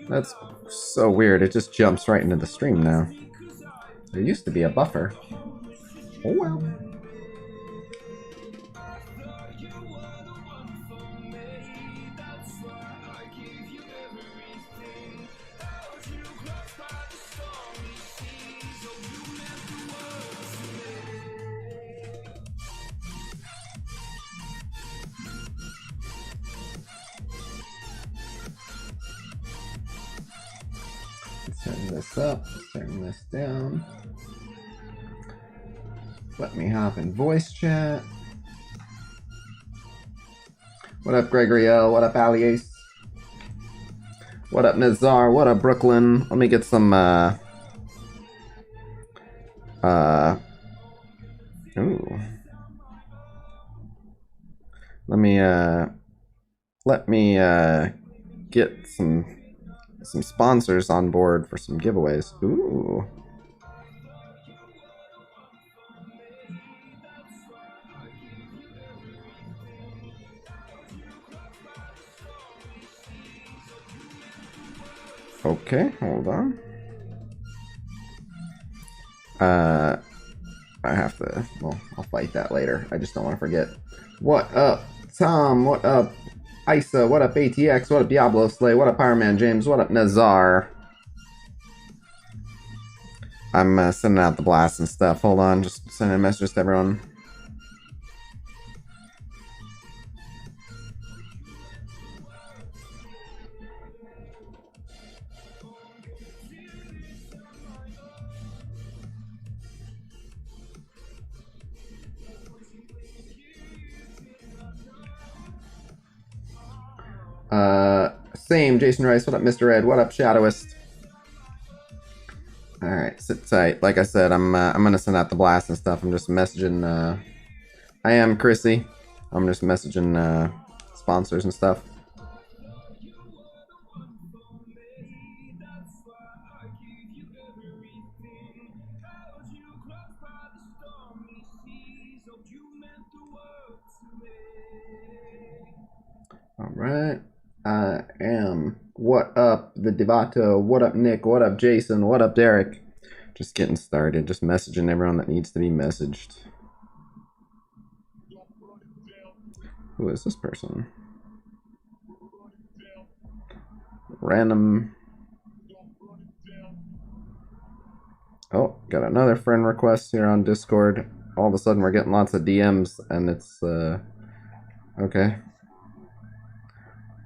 That's so weird. It just jumps right into the stream now. There used to be a buffer. Oh well. Turn this up, turn this down. Let me hop in voice chat. What up, Gregory L? What up, Ali Ace? What up, Nazar? What up, Brooklyn? Let me get some, ooh. Let me get some sponsors on board for some giveaways. Ooh. Okay, hold on. I have to, well, I'll fight that later. I just don't want to forget. What up, Tom? What up, Isa? What up, ATX? What up, Diablo Slay? What up, Pyroman James? What up, Nazar? I'm sending out the blasts and stuff. Hold on, just sending messages to everyone. Same, Jason Rice. What up, Mr. Ed? What up, Shadowist? Alright, sit tight. Like I said, I'm gonna send out the blast and stuff. I'm just messaging, I am Chrissy. I'm just messaging, sponsors and stuff. Alright. I am. What up, the Devato? What up, Nick? What up, Jason? What up, Derek? Just getting started. Just messaging everyone that needs to be messaged. Who is this person? Random. Oh, got another friend request here on Discord. All of a sudden we're getting lots of DMs and it's, okay.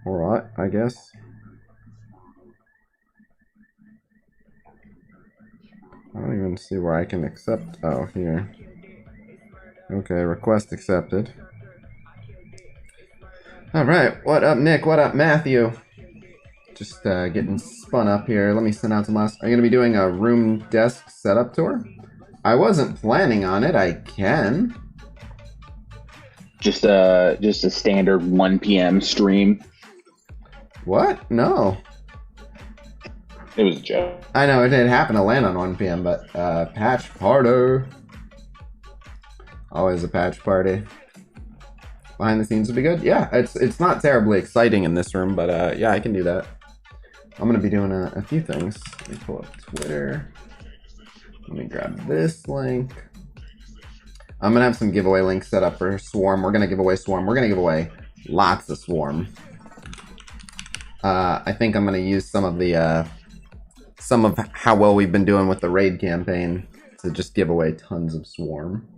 Alright, I guess. I don't even see where I can accept. Oh, here. Okay, request accepted. Alright, what up, Nick? What up, Matthew? Just getting spun up here. Let me send out some last. Are you going to be doing a room desk setup tour? I wasn't planning on it. I can. Just a standard 1 p.m. stream. What? No. It was a joke. I know it didn't happen to land on 1 p.m., but patch party. Always a patch party. Behind the scenes would be good. Yeah, it's not terribly exciting in this room, but yeah, I can do that. I'm gonna be doing a few things. Let me pull up Twitter. Let me grab this link. I'm gonna have some giveaway links set up for Swarm. We're gonna give away Swarm. We're gonna give away lots of Swarm. I think I'm gonna use some of how well we've been doing with the raid campaign to just give away tons of Swarm.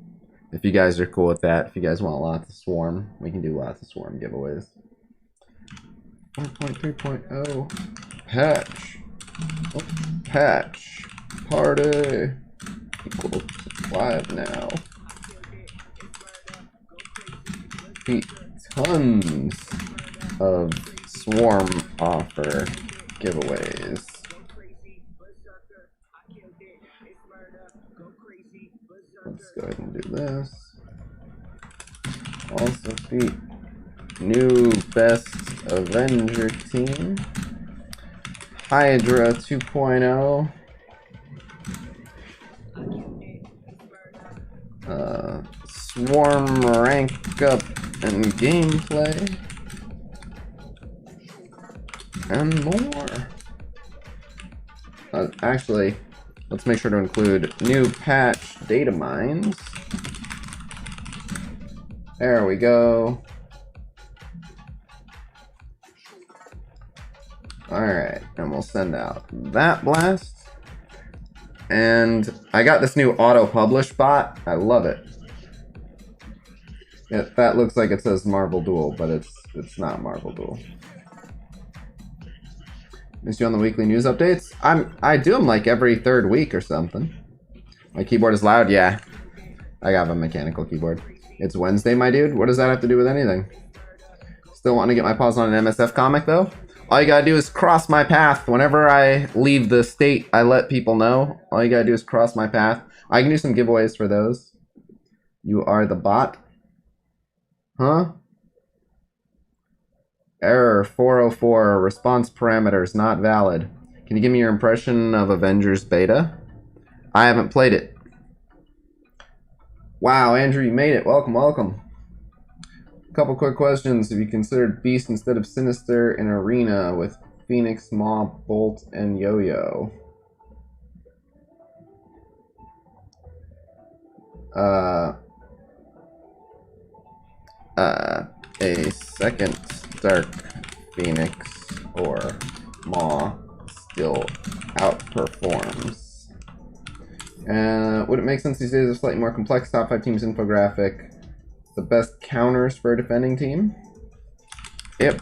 If you guys are cool with that, if you guys want lots of Swarm, we can do lots of Swarm giveaways. 1.3.0 patch. Oh, patch party equals live now. Tons of Swarm offer giveaways. Let's go ahead and do this. Also feat new best Avenger team. Hydra 2.0. Swarm rank up and gameplay. And more. Actually, let's make sure to include new patch data mines. There we go. Alright, and we'll send out that blast. And I got this new auto-publish bot. I love it. That looks like it says Marvel Duel, but it's not Marvel Duel. Miss you on the weekly news updates? I do them like every third week or something. My keyboard is loud? Yeah. I have a mechanical keyboard. It's Wednesday, my dude. What does that have to do with anything? Still want to get my paws on an MSF comic, though? All you gotta do is cross my path. Whenever I leave the state, I let people know. All you gotta do is cross my path. I can do some giveaways for those. You are the bot. Huh? Error 404. Response parameters not valid. Can you give me your impression of Avengers Beta? I haven't played it. Wow, Andrew, you made it. Welcome, welcome. A couple quick questions. Have you considered Beast instead of Sinister in Arena with Phoenix, Mob, Bolt, and Yo-Yo? A second Dark Phoenix or Maw still outperforms. Would it make sense these days a slightly more complex top 5 teams infographic? The best counters for a defending team? It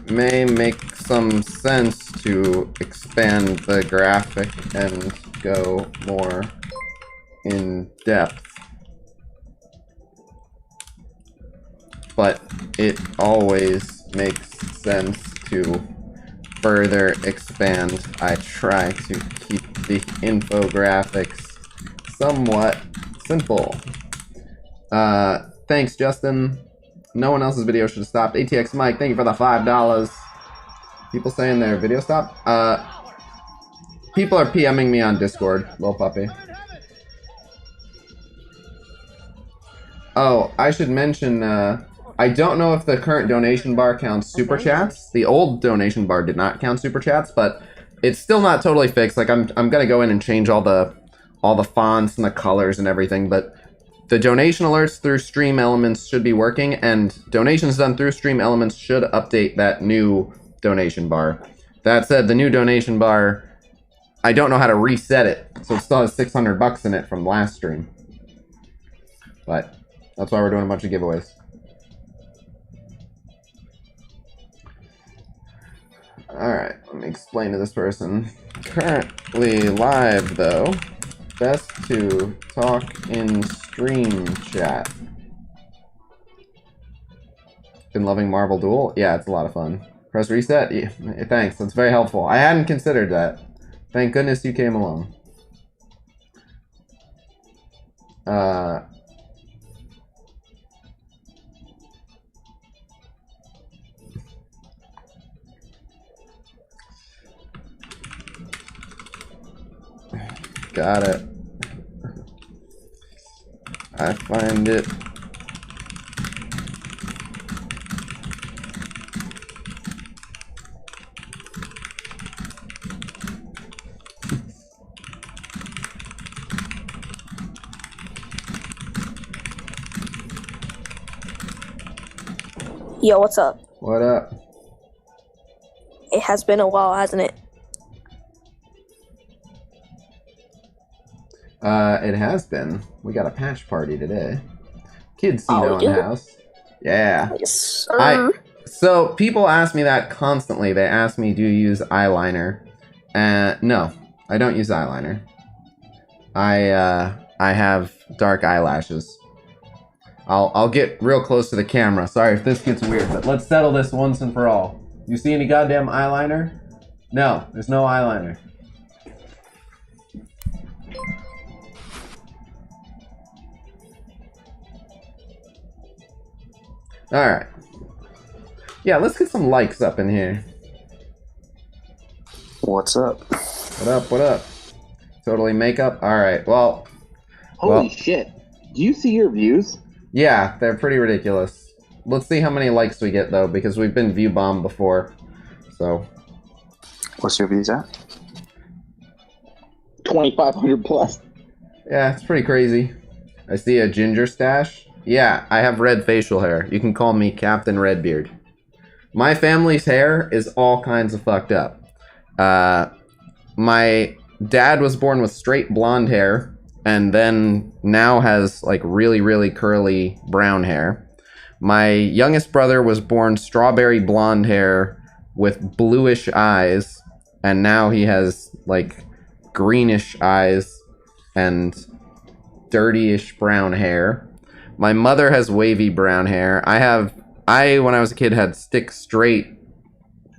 may make some sense to expand the graphic and go more in depth. But it always makes sense to further expand. I try to keep the infographics somewhat simple. Thanks, Justin. No one else's video should have stopped. ATX Mike, thank you for the $5. People saying their video stopped? People are PMing me on Discord, little puppy. Oh, I should mention, I don't know if the current donation bar counts super chats. The old donation bar did not count super chats, but it's still not totally fixed. Like I'm gonna go in and change all the fonts and the colors and everything, but the donation alerts through Stream Elements should be working, and donations done through Stream Elements should update that new donation bar. That said, the new donation bar, I don't know how to reset it, so it still has $600 in it from last stream. But that's why we're doing a bunch of giveaways. Alright, let me explain to this person. Currently live, though. Best to talk in stream chat. Been loving Marvel Duel? Yeah, it's a lot of fun. Press reset? Yeah, thanks, that's very helpful. I hadn't considered that. Thank goodness you came along. Got it. I find it. Yo, what's up? What up? It has been a while, hasn't it? It has been. We got a patch party today. Khasino in the house. Yeah. Yes, sir. So people ask me that constantly. They ask me, do you use eyeliner? No, I don't use eyeliner. I have dark eyelashes. I'll get real close to the camera. Sorry if this gets weird, but let's settle this once and for all. You see any goddamn eyeliner? No, there's no eyeliner. Alright. Yeah, let's get some likes up in here. What's up? What up, what up? Totally makeup? Alright, well... Holy shit. Do you see your views? Yeah, they're pretty ridiculous. Let's see how many likes we get, though, because we've been view bombed before. So... What's your views at? 2,500 plus. Yeah, it's pretty crazy. I see a ginger stash. Yeah, I have red facial hair. You can call me Captain Redbeard. My family's hair is all kinds of fucked up. My dad was born with straight blonde hair, and then now has like really, really curly brown hair. My youngest brother was born strawberry blonde hair with bluish eyes, and now he has like greenish eyes and dirtyish brown hair. My mother has wavy brown hair. I when I was a kid had stick straight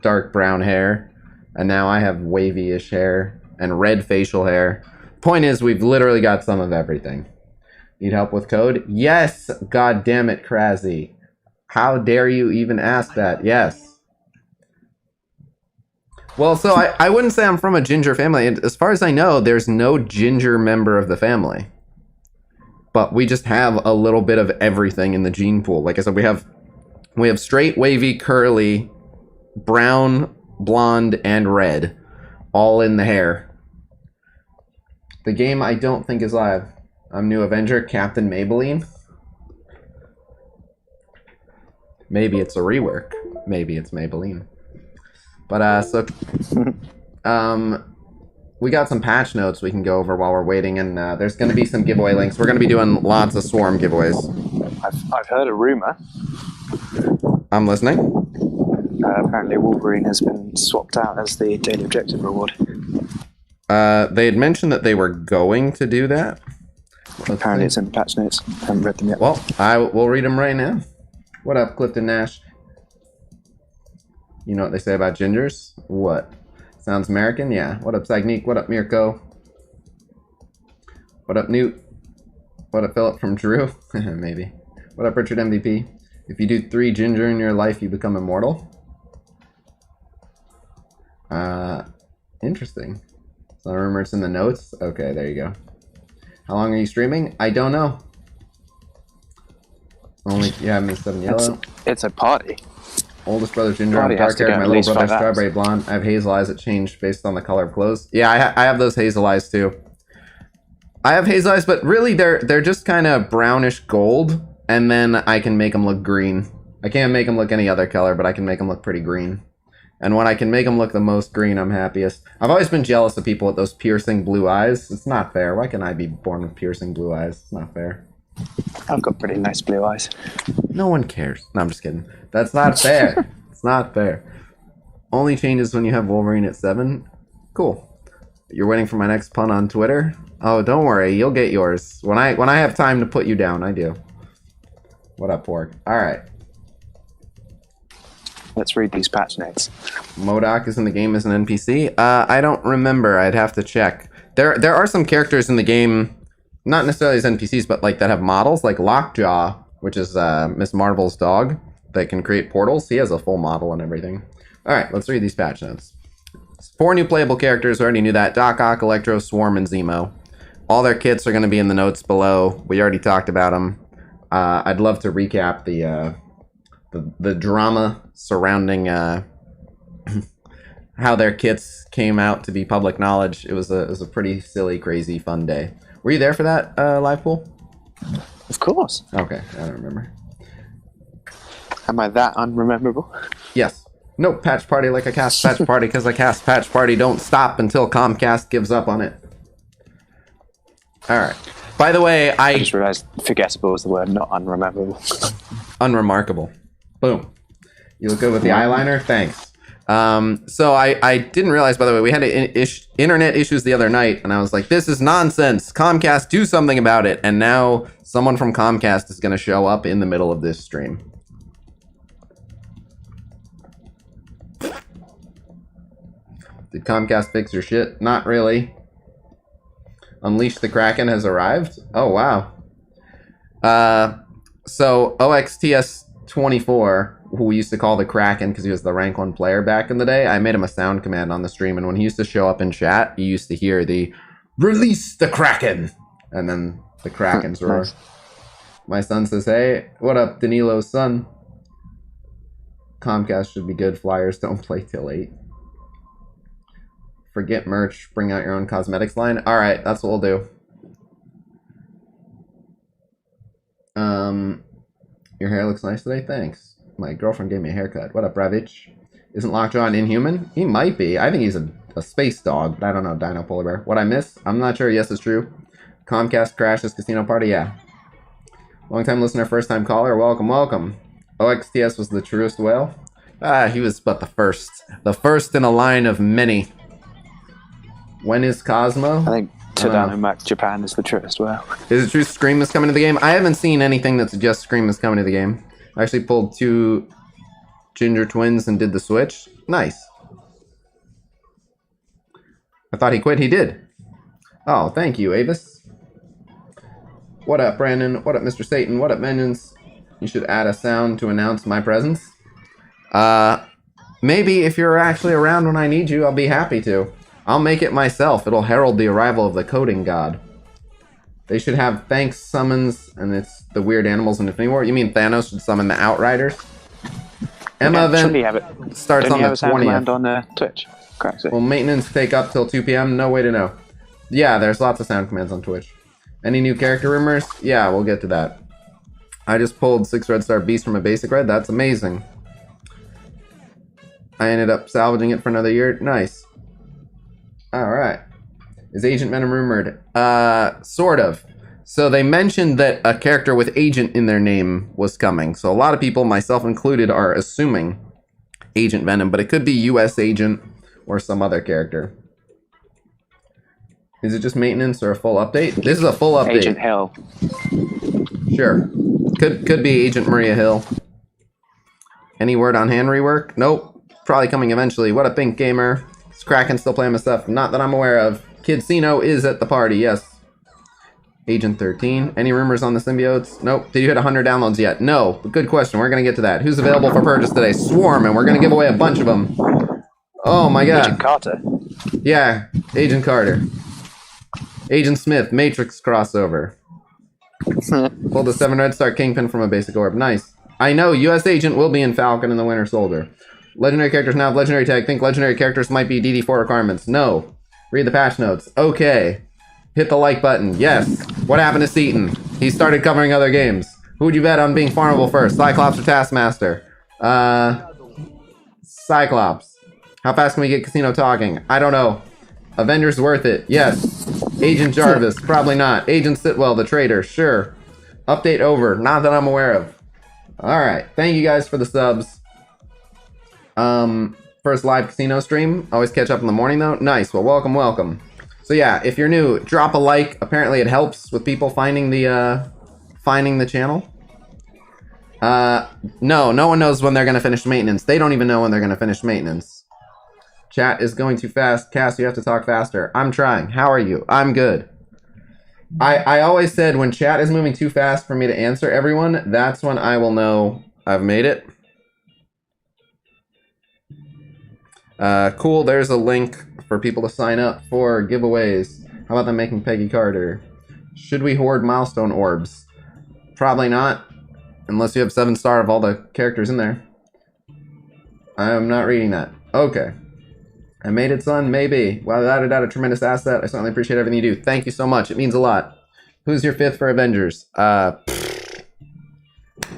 dark brown hair, and now I have wavy-ish hair and red facial hair. Point is, we've literally got some of everything. Need help with code? Yes! God damn it, Kraszy. How dare you even ask that? Yes. Well, so I wouldn't say I'm from a ginger family. As far as I know, there's no ginger member of the family. But we just have a little bit of everything in the gene pool. Like I said, we have straight, wavy, curly, brown, blonde, and red. All in the hair. The game I don't think is live. I'm New Avenger, Captain Maybelline. Maybe it's a rework. Maybe it's Maybelline. But, so... we got some patch notes we can go over while we're waiting, and there's going to be some giveaway links. We're going to be doing lots of Swarm giveaways. I've heard a rumor. I'm listening. Apparently Wolverine has been swapped out as the daily objective reward. They had mentioned that they were going to do that. Apparently it's in the patch notes. I haven't read them yet. Well, we'll read them right now. What up, Clifton Nash? You know what they say about gingers? What? Sounds American? Yeah. What up, Sagnik? What up, Mirko? What up, Newt? What up, Philip from Drew? Maybe. What up, Richard MVP? If you do 3 ginger in your life, you become immortal? Interesting. So I remember it's in the notes? Okay, there you go. How long are you streaming? I don't know. Only, yeah, I'm in 7 yellow. It's a party. Oldest brother ginger, Party I'm dark haired, my little brother 5 hours. strawberry blonde. I have hazel eyes that change based on the color of clothes. Yeah, I have those hazel eyes too. I have hazel eyes, but really they're just kind of brownish gold, and then I can make them look green. I can't make them look any other color, but I can make them look pretty green. And when I can make them look the most green, I'm happiest. I've always been jealous of people with those piercing blue eyes. It's not fair. Why can't I be born with piercing blue eyes? It's not fair. I've got pretty nice blue eyes. No one cares. No, I'm just kidding. That's not fair. It's not fair. Only changes when you have Wolverine at 7. Cool. You're waiting for my next pun on Twitter? Oh, don't worry. You'll get yours. When I have time to put you down, I do. What up, Pork? Alright. Let's read these patch notes. MODOK is in the game as an NPC? I don't remember. I'd have to check. There are some characters in the game, not necessarily as NPCs, but like that have models, like Lockjaw, which is Miss Marvel's dog, that can create portals. He has a full model and everything. Alright, let's read these patch notes. 4 new playable characters, already knew that. Doc Ock, Electro, Swarm, and Zemo. All their kits are going to be in the notes below. We already talked about them. I'd love to recap the drama surrounding how their kits came out to be public knowledge. It was a pretty silly, crazy, fun day. Were you there for that live pool? Of course. Okay, I don't remember. Am I that unrememberable? Yes. No, patch party like a cast patch party because I cast patch party. Don't stop until Comcast gives up on it. Alright. By the way, I just realized forgettable was the word, not unrememberable. Unremarkable. Boom. You look good with the eyeliner? Thanks. So I didn't realize, by the way, we had internet issues the other night, and I was like, this is nonsense. Comcast, do something about it. And now someone from Comcast is going to show up in the middle of this stream. Did Comcast fix your shit? Not really. Unleash the Kraken has arrived? Oh, wow. So OXTS 24, who we used to call the Kraken because he was the rank 1 player back in the day, I made him a sound command on the stream, and when he used to show up in chat, you used to hear the "Release the Kraken!" and then the Kraken's roar. Nice. My son says, "Hey, what up, Danilo's son? Comcast should be good. Flyers don't play till 8. Forget merch. Bring out your own cosmetics line." All right, that's what we'll do. Your hair looks nice today. Thanks. My girlfriend gave me a haircut. What up, Ravitch? Isn't Lockjaw an Inhuman? He might be. I think he's a space dog, but I don't know. Dino Polar Bear. What I miss? I'm not sure. Yes, it's true. Comcast crashes Casino Party. Yeah. Long time listener, first time caller. Welcome, welcome. OXTS was the truest whale. He was but the first. The first in a line of many. When is Cosmo? I think Tadano Max Japan is the truest well. Is it true Scream is coming to the game? I haven't seen anything that suggests Scream is coming to the game. I actually pulled 2 Ginger Twins and did the switch. Nice. I thought he quit. He did. Oh, thank you, Avis. What up, Brandon? What up, Mr. Satan? What up, Minions? You should add a sound to announce my presence. Maybe if you're actually around when I need you, I'll be happy to. I'll make it myself. It'll herald the arrival of the coding god. They should have thanks summons, and it's the weird animals in Infinity War. You mean Thanos should summon the Outriders? Emma event starts on the 20th. On Twitch. Correct. Will maintenance take up till 2 p.m.? No way to know. Yeah, there's lots of sound commands on Twitch. Any new character rumors? Yeah, we'll get to that. I just pulled 6 Red Star Beast from a basic red. That's amazing. I ended up salvaging it for another year. Nice. Alright. Is Agent Venom rumored? Sort of. So they mentioned that a character with Agent in their name was coming. So a lot of people, myself included, are assuming Agent Venom, but it could be US Agent or some other character. Is it just maintenance or a full update? This is a full update. Agent Hill. Sure. Could be Agent Maria Hill. Any word on hand rework? Nope. Probably coming eventually. What a pink gamer. Is Kraken still playing my stuff? Not that I'm aware of. Khasino is at the party, yes. Agent 13. Any rumors on the symbiotes? Nope. Did you hit 100 downloads yet? No. Good question. We're going to get to that. Who's available for purchase today? Swarm, and we're going to give away a bunch of them. Oh my god. Agent Carter. Yeah, Agent Carter. Agent Smith, Matrix crossover. Pulled the 7 Red Star Kingpin from a basic orb. Nice. I know, US Agent will be in Falcon and the Winter Soldier. Legendary characters now have legendary tag. Think legendary characters might be DD4 requirements. No. Read the patch notes. Okay. Hit the like button. Yes. What happened to Seaton? He started covering other games. Who would you bet on being farmable first? Cyclops or Taskmaster? Cyclops. How fast can we get Casino talking? I don't know. Avengers worth it. Yes. Agent Jarvis. Probably not. Agent Sitwell, the traitor. Sure. Update over. Not that I'm aware of. Alright. Thank you guys for the subs. First live Casino stream. Always catch up in the morning though. Nice. Well, welcome, welcome. So yeah, if you're new, drop a like. Apparently it helps with people finding the channel. No one knows when they're gonna finish maintenance. They don't even know when they're gonna finish maintenance. Chat is going too fast. Cass, you have to talk faster. I'm trying. How are you? I'm good. I always said when chat is moving too fast for me to answer everyone, that's when I will know I've made it. Cool, there's a link for people to sign up for giveaways. How about them making Peggy Carter? Should we hoard milestone orbs? Probably not. Unless you have 7-star of all the characters in there. I'm not reading that. Okay. I made it, son? Maybe. Wow, without a doubt, a tremendous asset. I certainly appreciate everything you do. Thank you so much. It means a lot. Who's your 5th for Avengers?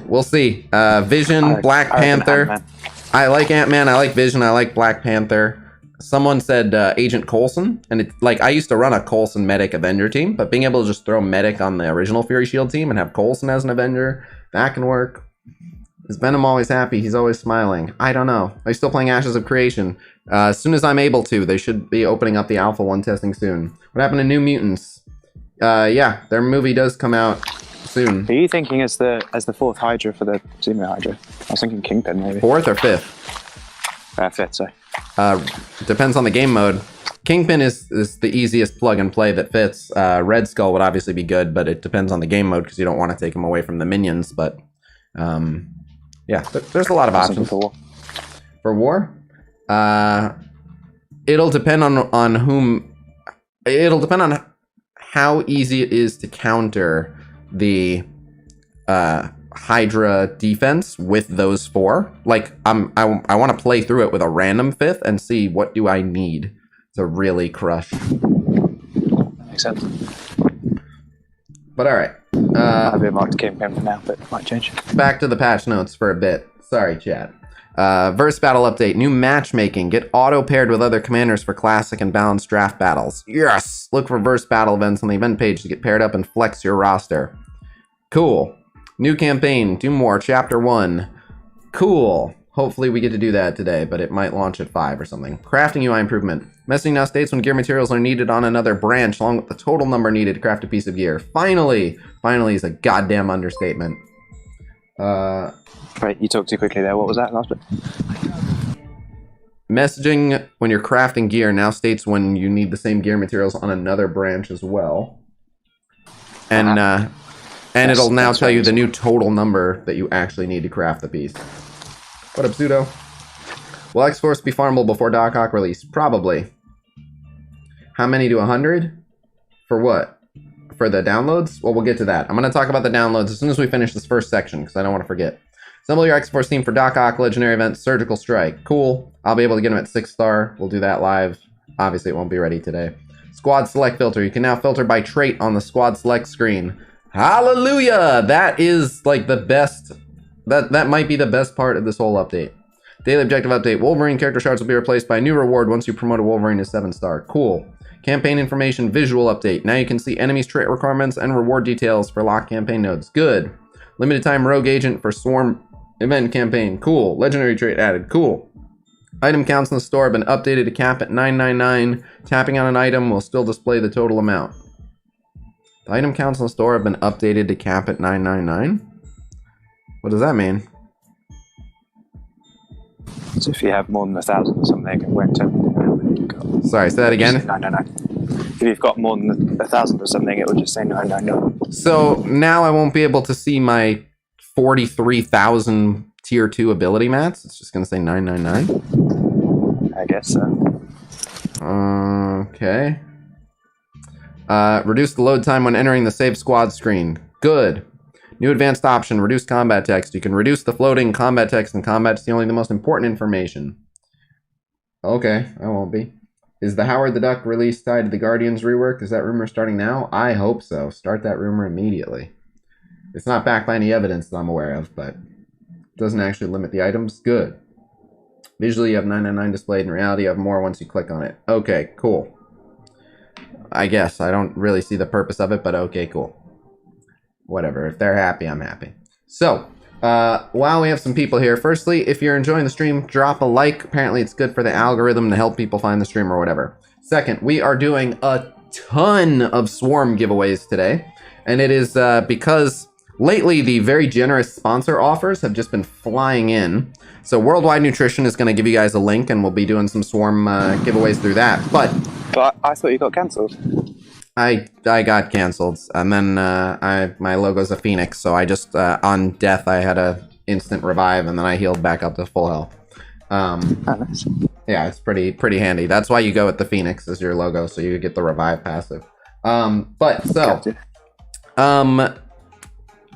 We'll see. Vision, Black Panther. I like Ant-Man, I like Vision, I like Black Panther. Someone said Agent Coulson, and it's like I used to run a Coulson Medic Avenger team, but being able to just throw Medic on the original Fury Shield team and have Coulson as an Avenger, that can work. Is Venom always happy? He's always smiling. I don't know. Are you still playing Ashes of Creation? As soon as I'm able to. They should be opening up the Alpha 1 testing soon. What happened to New Mutants? Yeah, their movie does come out soon. Are you thinking as the 4th Hydra for the Zemo Hydra? I was thinking Kingpin maybe. 4th or 5th? 5th, sorry. Depends on the game mode. Kingpin is the easiest plug and play that fits. Red Skull would obviously be good, but it depends on the game mode because you don't want to take him away from the minions. But Yeah, there's a lot of options. For war? It'll depend on whom... It'll depend on how easy it is to counter the Hydra defense with those 4. Like, I want to play through it with a random 5th and see what do I need to really crush. Makes sense. But alright. I've been marked campaign for now, but it might change. Back to the patch notes for a bit. Sorry, chat. Verse battle update. New matchmaking. Get auto-paired with other commanders for classic and balanced draft battles. Yes! Look for verse battle events on the event page to get paired up and flex your roster. Cool. New campaign. 2 more. Chapter 1. Cool. Hopefully we get to do that today, but it might launch at 5 or something. Crafting UI improvement. Messaging now states when gear materials are needed on another branch, along with the total number needed to craft a piece of gear. Finally! Finally is a goddamn understatement. Right, you talked too quickly there. What was that last bit? Messaging when you're crafting gear now states when you need the same gear materials on another branch as well. And it'll now tell you the new total number that you actually need to craft the piece. What up, Pseudo? Will X-Force be farmable before Doc Ock release? Probably. How many to 100? For what? For the downloads? Well, we'll get to that. I'm going to talk about the downloads as soon as we finish this first section, because I don't want to forget. Assemble your X-Force team for Doc Ock Legendary Event Surgical Strike. Cool. I'll be able to get them at 6-star. We'll do that live. Obviously, it won't be ready today. Squad Select Filter. You can now filter by trait on the Squad Select screen. Hallelujah! That is, like, the best... That might be the best part of this whole update. Daily objective update. Wolverine character shards will be replaced by a new reward once you promote a Wolverine to 7-star. Cool. Campaign information visual update. Now you can see enemies' trait requirements and reward details for locked campaign nodes. Good. Limited time rogue agent for swarm event campaign. Cool. Legendary trait added. Cool. Item counts in the store have been updated to cap at 999. Tapping on an item will still display the total amount. The item counts in the store have been updated to cap at 999? What does that mean? So if you have more than 1,000 or something, it won't tell you how many you've got. Sorry, say that again? 999. If you've got more than 1,000 or something, it will just say 999. So now I won't be able to see my 43,000 tier 2 ability mats. It's just going to say 999. I guess so. Okay. Reduce the load time when entering the save squad screen. Good. New advanced option, reduce combat text. You can reduce the floating combat text in combat to see only the most important information. Okay, I won't be. Is the Howard the Duck release tied to the Guardians rework? Is that rumor starting now? I hope so. Start that rumor immediately. It's not backed by any evidence that I'm aware of, but it doesn't actually limit the items. Good. Visually, you have 999 displayed. In reality, you have more once you click on it. Okay, cool. I guess. I don't really see the purpose of it, but okay, cool. Whatever. If they're happy, I'm happy. So, while we have some people here, firstly, if you're enjoying the stream, drop a like. Apparently, it's good for the algorithm to help people find the stream or whatever. Second, we are doing a ton of Swarm giveaways today. And it is because lately the very generous sponsor offers have just been flying in. So Worldwide Nutrition is going to give you guys a link, and we'll be doing some Swarm giveaways through that. But I thought you got cancelled. I got canceled, and then my logo's a phoenix, so I just on death I had a instant revive, and then I healed back up to full health. Nice. Yeah, it's pretty handy. That's why you go with the phoenix as your logo, so you get the revive passive.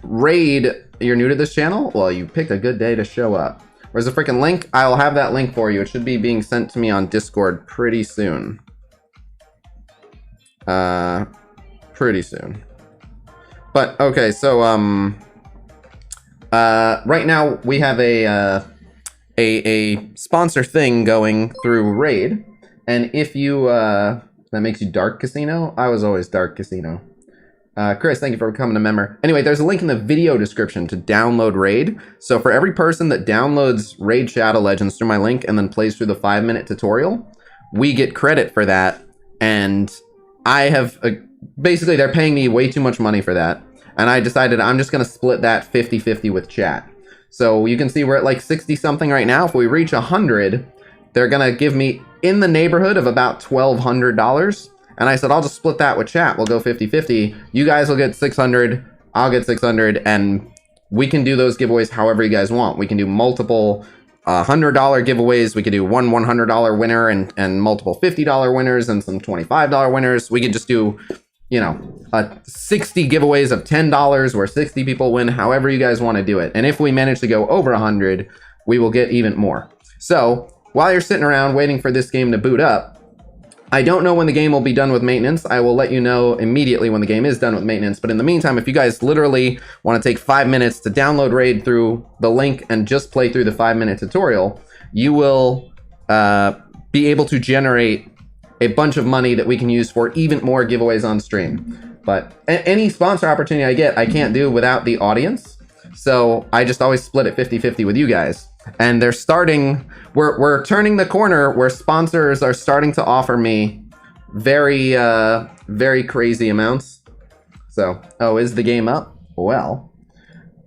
Raid, you're new to this channel? Well, you picked a good day to show up. Where's the freaking link? I'll have that link for you. It should be being sent to me on Discord pretty soon. Pretty soon. But okay, so right now we have a sponsor thing going through Raid, and if you that makes you Dark Khasino. I was always Dark Khasino. Chris, thank you for becoming a member. Anyway, there's a link in the video description to download Raid. So for every person that downloads Raid Shadow Legends through my link and then plays through the 5-minute tutorial, we get credit for that. And I have basically they're paying me way too much money for that, and I decided I'm just gonna split that 50-50 with chat. So you can see we're at like 60 something right now. If we reach 100, they're gonna give me in the neighborhood of about $1,200, and I said I'll just split that with chat. We'll go 50-50. You guys will get 600, I'll get 600, and we can do those giveaways however you guys want. We can do multiple $100 giveaways. We could do one $100 winner and multiple $50 winners and some $25 winners. We could just do, you know, 60 giveaways of $10 where 60 people win, however you guys want to do it. And if we manage to go over 100, we will get even more. So while you're sitting around waiting for this game to boot up, I don't know when the game will be done with maintenance. I will let you know immediately when the game is done with maintenance. But in the meantime, if you guys literally want to take 5 minutes to download Raid through the link and just play through the 5-minute tutorial, you will be able to generate a bunch of money that we can use for even more giveaways on stream. But any sponsor opportunity I get, I can't do without the audience. So I just always split it 50-50 with you guys. And they're starting, we're turning the corner where sponsors are starting to offer me very, very crazy amounts. So, oh, is the game up? Well,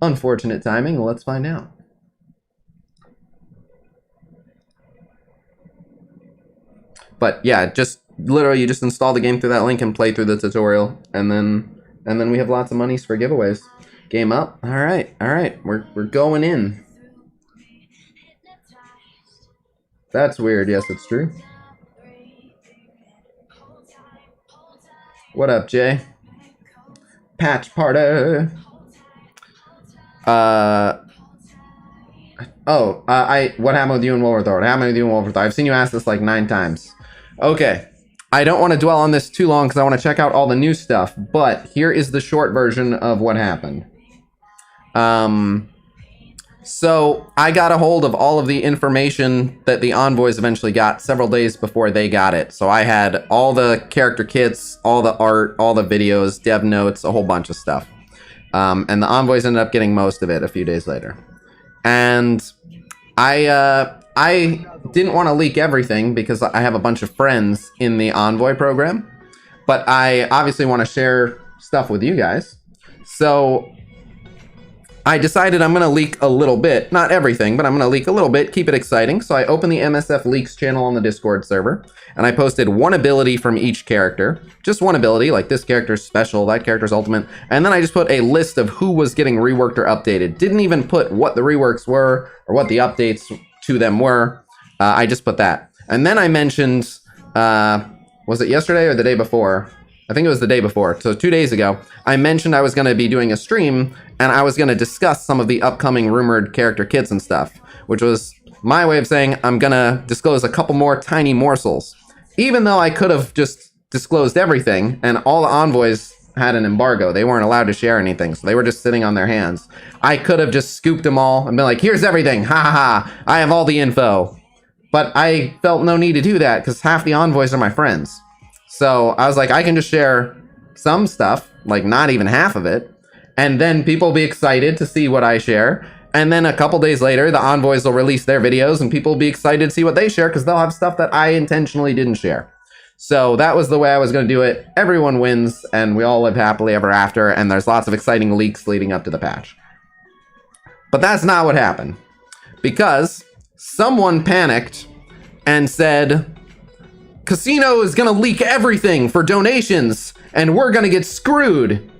unfortunate timing. Let's find out. But yeah, just literally you just install the game through that link and play through the tutorial, and then we have lots of monies for giveaways. Game up. All right, we're going in. That's weird. Yes, it's true. What up, Jay? Patch party. What happened with you and Wolverthor? What happened with you and Wolverthor? I've seen you ask this like 9 times. Okay. I don't want to dwell on this too long because I want to check out all the new stuff, but here is the short version of what happened. So I got a hold of all of the information that the envoys eventually got several days before they got it. So I had all the character kits, all the art, all the videos, dev notes, a whole bunch of stuff. And the envoys ended up getting most of it a few days later. And I didn't want to leak everything because I have a bunch of friends in the envoy program, but I obviously want to share stuff with you guys. So I decided I'm going to leak a little bit, not everything, but I'm going to leak a little bit, keep it exciting. So I opened the MSF Leaks channel on the Discord server, and I posted one ability from each character. Just one ability, like this character's special, that character's ultimate. And then I just put a list of who was getting reworked or updated. Didn't even put what the reworks were or what the updates to them were. I just put that. And then I mentioned, was it yesterday or the day before? I think it was the day before. So 2 days ago, I mentioned I was going to be doing a stream and I was going to discuss some of the upcoming rumored character kits and stuff, which was my way of saying I'm going to disclose a couple more tiny morsels. Even though I could have just disclosed everything and all the envoys had an embargo. They weren't allowed to share anything, so they were just sitting on their hands. I could have just scooped them all and been like, here's everything, ha ha ha, I have all the info. But I felt no need to do that because half the envoys are my friends. So I was like, I can just share some stuff, like not even half of it, and then people will be excited to see what I share. And then a couple days later, the envoys will release their videos and people will be excited to see what they share because they'll have stuff that I intentionally didn't share. So that was the way I was going to do it. Everyone wins and we all live happily ever after, and there's lots of exciting leaks leading up to the patch. But that's not what happened, because someone panicked and said, Khasino is going to leak everything for donations, and we're going to get screwed.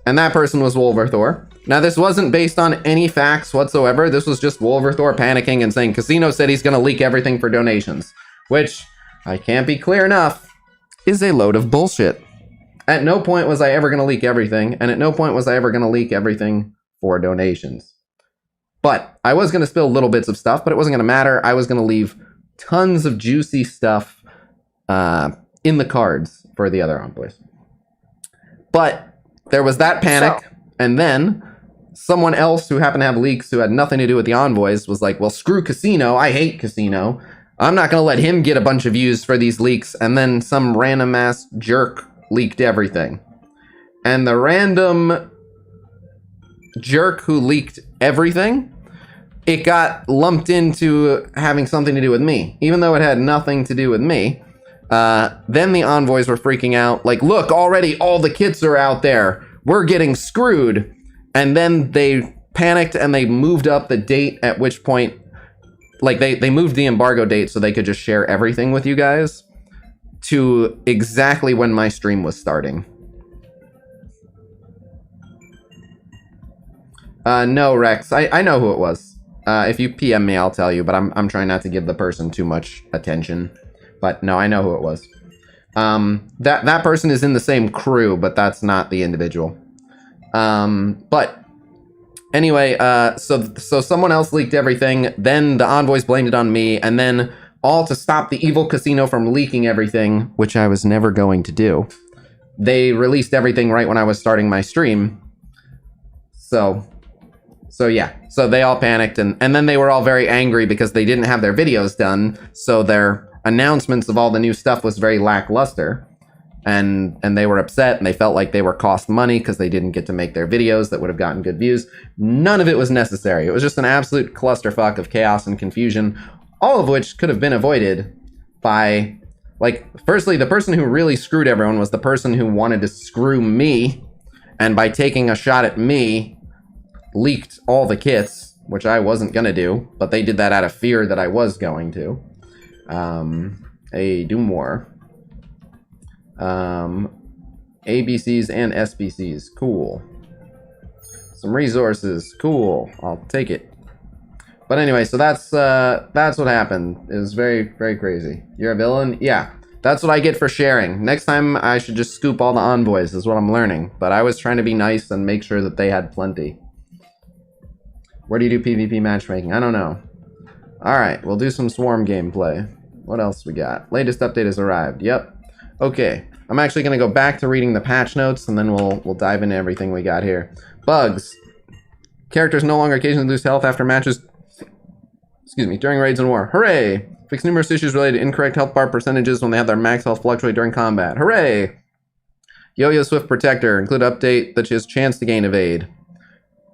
And that person was Wolverthor. Now, this wasn't based on any facts whatsoever. This was just Wolverthor panicking and saying Khasino said he's going to leak everything for donations, which, I can't be clear enough, is a load of bullshit. At no point was I ever going to leak everything, and at no point was I ever going to leak everything for donations. But I was going to spill little bits of stuff, but it wasn't going to matter. I was going to leave tons of juicy stuff in the cards for the other envoys. But there was that panic, and then someone else who happened to have leaks who had nothing to do with the envoys was like, well, screw Khasino. I hate Khasino. I'm not going to let him get a bunch of views for these leaks. And then some random ass jerk leaked everything. And the random jerk who leaked everything, it got lumped into having something to do with me, even though it had nothing to do with me. Then the envoys were freaking out, like, look, already all the kits are out there. We're getting screwed. And then they panicked and they moved up the date at which point, like, they moved the embargo date so they could just share everything with you guys to exactly when my stream was starting. No, Rex. I know who it was. If you PM me, I'll tell you, but I'm trying not to give the person too much attention. But no, I know who it was. That person is in the same crew, but that's not the individual. But anyway, so someone else leaked everything, then the envoys blamed it on me, and then all to stop the evil Khasino from leaking everything, which I was never going to do. They released everything right when I was starting my stream. So yeah, so they all panicked, and then they were all very angry because they didn't have their videos done, so their announcements of all the new stuff was very lackluster, and they were upset, and they felt like they were cost money because they didn't get to make their videos that would have gotten good views. None of it was necessary. It was just an absolute clusterfuck of chaos and confusion, all of which could have been avoided by, like, firstly, the person who really screwed everyone was the person who wanted to screw me, and by taking a shot at me, leaked all the kits, which I wasn't gonna do, but they did that out of fear that I was going to. Do more. ABCs and SBCs, cool. Some resources, cool. I'll take it. But anyway, so that's what happened. It was very, very crazy. You're a villain? Yeah. That's what I get for sharing. Next time I should just scoop all the envoys, is what I'm learning. But I was trying to be nice and make sure that they had plenty. Where do you do PvP matchmaking? I don't know. Alright, we'll do some swarm gameplay. What else we got? Latest update has arrived. Yep. Okay. I'm actually going to go back to reading the patch notes, and then we'll dive into everything we got here. Bugs. Characters no longer occasionally lose health after matches. Excuse me, during raids and war. Hooray! Fix numerous issues related to incorrect health bar percentages when they have their max health fluctuate during combat. Hooray! Yo-Yo Swift Protector. Include update that she has chance to gain evade.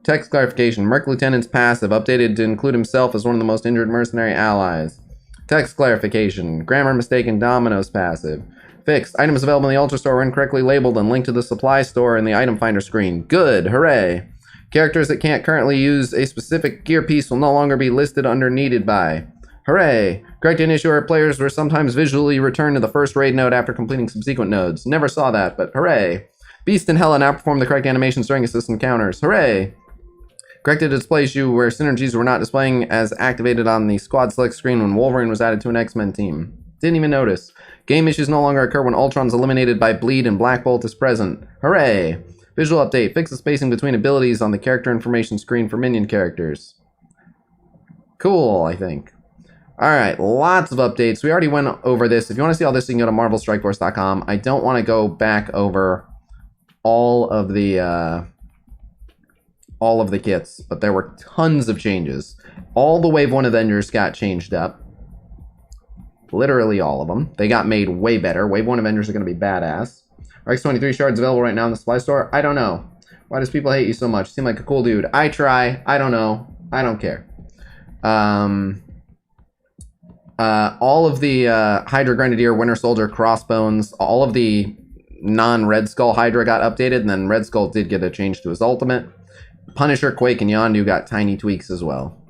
Text clarification. Merc Lieutenant's passive updated to include himself as one of the most injured mercenary allies. Text clarification. Grammar mistake in Domino's passive. Fixed. Items available in the Ultra Store were incorrectly labeled and linked to the supply store in the item finder screen. Good. Hooray. Characters that can't currently use a specific gear piece will no longer be listed under needed by. Hooray. Correct an issue where players were sometimes visually returned to the first raid node after completing subsequent nodes. Never saw that, but hooray. Beast and Hella now perform the correct animations during assist encounters. Hooray. Corrected a display issue where synergies were not displaying as activated on the squad select screen when Wolverine was added to an X-Men team. Didn't even notice. Game issues no longer occur when Ultron's eliminated by Bleed and Black Bolt is present. Hooray! Visual update. Fix the spacing between abilities on the character information screen for minion characters. Cool, I think. Alright, lots of updates. We already went over this. If you want to see all this, you can go to marvelstrikeforce.com. I don't want to go back over all of the kits, but there were tons of changes. All the Wave 1 Avengers got changed up. Literally all of them. They got made way better. Wave 1 Avengers are going to be badass. X23 shards available right now in the supply store? I don't know. Why does people hate you so much? Seem like a cool dude. I try. I don't know. I don't care. All of the Hydra Grenadier, Winter Soldier, Crossbones, all of the non-Red Skull Hydra got updated, and then Red Skull did get a change to his ultimate. Punisher, Quake, and Yondu got tiny tweaks as well.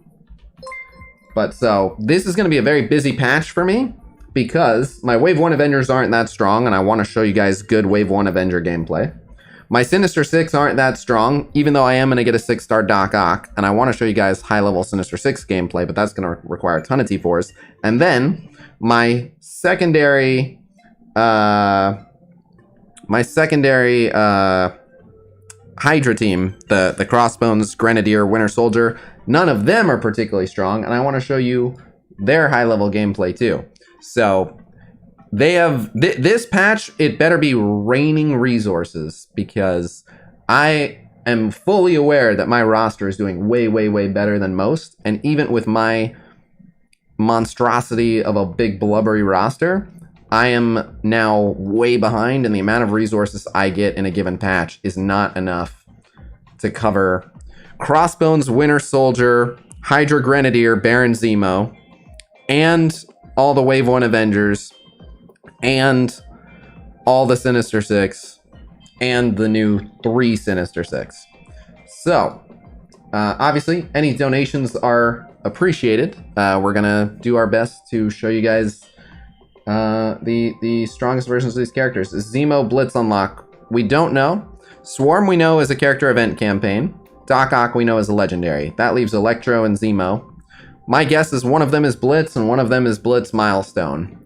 But so, this is going to be a very busy patch for me, because my Wave 1 Avengers aren't that strong, and I want to show you guys good Wave 1 Avenger gameplay. My Sinister 6 aren't that strong, even though I am going to get a 6-star Doc Ock, and I want to show you guys high-level Sinister 6 gameplay, but that's going to require a ton of T4s. And then, my secondary Hydra team, the Crossbones, Grenadier, Winter Soldier, none of them are particularly strong, and I want to show you their high-level gameplay too. So, they have this patch, it better be raining resources, because I am fully aware that my roster is doing way, way, way better than most, and even with my monstrosity of a big blubbery roster, I am now way behind, and the amount of resources I get in a given patch is not enough to cover Crossbones, Winter Soldier, Hydra Grenadier, Baron Zemo, and all the Wave 1 Avengers, and all the Sinister 6, and the new 3 Sinister 6. So, obviously, any donations are appreciated. We're gonna do our best to show you guys the strongest versions of these characters. Zemo Blitz Unlock, we don't know. Swarm we know is a character event campaign. Doc Ock we know is a legendary. That leaves Electro and Zemo. My guess is one of them is Blitz and one of them is Blitz Milestone.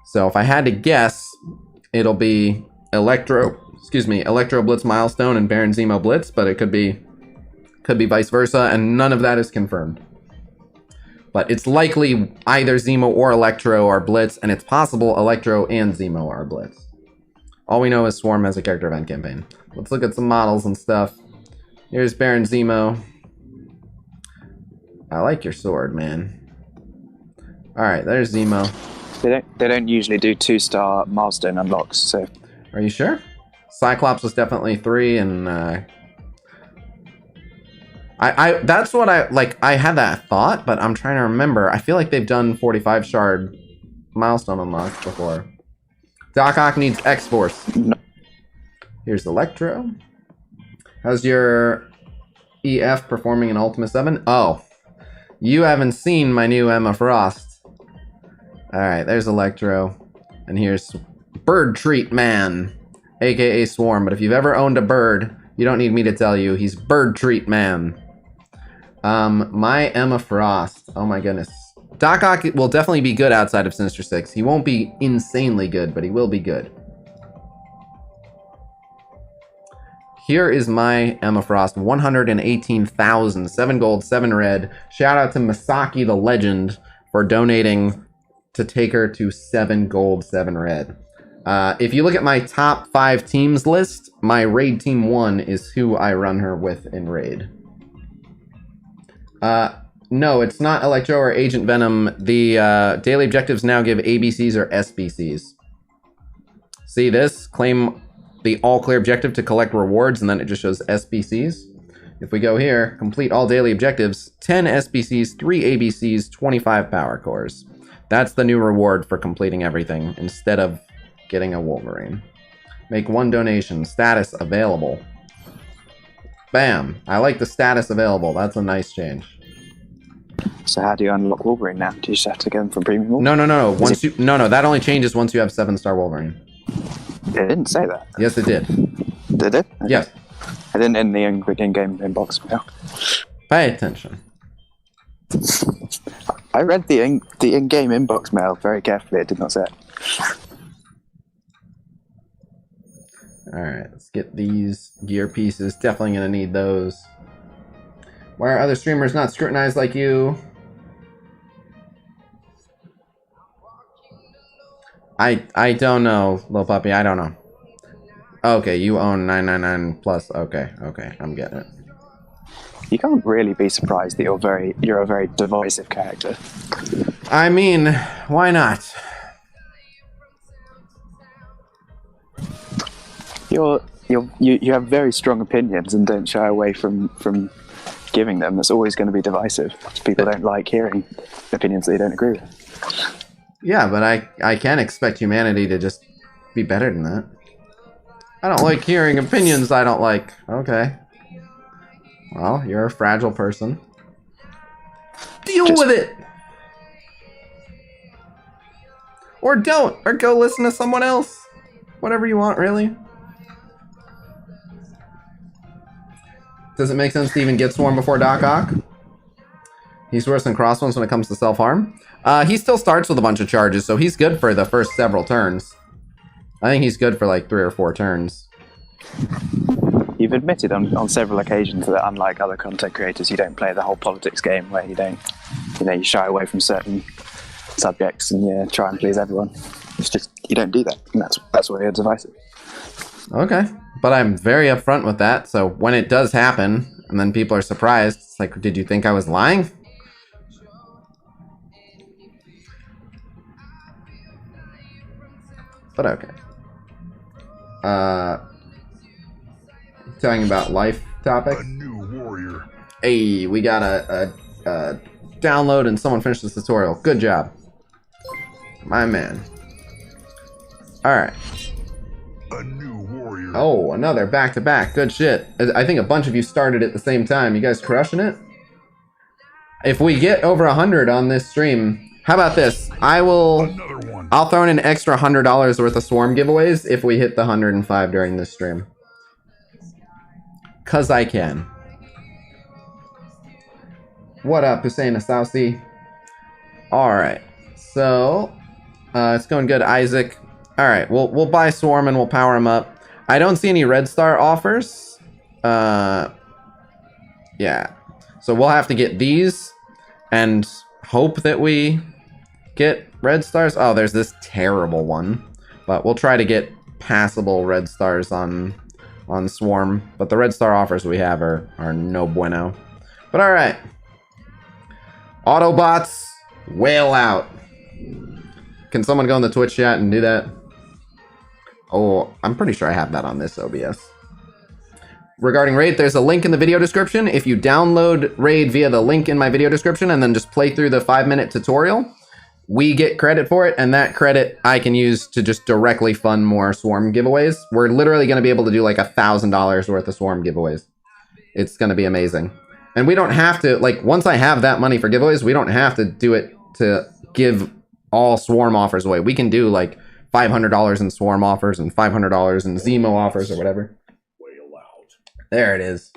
So if I had to guess, it'll be Electro Blitz Milestone and Baron Zemo Blitz, but it could be vice versa, and none of that is confirmed. But it's likely either Zemo or Electro are Blitz, and it's possible Electro and Zemo are Blitz. All we know is Swarm has a character event campaign. Let's look at some models and stuff. Here's Baron Zemo. I like your sword, man. Alright, there's Zemo. They don't usually do 2-star milestone unlocks, so... Are you sure? Cyclops was definitely 3, and that's what I had that thought, but I'm trying to remember. I feel like they've done 45 shard milestone unlocks before. Doc Ock needs X-Force. No. Here's Electro. How's your EF performing in Ultima 7? Oh, you haven't seen my new Emma Frost. Alright, there's Electro. And here's Bird Treat Man, aka Swarm. But if you've ever owned a bird, you don't need me to tell you, he's Bird Treat Man. My Emma Frost. Oh my goodness. Doc Ock will definitely be good outside of Sinister Six. He won't be insanely good, but he will be good. Here is my Emma Frost. 118,000. 7 gold, 7 red. Shout out to Masaki the Legend for donating to take her to 7 gold, 7 red. If you look at my top 5 teams list, my Raid Team 1 is who I run her with in Raid. No, it's not Electro or Agent Venom. The daily objectives now give ABCs or SBCs. See this? Claim the all clear objective to collect rewards, and then it just shows SBCs. If we go here, complete all daily objectives, 10 SBCs, 3 ABCs, 25 power cores. That's the new reward for completing everything, instead of getting a Wolverine. Make 1 donation. Status available. Bam! I like the status available. That's a nice change. So how do you unlock Wolverine now? Do you just have to get them from premium? No. No, that only changes once you have 7-star Wolverine. It didn't say that. Yes, it did. Did it? Okay. Yes. I didn't in the in-game inbox mail. Pay attention. I read the in-game inbox mail very carefully. It did not say it. Alright, let's get these gear pieces. Definitely gonna need those. Why are other streamers not scrutinized like you? I don't know, little puppy. I don't know. Okay, you own 999 plus. Okay, I'm getting it. You can't really be surprised that you're a very divisive character. I mean, why not? You have very strong opinions and don't shy away from giving them. That's always going to be divisive. People don't like hearing opinions that they don't agree with. Yeah, but I can't expect humanity to just be better than that. I don't like hearing opinions I don't like. Okay. Well, you're a fragile person. Deal with it! Or don't! Or go listen to someone else! Whatever you want, really. Does it make sense to even get Swarm before Doc Ock? He's worse than Crossbones when it comes to self-harm. He still starts with a bunch of charges, so he's good for the first several turns. I think he's good for like 3 or 4 turns. You've admitted on several occasions that unlike other content creators, you don't play the whole politics game where you shy away from certain subjects and try and please everyone. It's just, you don't do that, and that's why you're divisive. Okay, but I'm very upfront with that, so when it does happen, and then people are surprised, it's like, did you think I was lying? But okay. Talking about life topics. A new warrior. Hey, we got a download and someone finished this tutorial. Good job. My man. Alright. A new warrior. Oh, another back-to-back. Good shit. I think a bunch of you started at the same time. You guys crushing it? If we get over 100 on this stream, how about this? I'll throw in an extra $100 worth of Swarm giveaways if we hit the 105 during this stream. 'Cause I can. What up, Hussein Asausi? Alright. So, it's going good, Isaac. Alright, we'll buy Swarm and we'll power him up. I don't see any Red Star offers. Yeah. So we'll have to get these and hope that we get Red Stars. Oh, there's this terrible one. But we'll try to get passable Red Stars on Swarm. But the Red Star offers we have are no bueno. But alright. Autobots, whale out. Can someone go in the Twitch chat and do that? Oh, I'm pretty sure I have that on this OBS. Regarding Raid, there's a link in the video description. If you download Raid via the link in my video description and then just play through the 5-minute tutorial, we get credit for it, and that credit I can use to just directly fund more Swarm giveaways. We're literally going to be able to do like $1,000 worth of Swarm giveaways. It's going to be amazing. And we don't have to, like, once I have that money for giveaways, we don't have to do it to give all Swarm offers away. We can do like $500 in Swarm offers and $500 in Zemo offers or whatever. There it is.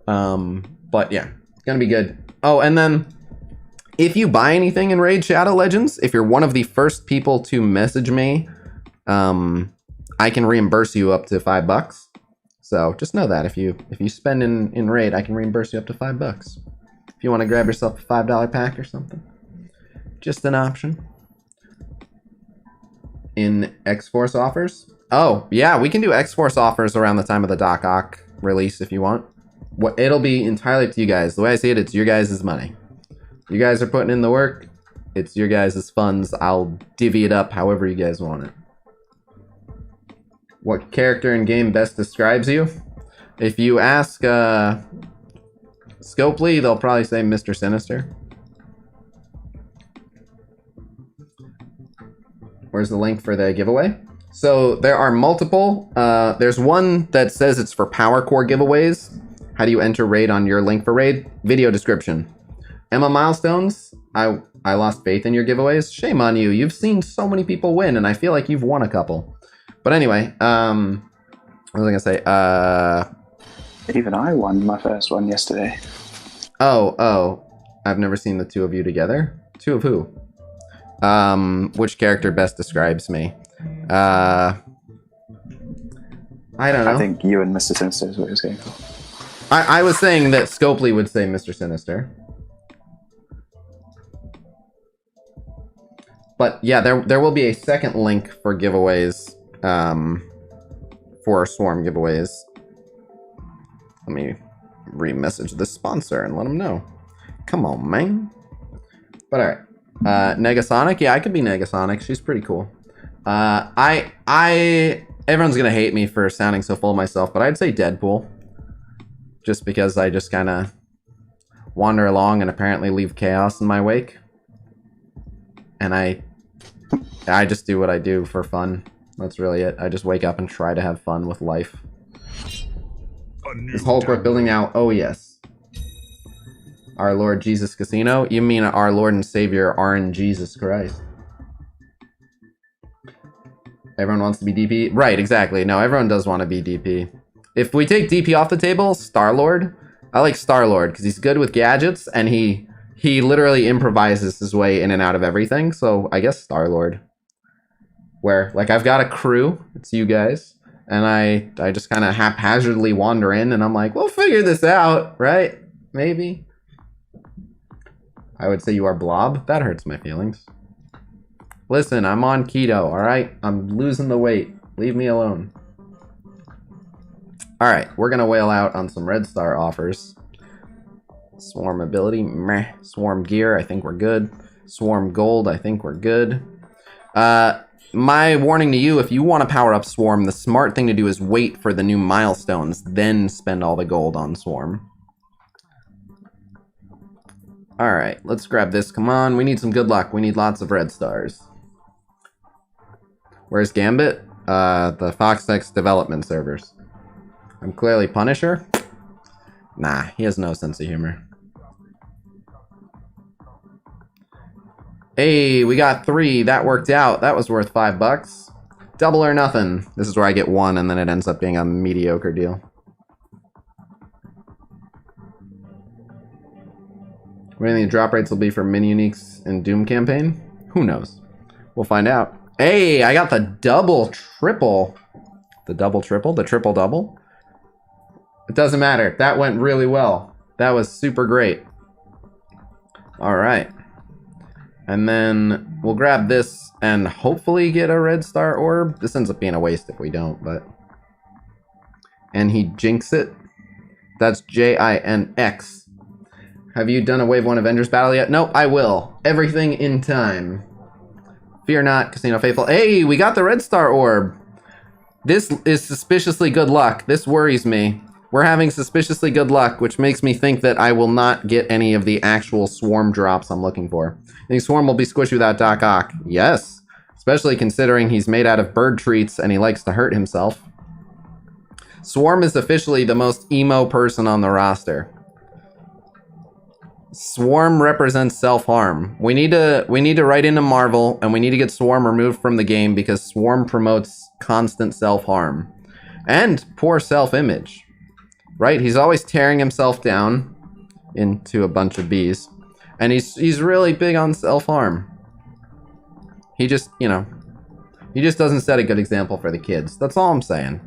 But yeah, it's gonna be good. Oh, and then if you buy anything in Raid Shadow Legends, if you're one of the first people to message me, I can reimburse you up to $5. So just know that if you spend in Raid, I can reimburse you up to $5. If you want to grab yourself a $5 pack or something, just an option. In X-Force offers. Oh, yeah, we can do X-Force offers around the time of the Doc Ock release if you want. It'll be entirely up to you guys. The way I see it, it's your guys' money. You guys are putting in the work. It's your guys' funds. I'll divvy it up however you guys want it. What character in game best describes you? If you ask Scopely, they'll probably say Mr. Sinister. Where's the link for the giveaway? So there are multiple. There's one that says it's for Power Core giveaways. How do you enter Raid on your link for Raid? Video description. Emma Milestones, I lost faith in your giveaways. Shame on you. You've seen so many people win, and I feel like you've won a couple. But anyway, what was I gonna say? Even I won my first one yesterday. Oh, I've never seen the two of you together. Two of who? Which character best describes me? I don't know. I think you and Mr. Sinister is what you're saying. I was saying that Scopely would say Mr. Sinister. But yeah, there will be a second link for giveaways, for Swarm giveaways. Let me re-message the sponsor and let them know. Come on, man. But alright. Negasonic? Yeah, I could be Negasonic. She's pretty cool. Everyone's gonna hate me for sounding so full of myself, but I'd say Deadpool. Just because I just kind of wander along and apparently leave chaos in my wake. And I just do what I do for fun. That's really it. I just wake up and try to have fun with life. Is Hulk worth building now? Oh, yes. Our Lord Jesus Khasino? You mean our Lord and Savior, RN Jesus Christ. Everyone wants to be DP? Right, exactly. No, everyone does want to be DP. If we take DP off the table, Star-Lord. I like Star-Lord because he's good with gadgets and he literally improvises his way in and out of everything. So I guess Star-Lord. Where, like, I've got a crew. It's you guys. And I just kind of haphazardly wander in and I'm like, we'll figure this out, right? Maybe. I would say you are Blob. That hurts my feelings. Listen, I'm on keto, alright? I'm losing the weight. Leave me alone. Alright, we're gonna whale out on some Red Star offers. Swarm ability, meh. Swarm gear, I think we're good. Swarm gold, I think we're good. My warning to you, if you want to power up Swarm, the smart thing to do is wait for the new milestones, then spend all the gold on Swarm. Alright, let's grab this. Come on, we need some good luck. We need lots of Red Stars. Where's Gambit? The Foxtex development servers. I'm clearly Punisher? Nah, he has no sense of humor. Hey, we got 3. That worked out. That was worth $5. Double or nothing. This is where I get 1 and then it ends up being a mediocre deal. What do you think the drop rates will be for mini uniques in Doom campaign? Who knows? We'll find out. Hey, I got the double triple. The double triple? The triple double? It doesn't matter. That went really well. That was super great. Alright. And then we'll grab this and hopefully get a red star orb. This ends up being a waste if we don't, but... And he jinx it. That's Jinx. Have you done a Wave 1 Avengers battle yet? No, I will. Everything in time. Fear not, Casino Faithful. Hey, we got the red star orb. This is suspiciously good luck. This worries me. We're having suspiciously good luck, which makes me think that I will not get any of the actual swarm drops I'm looking for. I think swarm will be squishy without Doc Ock. Yes. Especially considering he's made out of bird treats and he likes to hurt himself. Swarm is officially the most emo person on the roster. Swarm represents self-harm. We need to write into Marvel and we need to get Swarm removed from the game because Swarm promotes constant self-harm. And poor self-image. Right? He's always tearing himself down into a bunch of bees. And he's really big on self-harm. He just, you know, he just doesn't set a good example for the kids. That's all I'm saying.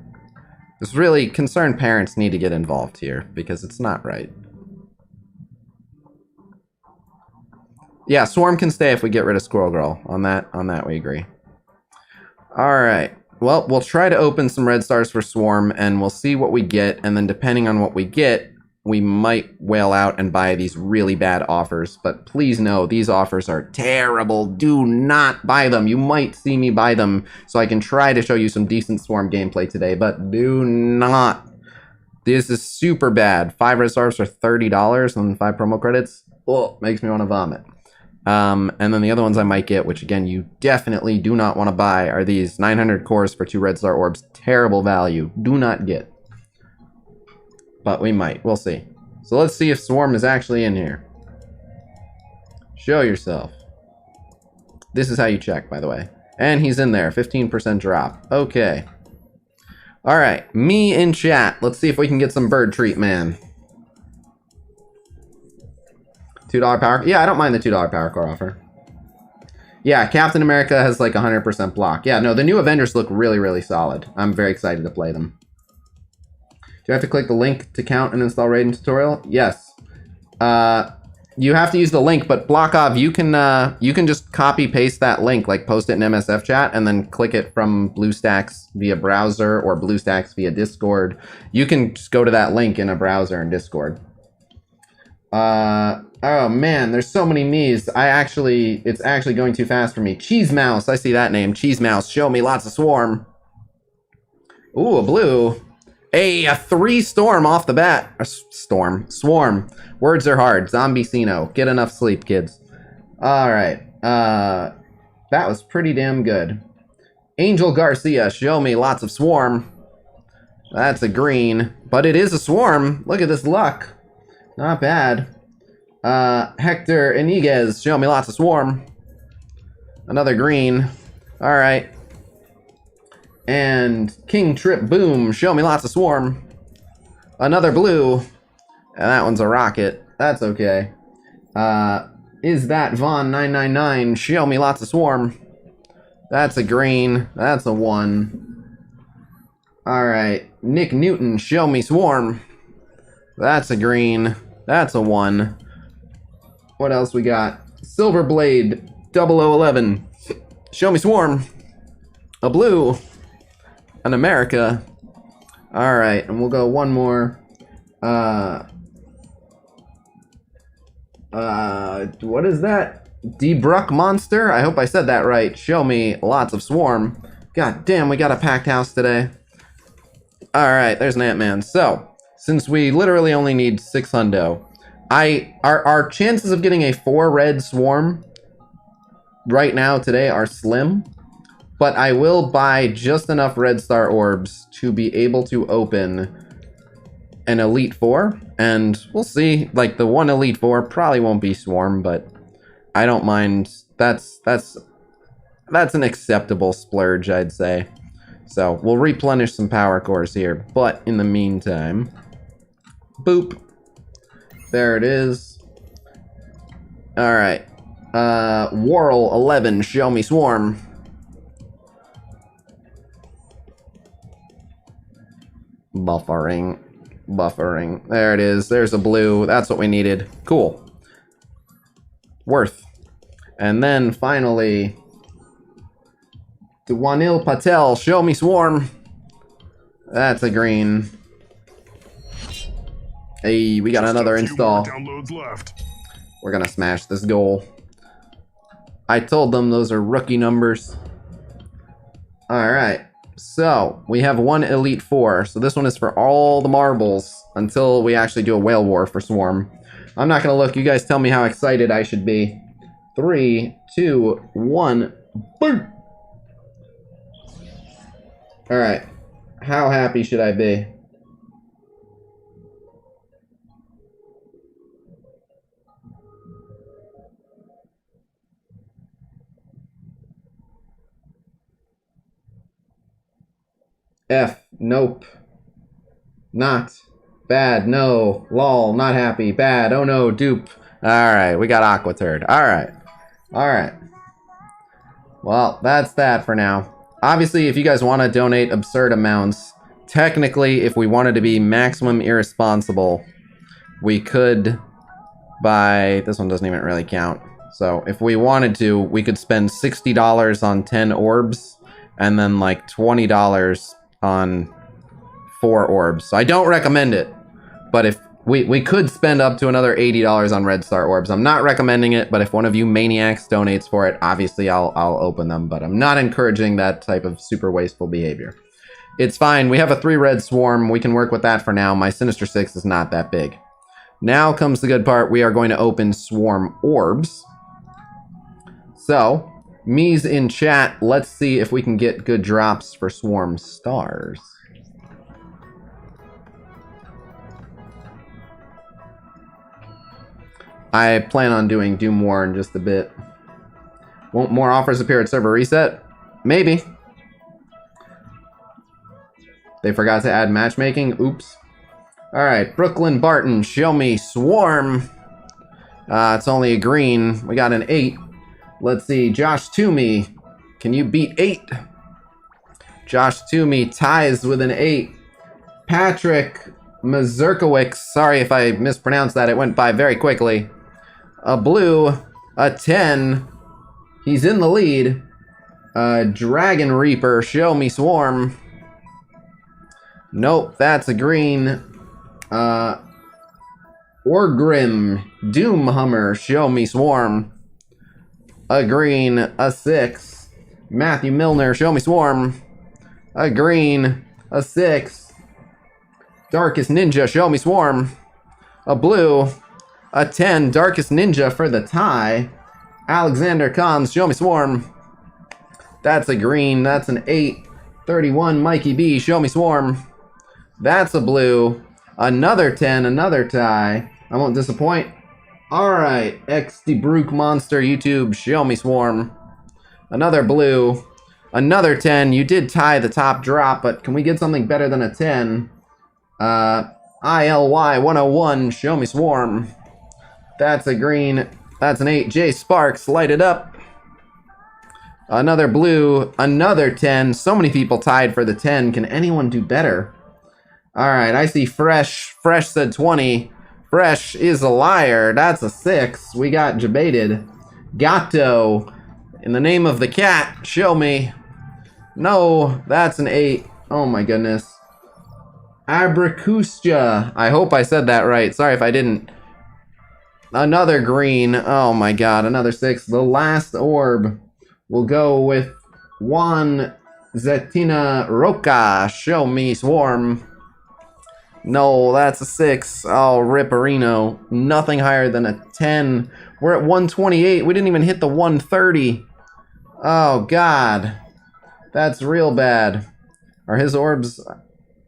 It's really, concerned parents need to get involved here because it's not right. Yeah, Swarm can stay if we get rid of Squirrel Girl. On that we agree. Alright. Well, we'll try to open some red stars for Swarm, and we'll see what we get, and then depending on what we get, we might whale out and buy these really bad offers. But please know, these offers are terrible. Do not buy them. You might see me buy them, so I can try to show you some decent Swarm gameplay today, but do not. This is super bad. 5 red stars for $30 and 5 promo credits. Oh, makes me want to vomit. And then the other ones I might get, which again, you definitely do not want to buy, are these 900 cores for 2 red star orbs. Terrible value. Do not get. But we might. We'll see. So let's see if Swarm is actually in here. Show yourself. This is how you check, by the way. And he's in there. 15% drop. Okay. Alright. Me in chat. Let's see if we can get some bird treat, man. $2 power. Yeah, I don't mind the $2 power core offer. Yeah, Captain America has like 100% block. Yeah, no, the new Avengers look really, really solid. I'm very excited to play them. Do you have to click the link to count and install Raiden tutorial? Yes. You have to use the link, but Blockov, you can just copy paste that link, like post it in MSF chat, and then click it from Bluestacks via browser or Bluestacks via Discord. You can just go to that link in a browser in Discord. Oh man, there's so many me's. It's actually going too fast for me. Cheese Mouse, I see that name. Cheese Mouse, show me lots of Swarm. Ooh, a blue. Hey, a 3 Storm off the bat. Swarm. Words are hard. Zombiesino. Get enough sleep, kids. Alright. That was pretty damn good. Angel Garcia, show me lots of Swarm. That's a green. But it is a Swarm. Look at this luck. Not bad. Hector Iniguez, show me lots of Swarm. Another green. Alright. And King Trip Boom, show me lots of Swarm. Another blue. And that one's a rocket. That's okay. Is that Vaughn 999, show me lots of Swarm. That's a green. That's a 1. Alright. Nick Newton, show me Swarm. That's a green. That's a 1. What else we got? Silverblade 0011. Show me Swarm. A blue. An America. Alright, and we'll go one more. What is that? D-Bruck Monster? I hope I said that right. Show me lots of Swarm. God damn, we got a packed house today. Alright, there's an Ant-Man. So, since we literally only need 6 hundo, our chances of getting a 4 red Swarm right now today are slim, but I will buy just enough red star orbs to be able to open an Elite 4, and we'll see. Like, the 1 Elite 4 probably won't be Swarm, but I don't mind. That's an acceptable splurge, I'd say. So, we'll replenish some power cores here, but in the meantime, boop. There it is. Alright. Whorl 11, show me swarm. Buffering. Buffering. There it is. There's a blue. That's what we needed. Cool. Worth. And then finally, Dwanil Patel, show me swarm. That's a green. Hey, we got another install. Downloads left. We're gonna smash this goal. I told them those are rookie numbers. Alright, so we have one Elite Four. So this one is for all the marbles until we actually do a whale war for Swarm. I'm not gonna look, you guys tell me how excited I should be. 3, 2, 1, boom! Alright, how happy should I be? F, nope. Not. Bad, no. Lol, not happy. Bad, oh no, dupe. Alright, we got Aqua Turd. Alright. Alright. Well, that's that for now. Obviously, if you guys want to donate absurd amounts, technically, if we wanted to be maximum irresponsible, we could buy... This one doesn't even really count. So, if we wanted to, we could spend $60 on 10 orbs, and then like $20 on 4 orbs. So I don't recommend it, but if we could spend up to another $80 on Red Star orbs. I'm not recommending it, but if one of you maniacs donates for it, obviously I'll open them, but I'm not encouraging that type of super wasteful behavior. It's fine. We have a 3 red swarm. We can work with that for now. My Sinister 6 is not that big. Now comes the good part. We are going to open swarm orbs. So, me's in chat. Let's see if we can get good drops for swarm stars. I plan on doing Doom War in just a bit. Won't more offers appear at server reset? Maybe. They forgot to add matchmaking? Oops. Alright, Brooklyn Barton, show me swarm. It's only a green. We got an 8. Let's see, Josh Toomey. Can you beat 8? Josh Toomey ties with an 8. Patrick Mazurkowicz. Sorry if I mispronounced that. It went by very quickly. A blue. A 10. He's in the lead. Dragon Reaper. Show me swarm. Nope, that's a green. Orgrim. Doom Hummer. Show me swarm. A green. A 6. Matthew Milner. Show me swarm. A green. A 6. Darkest Ninja. Show me swarm. A blue. A 10. Darkest Ninja for the tie. Alexander Cons. Show me swarm. That's a green. That's an 8. 31. Mikey B. Show me swarm. That's a blue. Another 10. Another tie. I won't disappoint. Alright. X DeBrook Monster YouTube. Show me swarm. Another blue. Another 10. You did tie the top drop, but can we get something better than a 10? ILY 101. Show me swarm. That's a green. That's an 8. J Sparks. Light it up. Another blue. Another 10. So many people tied for the 10. Can anyone do better? Alright, I see Fresh. Fresh said 20. Fresh is a liar. That's a 6. We got debated. Gato. In the name of the cat, show me. No, that's an 8. Oh my goodness. Abrakustia. I hope I said that right. Sorry if I didn't. Another green. Oh my god, another 6. The last orb will go with Juan Zetina Roca. Show me swarm. No, that's a 6. Oh, Ripperino. Nothing higher than a 10. We're at 128. We didn't even hit the 130. Oh, God. That's real bad. Are his orbs...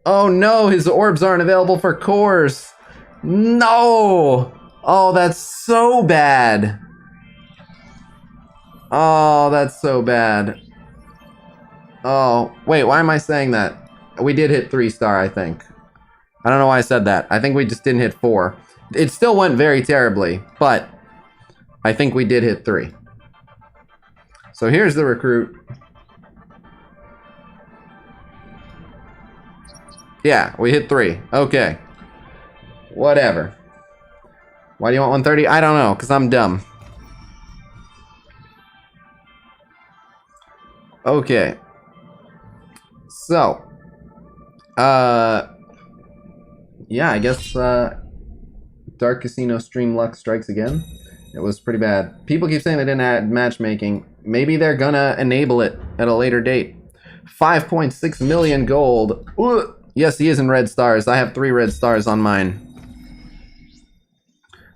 Oh, no, his orbs aren't available for cores. No! Oh, that's so bad. Oh, that's so bad. Oh, wait, why am I saying that? We did hit 3-star, I think. I don't know why I said that. I think we just didn't hit 4. It still went very terribly, but I think we did hit 3. So here's the recruit. Yeah, we hit 3. Okay. Whatever. Why do you want 130? I don't know, because I'm dumb. Okay. So. Yeah, I guess, Dark Khasino stream luck strikes again. It was pretty bad. People keep saying they didn't add matchmaking. Maybe they're gonna enable it at a later date. 5.6 million gold. Ugh. Yes, he is in red stars. I have 3 red stars on mine.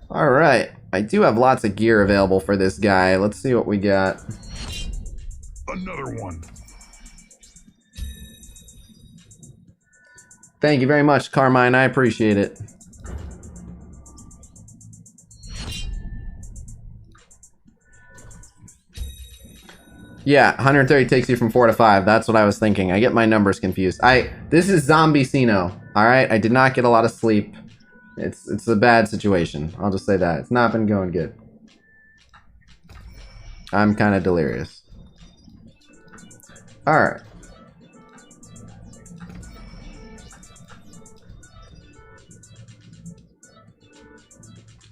Alright. I do have lots of gear available for this guy. Let's see what we got. Another one. Thank you very much, Carmine. I appreciate it. Yeah, 130 takes you from 4 to 5. That's what I was thinking. I get my numbers confused. This is Zombiesino. Alright, I did not get a lot of sleep. It's a bad situation. I'll just say that. It's not been going good. I'm kind of delirious. Alright.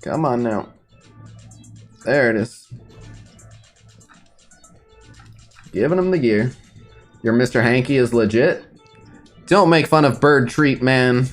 Come on now. There it is. Giving him the gear. Your Mr. Hanky is legit. Don't make fun of Bird Treat, man.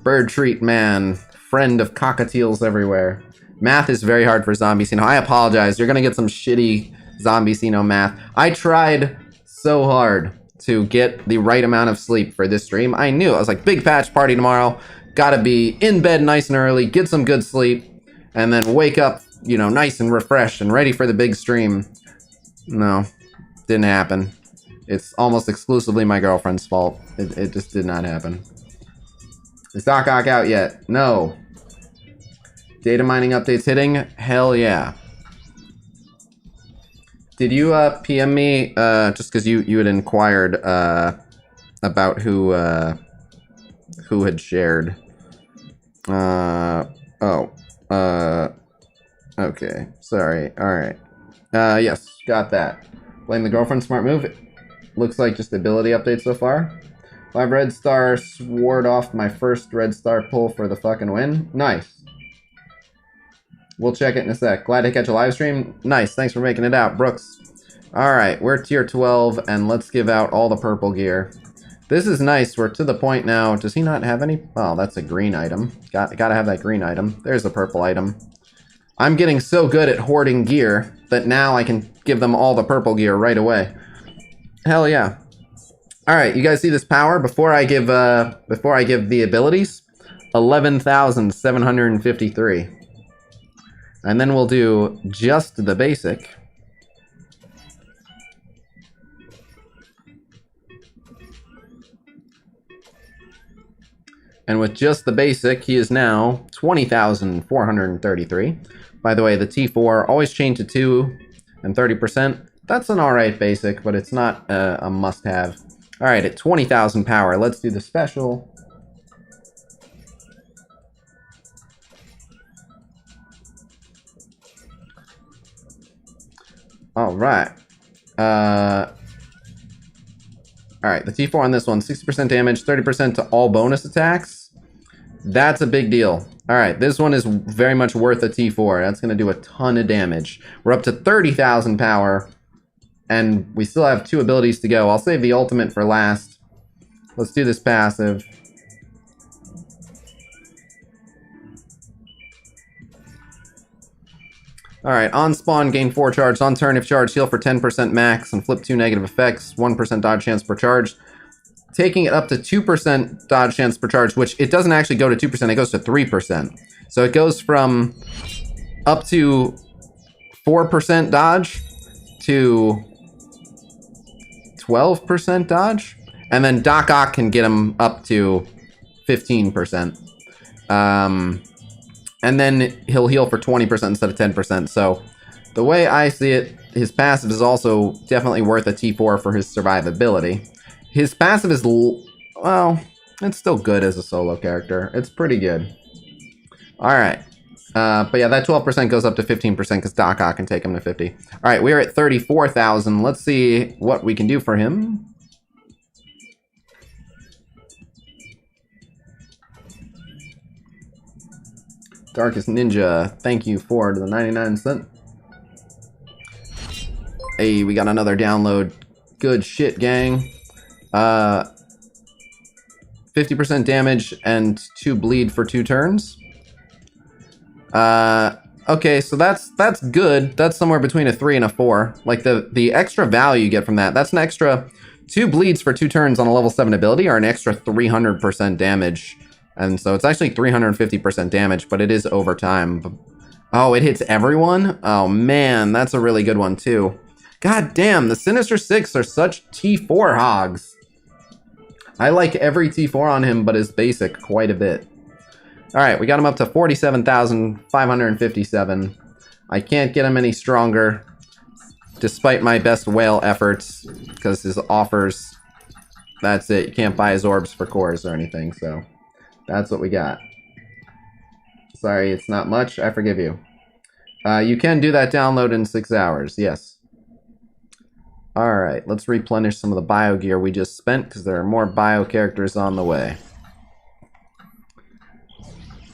Bird Treat, man. Friend of cockatiels everywhere. Math is very hard for Zombiesino. I apologize. You're gonna get some shitty Zombiesino math. I tried so hard to get the right amount of sleep for this stream. I knew. I was like, big patch party tomorrow. Gotta be in bed nice and early, get some good sleep, and then wake up, you know, nice and refreshed and ready for the big stream. No, didn't happen. It's almost exclusively my girlfriend's fault. It just did not happen. Is Doc Ock out yet? No. Data mining updates hitting? Hell yeah. Did you PM me just because you had inquired about who had shared? Okay. Sorry. Alright. Yes, got that. Blame the girlfriend, smart move. Looks like just ability update so far. 5 red stars, ward off my first red star pull for the fucking win. Nice. We'll check it in a sec. Glad to catch a live stream. Nice, thanks for making it out, Brooks. Alright, we're tier 12, and let's give out all the purple gear. This is nice, we're to the point now. Does he not have any? Oh, that's a green item. Gotta have that green item. There's a purple item. I'm getting so good at hoarding gear that now I can give them all the purple gear right away. Hell yeah. Alright, you guys see this power? Before I give the abilities, 11,753. And then we'll do just the basic. And with just the basic, he is now 20,433. By the way, the T4 always change to 2 and 30%. That's an alright basic, but it's not a must-have. Alright, at 20,000 power, let's do the special. Alright. Alright, the T4 on this one, 60% damage, 30% to all bonus attacks. That's a big deal. Alright, this one is very much worth a T4. That's going to do a ton of damage. We're up to 30,000 power, and we still have 2 abilities to go. I'll save the ultimate for last. Let's do this passive. Alright, on spawn, gain 4 charge. On turn, if charged, heal for 10% max and flip 2 negative effects. 1% dodge chance per charge. Taking it up to 2% dodge chance per charge, which it doesn't actually go to 2%, it goes to 3%. So it goes from up to 4% dodge to 12% dodge. And then Doc Ock can get him up to 15%. And then he'll heal for 20% instead of 10%. So the way I see it, his passive is also definitely worth a T4 for his survivability. His passive is well, it's still good as a solo character. It's pretty good. Alright. But yeah, that 12% goes up to 15% because Doc Ock can take him to 50. Alright, we're at 34,000. Let's see what we can do for him. Darkest Ninja, thank you for the 99 cent. Hey, we got another download. Good shit, gang. 50% damage and 2 bleed for 2 turns. Okay, so that's good. That's somewhere between a 3 and a 4. Like the extra value you get from that. That's an extra 2 bleeds for 2 turns on a level 7 ability, or an extra 300% damage. And so it's actually 350% damage, but it is over time. Oh, it hits everyone? Oh man, that's a really good one too. God damn, the Sinister Six are such T4 hogs. I like every T4 on him, but his basic quite a bit. Alright, we got him up to 47,557. I can't get him any stronger, despite my best whale efforts, because his offers, that's it. You can't buy his orbs for cores or anything, so that's what we got. Sorry, it's not much. I forgive you. You can do that download in 6 hours, yes. Alright, let's replenish some of the bio gear we just spent, because there are more bio characters on the way.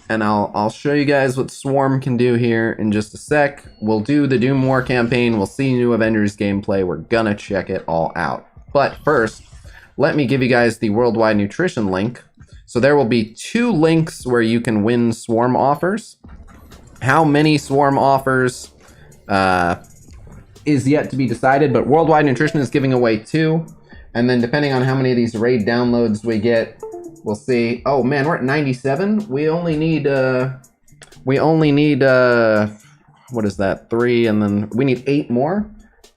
And I'll show you guys what Swarm can do here in just a sec. We'll do the Doom War campaign, we'll see New Avengers gameplay, we're gonna check it all out. But first, let me give you guys the Worldwide Nutrition link. So there will be 2 links where you can win Swarm offers. How many Swarm offers is yet to be decided, but Worldwide Nutrition is giving away 2. And then depending on how many of these raid downloads we get, we'll see. Oh man, we're at 97. We only need what is that? 3, and then we need 8 more.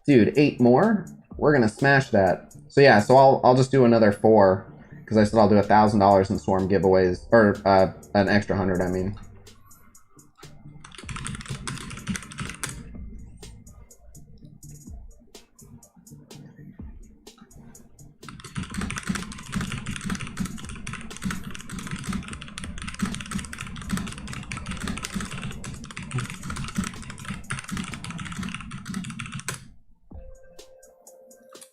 Dude, 8 more? We're gonna smash that. So yeah, so I'll just do another 4, because I said I'll do $1,000 in Swarm giveaways, or an extra 100, I mean.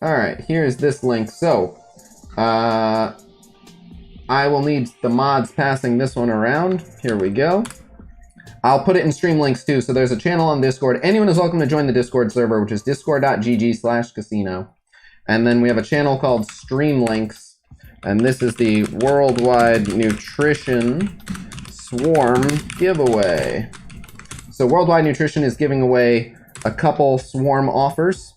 Alright, here's this link. So, I will need the mods passing this one around. Here we go. I'll put it in stream links too. So there's a channel on Discord. Anyone is welcome to join the Discord server, which is discord.gg/Khasino. And then we have a channel called Stream Links. And this is the Worldwide Nutrition Swarm giveaway. So Worldwide Nutrition is giving away a couple Swarm offers.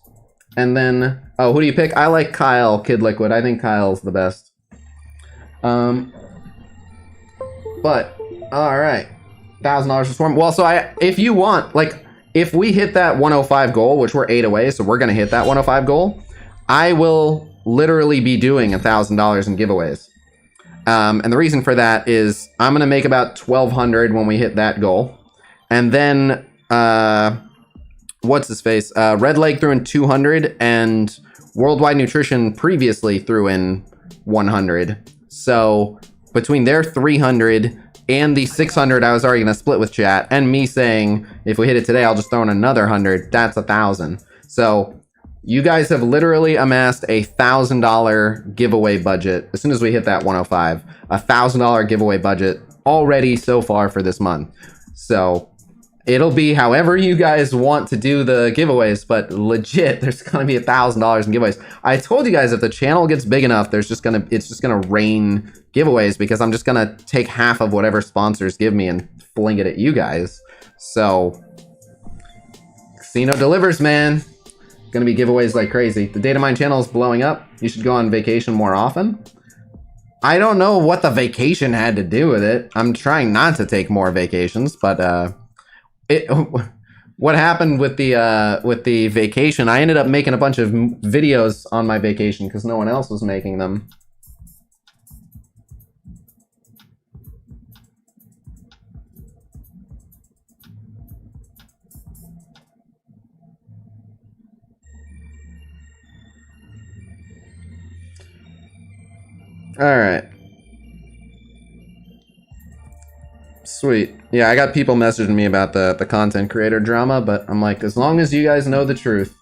And then, oh, who do you pick? I like Kyle, Kid Liquid. I think Kyle's the best. But, alright. $1,000 for Swarm. Well, so if you want, like, if we hit that 105 goal, which we're 8 away, so we're gonna hit that 105 goal, I will literally be doing $1,000 in giveaways. And the reason for that is I'm gonna make about 1,200 when we hit that goal. And then, what's his face? Red Leg threw in 200, and Worldwide Nutrition previously threw in 100. So between their 300 and the 600 I was already gonna split with chat, and me saying if we hit it today I'll just throw in another 100, that's 1,000. So you guys have literally amassed a $1,000 giveaway budget as soon as we hit that 105. $1,000 giveaway budget already so far for this month. So it'll be however you guys want to do the giveaways, but legit, there's gonna be $1,000 in giveaways. I told you guys if the channel gets big enough, it's just gonna rain giveaways, because I'm just gonna take half of whatever sponsors give me and fling it at you guys. So, Khasino delivers, man. Gonna be giveaways like crazy. The Datamine channel is blowing up. You should go on vacation more often. I don't know what the vacation had to do with it. I'm trying not to take more vacations, but what happened with the vacation, I ended up making a bunch of videos on my vacation because no one else was making them. Alright. Sweet. Yeah, I got people messaging me about the content creator drama, but I'm like, as long as you guys know the truth.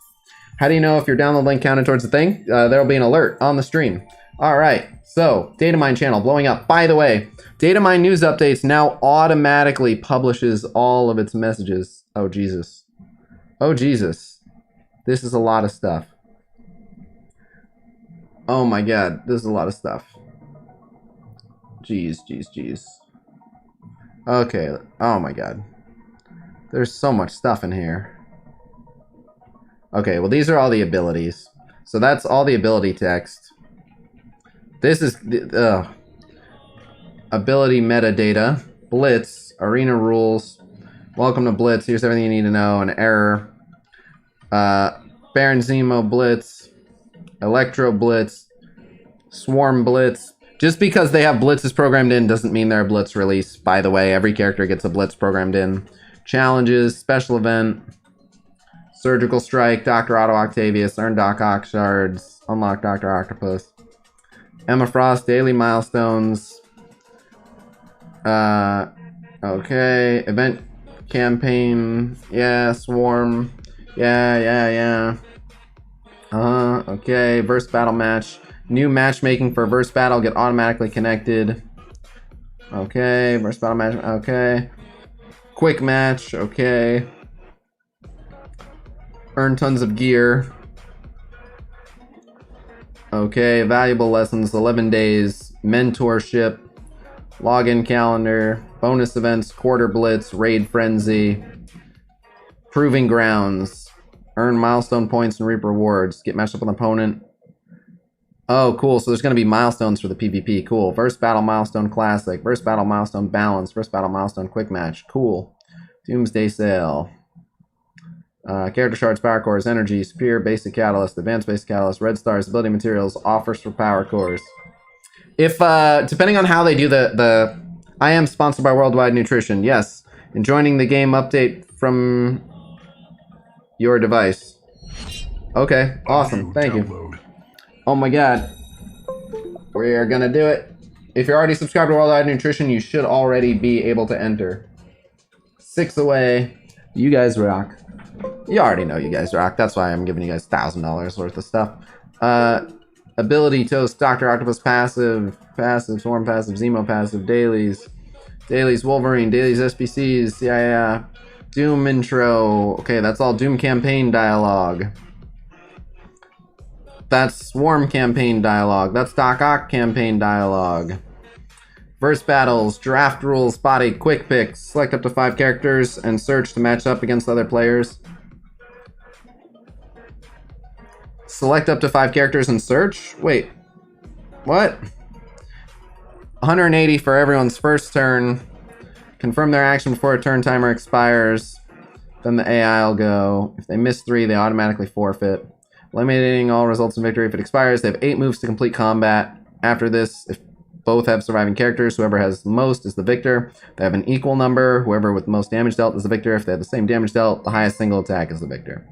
How do you know if your download link counted towards the thing? There'll be an alert on the stream. Alright, so, Datamine channel blowing up. By the way, Datamine news updates now automatically publishes all of its messages. Oh, Jesus. Oh, Jesus. This is a lot of stuff. Oh my god, this is a lot of stuff. Jeez, jeez, jeez. Okay, oh my god. There's so much stuff in here. Okay, well these are all the abilities. So that's all the ability text. This is the ability metadata. Blitz, arena rules. Welcome to Blitz, here's everything you need to know. An error. Baron Zemo Blitz. Electro Blitz. Swarm Blitz. Just because they have blitzes programmed in doesn't mean they're a blitz release. By the way, every character gets a blitz programmed in. Challenges, special event, surgical strike, Dr. Otto Octavius, earn Doc Ock shards, unlock Dr. Octopus. Emma Frost, daily milestones. Okay, event campaign, yeah, swarm, yeah. Okay, verse battle match. New matchmaking for verse battle, get automatically connected. Okay, verse battle match, okay. Quick match, okay. Earn tons of gear. Okay, valuable lessons, 11 days. Mentorship. Login calendar. Bonus events, quarter blitz, raid frenzy. Proving grounds. Earn milestone points and reap rewards. Get matched up with an opponent. Oh, cool. So there's going to be milestones for the PvP. Cool. Verse Battle Milestone Classic. Verse Battle Milestone Balance. Verse Battle Milestone Quick Match. Cool. Doomsday Sale. Character Shards, Power Cores, Energy, Spear, Basic Catalyst, Advanced Basic Catalyst, Red Stars, Ability Materials, Offers for Power Cores. If, depending on how they do I am sponsored by Worldwide Nutrition. Yes. Enjoying the game update from your device. Okay. Awesome. Thank you. Oh my god. We are gonna do it. If you're already subscribed to Worldwide Nutrition, you should already be able to enter. 6 away. You guys rock. You already know you guys rock. That's why I'm giving you guys $1,000 worth of stuff. Ability Toast, Dr. Octopus passive, Swarm passive, Zemo passive, dailies, Wolverine, dailies SBCs, yeah. Doom intro. Okay, that's all Doom campaign dialogue. That's Swarm campaign dialogue. That's Doc Ock campaign dialogue. Verse battles, draft rules, body, quick picks. Select up to 5 characters and search to match up against other players. Select up to 5 characters and search? Wait. What? 180 for everyone's first turn. Confirm their action before a turn timer expires. Then the AI will go. If they miss 3, they automatically forfeit. Eliminating all results in victory. If it expires, they have 8 moves to complete combat. After this, if both have surviving characters, whoever has the most is the victor. They have an equal number. Whoever with the most damage dealt is the victor. If they have the same damage dealt, the highest single attack is the victor.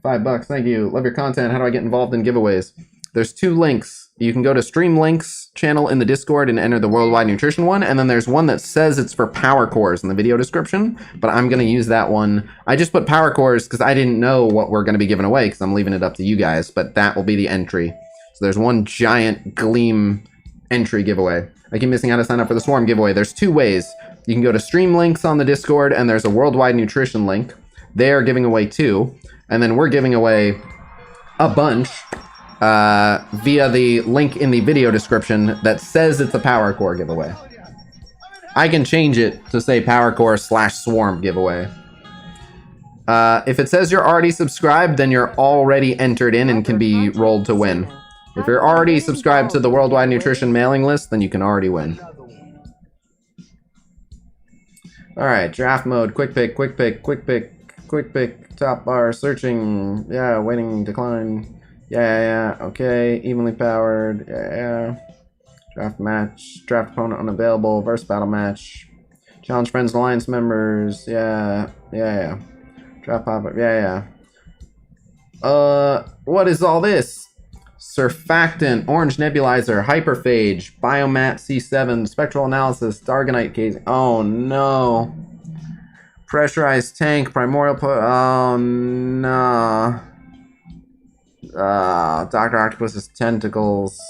$5, thank you. Love your content. How do I get involved in giveaways? There's 2 links. You can go to Stream Links channel in the Discord and enter the Worldwide Nutrition one, and then there's one that says it's for Power Cores in the video description, but I'm going to use that one. I just put Power Cores because I didn't know what we're going to be giving away because I'm leaving it up to you guys, but that will be the entry. So there's one giant Gleam entry giveaway. I keep missing how to sign up for the Swarm giveaway. There's 2 ways. You can go to Stream Links on the Discord, and there's a Worldwide Nutrition link. They are giving away 2, and then we're giving away a bunch via the link in the video description that says it's a Power Core giveaway. I can change it to say Power Core / Swarm giveaway. If it says you're already subscribed, then you're already entered in and can be rolled to win. If you're already subscribed to the Worldwide Nutrition mailing list, then you can already win. Alright, draft mode, quick pick, top bar, searching, yeah, waiting, decline. Yeah, okay, evenly powered, yeah. Draft match, draft opponent unavailable, verse battle match. Challenge friends and alliance members, yeah. Draft pop-up, yeah. What is all this? Surfactant, Orange Nebulizer, Hyperphage, Biomat C7, Spectral Analysis, Dargonite Casing. Oh no. Pressurized Tank, Primordial oh no. Dr. Octopus's Tentacles.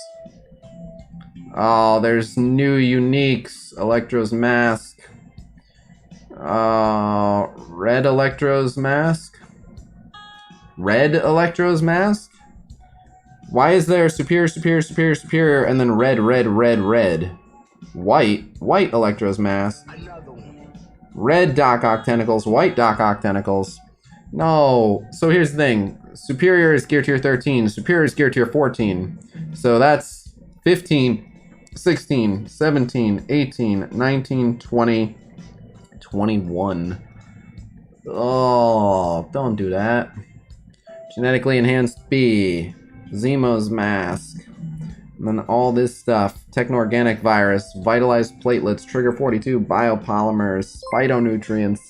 Oh, there's new uniques. Electro's Mask. Red Electro's Mask? Red Electro's Mask? Why is there superior, superior, superior, superior, and then red, red, red, red? White Electro's Mask. Red Doc Ock Tentacles, white Doc Ock Tentacles. No. So here's the thing. Superior is gear tier 13. Superior is gear tier 14. So that's 15, 16, 17, 18, 19, 20, 21. Oh, don't do that. Genetically enhanced B. Zemo's Mask. And then all this stuff. Techno-organic virus. Vitalized platelets. Trigger 42. Biopolymers. Phytonutrients.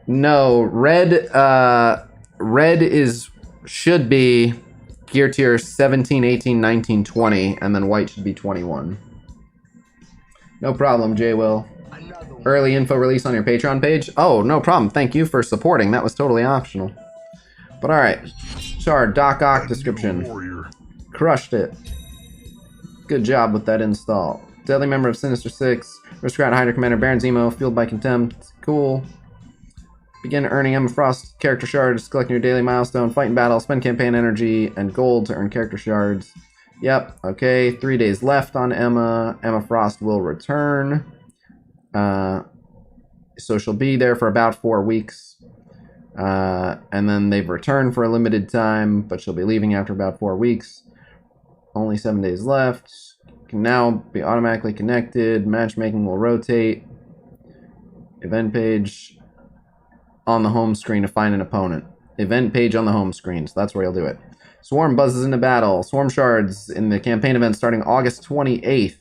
No, red should be gear tier 17, 18, 19, 20, and then white should be 21. No problem, J-Will. Early info release on your Patreon page? Oh, no problem. Thank you for supporting. That was totally optional. But alright. Shard, Doc Ock description. Crushed it. Good job with that install. Deadly member of Sinister Six. Aristocrat Hydra Commander Baron Zemo, fueled by contempt. Cool. Begin earning Emma Frost character shards, collecting your daily milestone, fight in battle, spend campaign energy, and gold to earn character shards. Yep, okay, 3 days left on Emma. Emma Frost will return. So she'll be there for about 4 weeks. And then they've returned for a limited time, but she'll be leaving after about 4 weeks. Only 7 days left. Can now be automatically connected. Matchmaking will rotate. Event page on the home screen to find an opponent. Event page on the home screen, so that's where you'll do it. Swarm buzzes into battle. Swarm shards in the campaign event starting August 28th.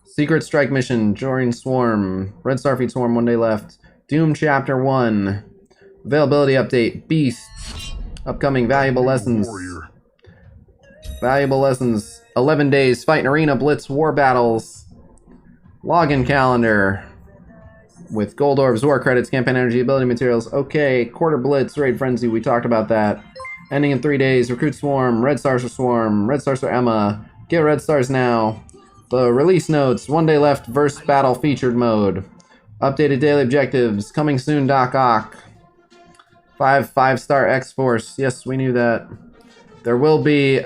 Secret strike mission, join Swarm. Red Starfleet Swarm, 1 day left. Doom Chapter 1. Availability update, Beasts. Upcoming valuable lessons. Valuable lessons, 11 days, fight in arena, blitz, war battles. Login calendar. With gold orbs, war credits, campaign energy, ability materials. Okay, quarter blitz, raid frenzy, we talked about that. Ending in 3 days, recruit Swarm, Red Stars for Swarm, Red Stars for Emma. Get Red Stars now. The release notes, 1 day left, verse battle featured mode. Updated daily objectives, coming soon, Doc Ock. 5-star X-Force, yes, we knew that. There will be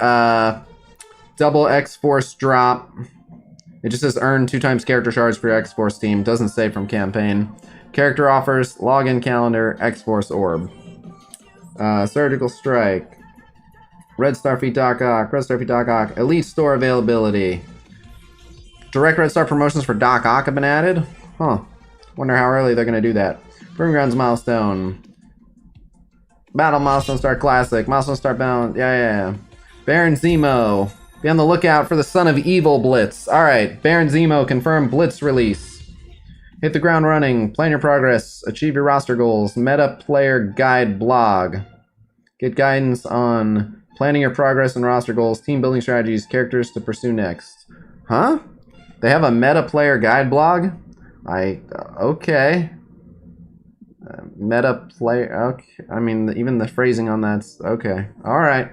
double X-Force drop. It just says earn 2 times character shards for your X-Force team. Doesn't say from campaign. Character offers, login calendar, X-Force orb. Surgical Strike. Red Starfleet Doc Ock, Red Starfleet Doc Ock. Elite Store availability. Direct Red Star promotions for Doc Ock have been added? Huh. Wonder how early they're going to do that. Proving Grounds milestone. Battle milestone start classic. Milestone start balance. Yeah. Baron Zemo. Be on the lookout for the Son of Evil Blitz. Alright, Baron Zemo, confirm Blitz release. Hit the ground running, plan your progress, achieve your roster goals, meta player guide blog. Get guidance on planning your progress and roster goals, team building strategies, characters to pursue next. Huh? They have a meta player guide blog? Okay. Meta player, okay. I mean, even the phrasing on that's, okay. Alright.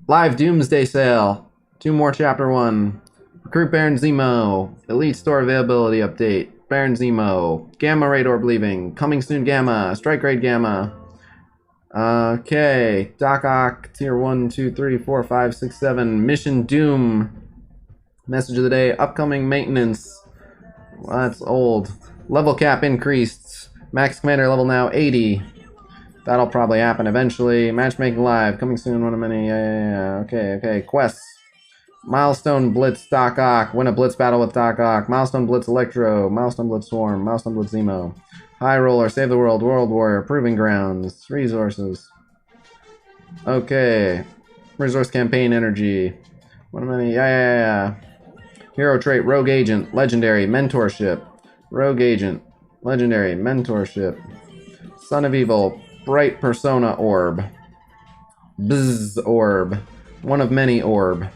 Live Doomsday Sale. 2 more Chapter 1. Recruit Baron Zemo. Elite Store availability update. Baron Zemo. Gamma Raid Orb leaving. Coming soon Gamma. Strike Raid Gamma. Okay. Doc Ock. Tier 1, 2, 3, 4, 5, 6, 7. Mission Doom. Message of the day. Upcoming maintenance. Well, that's old. Level cap increased. Max Commander level now 80. That'll probably happen eventually. Matchmaking live. Coming soon. One of many. Yeah. Okay. Quests. Milestone Blitz Doc Ock. Win a Blitz battle with Doc Ock. Milestone Blitz Electro. Milestone Blitz Swarm. Milestone Blitz Zemo. High Roller. Save the World. World Warrior. Proving Grounds. Resources. Okay. Resource Campaign Energy. One of many. Yeah. Hero trait. Rogue Agent. Legendary. Mentorship. Rogue Agent. Legendary. Mentorship. Son of Evil. Bright Persona Orb. Bzz orb. One of many orb.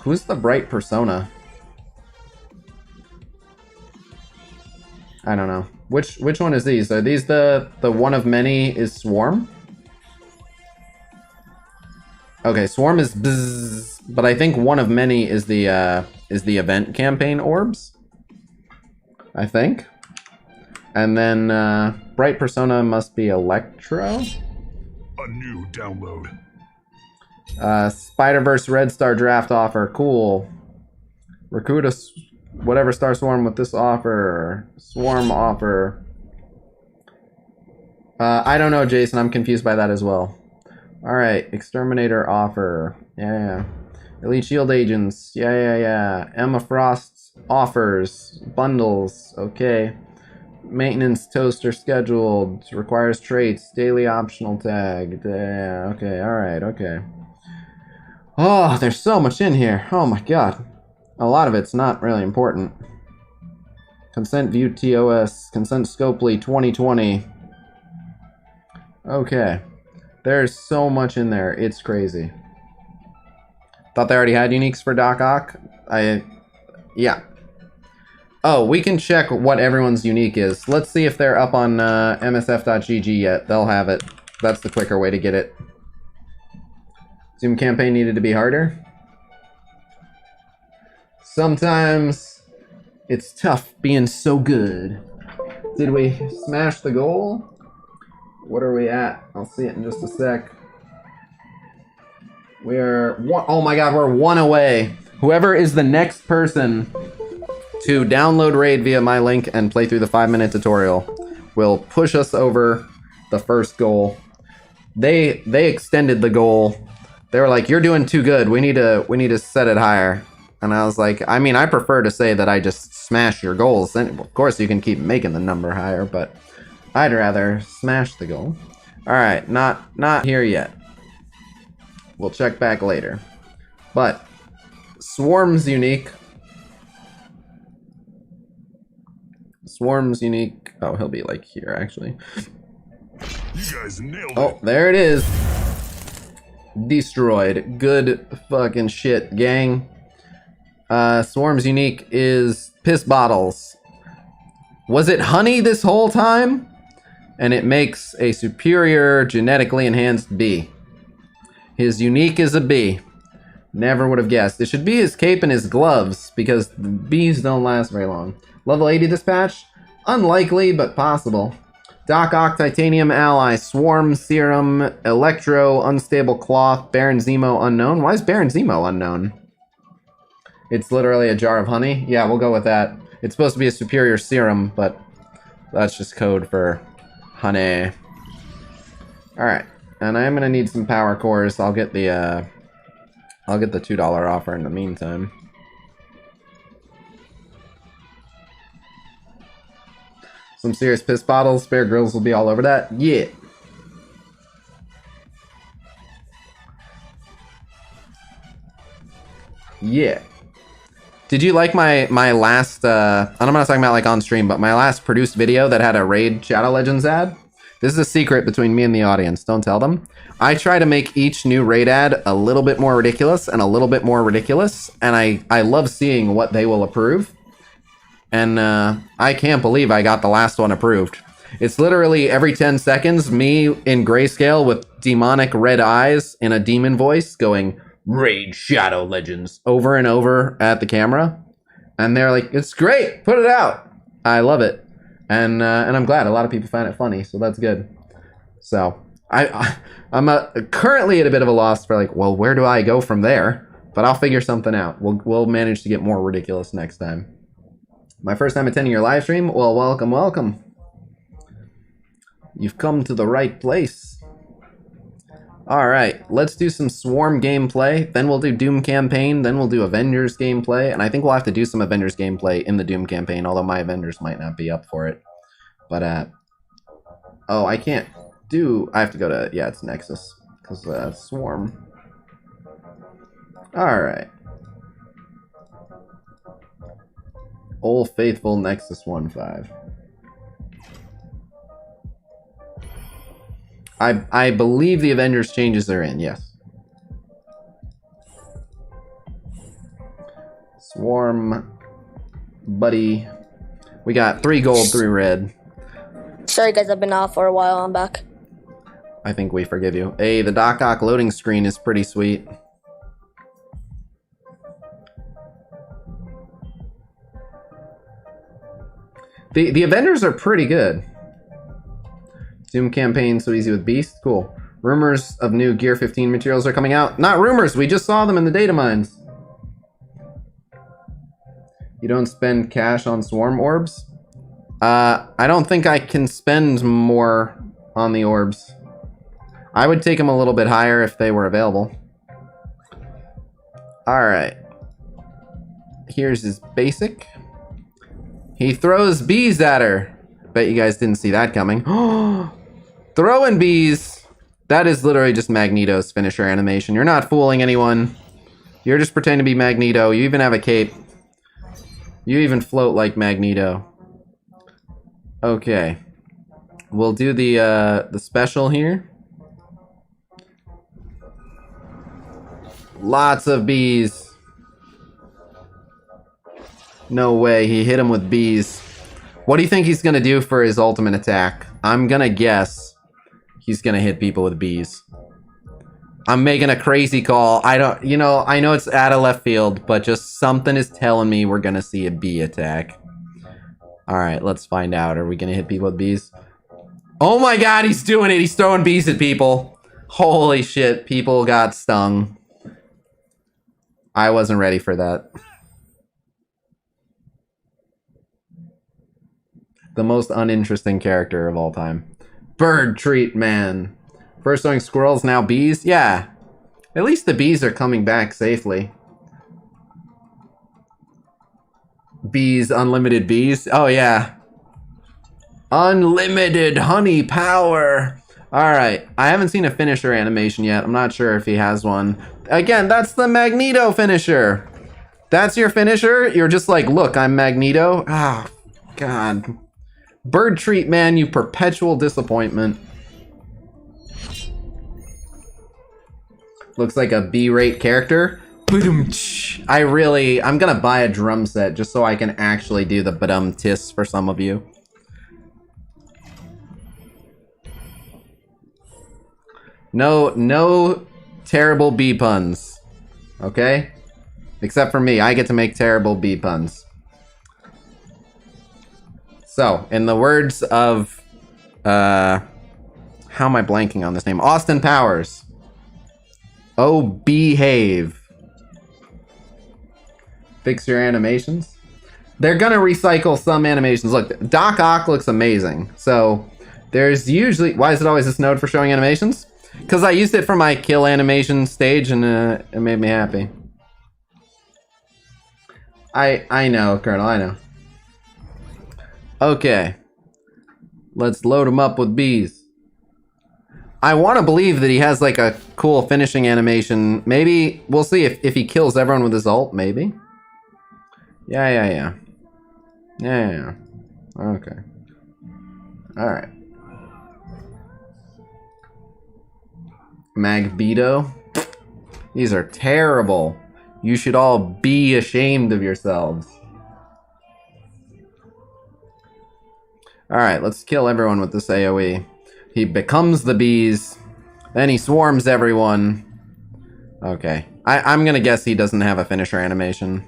Who's the bright persona? I don't know. Which one is these? Are these the one of many is Swarm? Okay, Swarm is bzz, but I think one of many is the event campaign orbs. I think. And then bright persona must be Electro. A new download. Spider-Verse Red Star draft offer. Cool. Recruit a whatever Star Swarm with this offer. Swarm offer. I don't know, Jason. I'm confused by that as well. Alright. Exterminator offer. Yeah. Elite Shield Agents. Yeah. Emma Frost offers. Bundles. Okay. Maintenance toaster scheduled. Requires traits. Daily optional tag. Yeah, okay. Alright. Okay. Oh, there's so much in here. Oh my god. A lot of it's not really important. Consent view TOS. Consent Scopely 2020. Okay. There's so much in there. It's crazy. Thought they already had uniques for Doc Ock? Yeah. Oh, we can check what everyone's unique is. Let's see if they're up on msf.gg yet. They'll have it. That's the quicker way to get it. Zoom campaign needed to be harder. Sometimes it's tough being so good. Did we smash the goal? What are we at? I'll see it in just a sec. We're one, oh my god, we're one away. Whoever is the next person to download Raid via my link and play through the 5-minute tutorial will push us over the first goal. They extended the goal. They were like, "You're doing too good. We need to set it higher." And I was like, I mean, I prefer to say that I just smash your goals. And of course, you can keep making the number higher, but I'd rather smash the goal. All right, not here yet. We'll check back later. But Swarm's unique. Swarm's unique. Oh, he'll be like here actually. You guys nailed it. Oh, there it is. Destroyed. Good fucking shit, gang. Swarm's unique is piss bottles. Was it honey this whole time? And it makes a superior genetically enhanced bee. His unique is a bee. Never would have guessed. It should be his cape and his gloves because the bees don't last very long. Level 80 dispatch? Unlikely, but possible. Doc Ock, Titanium Ally, Swarm Serum, Electro, Unstable Cloth, Baron Zemo Unknown. Why is Baron Zemo unknown? It's literally a jar of honey? Yeah, we'll go with that. It's supposed to be a superior serum, but that's just code for honey. Alright, and I am gonna need some power cores. I'll get the $2 offer in the meantime. Some serious piss bottles. Spare Grills will be all over that. Yeah. Yeah. Did you like my last, I'm not talking about like on stream, but my last produced video that had a Raid Shadow Legends ad? This is a secret between me and the audience. Don't tell them. I try to make each new Raid ad a little bit more ridiculous and a little bit more ridiculous. And I love seeing what they will approve. And I can't believe I got the last one approved. It's literally every 10 seconds, me in grayscale with demonic red eyes in a demon voice going, Raid Shadow Legends, over and over at the camera. And they're like, it's great, put it out. I love it. And I'm glad a lot of people find it funny, so that's good. So I'm currently at a bit of a loss for like, well, where do I go from there? But I'll figure something out. We'll manage to get more ridiculous next time. My first time attending your live stream? Well, welcome, welcome. You've come to the right place. Alright, let's do some Swarm gameplay, then we'll do Doom campaign, then we'll do Avengers gameplay, and I think we'll have to do some Avengers gameplay in the Doom campaign, although my Avengers might not be up for it. But, oh, I can't do, I have to go to, yeah, it's Nexus, because, Swarm. Alright. Old Faithful Nexus 1.5. I believe the Avengers changes are in, yes. Swarm, buddy. We got 3 gold, 3 red. Sorry guys, I've been off for a while. I'm back. I think we forgive you. Hey, the Doc Ock loading screen is pretty sweet. The Avengers are pretty good. Zoom campaign so easy with Beast. Cool. Rumors of new Gear 15 materials are coming out. Not rumors, we just saw them in the data mines. You don't spend cash on swarm orbs? I don't think I can spend more on the orbs. I would take them a little bit higher if they were available. Alright. Here's his basic. He throws bees at her. Bet you guys didn't see that coming. Throwing bees! That is literally just Magneto's finisher animation. You're not fooling anyone. You're just pretending to be Magneto. You even have a cape. You even float like Magneto. Okay. We'll do the special here. Lots of bees. No way, he hit him with bees. What do you think he's gonna do for his ultimate attack? I'm gonna guess he's gonna hit people with bees. I'm making a crazy call. I don't, you know, I know it's out of left field, but just something is telling me we're gonna see a bee attack. Alright, let's find out. Are we gonna hit people with bees? Oh my god, he's doing it! He's throwing bees at people! Holy shit, people got stung. I wasn't ready for that. The most uninteresting character of all time. Bird treat man. First throwing squirrels, now bees? Yeah. At least the bees are coming back safely. Bees, unlimited bees? Oh yeah. Unlimited honey power. Alright, I haven't seen a finisher animation yet. I'm not sure if he has one. Again, that's the Magneto finisher. That's your finisher? You're just like, look, I'm Magneto. Ah, God. Bird treat man, you perpetual disappointment. Looks like a B-rate character. I'm gonna buy a drum set just so I can actually do the badum-tis for some of you. No terrible bee puns. Okay? Except for me, I get to make terrible bee puns. So, in the words of, how am I blanking on this name? Austin Powers. Oh, behave. Fix your animations. They're gonna recycle some animations. Look, Doc Ock looks amazing. So, there's usually... Why is it always this node for showing animations? Because I used it for my kill animation stage and it made me happy. I know, Colonel, I know. Okay. Let's load him up with bees. I want to believe that he has like a cool finishing animation. Maybe, we'll see if he kills everyone with his ult, maybe. Yeah. Okay. Alright. Magneto. These are terrible. You should all be ashamed of yourselves. Alright, let's kill everyone with this AoE. He becomes the bees. Then he swarms everyone. Okay. I'm gonna guess he doesn't have a finisher animation.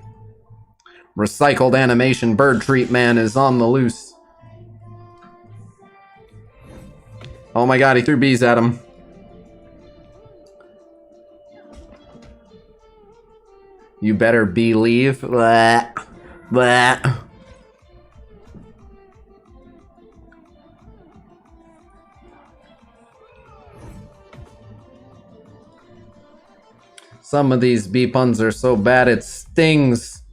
Recycled animation bird treat man is on the loose. Oh my god, he threw bees at him. You better believe. Blah. Blah. Some of these bee puns are so bad it stings.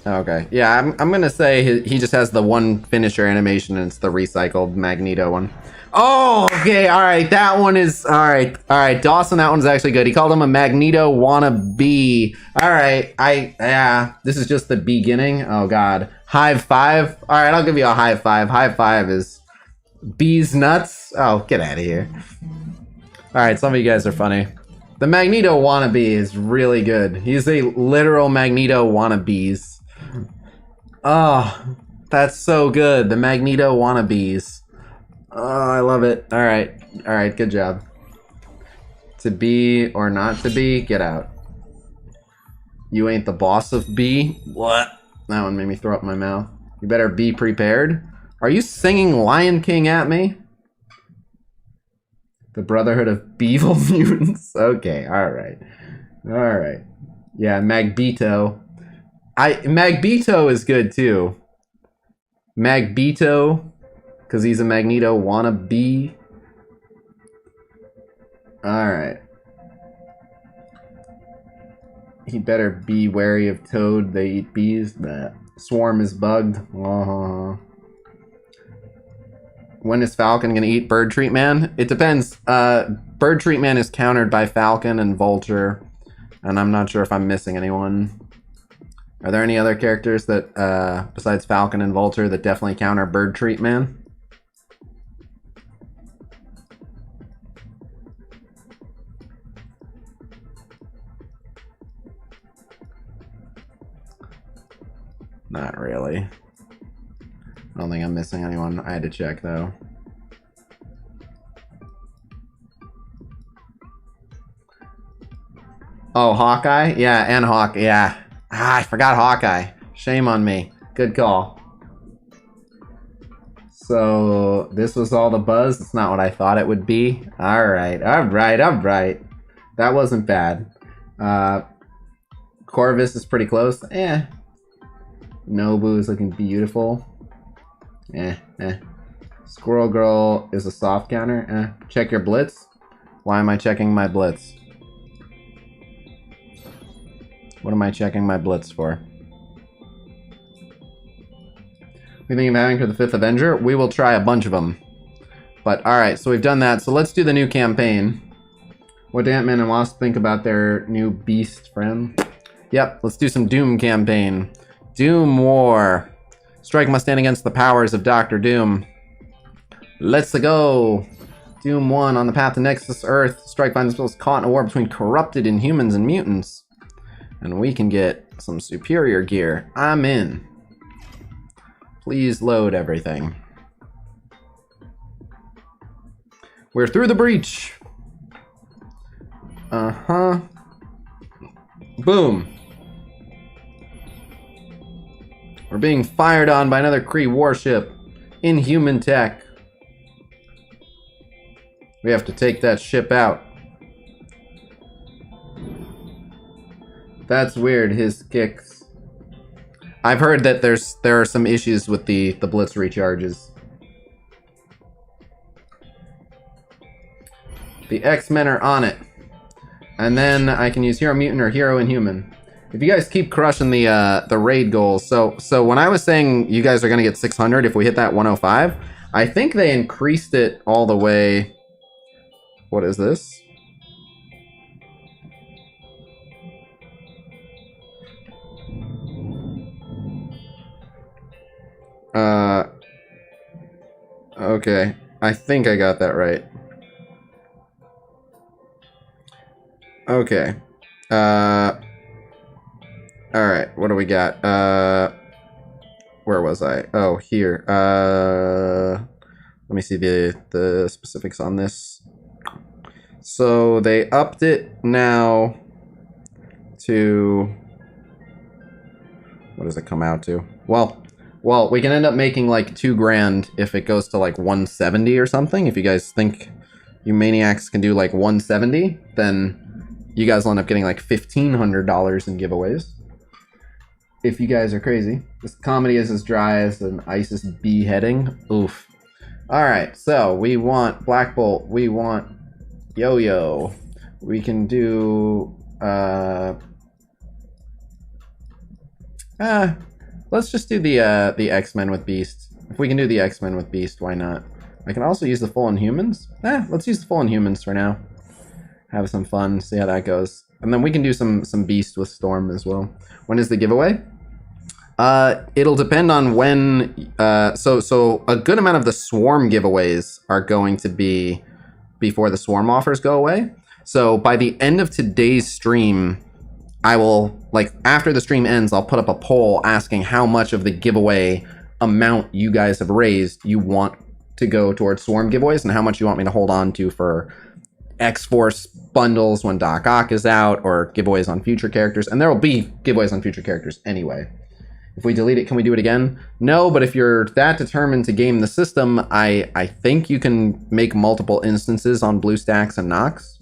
Okay. Yeah, I'm gonna say he just has the one finisher animation, and it's the recycled Magneto one. Oh, okay. All right. That one is all right. All right, Dawson. That one's actually good. He called him a Magneto wannabe. All right. Yeah. This is just the beginning. Oh God. High five. All right. I'll give you a high five. High five is bees nuts. Oh, get out of here. All right. Some of you guys are funny. The Magneto wannabe is really good. He's a literal Magneto wannabes. Oh, that's so good. The Magneto wannabes. Oh, I love it. All right. All right. Good job. To be or not to be, get out. You ain't the boss of B. What? That one made me throw up my mouth. You better be prepared. Are you singing Lion King at me? The Brotherhood of Beevil Mutants. Okay. All right. All right. Yeah, Magneto. Magneto is good too. Magneto, because he's a Magneto wannabe. Alright. He better be wary of Toad. They eat bees. That Swarm is bugged. When is Falcon gonna eat Bird Treat Man? It depends. Bird Treat Man is countered by Falcon and Vulture, and I'm not sure if I'm missing anyone. Are there any other characters that, besides Falcon and Vulture, that definitely counter Bird Treat Man? Not really. I don't think I'm missing anyone. I had to check, though. Oh, Hawkeye? Yeah, and Hawk. Yeah. Ah, I forgot Hawkeye. Shame on me. Good call. So, this was all the buzz? It's not what I thought it would be. Alright, alright, alright. That wasn't bad. Corvus is pretty close. Eh. Nobu is looking beautiful. Eh. Squirrel Girl is a soft counter. Eh. Check your blitz. Why am I checking my blitz? What am I checking my blitz for? We think of having for the 5th Avenger? We will try a bunch of them. But alright, so we've done that. So let's do the new campaign. What do Ant-Man and Wasp think about their new beast friend? Yep, let's do some Doom campaign. Doom War. Strike must stand against the powers of Dr. Doom. Let's go. Doom 1 on the path to Nexus Earth. Strike finds themselves caught in a war between corrupted Inhumans and mutants. And we can get some superior gear. I'm in. Please load everything. We're through the breach. Boom. We're being fired on by another Kree warship. Inhuman tech. We have to take that ship out. That's weird, his kicks. I've heard that there are some issues with the blitz recharges. The X-Men are on it. And then I can use Hero Mutant or Hero Inhuman. If you guys keep crushing the raid goals, so when I was saying you guys are gonna get 600 if we hit that 105, I think they increased it all the way. What is this? Okay. I think I got that right. Okay. Alright, what do we got? Where was I? Oh, here. Let me see the specifics on this. So they upped it now to... What does it come out to? Well, we can end up making like $2 grand if it goes to like 170 or something. If you guys think you maniacs can do like 170, then you guys will end up getting like $1,500 in giveaways. If you guys are crazy. This comedy is as dry as an ISIS beheading. Oof. Alright, so we want Black Bolt. We want Yo-Yo. We can do... Let's just do the X-Men with Beast. If we can do the X-Men with Beast, why not? I can also use the full Inhumans. Let's use the full Inhumans for now. Have some fun, see how that goes. And then we can do some Beast with Storm as well. When is the giveaway? It'll depend on when... So a good amount of the Swarm giveaways are going to be before the Swarm offers go away. So by the end of today's stream, I will, like, after the stream ends, I'll put up a poll asking how much of the giveaway amount you guys have raised you want to go towards Swarm giveaways and how much you want me to hold on to for X-Force bundles when Doc Ock is out or giveaways on future characters. And there will be giveaways on future characters anyway. If we delete it, can we do it again? No, but if you're that determined to game the system, I think you can make multiple instances on Bluestacks and Nox.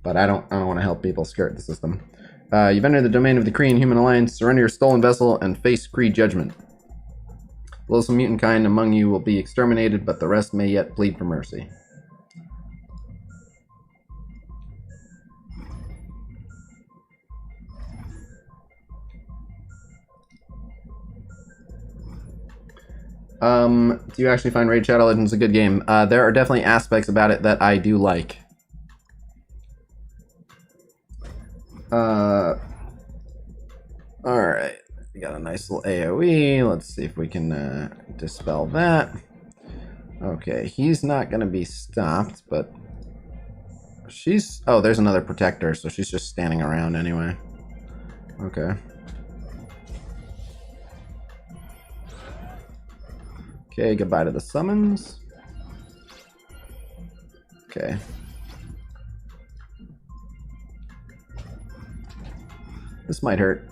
But I don't want to help people skirt the system. You've entered the domain of the Kree and Human Alliance. Surrender your stolen vessel and face Kree judgment. The loathsome mutant kind among you will be exterminated, but the rest may yet plead for mercy. Do you actually find Raid Shadow Legends a good game? There are definitely aspects about it that I do like. Alright, we got a nice little AoE. Let's see if we can dispel that. Okay, he's not gonna be stopped, but she's... Oh, there's another protector, so she's just standing around anyway. Okay. Okay, goodbye to the summons. Okay. This might hurt.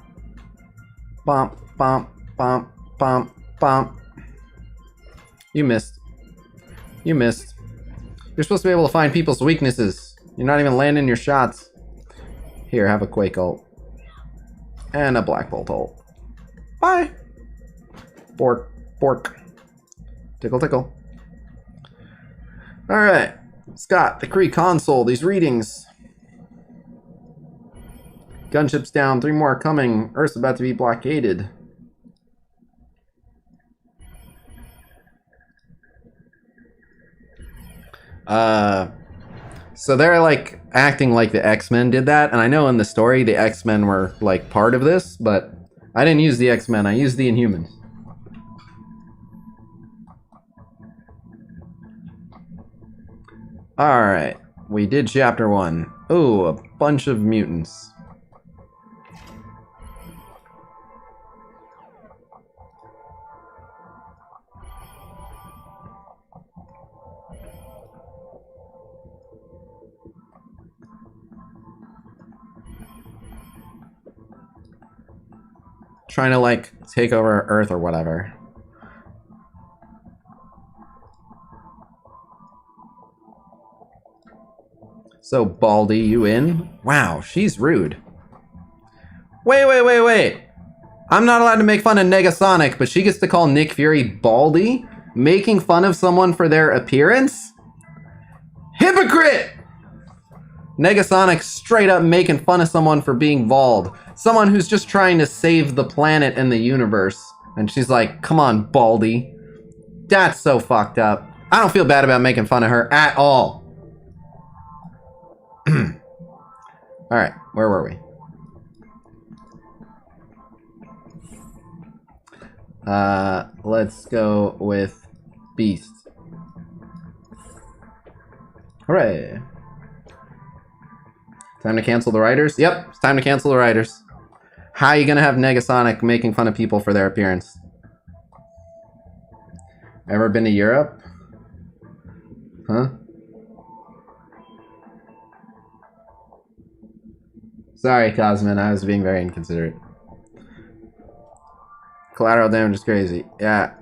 Bump, bump, bump, bump, bump. You missed. You missed. You're supposed to be able to find people's weaknesses. You're not even landing your shots. Here, have a Quake ult. And a Black Bolt ult. Bye! Bork, bork. Tickle, tickle. Alright. Scott, the Kree console, these readings. Gunships down, 3 more coming. Earth's about to be blockaded. So they're like acting like the X-Men did that, and I know in the story the X-Men were like part of this, but I didn't use the X-Men, I used the Inhumans. Alright, we did chapter 1. Ooh, a bunch of mutants. Trying to, like, take over Earth or whatever. So, Baldy, you in? Wow, she's rude. Wait. I'm not allowed to make fun of Negasonic, but she gets to call Nick Fury Baldy? Making fun of someone for their appearance? Hypocrite! Negasonic straight up making fun of someone for being bald. Someone who's just trying to save the planet and the universe. And she's like, come on, Baldy. That's so fucked up. I don't feel bad about making fun of her at all. Alright, where were we? Let's go with Beast. Hooray. Time to cancel the writers? Yep, it's time to cancel the writers. How are you gonna have Negasonic making fun of people for their appearance? Ever been to Europe? Huh? Sorry, Cosmin, I was being very inconsiderate. Collateral damage is crazy. Yeah,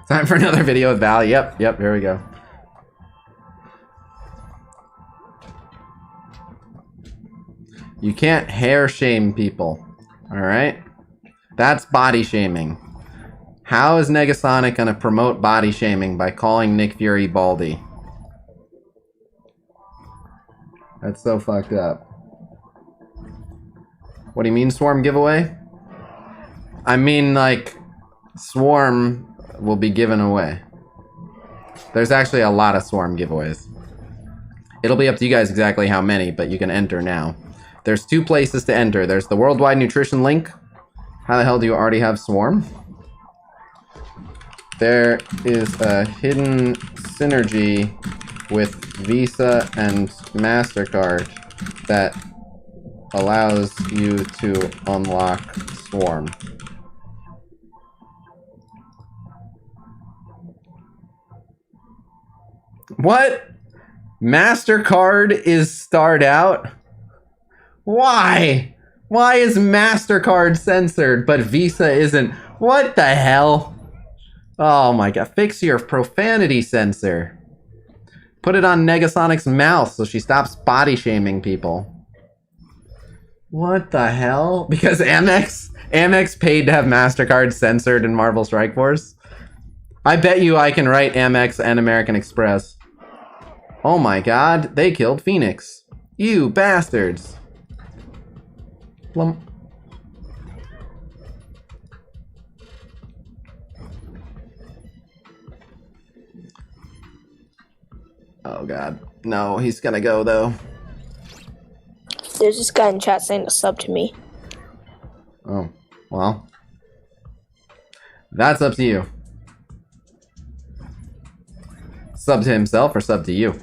Time for another video with Val. Yep, here we go. You can't hair shame people, alright? That's body shaming. How is Negasonic gonna promote body shaming by calling Nick Fury Baldy? That's so fucked up. What do you mean, swarm giveaway? I mean, like, swarm will be given away. There's actually a lot of swarm giveaways. It'll be up to you guys exactly how many, but you can enter now. There's 2 places to enter. There's the Worldwide Nutrition link. How the hell do you already have swarm? There is a hidden synergy with Visa and MasterCard that allows you to unlock swarm. What? MasterCard is starred out? Why? Why is MasterCard censored but Visa isn't? What the hell? Oh my god. Fix your profanity censor. Put it on Negasonic's mouth so she stops body shaming people. What the hell? Because Amex paid to have MasterCard censored in Marvel Strike Force? I bet you I can write Amex and American Express. Oh my god, they killed Phoenix. You bastards. Oh god. No, he's gonna go though. There's this guy in chat saying to sub to me. Oh, well. That's up to you. Sub to himself or sub to you?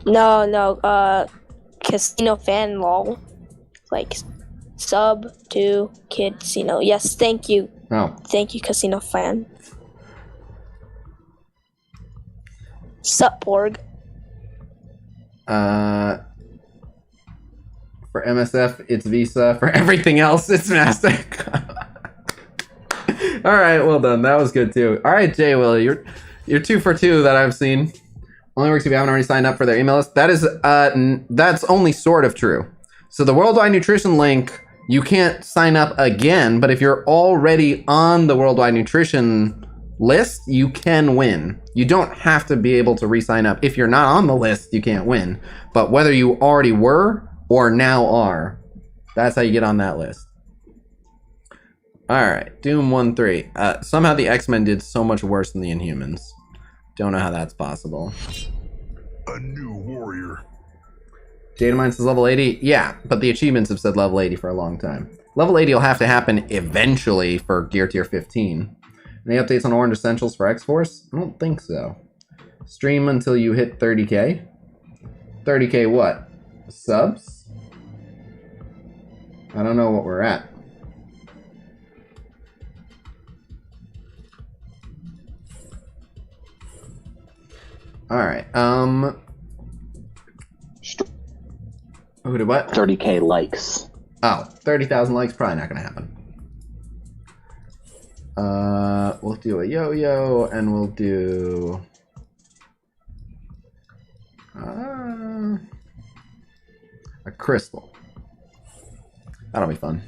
No, Casino fan lol. Like, sub to Kidsino. Yes, thank you. Oh. Thank you, Casino fan. Sup, Borg. For MSF, it's Visa. For everything else, it's MasterCard. Alright, well done. That was good too. Alright, Jay Willie, you're 2 for 2 that I've seen. Only works if you haven't already signed up for their email list. That is, that's only sort of true. So the Worldwide Nutrition link, you can't sign up again, but if you're already on the Worldwide Nutrition list, you can win. You don't have to be able to re-sign up. If you're not on the list, you can't win. But whether you already were or now are, that's how you get on that list. Alright, Doom 1-3. Somehow the X-Men did so much worse than the Inhumans. Don't know how that's possible. A new warrior. Datamine says level 80. Yeah, but the achievements have said level 80 for a long time. Level 80 will have to happen eventually for Gear Tier 15. Any updates on Orange Essentials for X-Force? I don't think so. Stream until you hit 30k. 30k what? Subs? I don't know what we're at. Alright, who did what? 30k likes. Oh, 30,000 likes, probably not gonna happen. We'll do a yo-yo, and we'll do... a crystal. That'll be fun.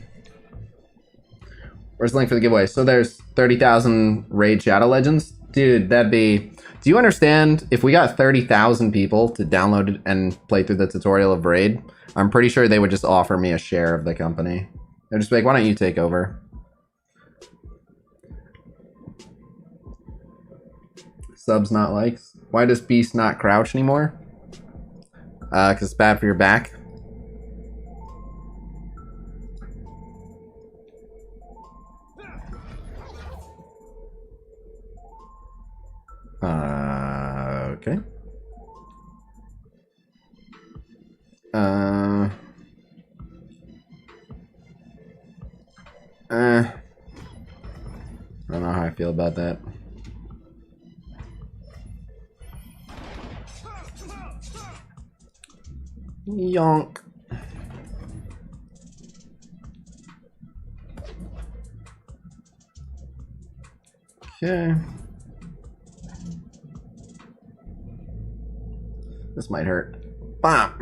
Where's the link for the giveaway? So there's 30,000 Raid Shadow Legends? Dude, that'd be... Do you understand, if we got 30,000 people to download it and play through the tutorial of Raid, I'm pretty sure they would just offer me a share of the company. They'd just be like, why don't you take over? Subs, not likes. Why does Beast not crouch anymore? Because it's bad for your back. Okay. I don't know how I feel about that. Yonk. Okay. This might hurt. Bam!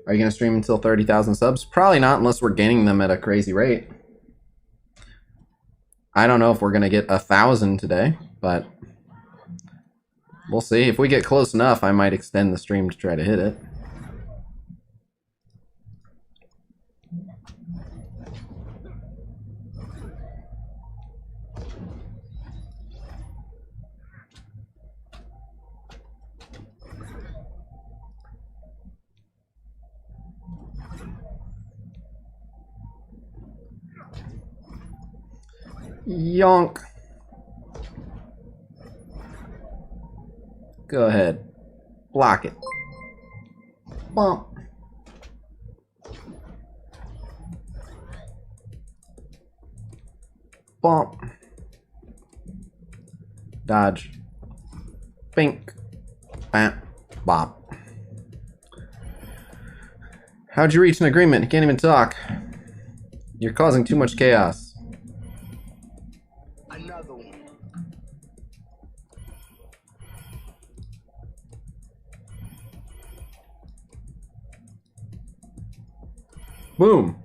Are you going to stream until 30,000 subs? Probably not, unless we're gaining them at a crazy rate. I don't know if we're going to get 1,000 today, but we'll see. If we get close enough, I might extend the stream to try to hit it. Yonk. Go ahead. Block it. Bump. Bump. Dodge. Bink. Bam. Bop. How'd you reach an agreement? You can't even talk. You're causing too much chaos. Another one. Boom.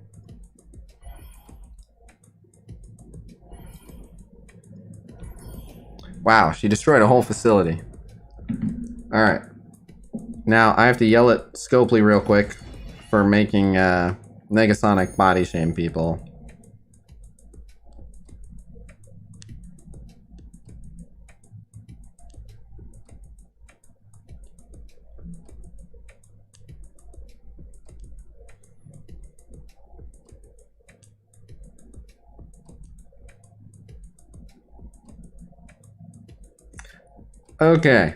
Wow, she destroyed a whole facility. Alright. Now, I have to yell at Scopely real quick for making Negasonic body shame people. Okay.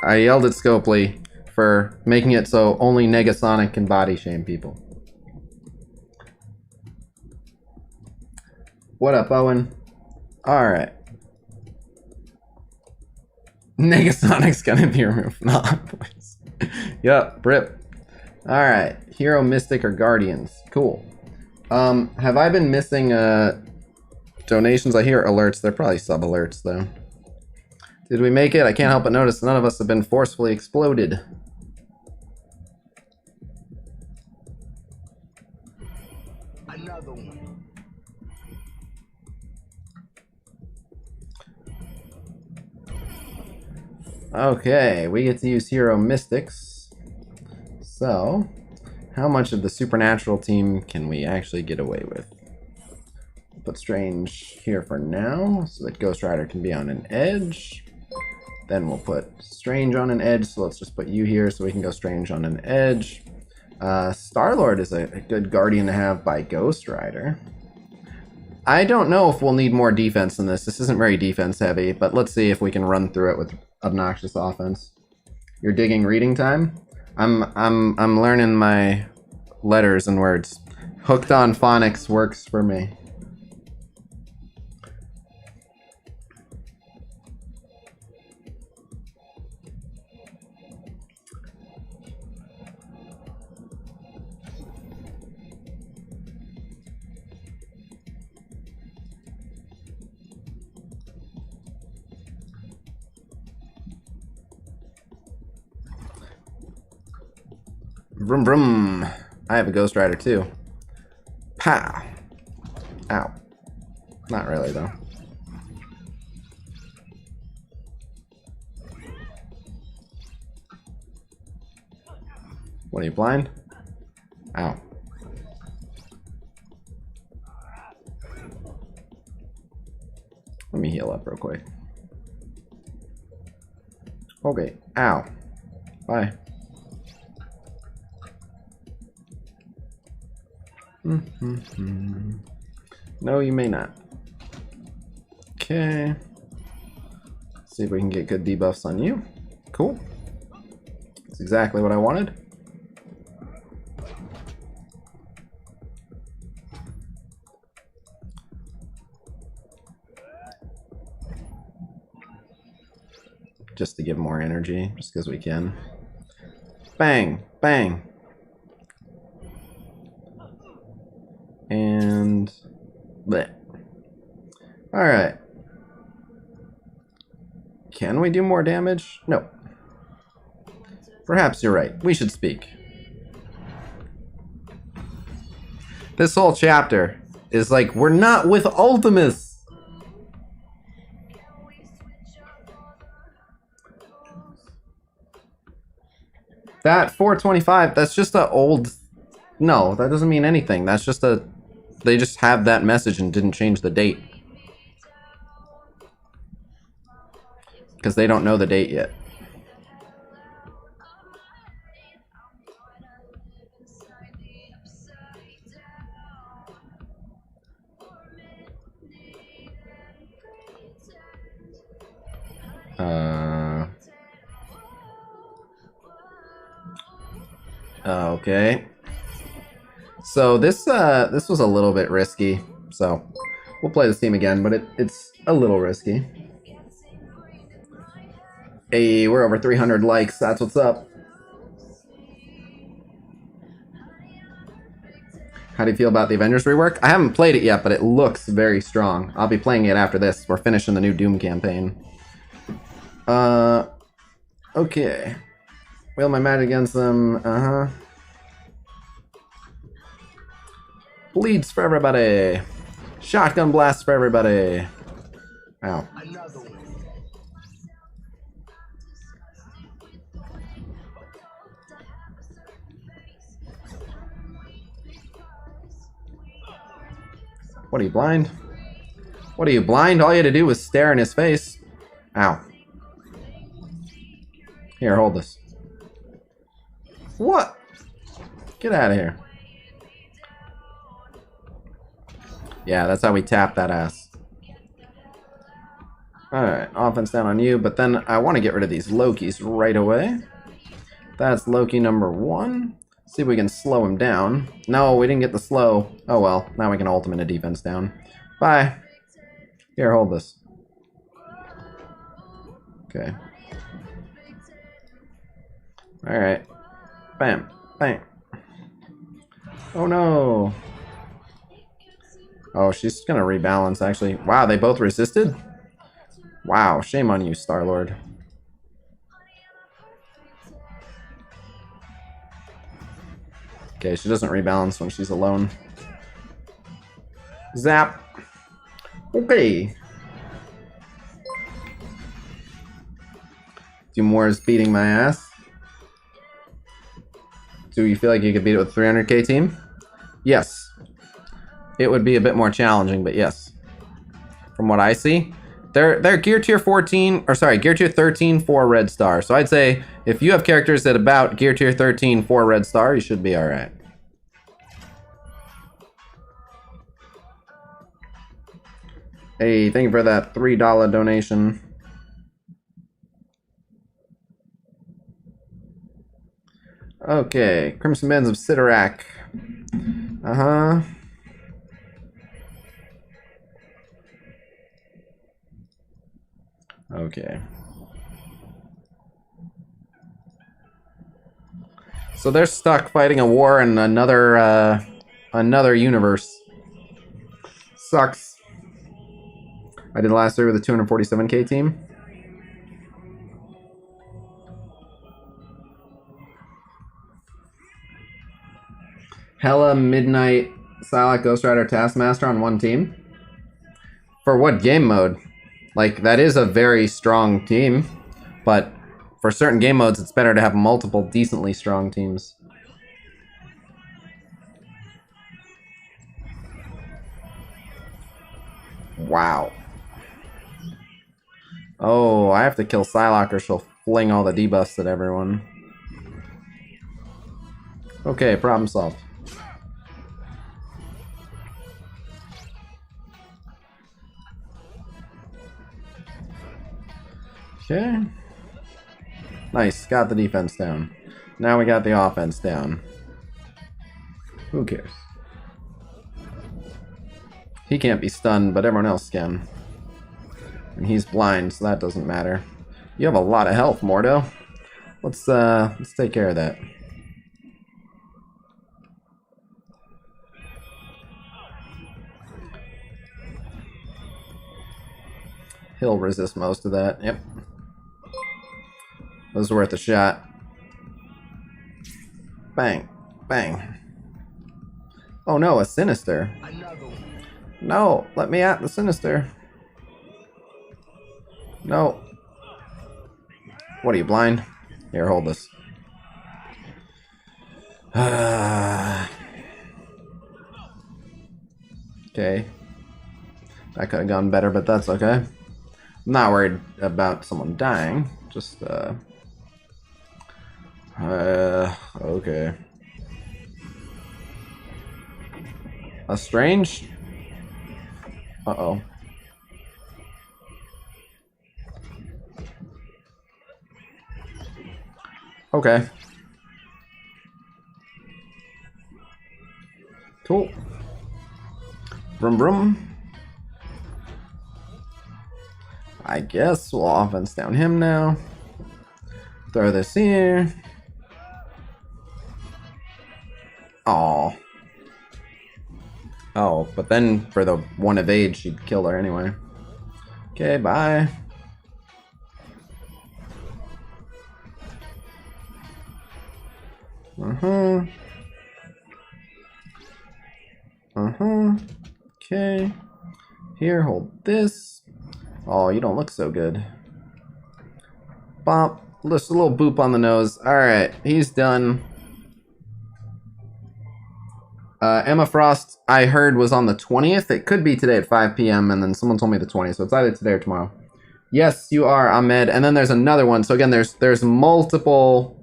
I yelled at Scopely for making it so only Negasonic can body shame people. What up, Owen? Alright. Negasonic's gonna be removed. Nah, boys. Yup, rip. Alright. Hero, Mystic, or Guardians. Cool. Have I been missing donations? I hear alerts. They're probably sub-alerts, though. Did we make it? I can't help but notice none of us have been forcefully exploded. Another one. Okay, we get to use Hero Mystics. So, how much of the Supernatural team can we actually get away with? Put Strange here for now, so that Ghost Rider can be on an edge. Then we'll put Strange on an edge, so let's just put you here so we can go Strange on an edge. Star-Lord is a good Guardian to have by Ghost Rider. I don't know if we'll need more defense than this. This isn't very defense heavy, but let's see if we can run through it with obnoxious offense. You're digging reading time? I'm learning my letters and words. Hooked on phonics works for me. Vroom vroom. I have a Ghost Rider too. Pow. Ow. Not really though. What, are you blind? Ow. Let me heal up real quick. Okay. Ow. Bye. No, you may not. Okay. Let's see if we can get good debuffs on you. Cool. That's exactly what I wanted. Just to give more energy, just because we can. Bang! Bang! And bleh. Alright. Can we do more damage? No. Perhaps you're right. We should speak. This whole chapter is like, we're not with Ultimus! That 425, that's just a old... No, that doesn't mean anything. That's just a... They just have that message and didn't change the date. Because they don't know the date yet. Okay. So this was a little bit risky. So we'll play this team again, but it's a little risky. Hey, we're over 300 likes. That's what's up. How do you feel about the Avengers rework? I haven't played it yet, but it looks very strong. I'll be playing it after this. We're finishing the new Doom campaign. Okay. Wheel my magic against them. Bleeds for everybody. Shotgun blasts for everybody. Ow. Another one. What are you, blind? What are you, blind? All you had to do was stare in his face. Ow. Here, hold this. What? Get out of here. Yeah, that's how we tap that ass. Alright, offense down on you, but then I want to get rid of these Lokis right away. That's Loki number 1. See if we can slow him down. No, we didn't get the slow. Oh well, now we can ultimate a defense down. Bye. Here, hold this. Okay. Alright. Bam. Bam. Oh no. Oh, she's gonna rebalance, actually. Wow, they both resisted? Wow, shame on you, Star-Lord. Okay, she doesn't rebalance when she's alone. Zap. Okay. More is beating my ass. Do you feel like you could beat it with a 300k team? Yes. It would be a bit more challenging, but yes. From what I see. They're gear tier 14, or sorry, gear tier 13 for red star. So I'd say if you have characters at about gear tier 13 for red star, you should be alright. Hey, thank you for that $3 donation. Okay, Crimson Bands of Sidorak. Okay. So they're stuck fighting a war in another universe. Sucks. I did last year with a 247k team. Hella Midnight Psylocke Ghost Rider Taskmaster on one team. For what game mode? Like, that is a very strong team, but for certain game modes, it's better to have multiple decently strong teams. Wow. Oh, I have to kill Psylocke or she'll fling all the debuffs at everyone. Okay, problem solved. Okay. Nice, got the defense down. Now we got the offense down. Who cares? He can't be stunned, but everyone else can. And he's blind, so that doesn't matter. You have a lot of health, Mordo. Let's take care of that. He'll resist most of that. Yep. It was worth a shot. Bang. Bang. Oh no, a Sinister. No, let me at the Sinister. No. What are you, blind? Here, hold this. Okay. That could have gone better, but that's okay. I'm not worried about someone dying. Just, okay. A strange? Uh-oh. Okay. Cool. Brum brum. I guess we'll offense down him now. Throw this here. Aw. Oh, but then for the one evade, she'd kill her anyway. Okay, bye. Okay. Here, hold this. Oh, you don't look so good. Bump. Just a little boop on the nose. Alright, he's done. Emma Frost, I heard, was on the 20th. It could be today at 5 p.m. and then someone told me the 20th, so it's either today or tomorrow. Yes, you are, Ahmed. And then there's another one. So again, there's multiple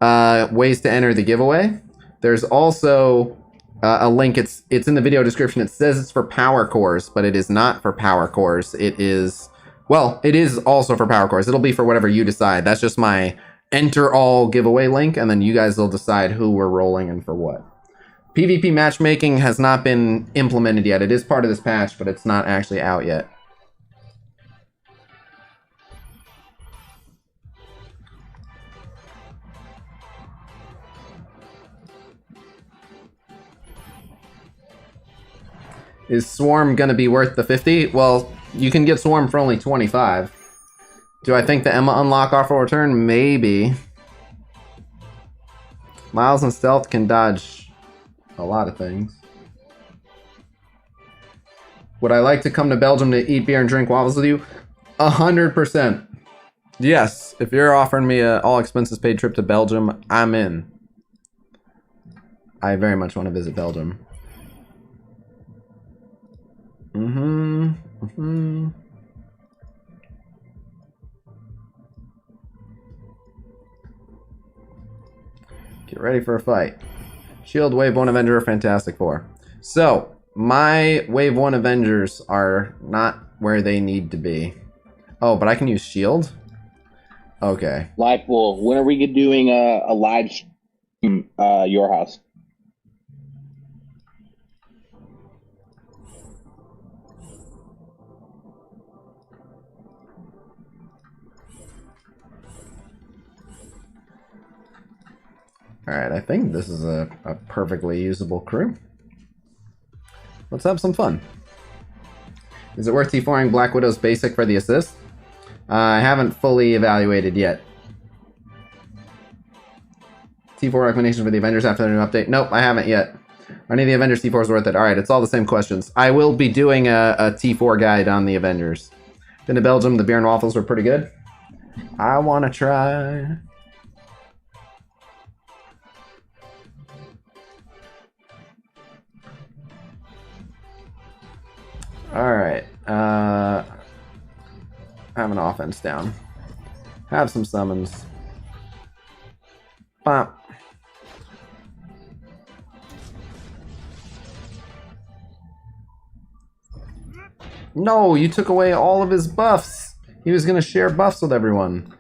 ways to enter the giveaway. There's also a link. It's in the video description. It says it's for power cores, but it is not for power cores. It is, well, it is also for power cores. It'll be for whatever you decide. That's just my enter all giveaway link, and then you guys will decide who we're rolling and for what. PvP matchmaking has not been implemented yet. It is part of this patch, but it's not actually out yet. Is Swarm gonna be worth the 50? Well, you can get Swarm for only 25. Do I think the Emma unlock offer will return? Maybe. Miles and Stealth can dodge a lot of things. Would I like to come to Belgium to eat beer and drink waffles with you? 100%. Yes, if you're offering me an all expenses paid trip to Belgium, I'm in. I very much want to visit Belgium. Get ready for a fight. Shield, Wave 1 Avenger, Fantastic Four. So, my Wave 1 Avengers are not where they need to be. Oh, but I can use Shield? Okay. Live Wolf, when are we doing a live stream, your house? Alright, I think this is a perfectly usable crew. Let's have some fun. Is it worth T4ing Black Widow's basic for the assist? I haven't fully evaluated yet. T4 recommendations for the Avengers after the new update? Nope, I haven't yet. Are any of the Avengers T4s worth it? Alright, it's all the same questions. I will be doing a T4 guide on the Avengers. Been to Belgium, the beer and waffles were pretty good. I want to try. Alright, have an offense down. Have some summons. Bop. No, you took away all of his buffs. He was gonna share buffs with everyone.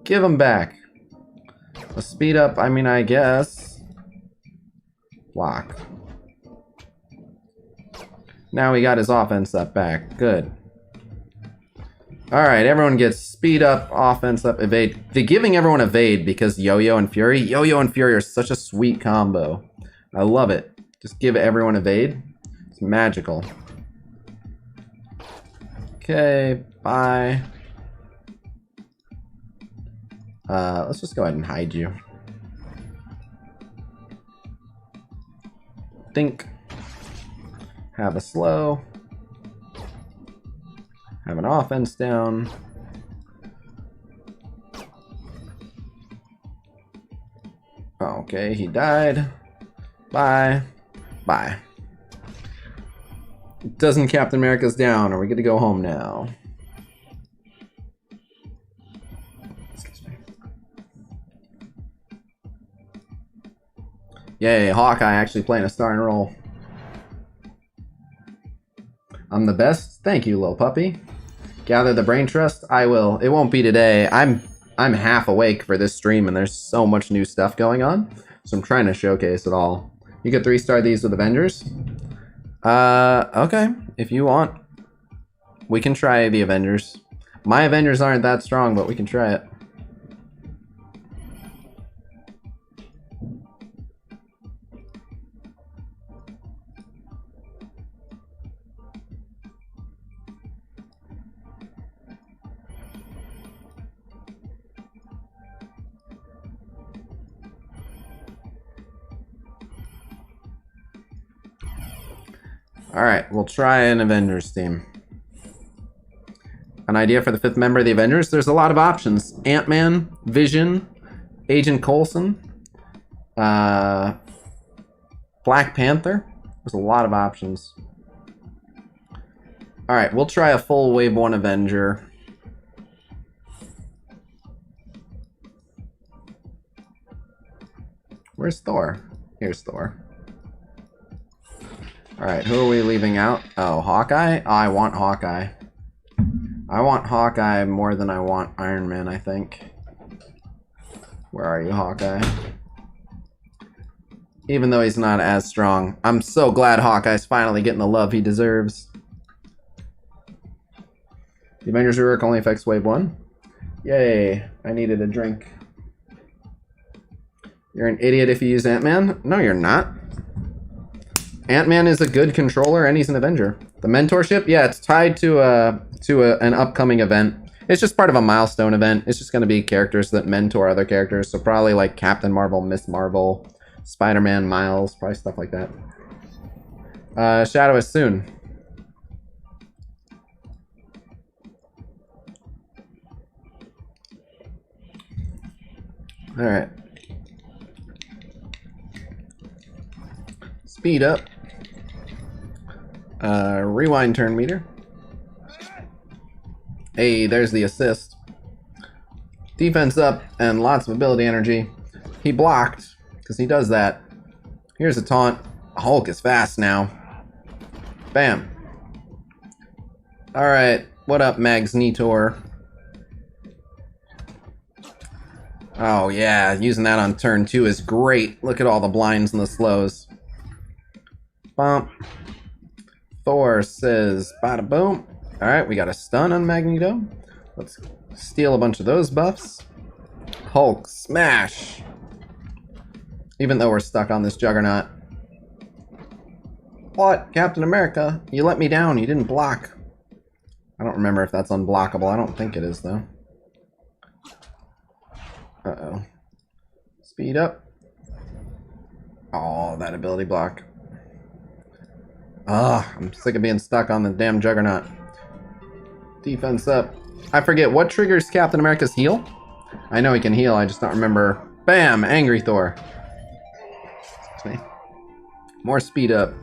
Give them back. A speed up, I mean, I guess. Block. Now he got his offense up back. Good. Alright, everyone gets speed up, offense up, evade. They're giving everyone evade because Yo-Yo and Fury. Yo-Yo and Fury are such a sweet combo. I love it. Just give everyone evade. It's magical. Okay, bye. Let's just go ahead and hide you. Think. Have a slow. Have an offense down. Okay, he died. Bye. Bye. Doesn't Captain America's down? Are we good to go home now? Excuse me. Yay, Hawkeye actually playing a starring role. I'm the best. Thank you, little puppy. Gather the brain trust. I will. It won't be today. I'm half awake for this stream, and there's so much new stuff going on, so I'm trying to showcase it all. You could 3-star these with Avengers. Okay. If you want, we can try the Avengers. My Avengers aren't that strong, but we can try it. Alright, we'll try an Avengers team. An idea for the 5th member of the Avengers? There's a lot of options. Ant-Man, Vision, Agent Coulson, Black Panther. There's a lot of options. Alright, we'll try a full Wave 1 Avenger. Where's Thor? Here's Thor. Alright, who are we leaving out? Oh, Hawkeye? Oh, I want Hawkeye. I want Hawkeye more than I want Iron Man, I think. Where are you, Hawkeye? Even though he's not as strong. I'm so glad Hawkeye's finally getting the love he deserves. The Avengers rework only affects Wave 1? Yay, I needed a drink. You're an idiot if you use Ant-Man? No, you're not. Ant-Man is a good controller and he's an Avenger. The mentorship? Yeah, it's tied to an upcoming event. It's just part of a milestone event. It's just going to be characters that mentor other characters. So probably like Captain Marvel, Miss Marvel, Spider-Man, Miles, probably stuff like that. Shadow is soon. Alright. Speed up. Rewind turn meter. Hey, there's the assist. Defense up and lots of ability energy. He blocked, because he does that. Here's a taunt. Hulk is fast now. Bam. Alright, what up, Magnetor? Oh yeah, using that on turn 2 is great. Look at all the blinds and the slows. Bump. Thor says bada boom. Alright, we got a stun on Magneto. Let's steal a bunch of those buffs. Hulk smash. Even though we're stuck on this Juggernaut. What? Captain America? You let me down. You didn't block. I don't remember if that's unblockable. I don't think it is, though. Uh-oh. Speed up. Oh, that ability block. Ugh, I'm sick of being stuck on the damn Juggernaut. Defense up. I forget, what triggers Captain America's heal? I know he can heal, I just don't remember. Bam! Angry Thor. Excuse me. More speed up.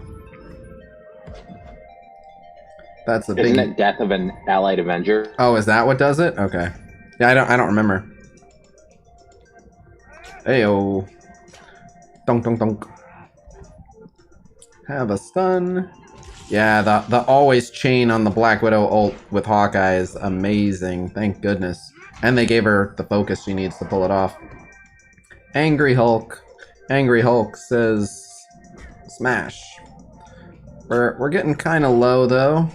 That's a big... Isn't it death of an allied Avenger? Oh, is that what does it? Okay. Yeah, I don't remember. Heyo. Dunk dunk dunk. Have a stun. Yeah, the always chain on the Black Widow ult with Hawkeye is amazing. Thank goodness. And they gave her the focus she needs to pull it off. Angry Hulk. Angry Hulk says smash. We're getting kind of low though.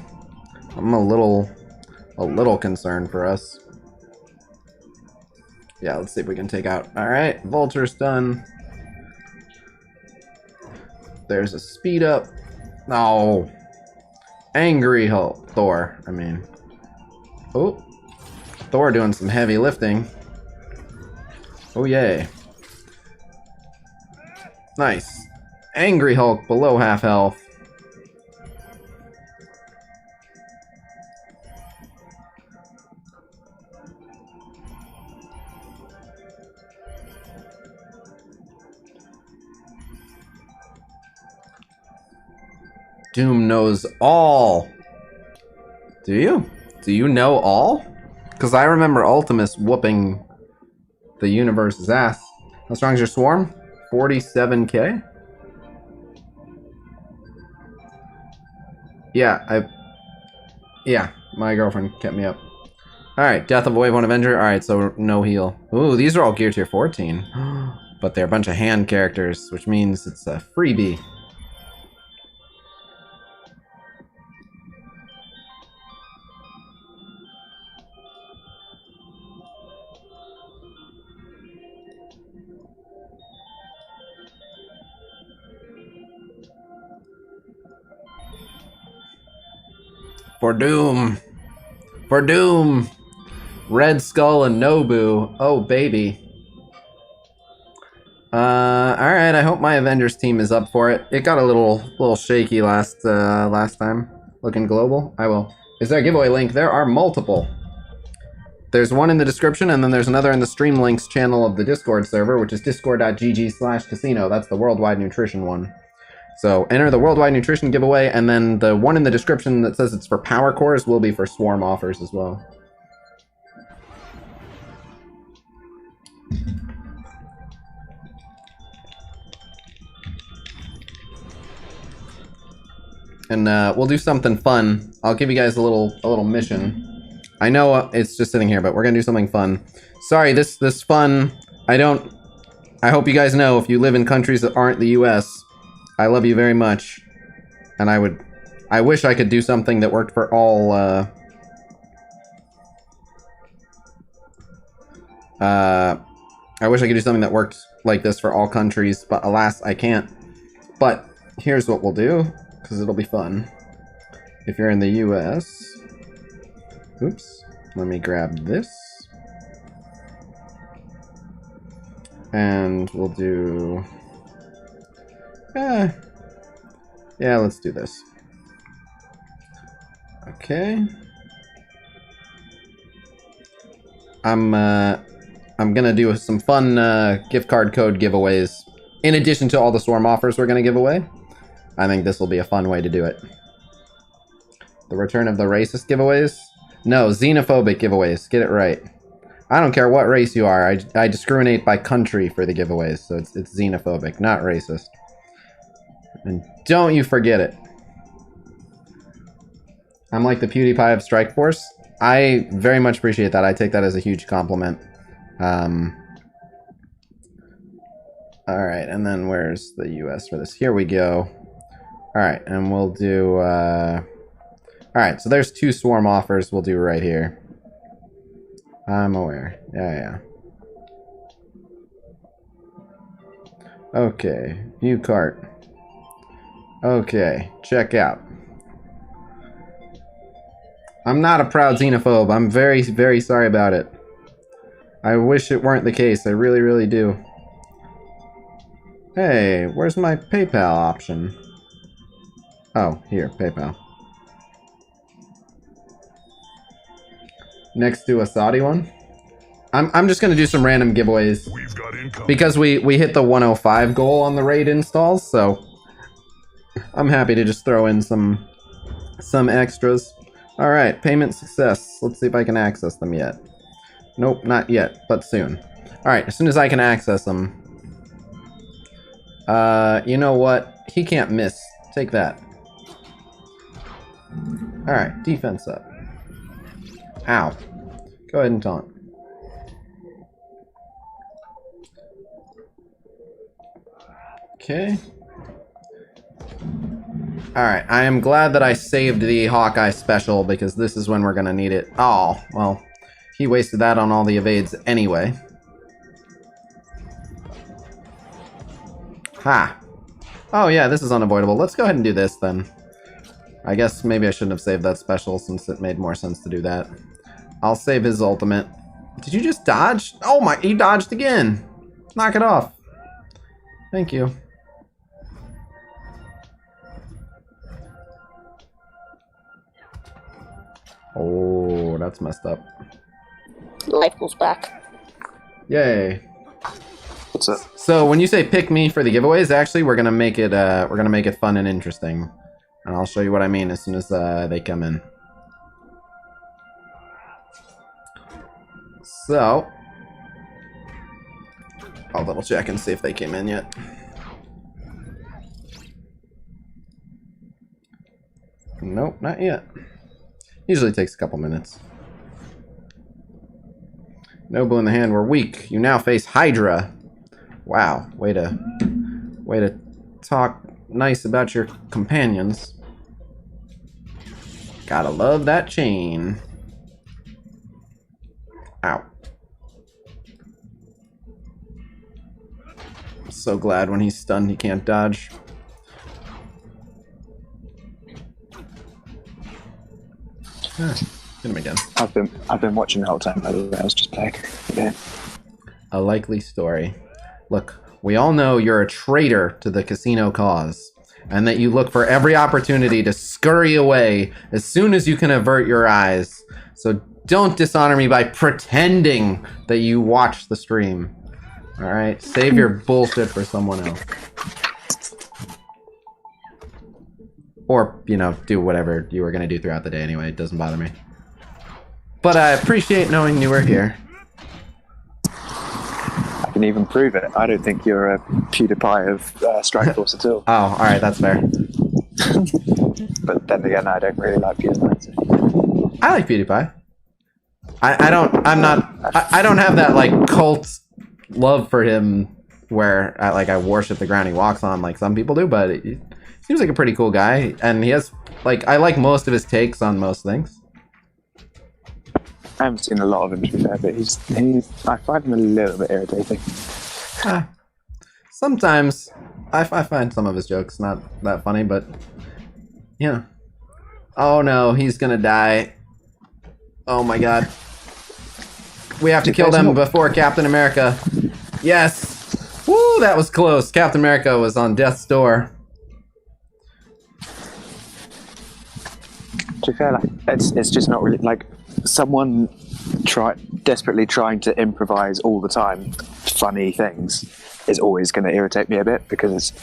I'm a little concerned for us. Yeah, let's see if we can take out. Alright, Vulture's done. There's a speed up. No. Angry Hulk. Thor, I mean. Oh. Thor doing some heavy lifting. Oh, yay. Nice. Angry Hulk below half health. Doom knows all. Do you? Do you know all? Because I remember Ultimus whooping the universe's ass. How strong is your swarm? 47k? Yeah, my girlfriend kept me up. Alright, death of Wave 1 Avenger. Alright, so no heal. Ooh, these are all gear tier 14. but they're a bunch of hand characters, which means it's a freebie. For Doom! For Doom! Red Skull and Nobu. Oh, baby. Alright, I hope my Avengers team is up for it. It got a little shaky last time. Looking global? I will. Is there a giveaway link? There are multiple. There's one in the description, and then there's another in the stream links channel of the Discord server, which is discord.gg/Khasino. That's the Worldwide Nutrition one. So enter the Worldwide Nutrition giveaway, and then the one in the description that says it's for Power Cores will be for Swarm offers as well. And we'll do something fun. I'll give you guys a little mission. I know it's just sitting here, but we're gonna do something fun. Sorry, this fun. I hope you guys know, if you live in countries that aren't the U.S., I love you very much, and I wish I could do something that worked for all. I wish I could do something that worked like this for all countries, but alas, I can't. But here's what we'll do, because it'll be fun. If you're in the U.S., oops, let me grab this, and we'll do. Yeah, let's do this. Okay. I'm gonna do some fun gift card code giveaways. In addition to all the Swarm offers we're gonna give away, I think this will be a fun way to do it. The return of the racist giveaways? No, xenophobic giveaways. Get it right. I don't care what race you are. I discriminate by country for the giveaways, so it's xenophobic, not racist. And don't you forget it. I'm like the PewDiePie of Strike Force. I very much appreciate that. I take that as a huge compliment. Alright, and then where's the US for this? Here we go. Alright, and we'll do... Alright, so there's 2 Swarm offers we'll do right here. I'm aware. Yeah. Okay, view cart. Okay, check out. I'm not a proud xenophobe. I'm very, very sorry about it. I wish it weren't the case. I really, really do. Hey, where's my PayPal option? Oh, here, PayPal. Next to a Saudi one. I'm just gonna do some random giveaways. We've got income. Because we hit the 105 goal on the raid installs, so I'm happy to just throw in some extras. Alright, payment success. Let's see if I can access them yet. Nope, not yet, but soon. Alright, as soon as I can access them. You know what? He can't miss. Take that. Alright, defense up. Ow. Go ahead and taunt. Okay. Alright, I am glad that I saved the Hawkeye special, because this is when we're gonna need it. Oh, well, he wasted that on all the evades anyway. Ha! Oh yeah, this is unavoidable. Let's go ahead and do this then. I guess maybe I shouldn't have saved that special, since it made more sense to do that. I'll save his ultimate. Did you just dodge? Oh my, he dodged again! Knock it off. Thank you. Oh, that's messed up. Life goes back. Yay. What's up? So when you say pick me for the giveaways, actually we're gonna make it fun and interesting. And I'll show you what I mean as soon as they come in. So I'll double check and see if they came in yet. Nope, not yet. Usually takes a couple minutes. Noble in the hand, we're weak. You now face Hydra. Wow, way to talk nice about your companions. Gotta love that chain. Ow. So glad when he's stunned he can't dodge. Hit him again. I've been watching the whole time, by the way. I was just playing. Yeah. A likely story. Look, we all know you're a traitor to the Khasino cause, and that you look for every opportunity to scurry away as soon as you can avert your eyes. So don't dishonor me by pretending that you watch the stream. Alright? Save your bullshit for someone else. Or, you know, do whatever you were gonna do throughout the day anyway. It doesn't bother me. But I appreciate knowing you were here. I can even prove it. I don't think you're a PewDiePie of Strike Force at all. Oh, alright, that's fair. But then again, I don't really like PewDiePie. So. I like PewDiePie. I don't have that, like, cult love for him where, I worship the ground he walks on like some people do, but he seems like a pretty cool guy, and he has, like, I like most of his takes on most things. I haven't seen a lot of him, to be fair, but I find him a little bit irritating. Sometimes I find some of his jokes not that funny, but yeah. Oh no, he's gonna die. Oh my god. We have to kill them before Captain America. Yes! Woo, that was close. Captain America was on death's door. To be fair, like, it's just not really, like, someone desperately trying to improvise all the time funny things is always going to irritate me a bit, because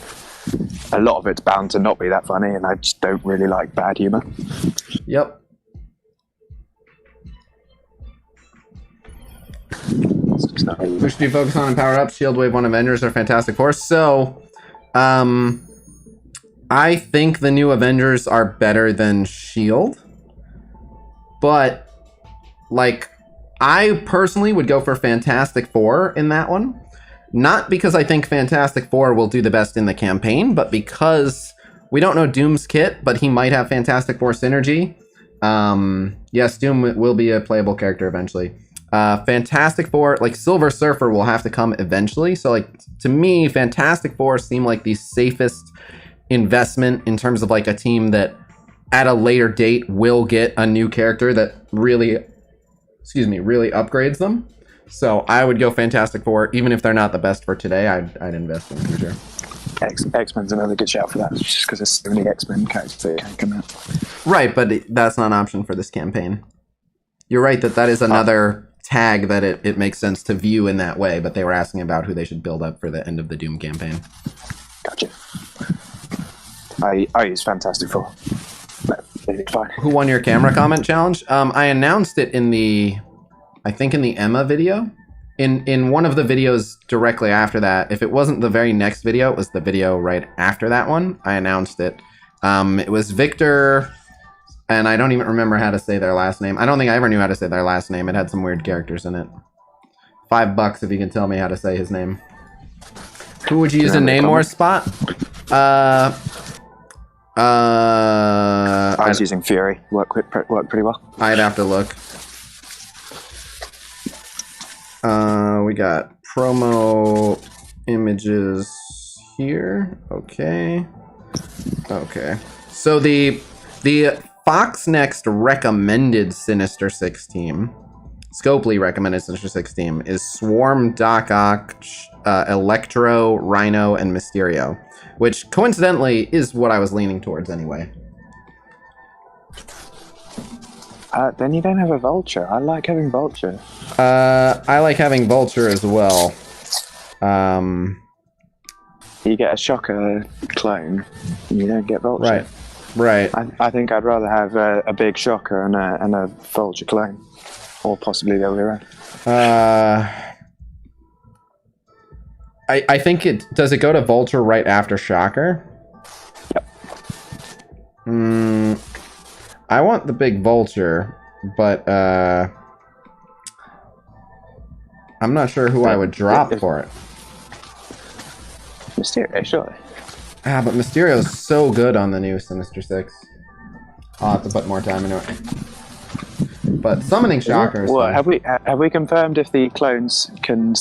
a lot of it's bound to not be that funny, and I just don't really like bad humor. Yep. It's just not really... Who should you focus on in Power Up? Shield, Wave 1, Avengers, or Fantastic Four? So, I think the new Avengers are better than Shield. But, like, I personally would go for Fantastic Four in that one. Not because I think Fantastic Four will do the best in the campaign, but because we don't know Doom's kit, but he might have Fantastic Four synergy. Yes, Doom will be a playable character eventually. Fantastic Four, like, Silver Surfer will have to come eventually. So, like, to me, Fantastic Four seem like the safest investment in terms of, like, a team that at a later date will get a new character that really upgrades them. So I would go Fantastic Four, even if they're not the best for today. I'd invest in them for sure. X-Men's another good shout for that, just because there's so many X-Men characters that can't come out. Right, but that's not an option for this campaign. You're right that is another tag that it makes sense to view in that way, but they were asking about who they should build up for the end of the Doom campaign. Gotcha. I use Fantastic Four. Fine. Who won your camera comment challenge? I announced it in the Emma video. In one of the videos directly after that. If it wasn't the very next video, it was the video right after that one. I announced it. It was Victor, and I don't even remember how to say their last name. I don't think I ever knew how to say their last name. It had some weird characters in it. $5 if you can tell me how to say his name. Who would you use in Namor's spot? I was using Fury. Worked pretty well. I'd have to look. We got promo images here. Okay. So the Fox Next recommended Sinister Six team, Scopely recommended Sinister Six team, is Swarm, Doc Ock, Electro, Rhino, and Mysterio, which coincidentally is what I was leaning towards anyway. Then you don't have a Vulture. I like having Vulture. I like having Vulture as well. You get a Shocker clone, and you don't get Vulture. Right. I think I'd rather have a big Shocker and a Vulture clone, or possibly the other way around. I think does it go to Vulture right after Shocker? Yep. I want the big Vulture, but I'm not sure who I would drop for it. Mysterio, surely. Ah, but Mysterio's so good on the new Sinister Six. I'll have to put more time into it. But summoning Shocker is What, fun. have we confirmed if the clones can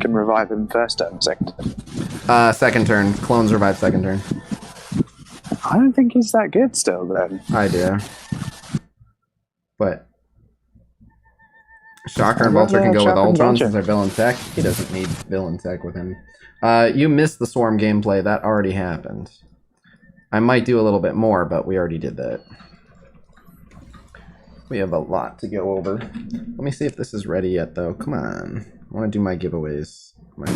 revive him first turn, second turn? Second turn. Clones revive second turn. I don't think he's that good still, then. I do. But Shocker and Vulture can go with Ultron since they're villain tech. He doesn't need villain tech with him. You missed the Swarm gameplay. That already happened. I might do a little bit more, but we already did that. We have a lot to go over. Let me see if this is ready yet, though. Come on. I want to do my giveaways. My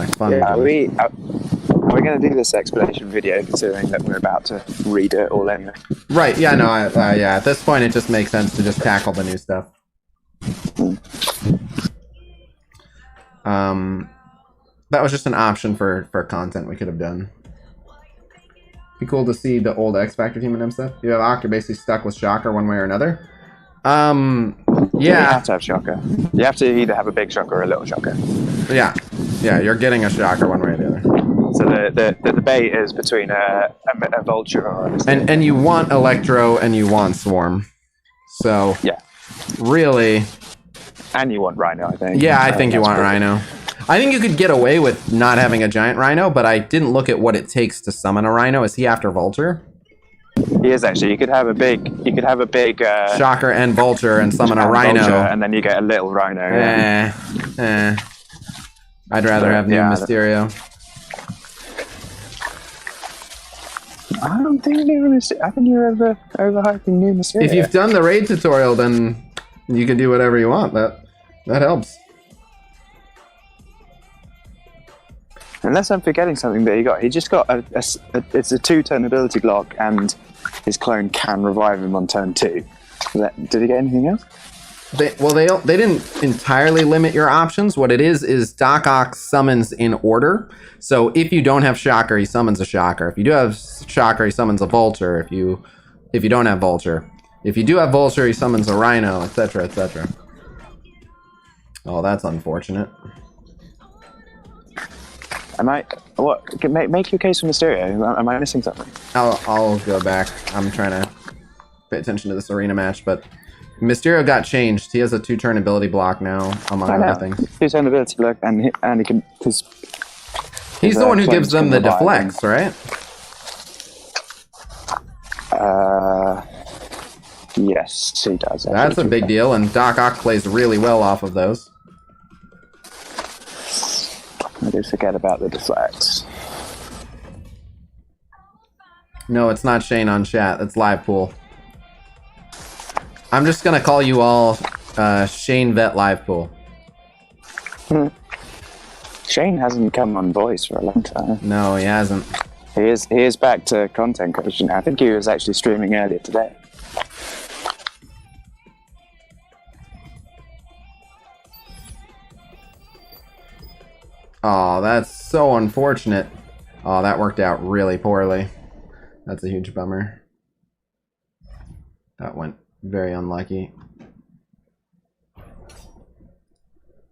fun giveaways. Are we going to do this explanation video, considering that we're about to redo it all anyway? Right, yeah, no, yeah. At this point, it just makes sense to just tackle the new stuff. That was just an option for content we could have done. Be cool to see the old X Factor team and them stuff. You have Ock, you're basically stuck with Shocker one way or another. Yeah. You Yeah. have to have Shocker. You have to either have a big Shocker or a little Shocker. Yeah. Yeah, you're getting a Shocker one way or the other. So the debate is between a Vulture or a... And you want Electro and you want Swarm. So, Yeah. really... And you want Rhino, I think. Yeah, I think you want Rhino. I think you could get away with not having a giant Rhino, but I didn't look at what it takes to summon a Rhino. Is he after Vulture? He is actually. You could have a big Shocker and Vulture and summon a Rhino. Vulture, and then you get a little Rhino. Yeah. I'd rather have new Mysterio. I don't think I think you're overhyping new Mysterio. If you've done the raid tutorial, then you can do whatever you want. That helps. Unless I'm forgetting something that he got. He just got it's a 2-turn ability block, and his clone can revive him on turn 2. Did he get anything else? They didn't entirely limit your options. What it is Doc Ock summons in order. So if you don't have Shocker, he summons a Shocker. If you do have Shocker, he summons a Vulture. If you don't have Vulture. If you do have Vulture, he summons a Rhino, etc., etc. Oh, that's unfortunate. Make your case for Mysterio. Am I missing something? I'll go back. I'm trying to pay attention to this arena match, but Mysterio got changed. He has a 2-turn ability block now, among other things. 2-turn ability block, and he can. He's the one who gives them the deflects, right? Yes, he does. That's a big deal, and Doc Ock plays really well off of those. I did forget about the deflects. No, it's not Shane on chat. It's live pool. I'm just gonna call you all Shane Vet live pool. Shane hasn't come on voice for a long time. No, he hasn't. He is back to content creation. I think he was actually streaming earlier today. Oh, that's so unfortunate. Oh, that worked out really poorly. That's a huge bummer. That went very unlucky.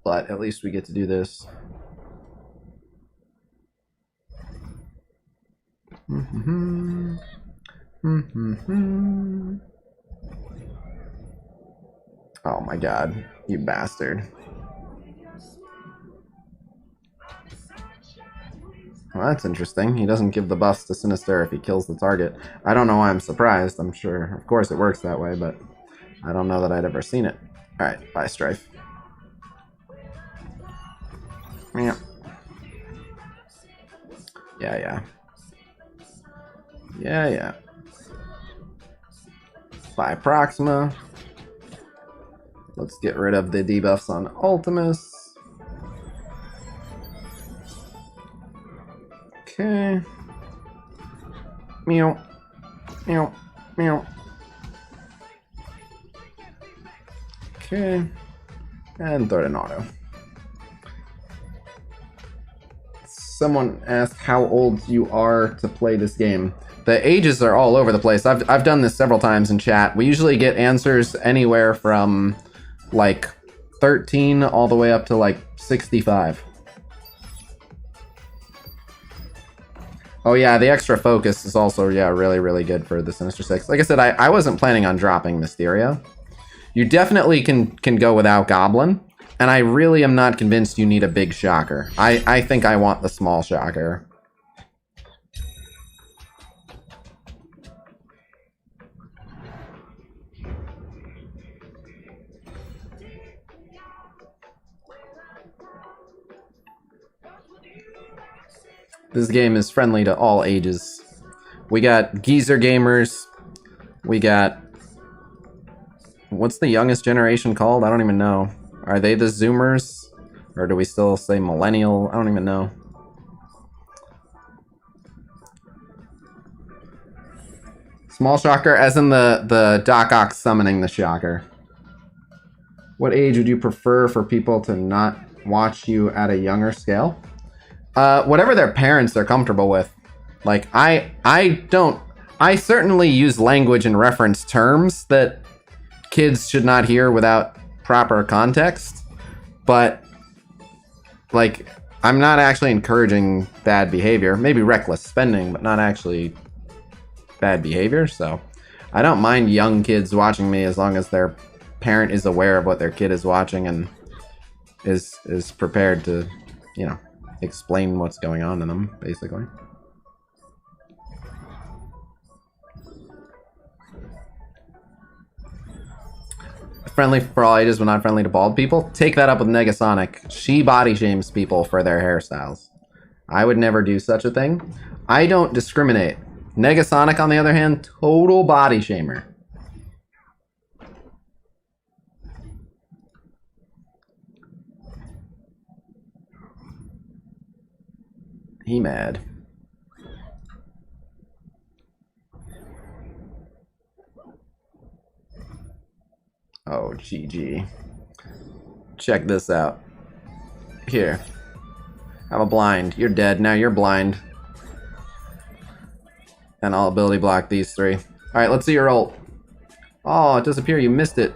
But at least we get to do this. Oh my god, you bastard. Well, that's interesting. He doesn't give the buffs to Sinister if he kills the target. I don't know why I'm surprised. I'm sure, of course, it works that way, but I don't know that I'd ever seen it. Alright, bye, Strife. Yeah. Yeah. Bye, Proxima. Let's get rid of the debuffs on Ultimus. Okay. Meow. Meow. Meow. Okay. And throw it in auto. Someone asked how old you are to play this game. The ages are all over the place. I've done this several times in chat. We usually get answers anywhere from like 13 all the way up to like 65. Oh yeah, the extra focus is also, yeah, really, really good for the Sinister Six. Like I said, I wasn't planning on dropping Mysterio. You definitely can go without Goblin, and I really am not convinced you need a big Shocker. I think I want the small Shocker. This game is friendly to all ages. We got geezer gamers. We got... What's the youngest generation called? I don't even know. Are they the Zoomers? Or do we still say millennial? I don't even know. Small Shocker, as in the Doc Ock summoning the Shocker. What age would you prefer for people to not watch you at a younger scale? Whatever their parents are comfortable with. Like, I certainly use language and reference terms that kids should not hear without proper context, but, like, I'm not actually encouraging bad behavior. Maybe reckless spending, but not actually bad behavior, so I don't mind young kids watching me as long as their parent is aware of what their kid is watching and is prepared to, you know, explain what's going on to them, basically. Friendly for all ages, but not friendly to bald people. Take that up with Negasonic. She body shames people for their hairstyles. I would never do such a thing. I don't discriminate. Negasonic, on the other hand, total body shamer. He mad. Oh, GG. Check this out. Here. Have a blind. You're dead. Now you're blind. And I'll ability block these three. Alright, let's see your ult. Oh, it disappeared. You missed it.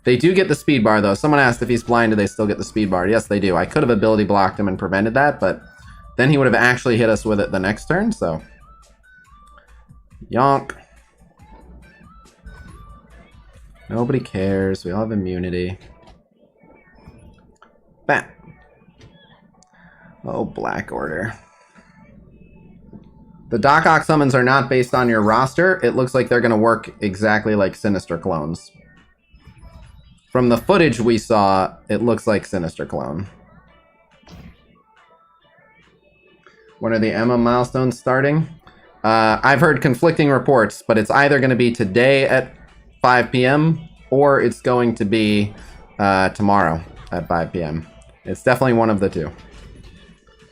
They do get the speed bar, though. Someone asked if he's blind, do they still get the speed bar? Yes, they do. I could have ability blocked him and prevented that, but then he would have actually hit us with it the next turn, so... Yonk. Nobody cares. We all have immunity. Bam. Oh, Black Order. The Doc Ock summons are not based on your roster. It looks like they're going to work exactly like Sinister clones. From the footage we saw, it looks like Sinister clone. When are the Emma milestones starting? I've heard conflicting reports, but it's either going to be today at 5 p.m. or it's going to be tomorrow at 5 p.m. It's definitely one of the two.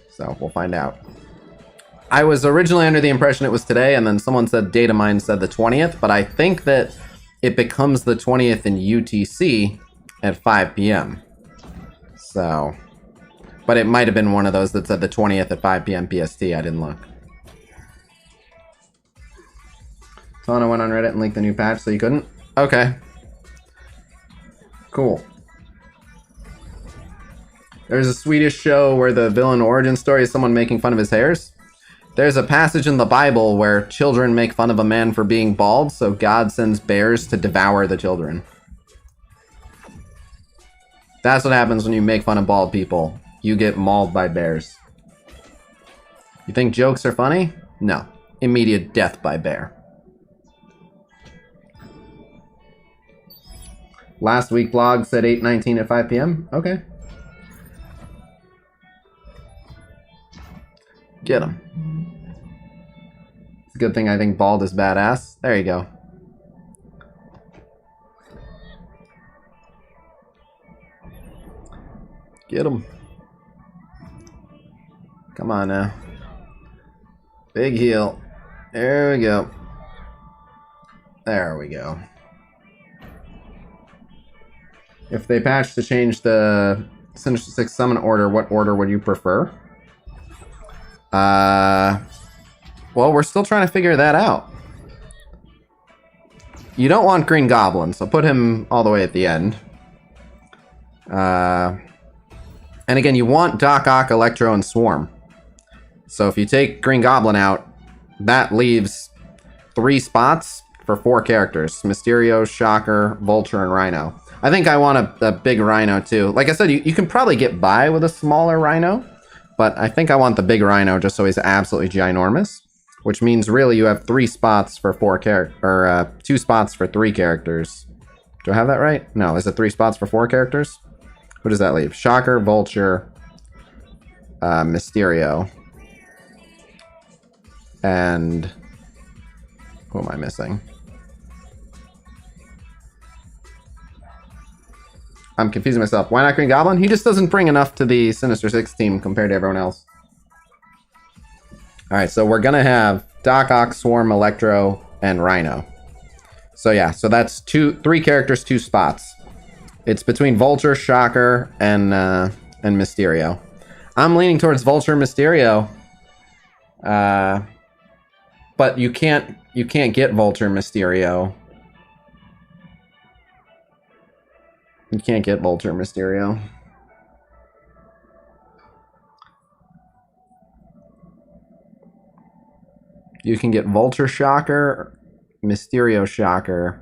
So we'll find out. I was originally under the impression it was today, and then someone said data mine said the 20th, but I think that it becomes the 20th in UTC at 5 p.m. So, but it might have been one of those that said the 20th at 5 p.m. PST. I didn't look. Tana went on Reddit and linked the new patch, so you couldn't? Okay. Cool. There's a Swedish show where the villain origin story is someone making fun of his hairs. There's a passage in the Bible where children make fun of a man for being bald, so God sends bears to devour the children. That's what happens when you make fun of bald people. You get mauled by bears. You think jokes are funny? No. Immediate death by bear. Last week blog said 8:19 at 5 p.m. Okay. Get him. It's a good thing I think bald is badass. There you go. Get him. Come on now. Big heal. There we go. There we go. If they patch to change the Sinister Six summon order, what order would you prefer? Well, we're still trying to figure that out. You don't want Green Goblin, so put him all the way at the end. And again, you want Doc Ock, Electro, and Swarm. So if you take Green Goblin out, that leaves 3 spots for 4 characters. Mysterio, Shocker, Vulture, and Rhino. I think I want a big Rhino too. Like I said, you can probably get by with a smaller Rhino, but I think I want the big Rhino just so he's absolutely ginormous. Which means really you have 3 spots for 4 characters, or 2 spots for 3 characters. Do I have that right? No, is it 3 spots for 4 characters? Who does that leave? Shocker, Vulture, Mysterio. And who am I missing? I'm confusing myself. Why not Green Goblin? He just doesn't bring enough to the Sinister Six team compared to everyone else. Alright, so we're gonna have Doc Ock, Swarm, Electro, and Rhino. So yeah, so that's 3 characters, 2 spots. It's between Vulture, Shocker, and Mysterio. I'm leaning towards Vulture, Mysterio. But you can't get Vulture, Mysterio. You can't get Vulture, Mysterio. You can get Vulture, Shocker, Mysterio, Shocker,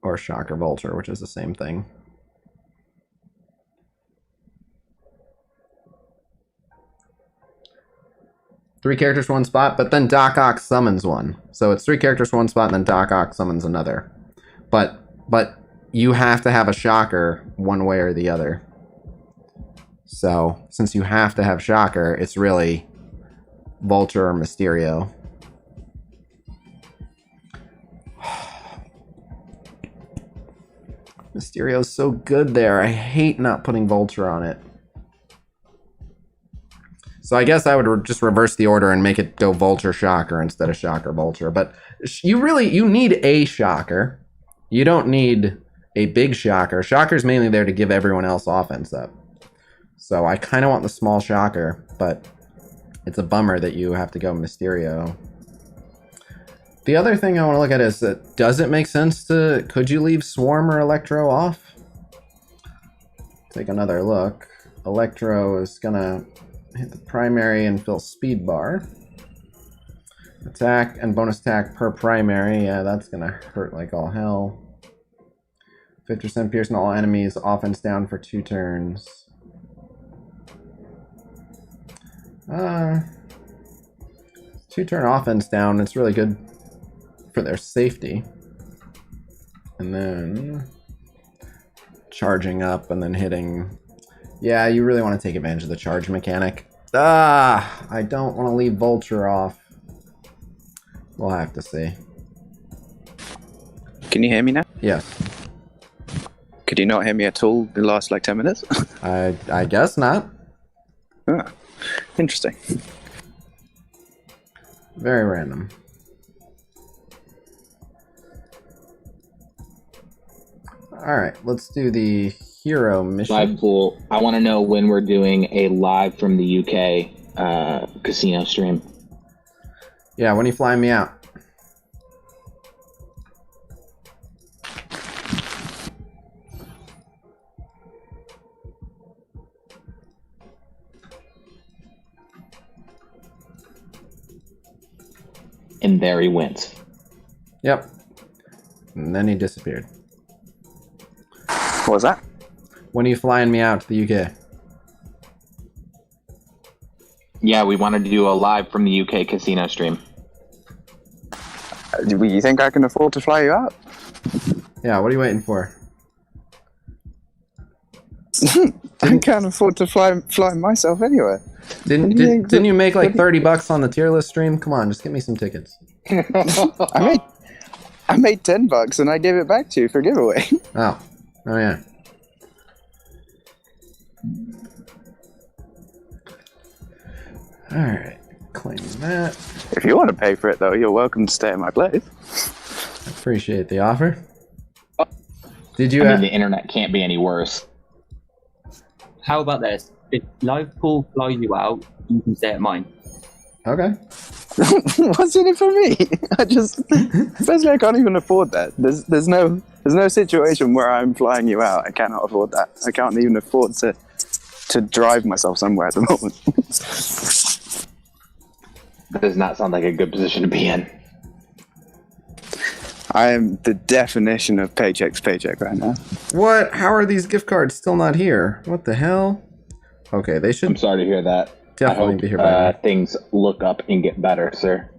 or Shocker, Vulture, which is the same thing. Three characters, 1 spot, but then Doc Ock summons one. So it's 3 characters, 1 spot, and then Doc Ock summons another. But you have to have a Shocker one way or the other. So since you have to have Shocker, it's really Vulture or Mysterio. Mysterio's so good there. I hate not putting Vulture on it. So I guess I would just reverse the order and make it go Vulture, Shocker instead of Shocker, Vulture. But you need a Shocker. You don't need a big Shocker. Shocker's mainly there to give everyone else offense up. So I kind of want the small Shocker, but it's a bummer that you have to go Mysterio. The other thing I want to look at is that does it make sense to... Could you leave Swarm or Electro off? Take another look. Electro is going to hit the primary and fill speed bar. Attack and bonus attack per primary. Yeah, that's going to hurt like all hell. 50% pierce on all enemies. Offense down for 2 turns. 2-turn offense down. It's really good for their safety. And then charging up and then hitting. Yeah, you really want to take advantage of the charge mechanic. I don't want to leave Vulture off. We'll have to see. Can you hear me now? Yes. Could you not hear me at all the last like 10 minutes? I guess not. Ah, interesting. Very random. Alright, let's do the hero mission. Live pool. I want to know when we're doing a live from the UK casino stream. Yeah, when are you flying me out? And there he went. Yep. And then he disappeared. What was that? When are you flying me out to the UK? Yeah, we wanted to do a live from the UK casino stream. Do you think I can afford to fly you out? Yeah, what are you waiting for? I can't afford to fly myself anywhere. Didn't you make like $30 on the tier list stream? Come on, just give me some tickets. I made $10 and I gave it back to you for a giveaway. Oh yeah. Alright, claim that. If you want to pay for it though, you're welcome to stay at my place. Appreciate the offer. Did you I mean, the internet can't be any worse. How about this? If live pool flies you out, you can stay at mine. Okay. What's in it for me? Firstly, I can't even afford that. There's no situation where I'm flying you out. I cannot afford that. I can't even afford to to drive myself somewhere at the moment. That does not sound like a good position to be in. I am the definition of paycheck to paycheck right now. What? How are these gift cards still not here? What the hell? Okay, they should I'm sorry to hear that. definitely I hope, be here by now. things look up and get better, sir.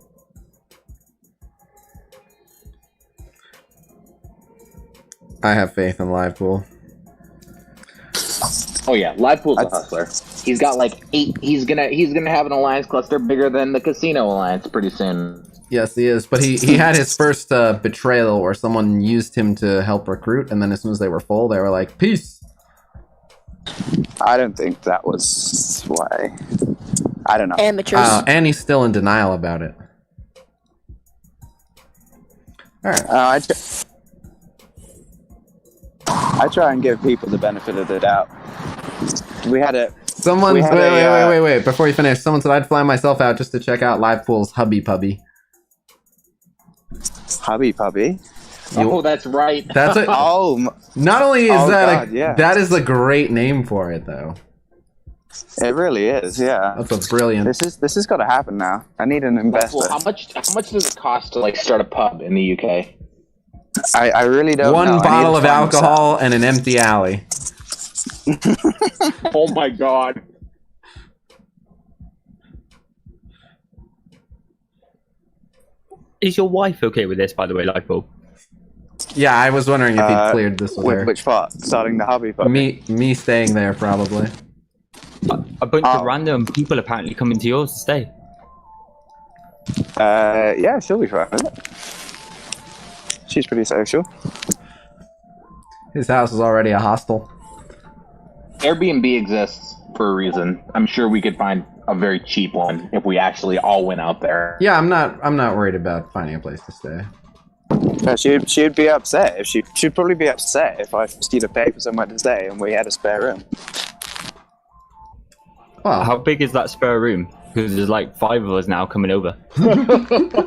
I have faith in Live Pool. Oh yeah, Livepool's a hustler. He's got like 8. He's gonna have an alliance cluster bigger than the Casino alliance pretty soon. Yes, he is. But he had his first betrayal where someone used him to help recruit, and then as soon as they were full, they were like, peace. I don't think that was why. I don't know. Amateurs. And he's still in denial about it. Alright. I try and give people the benefit of the doubt. We had a... Someone, we had wait. Before you finish, someone said I'd fly myself out just to check out Live Pool's Hubby Pubby. Hubby Pubby? Oh, that's right. That's it. Oh, Not only is God, yeah. that is a great name for it, though. it really is, yeah. That's a brilliant. This has got to happen now. I need an investor. Well, how much does it cost to like start a pub in the UK? I really don't know. One bottle of alcohol and an empty alley. Oh my god. Is your wife okay with this, by the way, Lightbulb? Yeah, I was wondering if he cleared this with her. Which part? Starting the Hubby Pubby? Me staying there, probably. A bunch of random people apparently coming to yours to stay. Yeah, she'll be fine with it. She's pretty social. His house is already a hostel. Airbnb exists for a reason. I'm sure we could find a very cheap one if we actually all went out there. Yeah, I'm not worried about finding a place to stay. No, she'd be upset. If she'd probably be upset if I asked you to pay for somewhere to stay and we had a spare room. Well, How big is that spare room? Because there's like 5 of us now coming over.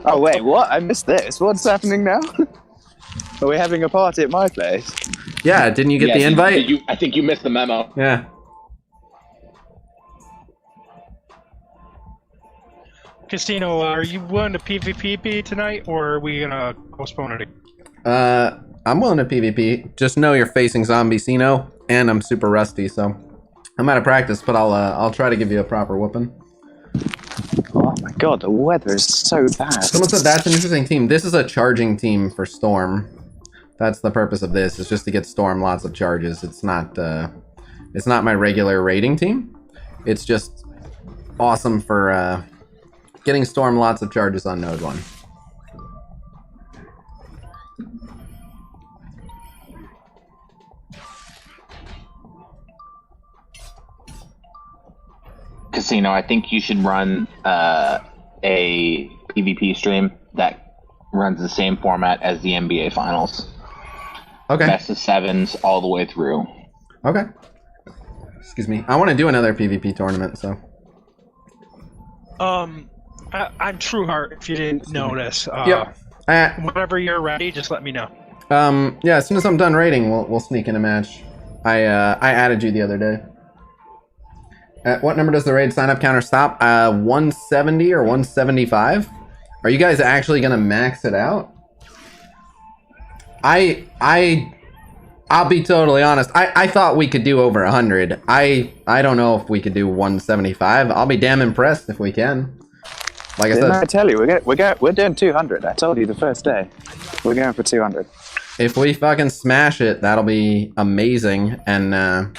Oh wait, what? I missed this. What's happening now? Are we having a party at my place? yeah, didn't you get the invite? I think you missed the memo. Yeah. Khasino, are you willing to PvP tonight, or are we gonna postpone it? I'm willing to PvP. Just know you're facing Zombiesino, and I'm super rusty, so I'm out of practice. But I'll try to give you a proper whooping. Oh my god, the weather is so bad. Someone said that's an interesting team. This is a charging team for Storm. That's the purpose of this. Is just to get Storm lots of charges. It's not my regular raiding team. It's just awesome for getting Storm lots of charges on Node 1. Khasino, I think you should run a PvP stream that runs the same format as the NBA Finals. Okay. Best of 7s all the way through. Okay. Excuse me. I want to do another PvP tournament, so. I'm Trueheart, if you didn't notice. Yeah. Whenever you're ready, just let me know. Yeah, as soon as I'm done raiding, we'll sneak in a match. I added you the other day. At what number does the raid sign up counter stop? 170 or 175? Are you guys actually gonna max it out? I'll be totally honest. I thought we could do over 100. I don't know if we could do 175. I'll be damn impressed if we can. Like I said, I tell you, we're doing 200. I told you the first day. We're going for 200. if we fucking smash it, that'll be amazing. And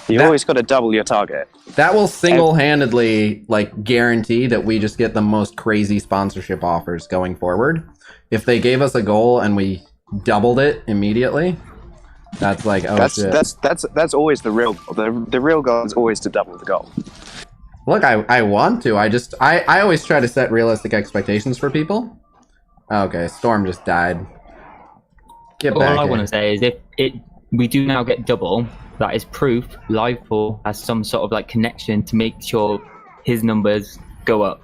You always got to double your target. that will single-handedly like guarantee that we just get the most crazy sponsorship offers going forward. If they gave us a goal and we doubled it immediately, that's like, oh shit. That's always the real goal. The real goal is always to double the goal. Look, I want to. I always try to set realistic expectations for people. Okay, Storm just died. Get back. All I in. want to say is if we do now get double, that is proof Livepool has some sort of like connection to make sure his numbers go up.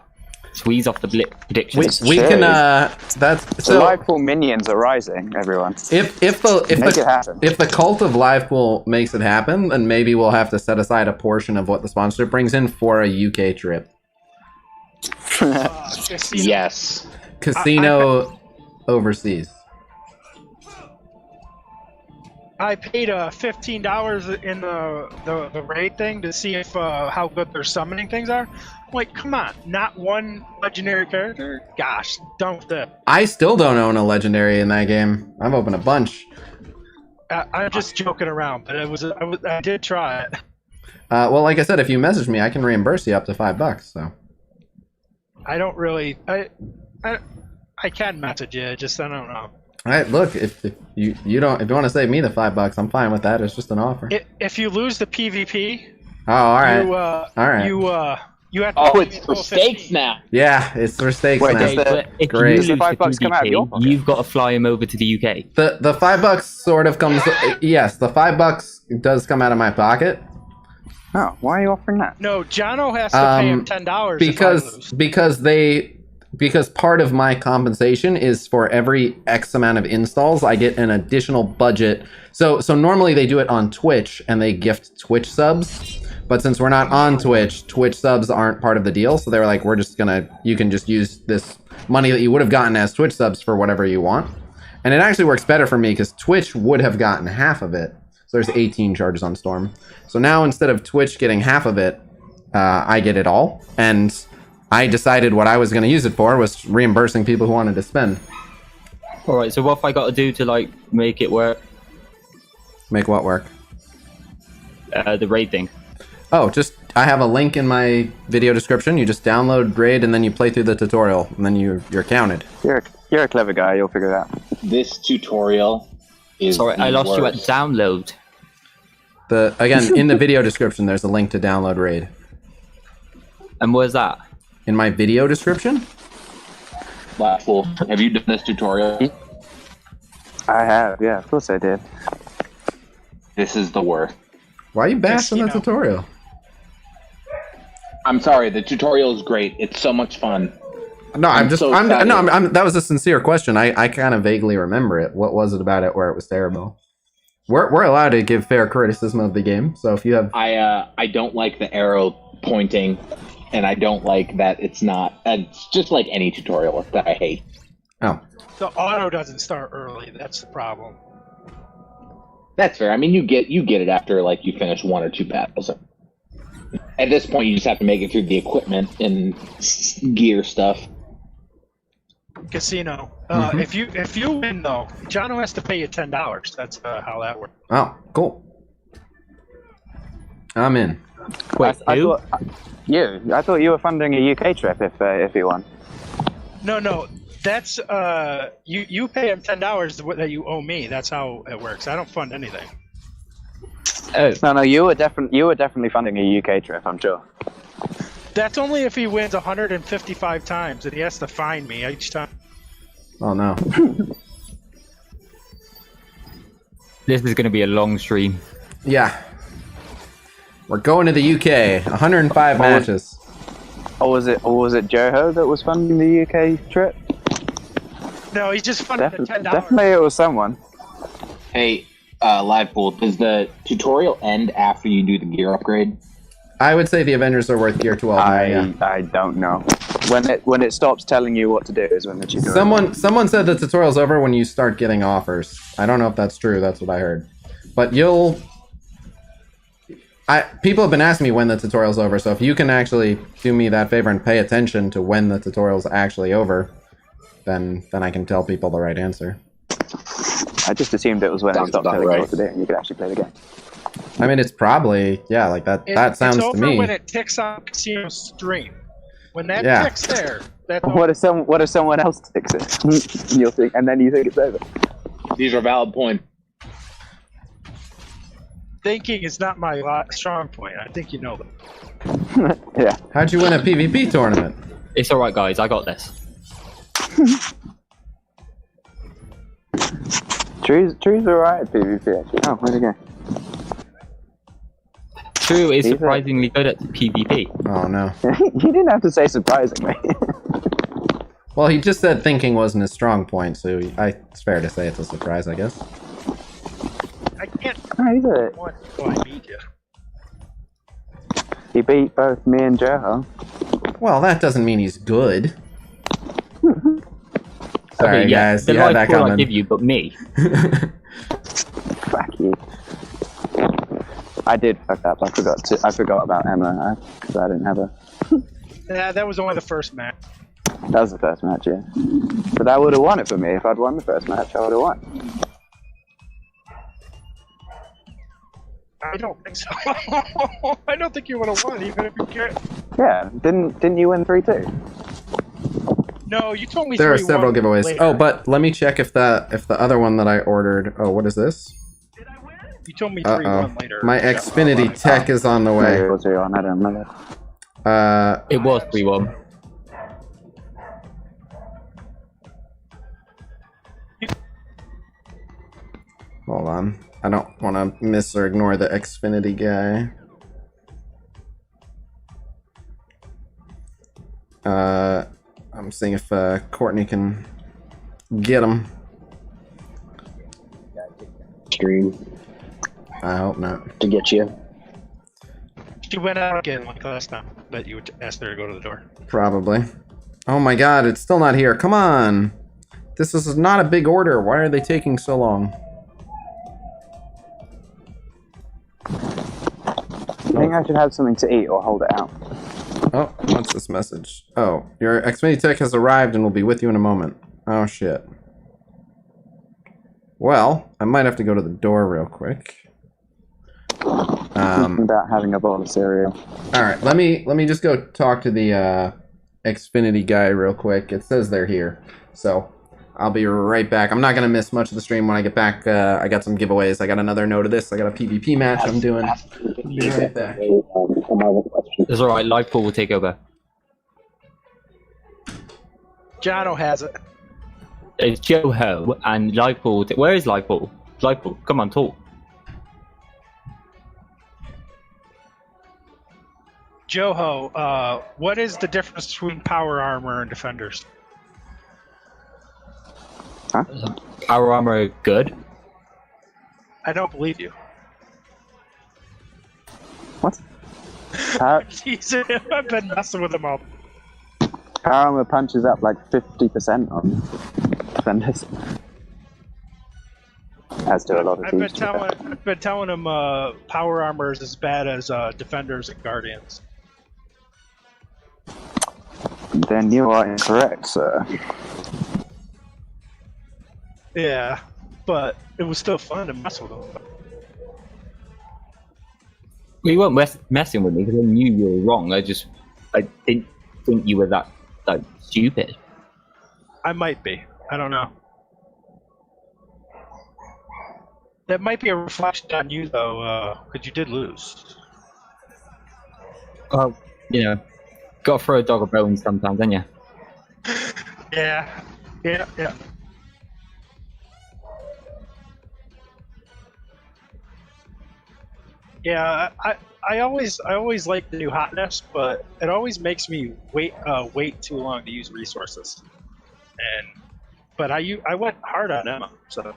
squeeze off the blip predictions. We can that's The so live pool minions are rising, everyone. if Make it happen. the cult of live pool makes it happen, then maybe we'll have to set aside a portion of what the sponsorship brings in for a UK trip. Casino. Yes. Casino overseas. I paid $15 in the raid thing to see if how good their summoning things are. I'm like, come on, not one legendary character? Gosh, done with it. I still don't own a legendary in that game. I've opened a bunch. I'm just joking around, but I did try it. Well, like I said, if you message me, I can reimburse you up to $5. So I don't really. I can message you, just I don't know. all right, look, if you want to save me the $5, I'm fine with that. It's just an offer. If you lose the PvP, Oh, all right. all right. You have to Oh, pay it's me for full stakes 15. now. Yeah, it's for stakes Wait, now. does the- But if Great. you Does lose the the $5 come out of your PvP, pocket? you've got to fly him over to the UK. The $5 sort of comes. Yes, the $5 does come out of my pocket. Oh, why are you offering that? No, Jono has to pay him $10 because part of my compensation is for every X amount of installs, I get an additional budget. So normally they do it on Twitch and they gift Twitch subs. But since we're not on Twitch, Twitch subs aren't part of the deal. So they were like, you can just use this money that you would have gotten as Twitch subs for whatever you want. And it actually works better for me because Twitch would have gotten half of it. So there's 18 charges on Storm. So now instead of Twitch getting half of it, I get it all. And I decided what I was going to use it for was reimbursing people who wanted to spend. Alright, so what have I got to do to, like, make it work? Make what work? The raid thing. Oh, I have a link in my video description. You just download Raid and then you play through the tutorial and then you're counted. You're a clever guy. You'll figure it out. This tutorial is. Sorry, I lost you at worst. download. Again, in the video description, there's a link to download Raid. And where's that? In my video description? Fool. Have you done this tutorial? I have, yeah, of course I did. This is the worst. Why are you bashing the Casino. tutorial? I'm sorry. The tutorial is great. It's so much fun. No, I'm excited. that was a sincere question. I kind of vaguely remember it. What was it about it where it was terrible? We're allowed to give fair criticism of the game. So if you have, I don't like the arrow pointing, and I don't like that it's not. It's just like any tutorial that I hate. oh, The auto doesn't start early. That's the problem. That's fair. I mean, you get it after like you finish one or two battles. At this point, you just have to make it through the equipment and gear stuff. Casino. Mhm. If you win though, Jono has to pay you $10. That's how that works. oh, cool. I'm in. Wait, I who? thought you were funding a UK trip if you won. No. That's you pay him $10 that you owe me. That's how it works. I don't fund anything. Oh, No, you were definitely funding a UK trip. I'm sure. That's only if he wins 155 times, and he has to find me each time. Oh no. this is going to be a long stream. Yeah. We're going to the UK. 105 matches. Or was it Joho that was funding the UK trip? No, he just funded the $10. Definitely it was someone. Hey, Live Pool, does the tutorial end after you do the gear upgrade? I would say the Avengers are worth gear 12. yeah. I don't know. When it stops telling you what to do is when the tutorial. Someone said the tutorial's over when you start getting offers. I don't know if that's true. That's what I heard. But people have been asking me when the tutorial's over, so if you can actually do me that favor and pay attention to when the tutorial's actually over, then I can tell people the right answer. I just assumed it was when Sounds it stopped about telling you right. what to do and you could actually play the game. I mean, it's probably, yeah, like that. That sounds it's to over me. when it ticks on Casino's stream. When that Yeah. ticks there, that's What if someone else ticks it? And you'll think, and then you think it's over. These are valid points. thinking is not my strong point. I think you know that. Yeah. How'd you win a PvP tournament? It's alright, guys. I got this. Drew's alright at PvP actually. Oh, where'd he go? True is He's surprisingly good at PvP. Oh no. You didn't have to say surprisingly. Well, he just said thinking wasn't his strong point, so it's fair to say it's a surprise, I guess. I can't. Oh, he's a, What? Oh, I beat you. he beat both me and Joho. Well, that doesn't mean he's good. Sorry, Okay, yeah, guys. the You had that life pool I coming. give you, but me. Fuck you. I did fuck up. I forgot about Emma because I didn't have her. Yeah, that was only the first match. That was the first match, yeah. But that would have won it for me. If I'd won the first match, I would have won. I don't think so. I don't think you would have won, even if you could. Yeah, didn't you win 3-2? No, you told me There are 3-1 several giveaways. later. Oh, but let me check if the other one that I ordered. Oh, what is this? You told me Uh 3-1 later. My Xfinity Tech is on the Maybe way. it was 3-1, I don't remember. It was 3-1. Hold on. I don't want to miss or ignore the Xfinity guy. I'm seeing if Courtney can get him. Stream I hope not. to get you. She went out again like last time, but you asked her to go to the door. Probably. Oh my god, it's still not here. Come on. This is not a big order. Why are they taking so long? Do you think I should have something to eat or hold it out? Oh, what's this message? Oh, your Xfinity Tech has arrived and will be with you in a moment. Oh shit. Well, I might have to go to the door real quick. Thinking about having a bowl of cereal. All right, let me just go talk to the Xfinity guy real quick. It says they're here, so I'll be right back. I'm not gonna miss much of the stream when I get back. I got some giveaways. I got another note of this. I got a PvP match I'm doing. I'll be right back. It's alright, life pool will take over. Jono has it. It's Joho and life pool. Where is life pool? Life pool, come on, talk. Joho, what is the difference between power armor and defenders? Power armor good. I don't believe you. What? Power I've been messing with them all. armor punches up like 50% on defenders. As do a lot of I've teams. been telling them power armor is as bad as defenders and guardians. Then you are incorrect, sir. Yeah, but it was still fun to mess with them. Well, you weren't messing with me because I knew you were wrong. I didn't think you were that stupid. I might be. I don't know. That might be a reflection on you, though, because you did lose. Well, you know, gotta throw a dog a bone sometimes, don't you? Yeah. Yeah. Yeah, I always like the new hotness, but it always makes me wait too long to use resources. But I went hard on Emma, so.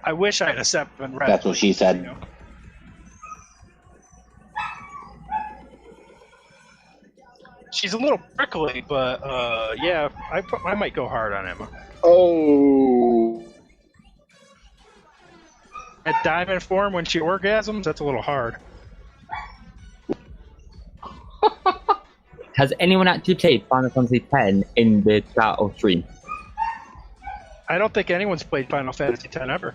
I wish I had a 7 red. That's what she said. You know? She's a little prickly, but yeah, I might go hard on Emma. Oh. At diamond form when she orgasms, that's a little hard. Has anyone actually played Final Fantasy X in the chat or stream? I don't think anyone's played Final Fantasy X ever.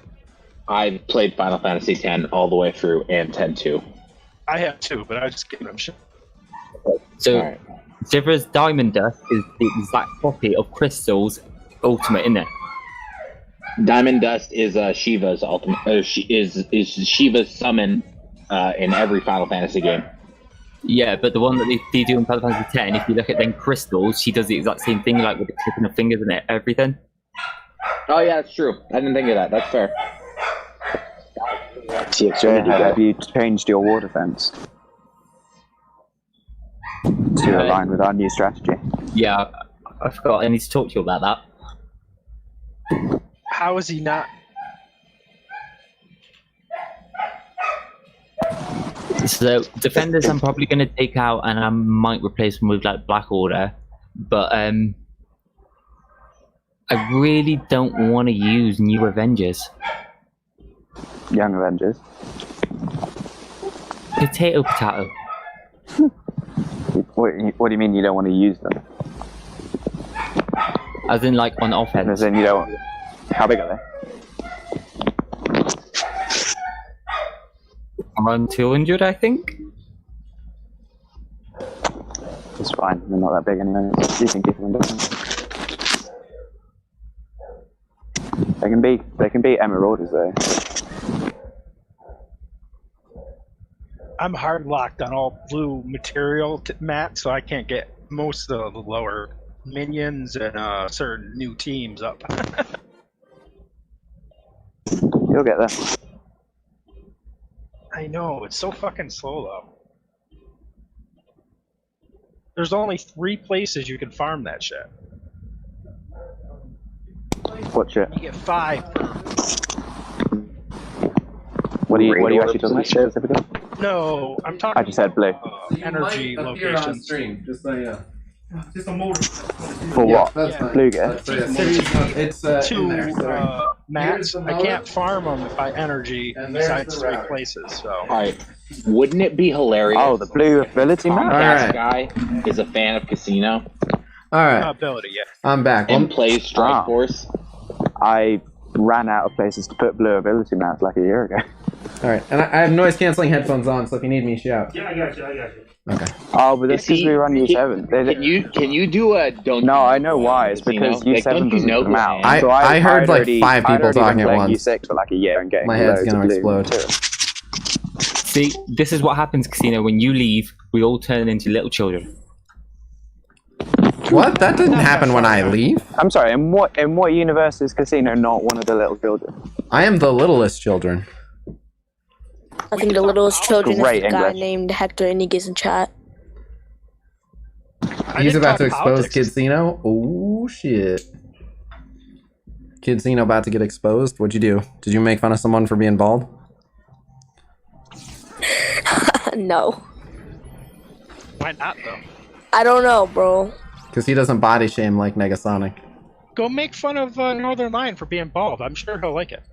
I've played Final Fantasy X all the way through and 10-2. I have too, but I was just giving them shit. So, Alright. Shiver's Diamond Dust is the exact copy of Crystal's Ultimate, isn't it? Diamond Dust is Shiva's ultimate. Is Shiva's summon in every Final Fantasy game. Yeah, but the one that they do in Final Fantasy X, if you look at then Crystal, she does the exact same thing, like with the clicking of fingers and everything. Oh yeah, that's true. I didn't think of that. That's fair. See, Jay, have you changed your war defense? to align with our new strategy. Yeah, I forgot. I need to talk to you about that. How is he not? So defenders, I'm probably going to take out, and I might replace them with like Black Order. But I really don't want to use new Avengers. Young Avengers. Potato, potato. What do you mean you don't want to use them? As in, like, on offense. As in you don't... How big are they? Around 200, I think. It's fine. They're not that big anyway. You can keep them down. They can be Emeralders though. I'm hard locked on all blue material, Matt, so I can't get most of the lower minions and certain new teams up. You'll get there. I know, it's so fucking slow though. There's only 3 places you can farm that shit. Watch it. You get 5 per. What do you actually talking about specifically? No, I'm talking I just said blue. Energy locations. Stream, just so you know. For what? That's fine. Blue get? It's Two in there. So. mats. I can't farm them by energy besides 3 places. So. All right. Wouldn't it be hilarious? Oh, the blue ability map? That guy is a fan of Khasino All right, Ability, yeah. I'm back. and plays Strike Force. I ran out of places to put blue ability maps like a year ago. All right, and I have noise canceling headphones on, so if you need me, shout. Yeah, I got you. Okay. Oh, but that's because we run U7. Can you do a don't? No, I know why. It's because Like, U7 doesn't come out. I heard like 5 people talking at once. U6 for like a year and getting My head's loads gonna of blue explode. material. See, this is what happens, Casino. When you leave, we all turn into little children. What? That didn't happen when I leave. I'm sorry. In what universe is Khasino not one of the little children? I am the littlest children. I think the littlest children Great is a guy English. named Hector, and he gets in chat. He's about to expose politics. Khasino. Oh shit. Khasino about to get exposed. What'd you do? Did you make fun of someone for being bald? No. Why not though? I don't know, bro. Because he doesn't body shame like Negasonic. Go make fun of Northern Lion for being bald. I'm sure he'll like it.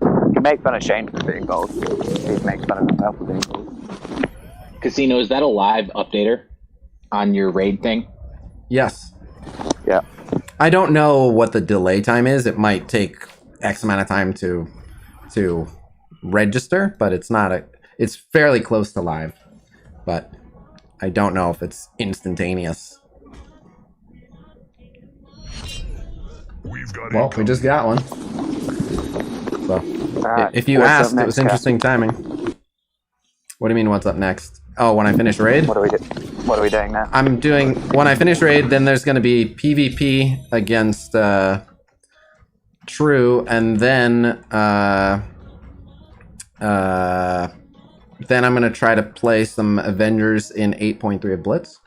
You make fun of Shane for being bald. He makes fun of himself for being bald. Khasino, is that a live updater on your raid thing? Yes. Yeah. I don't know what the delay time is. It might take X amount of time to register, but it's fairly close to live. But I don't know if it's instantaneous. Well, we just got one. So, if you asked, it was interesting timing. What do you mean, what's up next? Oh, when I finish raid? What are we doing now? I'm doing, when I finish raid, then there's going to be PvP against True, and then I'm going to try to play some Avengers in 8.3 of Blitz.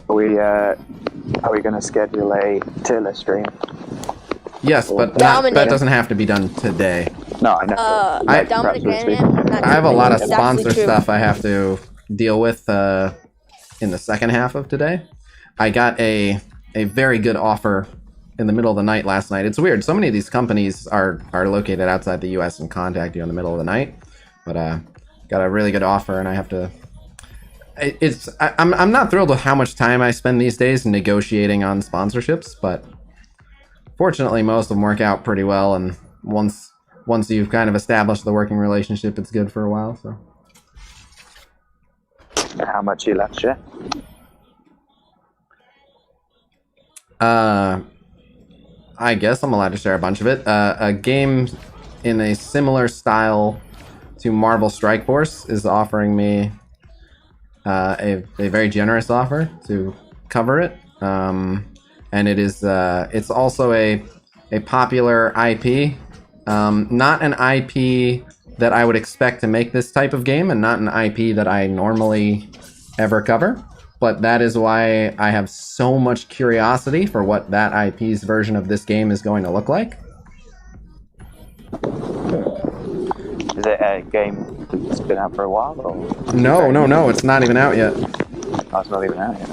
Are we going to schedule a tier list stream? Yes, but that doesn't have to be done today. No, I know. Dominic I have a lot of That's actually sponsor true. stuff I have to deal with in the second half of today. I got a very good offer in the middle of the night last night. It's weird. So many of these companies are located outside the U.S. and contact you in the middle of the night. But got a really good offer, and I have to. I'm not thrilled with how much time I spend these days negotiating on sponsorships, but fortunately most of them work out pretty well, and once you've kind of established the working relationship, it's good for a while. So. How much you left, share? I guess I'm allowed to share a bunch of it. A game in a similar style to Marvel Strike Force is offering me a very generous offer to cover it. And it is it's also a a popular IP. Not an IP that I would expect to make this type of game, and not an IP that I normally ever cover. But that is why I have so much curiosity for what that IP's version of this game is going to look like. Is it a game that's been out for a while? Or No, it's not even out yet. Oh, it's not even out yet.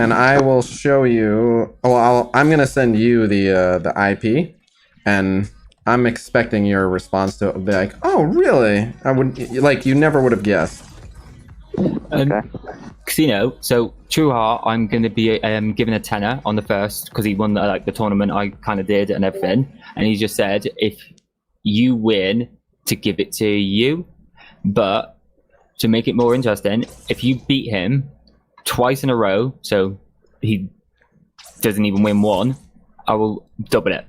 And I will show you. Well, I'm gonna send you the IP, and I'm expecting your response to it will be like, "Oh, really? I would like you never would have guessed." Okay. Khasino, so True Heart, I'm going to be giving a tenner on the first because he won the tournament I kind of did and everything, and he just said if you win to give it to you, but to make it more interesting, if you beat him twice in a row, so he doesn't even win one, I will double it.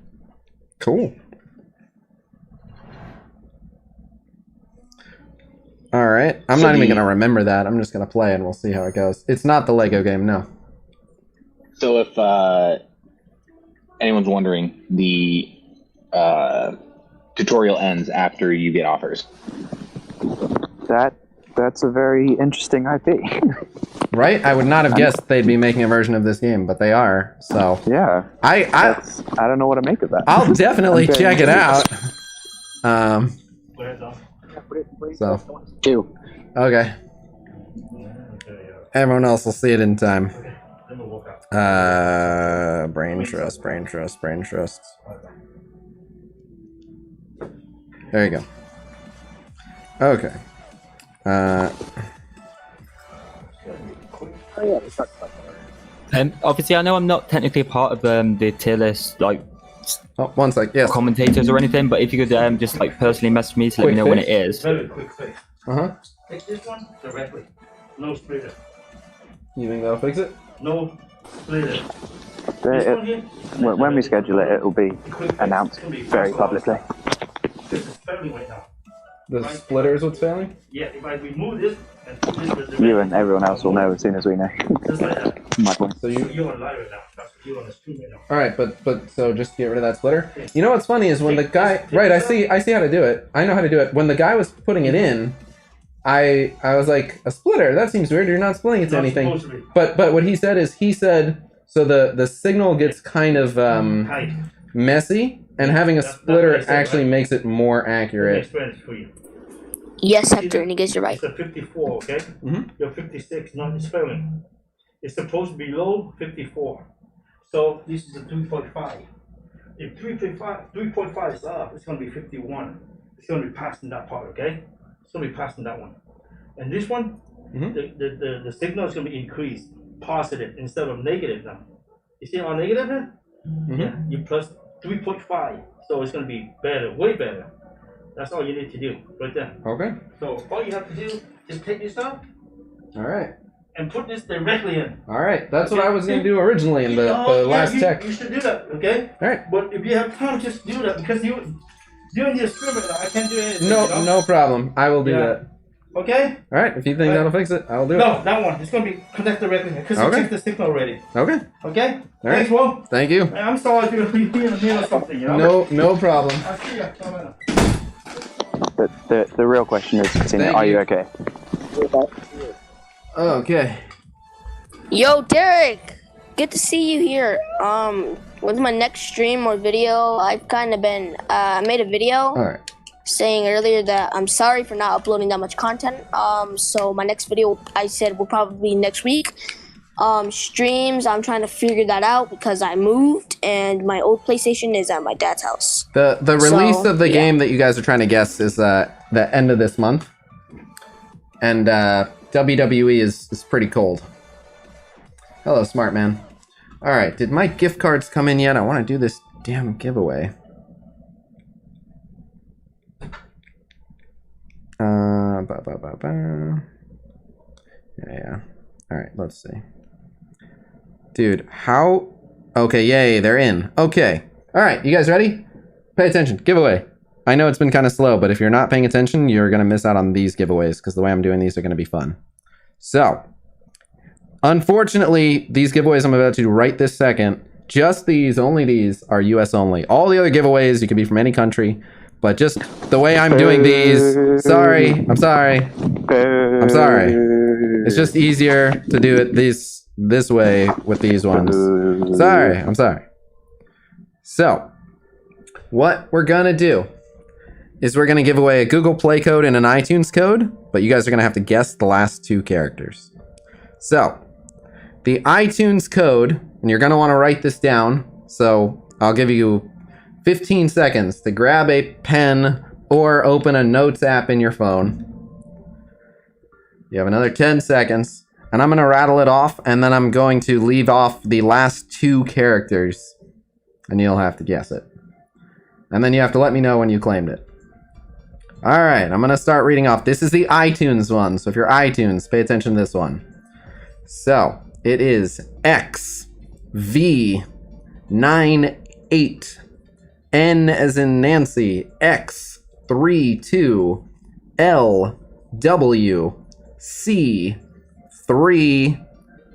Cool. All right. I'm not even going to remember that. I'm just going to play and we'll see how it goes. It's not the Lego game, no. So if anyone's wondering, the tutorial ends after you get offers. That's a very interesting IP. Right? I would not have guessed they'd be making a version of this game, but they are. So yeah. I don't know what to make of that. I'll definitely check it out. So. Okay. Everyone else will see it in time. Brain trust. There you go. Okay. Obviously, I know I'm not technically a part of the tier list, like one sec, yes. Commentators or anything, but if you could just personally message me to let me know when it is. Very quick fix. Take this one directly. No splitter. You think that'll fix it? No splitter. When we schedule it, it will be announced very publicly. This is failing right now. The splitter is what's failing? Yeah, if I remove this and put this with the You and everyone else will know as soon as we know. just like that. My point. So You're on live right now. You're on the stream right now. all right, but so just get rid of that splitter. You know what's funny is when the guy, right? I see how to do it. I know how to do it. When the guy was putting it in, I was like, a splitter? That seems weird. You're not splitting it to anything. But what he said is so the signal gets kind of messy, and having a splitter actually makes it more accurate. For you. Yes, Hector, and he gets you right. It's a 54, okay? Mhm. You're 56, not it's failing. It's supposed to be low 54. So this is a 3.5. If 3.5 is up, it's going to be 51. It's going to be passing that part, okay? It's going to be passing that one. And this one, the signal is going to be increased, positive instead of negative now. You see how negative here? Yeah, you plus 3.5. So it's going to be better, way better. That's all you need to do right there. Okay. So all you have to do is take this out All right. and put this directly in. All right. That's what I was gonna do originally in the last tech. You should do that, okay? All right. But if you have time, just do that because you doing the experiment. I can't do anything. No problem. I will do that. Okay. All right. If you think that'll fix it, I'll do it. No, that one. It's gonna be connected directly because you checked the signal already. Okay. Okay. All Thanks, right. Will. Thank you. I'm sorry if you're in the middle of something. You know. No problem. I'll see you. No matter. The real question is, Khasino, are you okay? Okay. Yo, Derek, good to see you here. With my next stream or video, I've kind of been, I made a video All right. saying earlier that I'm sorry for not uploading that much content. So my next video, I said, will probably be next week. Streams, I'm trying to figure that out because I moved and my old PlayStation is at my dad's house. The release of the game that you guys are trying to guess is the end of this month, and WWE is pretty cold. Hello, smart man. All right, did my gift cards come in yet? I want to do this damn giveaway. Yeah. All right, let's see. Dude, how? Okay, yay, they're in. Okay. All right, you guys ready? Pay attention. Giveaway. I know it's been kind of slow, but if you're not paying attention, you're going to miss out on these giveaways because the way I'm doing these are going to be fun. So, unfortunately, these giveaways I'm about to do right this second just these, only these are US only. All the other giveaways, you can be from any country. But just the way I'm doing these, sorry, I'm sorry. I'm sorry. It's just easier to do it this way with these ones. Sorry, I'm sorry. So, what we're gonna do is we're gonna give away a Google Play code and an iTunes code, but you guys are gonna have to guess the last 2 characters. So, the iTunes code, and you're gonna wanna write this down, so I'll give you 15 seconds to grab a pen or open a notes app in your phone. You have another 10 seconds, and I'm gonna rattle it off, and then I'm going to leave off the last 2 characters, and you'll have to guess it. And then you have to let me know when you claimed it. All right, I'm gonna start reading off. This is the iTunes one, so if you're iTunes, pay attention to this one. So, it is XV98, N as in Nancy, X32, LW, C3,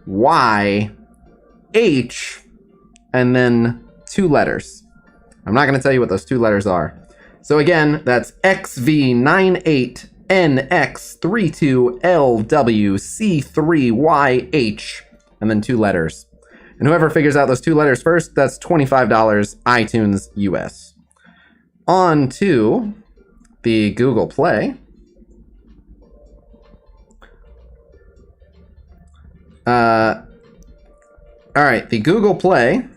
Y, H, and then 2 letters. I'm not going to tell you what those 2 letters are. So again, that's XV98, NX32, LW, C3YH, and then 2 letters. And whoever figures out those 2 letters first, that's $25 iTunes US. On to the Google Play. All right, the Google Play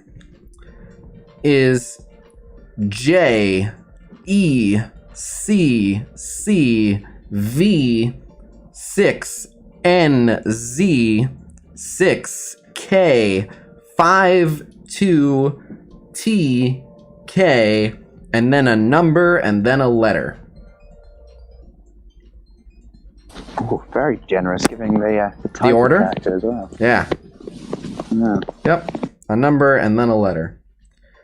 is JEC6NZ6K52TK, and then a number and then a letter. Ooh, very generous, giving the type order? of character as well. Yeah. Yeah. Yep. A number and then a letter.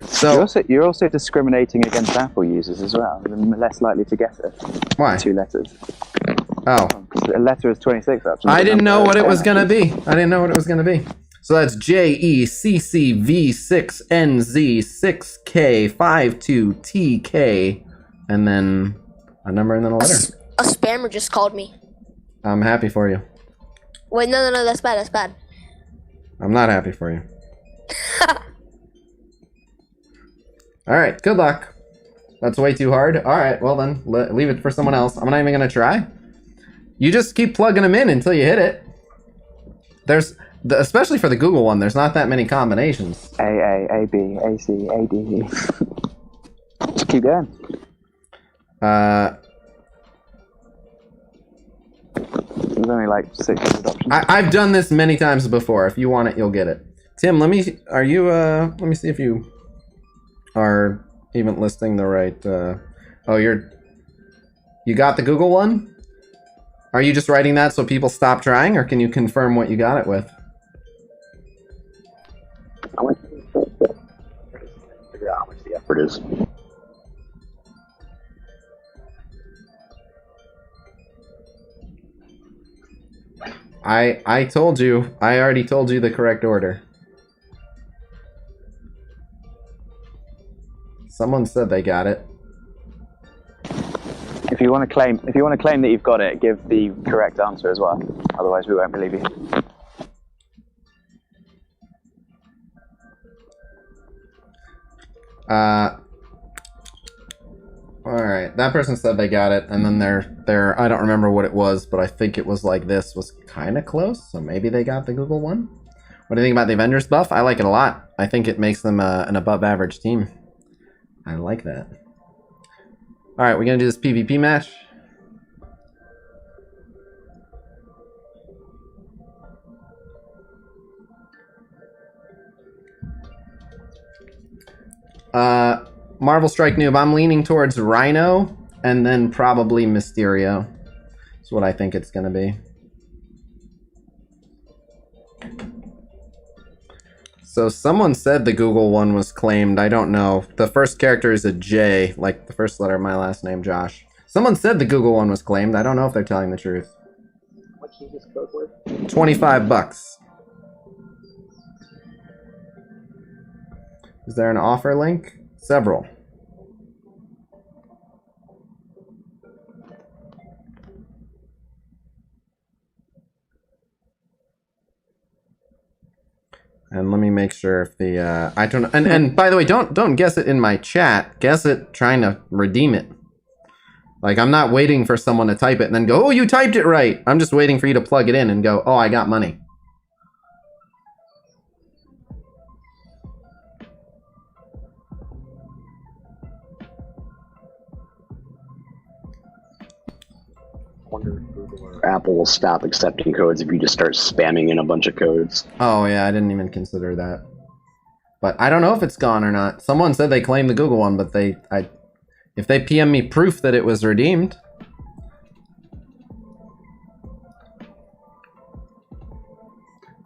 So You're also discriminating against Apple users as well. They're less likely to get it. Why? 2 letters. Oh. A letter is 26. I didn't know what it was gonna be. I didn't know what it was gonna be. So that's JECCV6NZ6K52TK, and then a number and then a letter. A spammer just called me. I'm happy for you. Wait, no, that's bad. That's bad. I'm not happy for you. All right, good luck. That's way too hard. All right, well then, leave it for someone else. I'm not even gonna try. You just keep plugging them in until you hit it. Especially for the Google one, there's not that many combinations. A, AB, AC, AD. Just keep going. There's only like 600 options. I've done this many times before. If you want it, you'll get it. Tim, let me see if you are even listing the right, you got the Google one? Are you just writing that so people stop trying, or can you confirm what you got it with? Figure out how much the effort is. I told you. I already told you the correct order. Someone said they got it. If you want to claim that you've got it, give the correct answer as well. Otherwise, we won't believe you. Alright, that person said they got it, and then their I don't remember what it was, but I think it was like this, was kind of close, so maybe they got the Google one. What do you think about the Avengers buff? I like it a lot. I think it makes them an above average team. I like that. Alright, we're gonna do this PvP match. Marvel Strike Noob, I'm leaning towards Rhino, and then probably Mysterio. That's what I think it's gonna be. So someone said the Google one was claimed. I don't know. The first character is a J, like the first letter of my last name, Josh. Someone said the Google one was claimed. I don't know if they're telling the truth. What's this code worth? $25. Is there an offer link? Several. And let me make sure if the I don't. And by the way, don't guess it in my chat. Guess it trying to redeem it. Like, I'm not waiting for someone to type it and then go, oh, you typed it right. I'm just waiting for you to plug it in and go, oh, I got money. Wonder if Google or Apple will stop accepting codes if you just start spamming in a bunch of codes. Oh, yeah, I didn't even consider that. But I don't know if it's gone or not. Someone said they claimed the Google one, but if they PM me proof that it was redeemed.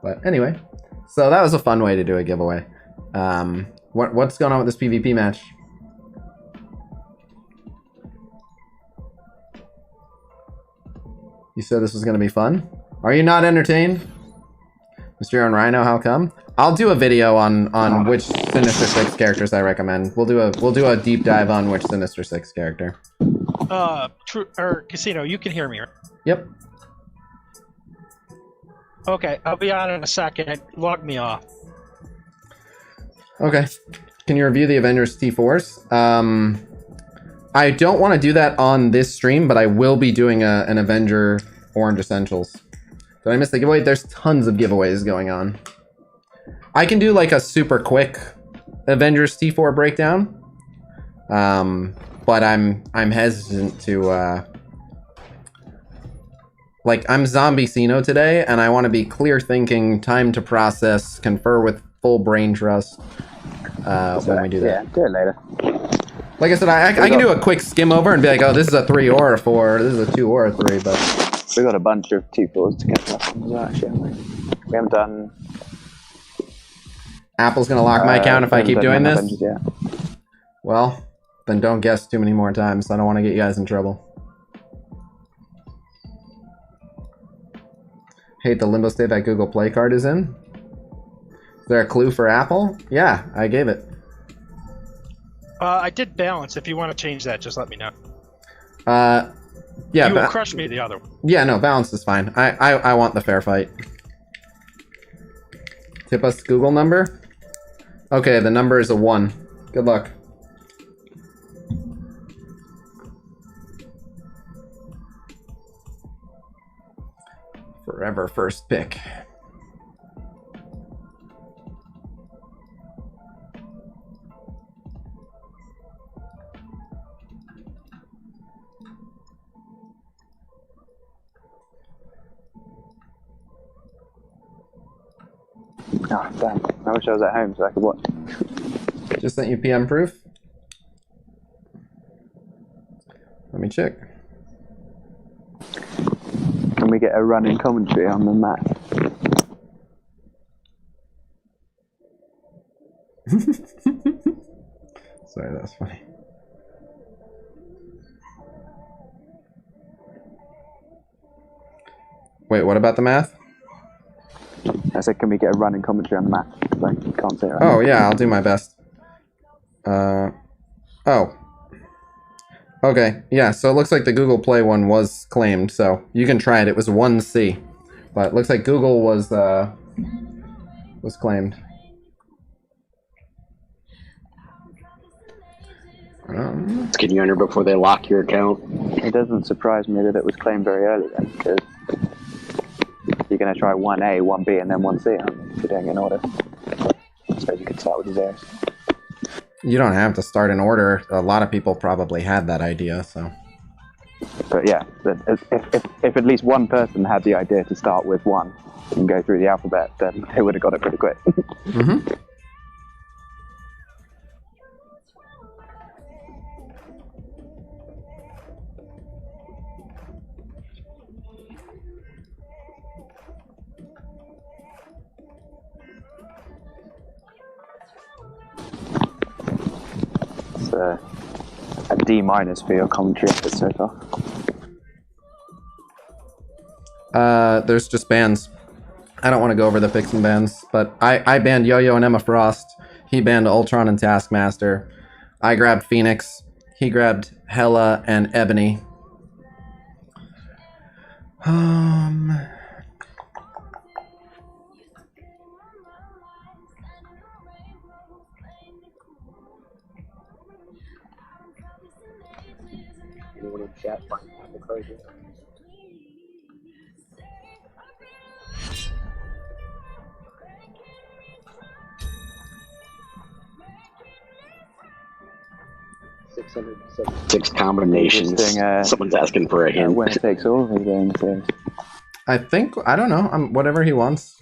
But anyway, so that was a fun way to do a giveaway. What's going on with this PvP match? You said this was going to be fun? Are you not entertained? Mr. Aaron Rhino, how come? I'll do a video on which Sinister Six characters I recommend. We'll do a deep dive on which Sinister Six character. Khasino, you can hear me, right? Yep. Okay, I'll be on in a second. Log me off. Okay. Can you review the Avengers T4s? I don't want to do that on this stream, but I will be doing an Avenger Orange Essentials. Did I miss the giveaway? There's tons of giveaways going on. I can do like a super quick Avengers T4 breakdown, but I'm hesitant to. Like, I'm Zombiesino today, and I want to be clear thinking, time to process, confer with full brain trust when we do that. Yeah, do it later. Like I said, I can do a quick skim over and be like, oh, this is a 3 or a 4, this is a 2 or a 3, but... We've got a bunch of T4s to catch up on as well, actually, haven't we? We haven't done... Apple's gonna lock my account if I keep doing this? Avengers yet. Well, then don't guess too many more times. I don't want to get you guys in trouble. Hate the limbo state that Google Play card is in. Is there a clue for Apple? Yeah, I gave it. I did balance. If you want to change that, just let me know. Yeah. You crushed me the other one. Yeah, no, balance is fine. I want the fair fight. Tip us Google number. Okay, the number is a 1. Good luck. Forever first pick. Oh, damn. I wish I was at home so I could watch. Just sent you PM proof. Let me check. Can we get a running commentary on the map? Sorry, that's funny. Wait, what about the math? I said, can we get a running commentary on the map? I can't say it right Oh, now. yeah, I'll do my best. Oh. Okay, yeah, so it looks like the Google Play one was claimed, so you can try it. It was 1C. But it looks like Google was claimed. Can you enter before they lock your account? It doesn't surprise me that it was claimed very early then, because you're going to try 1A, 1B, and then 1C, aren't you, if you're doing it in order. I suppose you could start with the zeros. You don't have to start in order. A lot of people probably had that idea, so. But yeah, if at least one person had the idea to start with 1 and go through the alphabet, then they would have got it pretty quick. Mm-hmm. It's a D- for your commentary effort so far. There's just bans. I don't want to go over the picks and bans, but I banned Yo-Yo and Emma Frost He banned Ultron and Taskmaster. I grabbed Phoenix. He grabbed Hela and Ebony. Anyone in chat find the closure? Six combinations. Someone's asking for a hint. Winner takes all. He's going to. I think, I don't know, whatever he wants.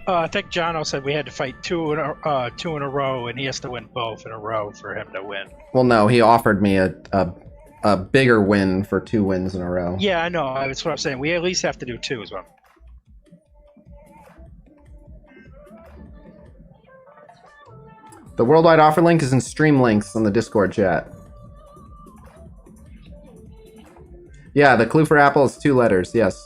I think Jono said we had to fight two in a row, and he has to win both in a row for him to win. Well, no, he offered me a bigger win for 2 wins in a row. Yeah, I know. That's what I'm saying. We at least have to do 2 as well. The worldwide offer link is in stream links on the Discord chat. Yeah, the clue for Apple is 2 letters, yes.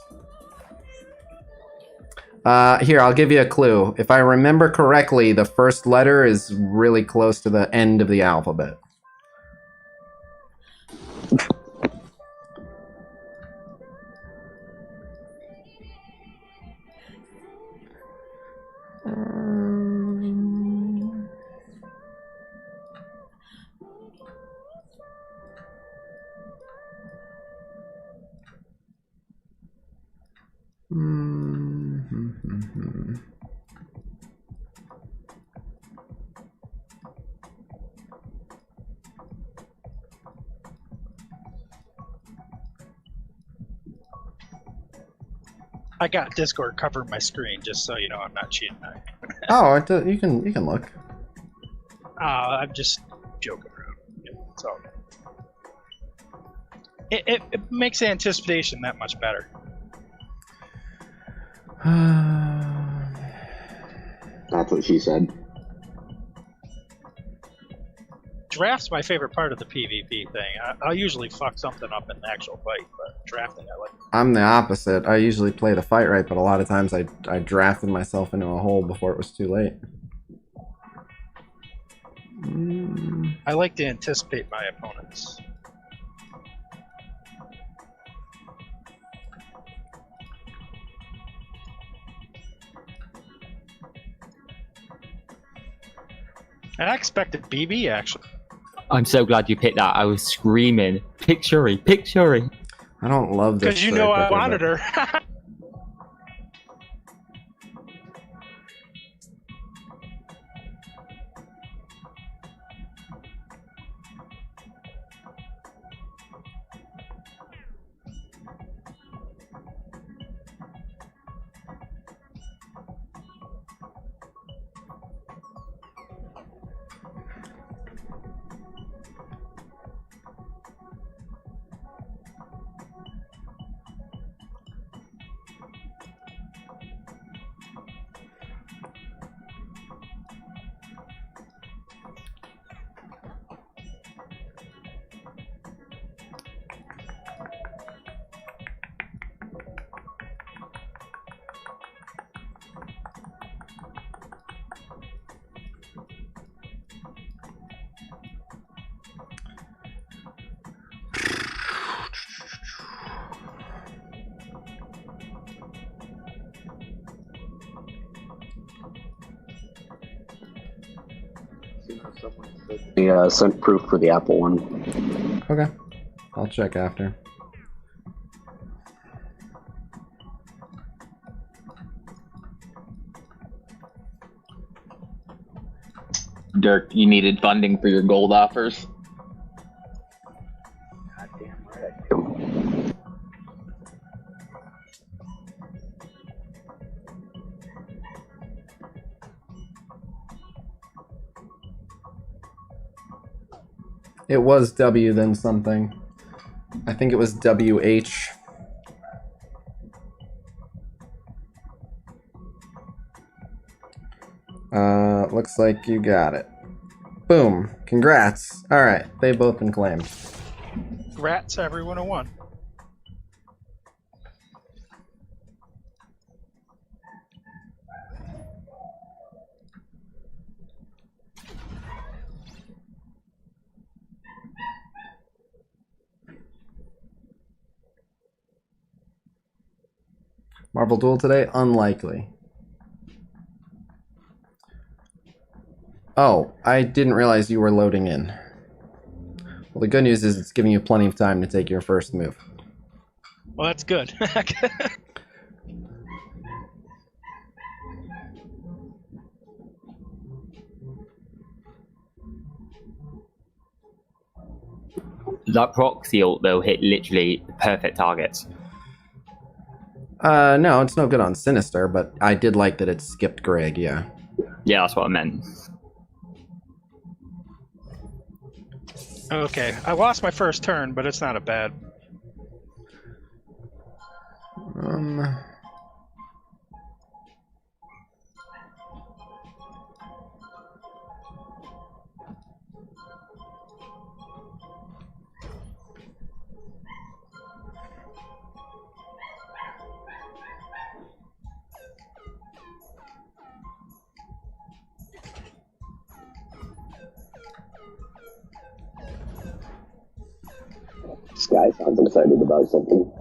Here, I'll give you a clue. If I remember correctly, the first letter is really close to the end of the alphabet. I got Discord covering my screen just so you know I'm not cheating. Oh, you can look. I'm just joking around. So it makes anticipation that much better. That's what she said. Draft's my favorite part of the PvP thing. I'll usually fuck something up in the actual fight, but drafting I like. I'm the opposite. I usually play the fight right, but a lot of times I drafted myself into a hole before it was too late. I like to anticipate my opponents. I expected BB actually. I'm so glad you picked that. I was screaming, pick Shuri, pick Shuri. I don't love this. Because you know I wanted her. Sent proof for the Apple one. Okay. I'll check after. Dirk, you needed funding for your gold offers? Goddamn right I do. It was W then something. I think it was WH. Looks like you got it. Boom. Congrats. Alright, they've both been claimed. Congrats, everyone who won. Marvel Duel today? Unlikely. Oh, I didn't realize you were loading in. Well, the good news is it's giving you plenty of time to take your first move. Well, that's good. That proxy ult, though, hit literally the perfect targets. No, it's no good on Sinister, but I did like that it skipped Greg, yeah. Yeah, that's what I meant. Okay, I lost my first turn, but it's not a bad. Sky sounds excited about something.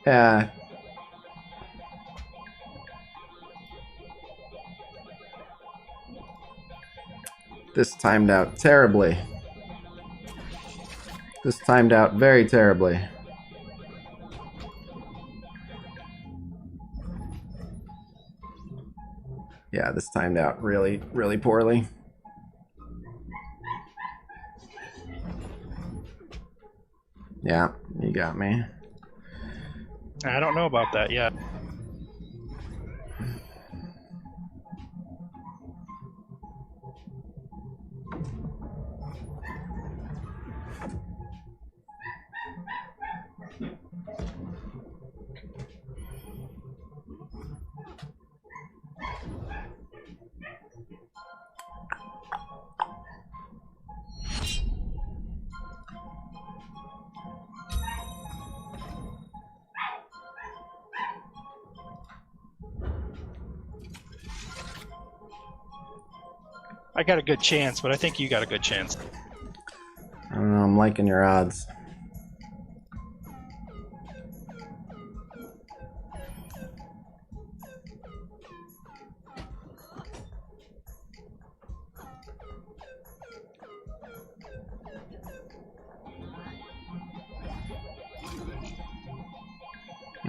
Yeah. This timed out terribly. This timed out very terribly. Yeah, this timed out really, really poorly. Yeah, you got me. I don't know about that yet. I got a good chance, but I think you got a good chance. I don't know, I'm liking your odds.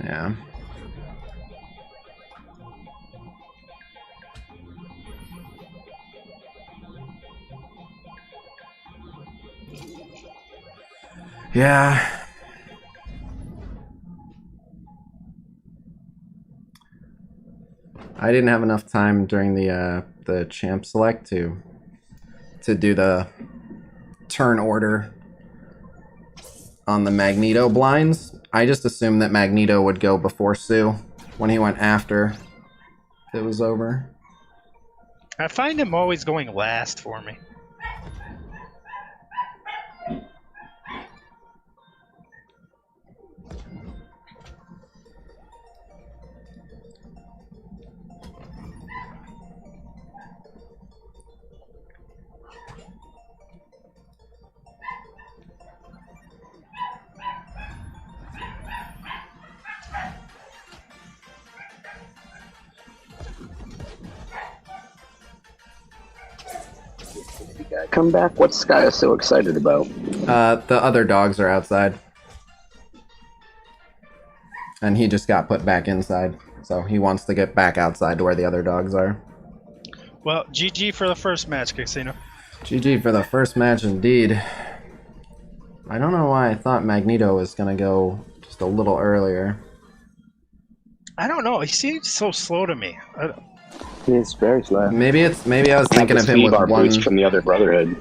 Yeah. Yeah. I didn't have enough time during the champ select to do the turn order on the Magneto blinds. I just assumed that Magneto would go before Sue when he went after it was over. I find him always going last for me. Come back. What's Sky so excited about? The other dogs are outside. And he just got put back inside. So he wants to get back outside to where the other dogs are. Well, GG for the first match, Khasino. GG for the first match indeed. I don't know why I thought Magneto was going to go just a little earlier. I don't know. He seems so slow to me. He's very slow. Maybe I was thinking of him with one boost from the other Brotherhood.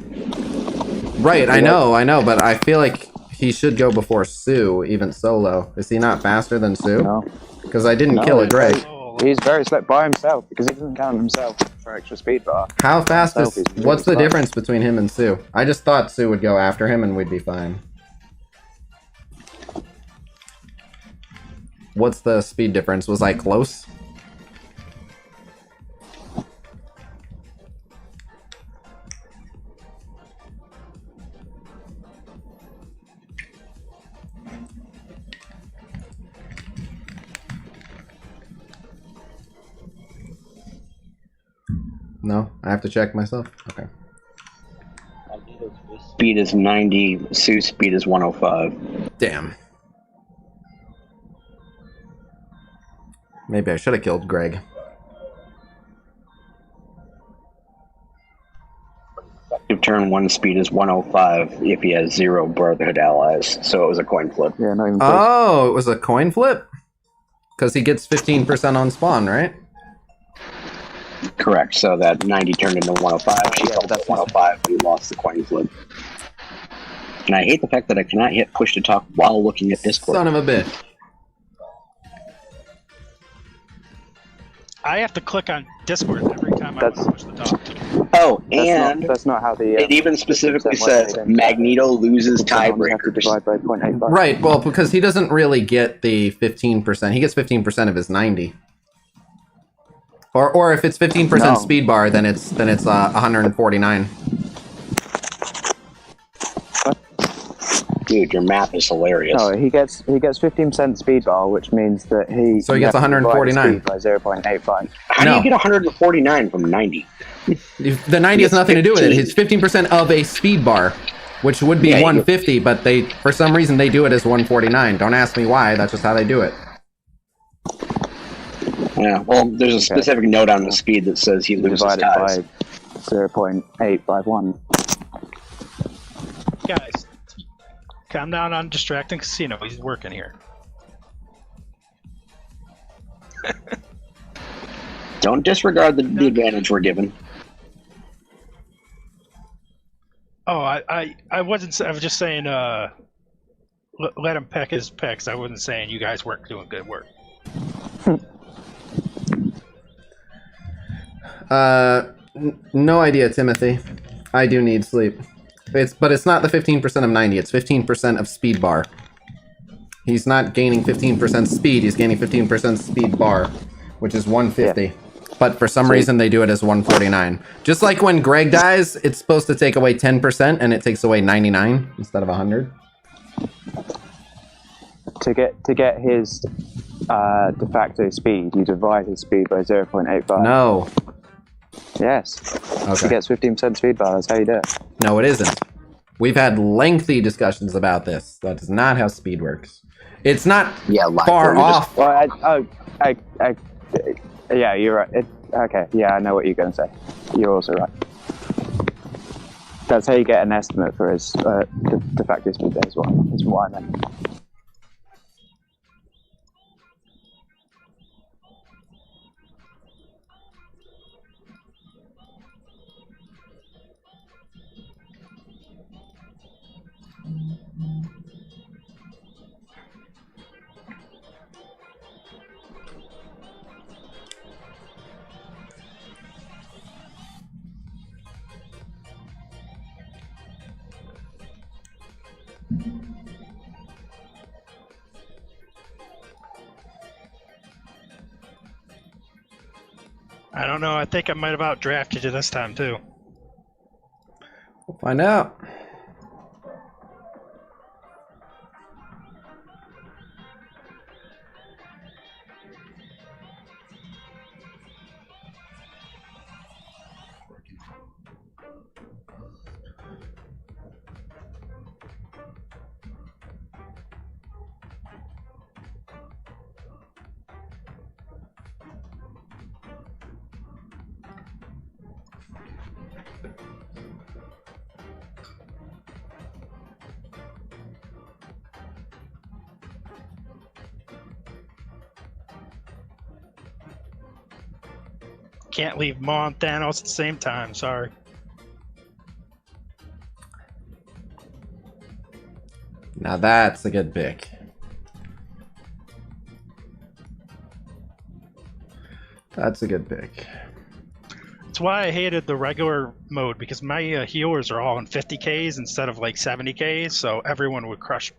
Right, I know, but I feel like he should go before Sue, even solo. Is he not faster than Sue? No. Because I didn't kill a Greg. He's very slow by himself because he doesn't count himself for extra speed bar. How fast is... What's the difference between him and Sue? I just thought Sue would go after him and we'd be fine. What's the speed difference? Was I close? No, I have to check myself. Okay. Speed is 90. Sue's speed is 105. Damn. Maybe I should have killed Greg. Effective turn 1 speed is 105 if he has 0 Brotherhood allies. So it was a coin flip. Yeah, not even close. Oh, it was a coin flip? Because he gets 15% on spawn, right? Correct. So that 90 turned into 105. She fell to 105. We lost the coin flip. And I hate the fact that I cannot hit push to talk while looking at Discord. Son of a bitch. I have to click on Discord every time I want to push the talk. Oh, and that's not how the. It even specifically says Magneto loses tiebreakers. Right, well, because he doesn't really get the 15%. He gets 15% of his 90. Or if it's 15% speed bar, then it's 149. Dude, your math is hilarious. No, he gets 15% speed bar, which means that he. So he gets 149 by 0.85. How do you get 149 from 90? The 90 has nothing to do with it. It's 15% of a speed bar, which would be 150, but they, for some reason, they do it as 149. Don't ask me why. That's just how they do it. Yeah. Well, there's a specific note on the speed that says he loses ties. By 0.851. Guys, calm down on distracting Khasino. He's working here. Don't disregard the advantage we're given. Oh, I wasn't. I was just saying. Let him peck his pecks. I wasn't saying you guys weren't doing good work. No idea, Timothy. I do need sleep. But it's not the 15% of 90. It's 15% of speed bar. He's not gaining 15% speed. He's gaining 15% speed bar, which is 150. Yeah. But for some reason, they do it as 149. Just like when Greg dies, it's supposed to take away 10%, and it takes away 99 instead of 100. To get his de facto speed, you divide his speed by 0.85. No. Yes. Okay. He gets 15% speed bar. That's how you do it. No, it isn't. We've had lengthy discussions about this. That is not how speed works. It's not far off. Well, yeah, you're right. Okay, yeah, I know what you're going to say. You're also right. That's how you get an estimate for his de facto speed there as well. That's what I meant. I don't know. I think I might have outdrafted you this time too. We'll find out. Can't leave Maw and Thanos at the same time. Sorry. Now that's a good pick. That's a good pick. That's why I hated the regular mode, because my healers are all in 50Ks instead of like 70Ks, so everyone would crush.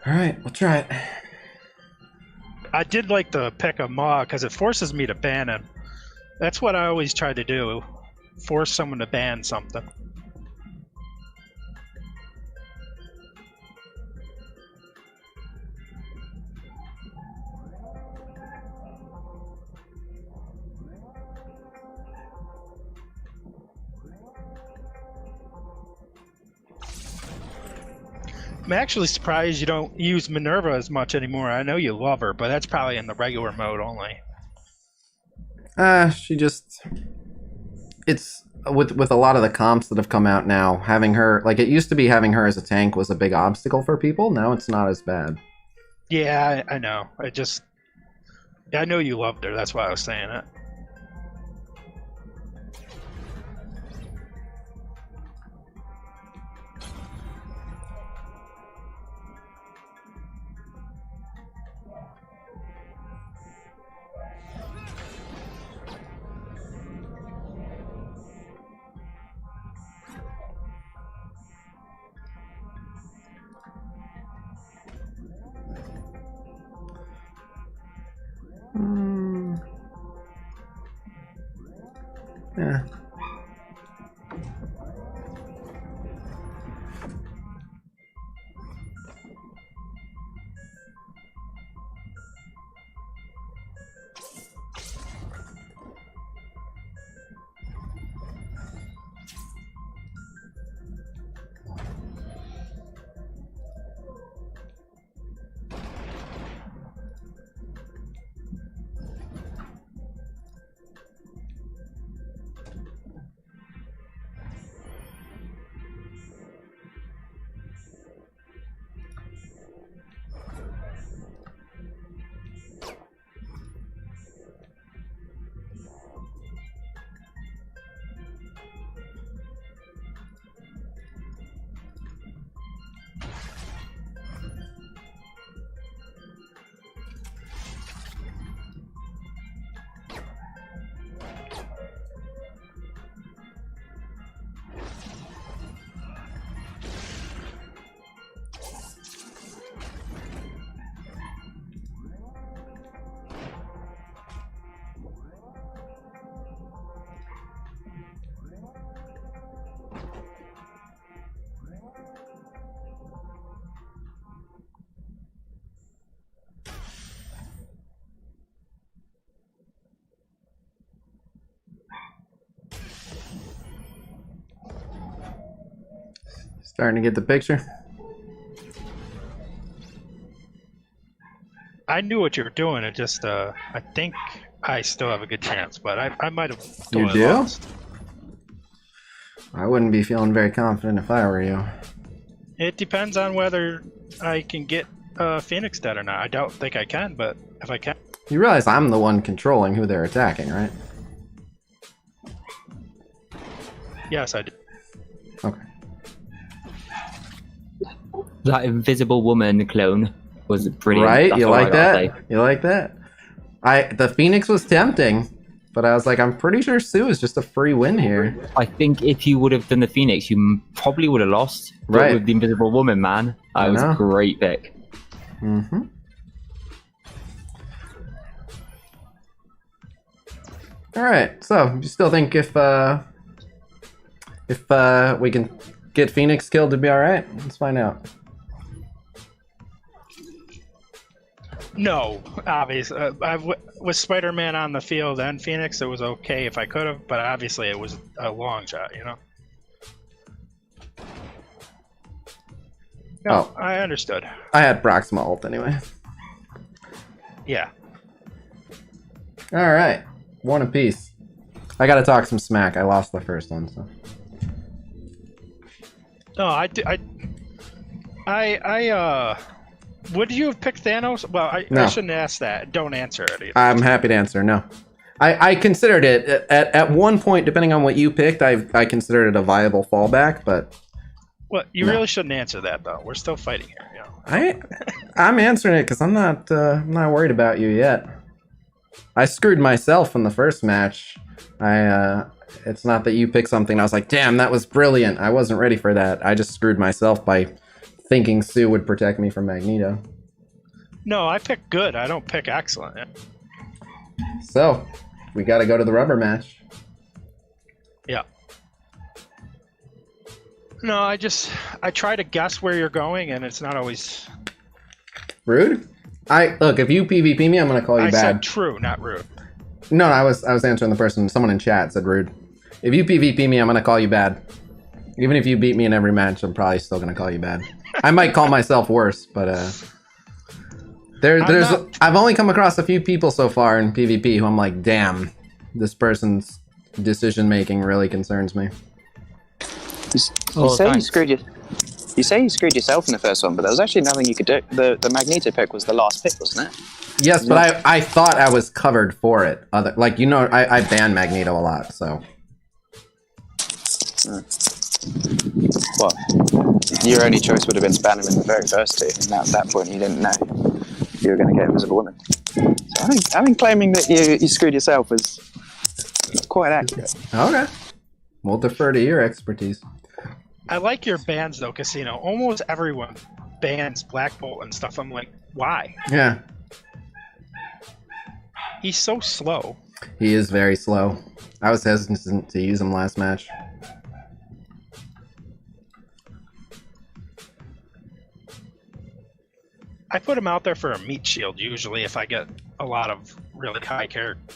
All right, we'll try it. I did like to pick a mod because it forces me to ban him. That's what I always try to do. Force someone to ban something. I'm actually surprised you don't use Minerva as much anymore. I know you love her, but that's probably in the regular mode only. She just... It's... With a lot of the comps that have come out now, having her... Like, it used to be having her as a tank was a big obstacle for people. Now it's not as bad. Yeah, I know. I know you loved her. That's why I was saying it. Yeah. Starting to get the picture. I knew what you were doing. It just, I think I still have a good chance, but I might have totally do? lost. I wouldn't be feeling very confident if I were you. It depends on whether I can get Phoenix dead or not. I don't think I can, but if I can. You realize I'm the one controlling who they're attacking, right? Yes, I do. Okay. That invisible woman clone was brilliant. Right? That's You all I like gotta that? say. You like that? The Phoenix was tempting, but I was like, I'm pretty sure Sue is just a free win here. I think if you would have done the Phoenix, you probably would have lost. But Right. with the invisible woman, man, that was know. a great pick. Mm-hmm. All right. So, you still think if we can get Phoenix killed to be all right? Let's find out. No, obviously. With Spider-Man on the field and Phoenix, it was okay if I could have, but obviously it was a long shot, you know? No, Oh. I understood. I had Proxima ult anyway. Yeah. All right. One apiece. I gotta talk some smack. I lost the first one, so. No, would you have picked Thanos? Well, I shouldn't ask that. Don't answer it either. I'm happy to answer. No, I considered it at one point, depending on what you picked. I considered it a viable fallback, but Well, you no. really shouldn't answer that though. We're still fighting here. You know? I'm answering it because I'm not worried about you yet. I screwed myself in the first match. It's not that you picked something. I was like, damn, that was brilliant. I wasn't ready for that. I just screwed myself by thinking Sue would protect me from Magneto. No, I pick good. I don't pick excellent. So, we got to go to the rubber match. Yeah. No, I try to guess where you're going, and it's not always. Rude? Look, if you PvP me, I'm gonna call you I bad. said true, not rude. No, I was answering the person. Someone in chat said rude. If you PvP me, I'm gonna call you bad. Even if you beat me in every match, I'm probably still gonna call you bad. I might call myself worse, but I've only come across a few people so far in PvP who I'm like, damn, this person's decision making really concerns me. You say you screwed yourself in the first one, but there was actually nothing you could do. The Magneto pick was the last pick, wasn't it? Yes, but I thought I was covered for it. I ban Magneto a lot, so. Well, your only choice would have been to ban him in the very first two, and at that point you didn't know you were going to get Invisible Woman. So I think claiming that you screwed yourself was quite accurate. Okay. We'll defer to your expertise. I like your bans though, Khasino. Almost everyone bans Black Bolt and stuff. I'm like, why? Yeah. He's so slow. He is very slow. I was hesitant to use him last match. I put him out there for a meat shield usually if I get a lot of really high character.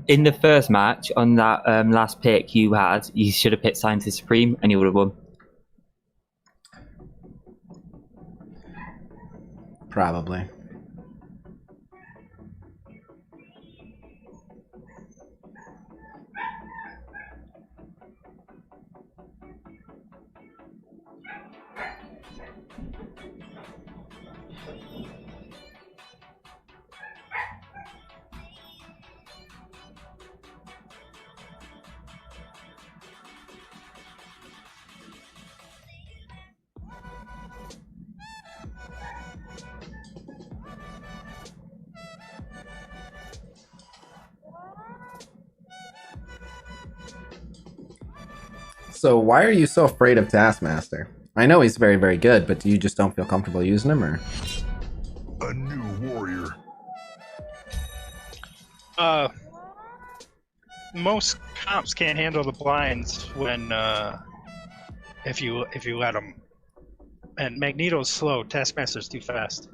In the first match on that last pick you should have picked Scientist Supreme and you would have won. Probably. So why are you so afraid of Taskmaster? I know he's very, very good, but you just don't feel comfortable using him, or? A new warrior. Most comps can't handle the blinds when if you let them. And Magneto's slow. Taskmaster's too fast.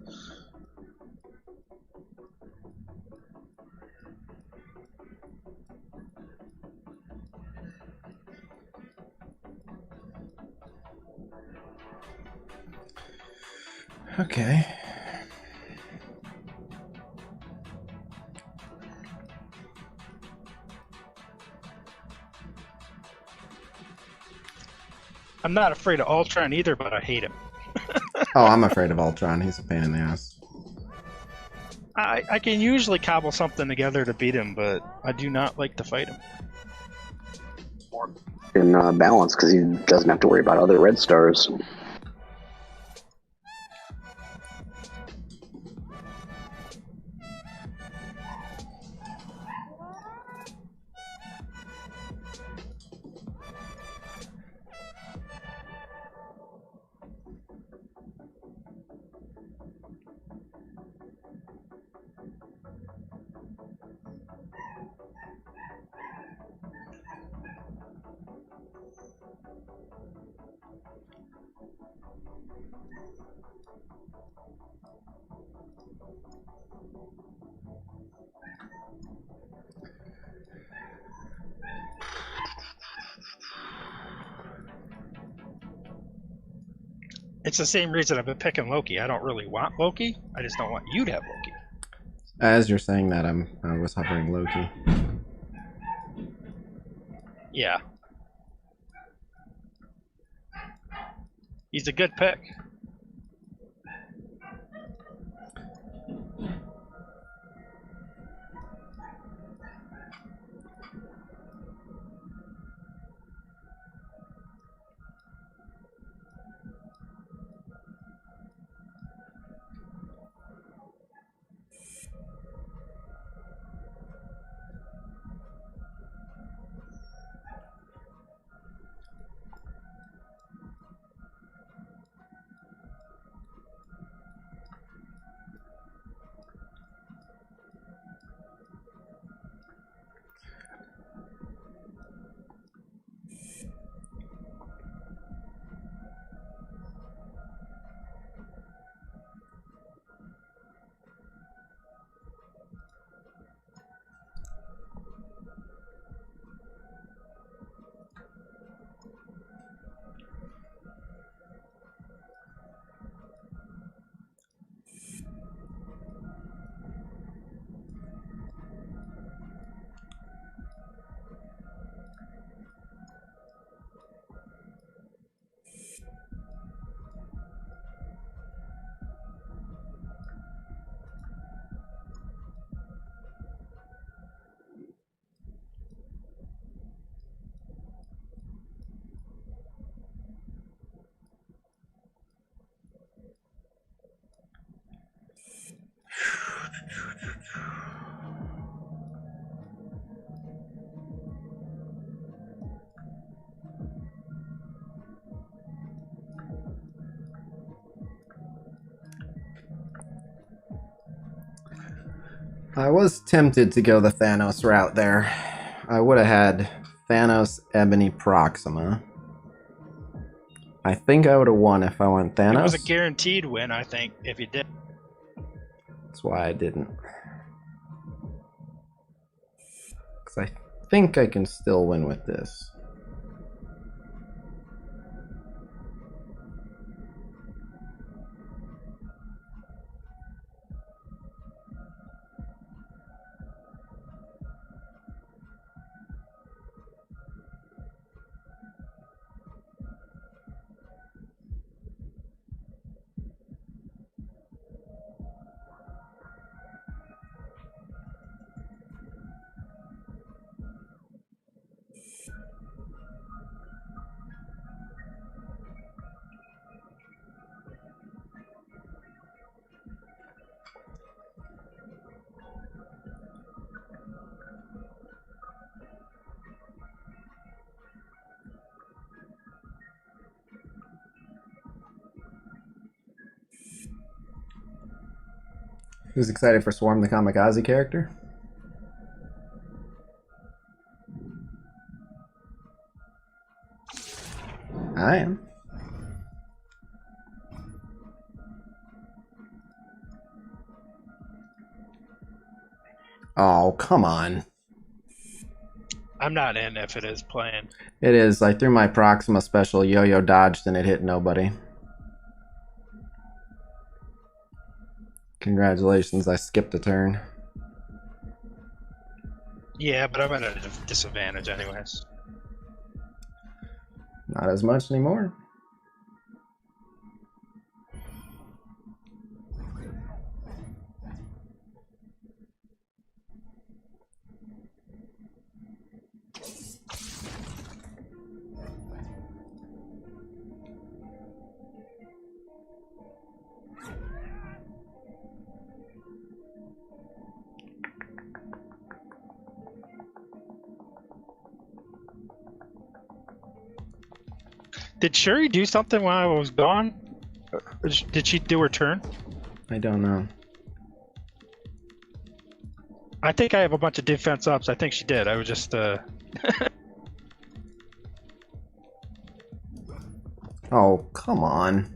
Okay. I'm not afraid of Ultron either, but I hate him. Oh, I'm afraid of Ultron. He's a pain in the ass. I can usually cobble something together to beat him, but I do not like to fight him. In balance, because he doesn't have to worry about other red stars. It's the same reason I've been picking Loki. I don't really want Loki. I just don't want you to have Loki. As you're saying that, I was hovering Loki. Yeah. He's a good pick. I was tempted to go the Thanos route there. I would have had Thanos, Ebony, Proxima. I think I would have won if I went Thanos. It was a guaranteed win, I think, if you did. That's why I didn't. Because I think I can still win with this. Who's excited for Swarm the Kamikaze character? I am. Oh, come on. I'm not in if it is playing. It is. I threw my Proxima special, yo-yo dodged, and it hit nobody. Congratulations, I skipped a turn. Yeah, but I'm at a disadvantage anyways. Not as much anymore. Did Shuri do something while I was gone? Did she do her turn? I don't know. I think I have a bunch of defense ups. I think she did. I was just Oh, come on.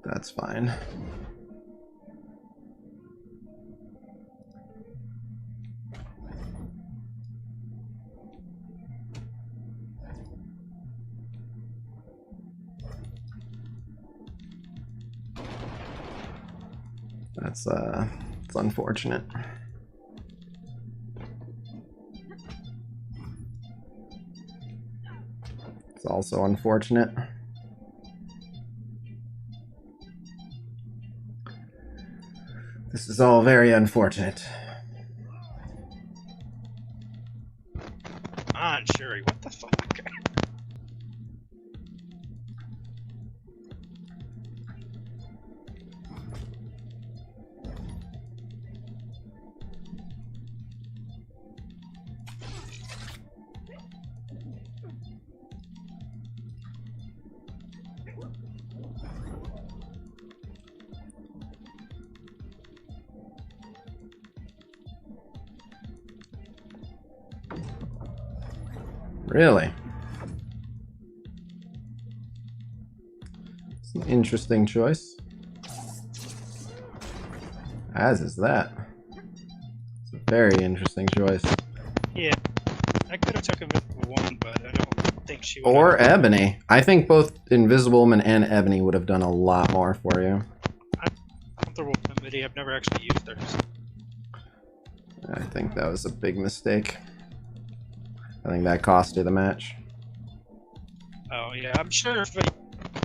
That's fine. That's it's unfortunate. It's also unfortunate. This is all very unfortunate. Come on, Sherry, what the fuck? Really? It's an interesting choice. As is that. It's a very interesting choice. Yeah, I could have took Invisible Woman, but I don't think she would. Or Ebony. I think both Invisible Woman and Ebony would have done a lot more for you. Comfortable Remedy. I've never actually used her. I think that was a big mistake. I think that cost you the match. Oh yeah, I'm sure if it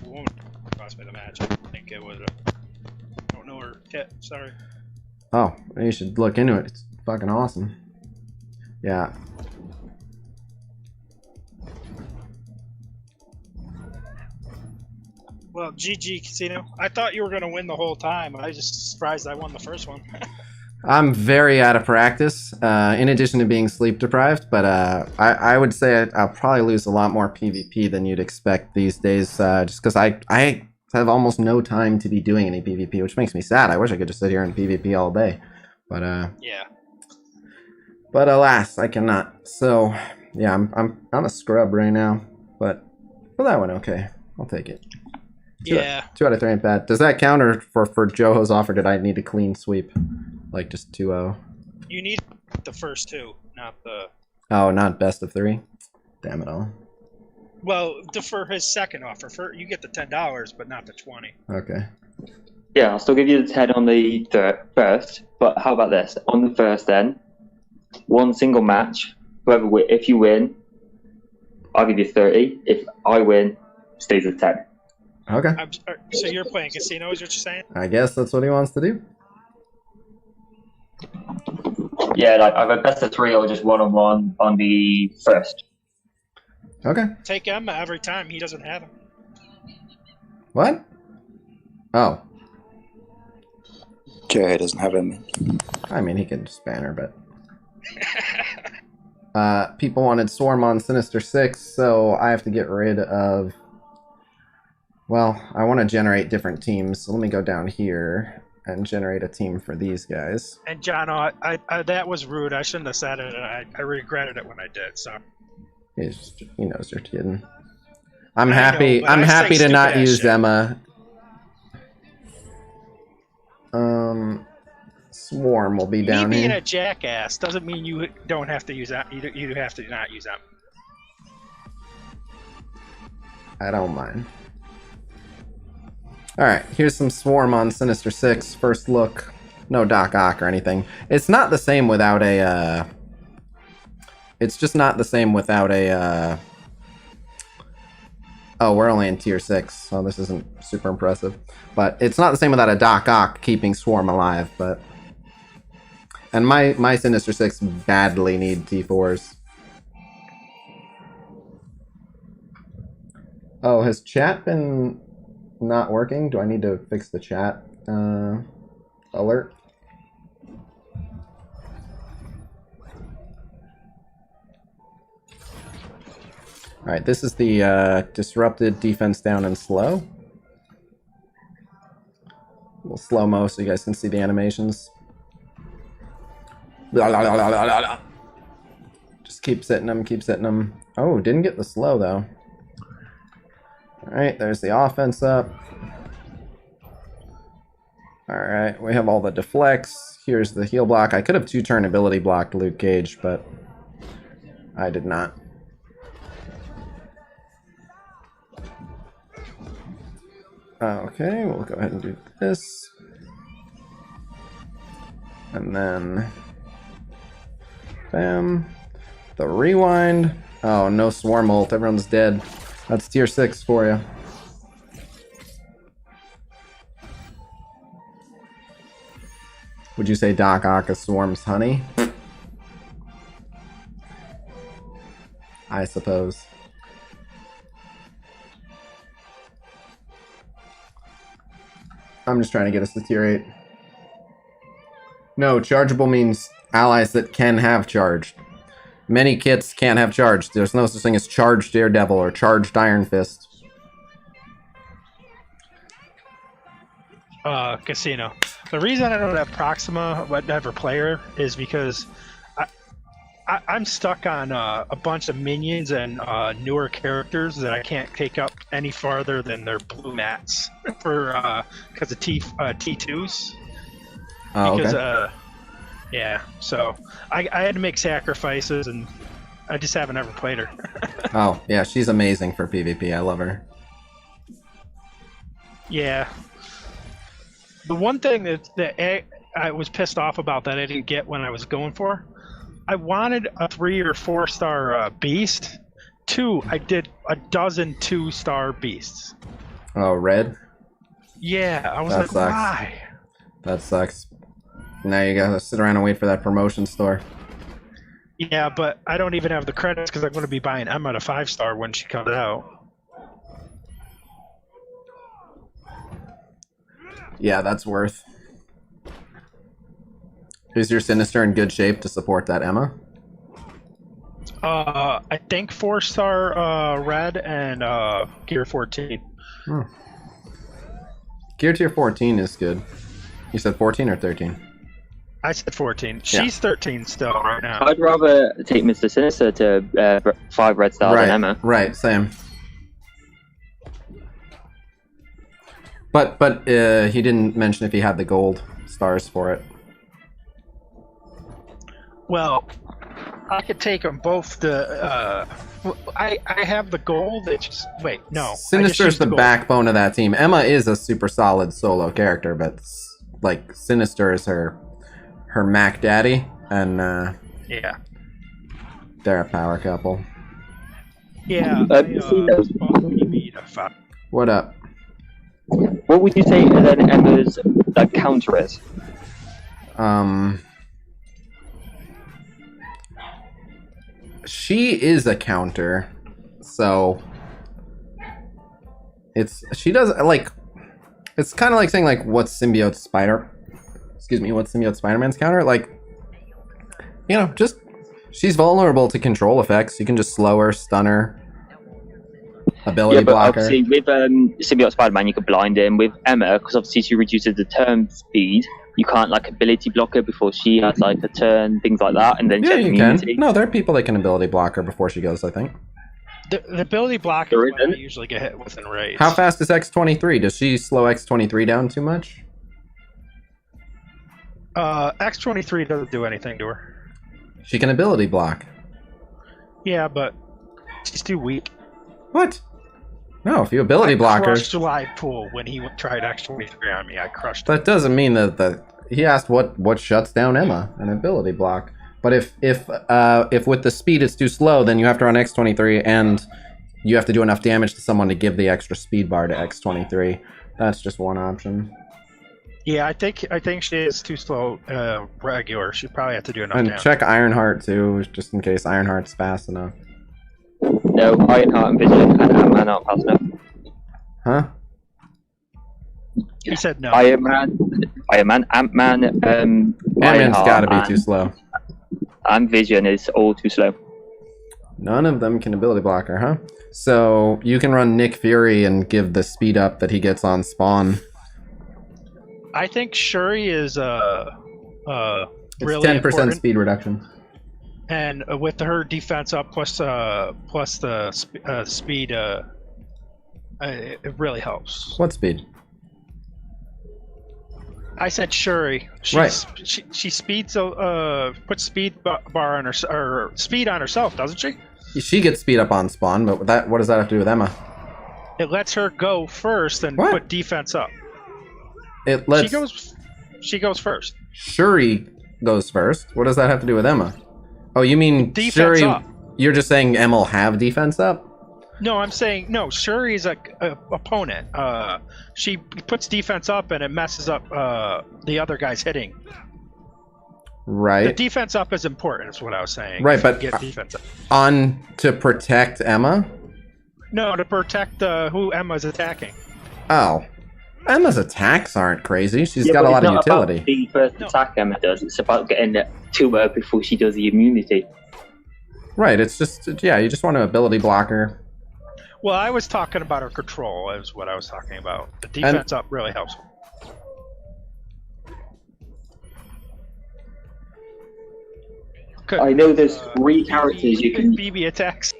won't cost me the match, I think it would. I don't know her yet. Sorry. Oh, you should look into it. It's fucking awesome. Yeah. Well, GG Khasino. I thought you were gonna win the whole time. I was just surprised I won the first one. I'm very out of practice, in addition to being sleep deprived, but I would say I'll probably lose a lot more PvP than you'd expect these days, just because I have almost no time to be doing any PvP, which makes me sad. I wish I could just sit here and PvP all day, but yeah. But alas, I cannot. So yeah, I'm a scrub right now, but that went okay. I'll take it. Yeah. 2 out of 3 ain't bad. Does that count, or for Joho's offer, did I need a clean sweep? Like just 2-0? You need the first two, not the... Oh, not best of 3? Damn it all. Well, for his second offer, you get the $10, but not the 20. Okay. Yeah, I'll still give you the 10 on the first, but how about this? On the first then, one single match, if you win, I'll give you 30. If I win, stays at 10. Okay. So you're playing Khasino, is what you're saying? I guess that's what he wants to do. Yeah, like either best of 3 or just 1-on-1 on the first. Okay. Take Emma every time. He doesn't have him. What? Oh. Joe doesn't have him. I mean, he can just ban her, but... people wanted Swarm on Sinister 6, so I have to get rid of... Well, I want to generate different teams, so let me go down here and generate a team for these guys. And John, I that was rude. I shouldn't have said it, and I regretted it when I did. So He knows you're kidding. I'm happy to not use shit. Emma. Swarm will be down Me being here. a jackass doesn't mean you don't have to use that. You have to not use them. I don't mind. Alright, here's some Swarm on Sinister 6. First look. No Doc Ock or anything. It's not the same without a, It's just not the same without a, Oh, we're only in tier 6, so this isn't super impressive. But it's not the same without a Doc Ock keeping Swarm alive, but... And my Sinister 6 badly need T4s. Oh, has chat been not working? Do I need to fix the chat alert? Alright, this is the disrupted defense down and slow. A little slow-mo so you guys can see the animations. Just keep sitting them, keep sitting them. Oh, didn't get the slow though. Alright, there's the offense up. Alright, we have all the deflects. Here's the heal block. I could have 2-turn ability blocked Luke Cage, but I did not. Okay, we'll go ahead and do this. And then... Bam. The rewind. Oh, no swarm ult. Everyone's dead. That's tier 6 for you. Would you say Doc Ock swarms honey? I suppose. I'm just trying to get us to tier 8. No, chargeable means allies that can have charged. Many kits can't have charged. There's no such thing as charged Daredevil or charged Iron Fist. Casino. The reason I don't have Proxima, whatever player, is because I'm stuck on a bunch of minions and newer characters that I can't take up any farther than their blue mats for because of T2s. Oh, because, okay. Yeah, so I had to make sacrifices, and I just haven't ever played her. Oh, yeah, she's amazing for PvP. I love her. Yeah. The one thing that I was pissed off about that I didn't get when I was going for, I wanted a 3 or 4 star beast. I did a dozen 2-star beasts. Oh, red? Yeah, I was That like, sucks. why? That sucks. Now you gotta sit around and wait for that promotion store. Yeah, but I don't even have the credits because I'm going to be buying Emma at a 5-star when she comes out. Yeah, that's worth. Is your Sinister in good shape to support that Emma? I think 4-star red and gear 14. Hmm. Gear tier 14 is good. You said 14 or 13? I said 14. Yeah. She's 13 still right now. I'd rather take Mr. Sinister to 5 red stars Right, than Emma. right, same. But he didn't mention if he had the gold stars for it. Well, I could take them both. I have the gold. It's just wait, no. Sinister's the backbone of that team. Emma is a super solid solo character, but like Sinister is her Mac Daddy, and yeah, they're a power couple. Yeah. What up? What would you say then Emma's counter is? She is a counter, so she does like, it's kind of like saying like what's Symbiote Spider-Man's counter, like, you know, just she's vulnerable to control effects. You can just slow her, stun her, ability block her. Obviously with Symbiote Spider-Man you could blind him. With Emma, because obviously she reduces the turn speed, you can't like ability block her before she has like a turn, things like that, and then Yeah, she has you immunity. can. No, there are people that can ability block her before she goes, I think. The ability block is what I usually get hit with in raids. How fast is X23? Does she slow X23 down too much? X23 doesn't do anything to her. She can ability block. Yeah, but she's too weak. What? No, if you ability block her... I crushed live pool when he tried X23 on me. I crushed him. That doesn't mean that he asked what shuts down Emma, an ability block. But if with the speed it's too slow, then you have to run X23 and you have to do enough damage to someone to give the extra speed bar to X23. That's just one option. Yeah, I think she is too slow regular. She probably have to do enough And damage. check Ironheart too, just in case Ironheart's fast enough. No, Ironheart and Vision and Ant-Man aren't fast enough. Huh? He said no. Iron Man, Ant-Man, Ant-Man's gotta be too slow. And Vision is all too slow. None of them can ability block her, huh? So you can run Nick Fury and give the speed up that he gets on spawn. I think Shuri is It's really 10% important. speed reduction. And with her defense up plus the speed, it really helps. What speed? I said Shuri. Right. She speeds puts speed bar on her or speed on herself, doesn't she? She gets speed up on spawn, but what does that have to do with Emma? It lets her go first and What? put defense up. It lets She goes first. Shuri goes first. What does that have to do with Emma? Oh, you mean Defense Shuri? up. You're just saying Emma will have defense up? No, I'm saying no. Shuri's a opponent. She puts defense up and it messes up the other guy's hitting. The Right. defense up is important. Is what I was saying. Right, If you but get defense up. on to protect Emma? No, to protect who Emma's attacking. Oh. Emma's attacks aren't crazy. She's Yeah, got but a lot of it's not utility. about the first attack Emma does. It's about getting it to her before she does the immunity. Right, it's just, yeah, you just want to ability block her. Well, I was talking about her control. Is what I was talking about. The defense up really helps. I know there's 3 characters you can... BB attacks.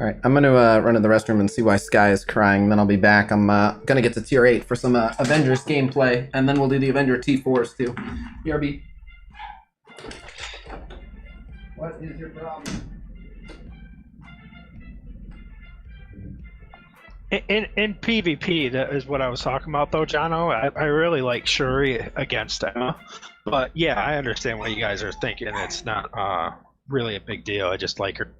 Alright, I'm going to run to the restroom and see why Sky is crying, then I'll be back. I'm going to get to tier 8 for some Avengers gameplay, and then we'll do the Avenger T4s too. BRB. What is your problem? In PvP, that is what I was talking about, though, Jono. I really like Shuri against Emma, but yeah, I understand what you guys are thinking. It's not really a big deal. I just like her.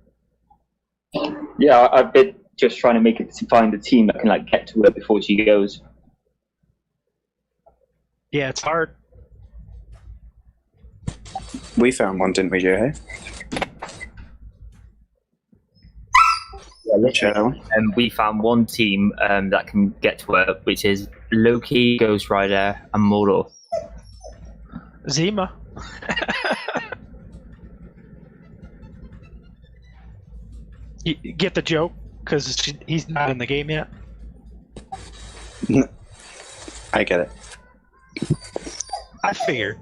Yeah, I've been just trying to make it to find a team that can like get to her before she goes. Yeah, it's hard. We found one, didn't we, Joe? And we found one team that can get to her, which is Loki, Ghost Rider, and Moro. Zima. You get the joke? Because he's not in the game yet? I get it. I figured.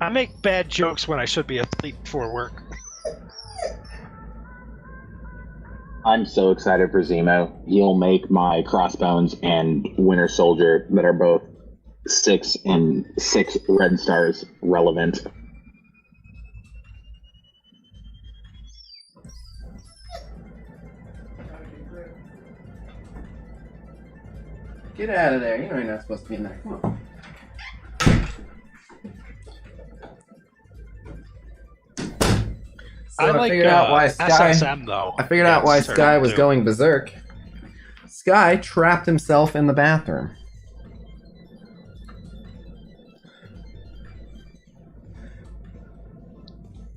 I make bad jokes when I should be asleep before work. I'm so excited for Zemo. He'll make my Crossbones and Winter Soldier, that are both 6 and 6 red stars, relevant. Get out of there. You know you're not supposed to be in there. Come on. So I figured out why Sky. SSM, though. I figured out why Sky was going berserk. Sky trapped himself in the bathroom.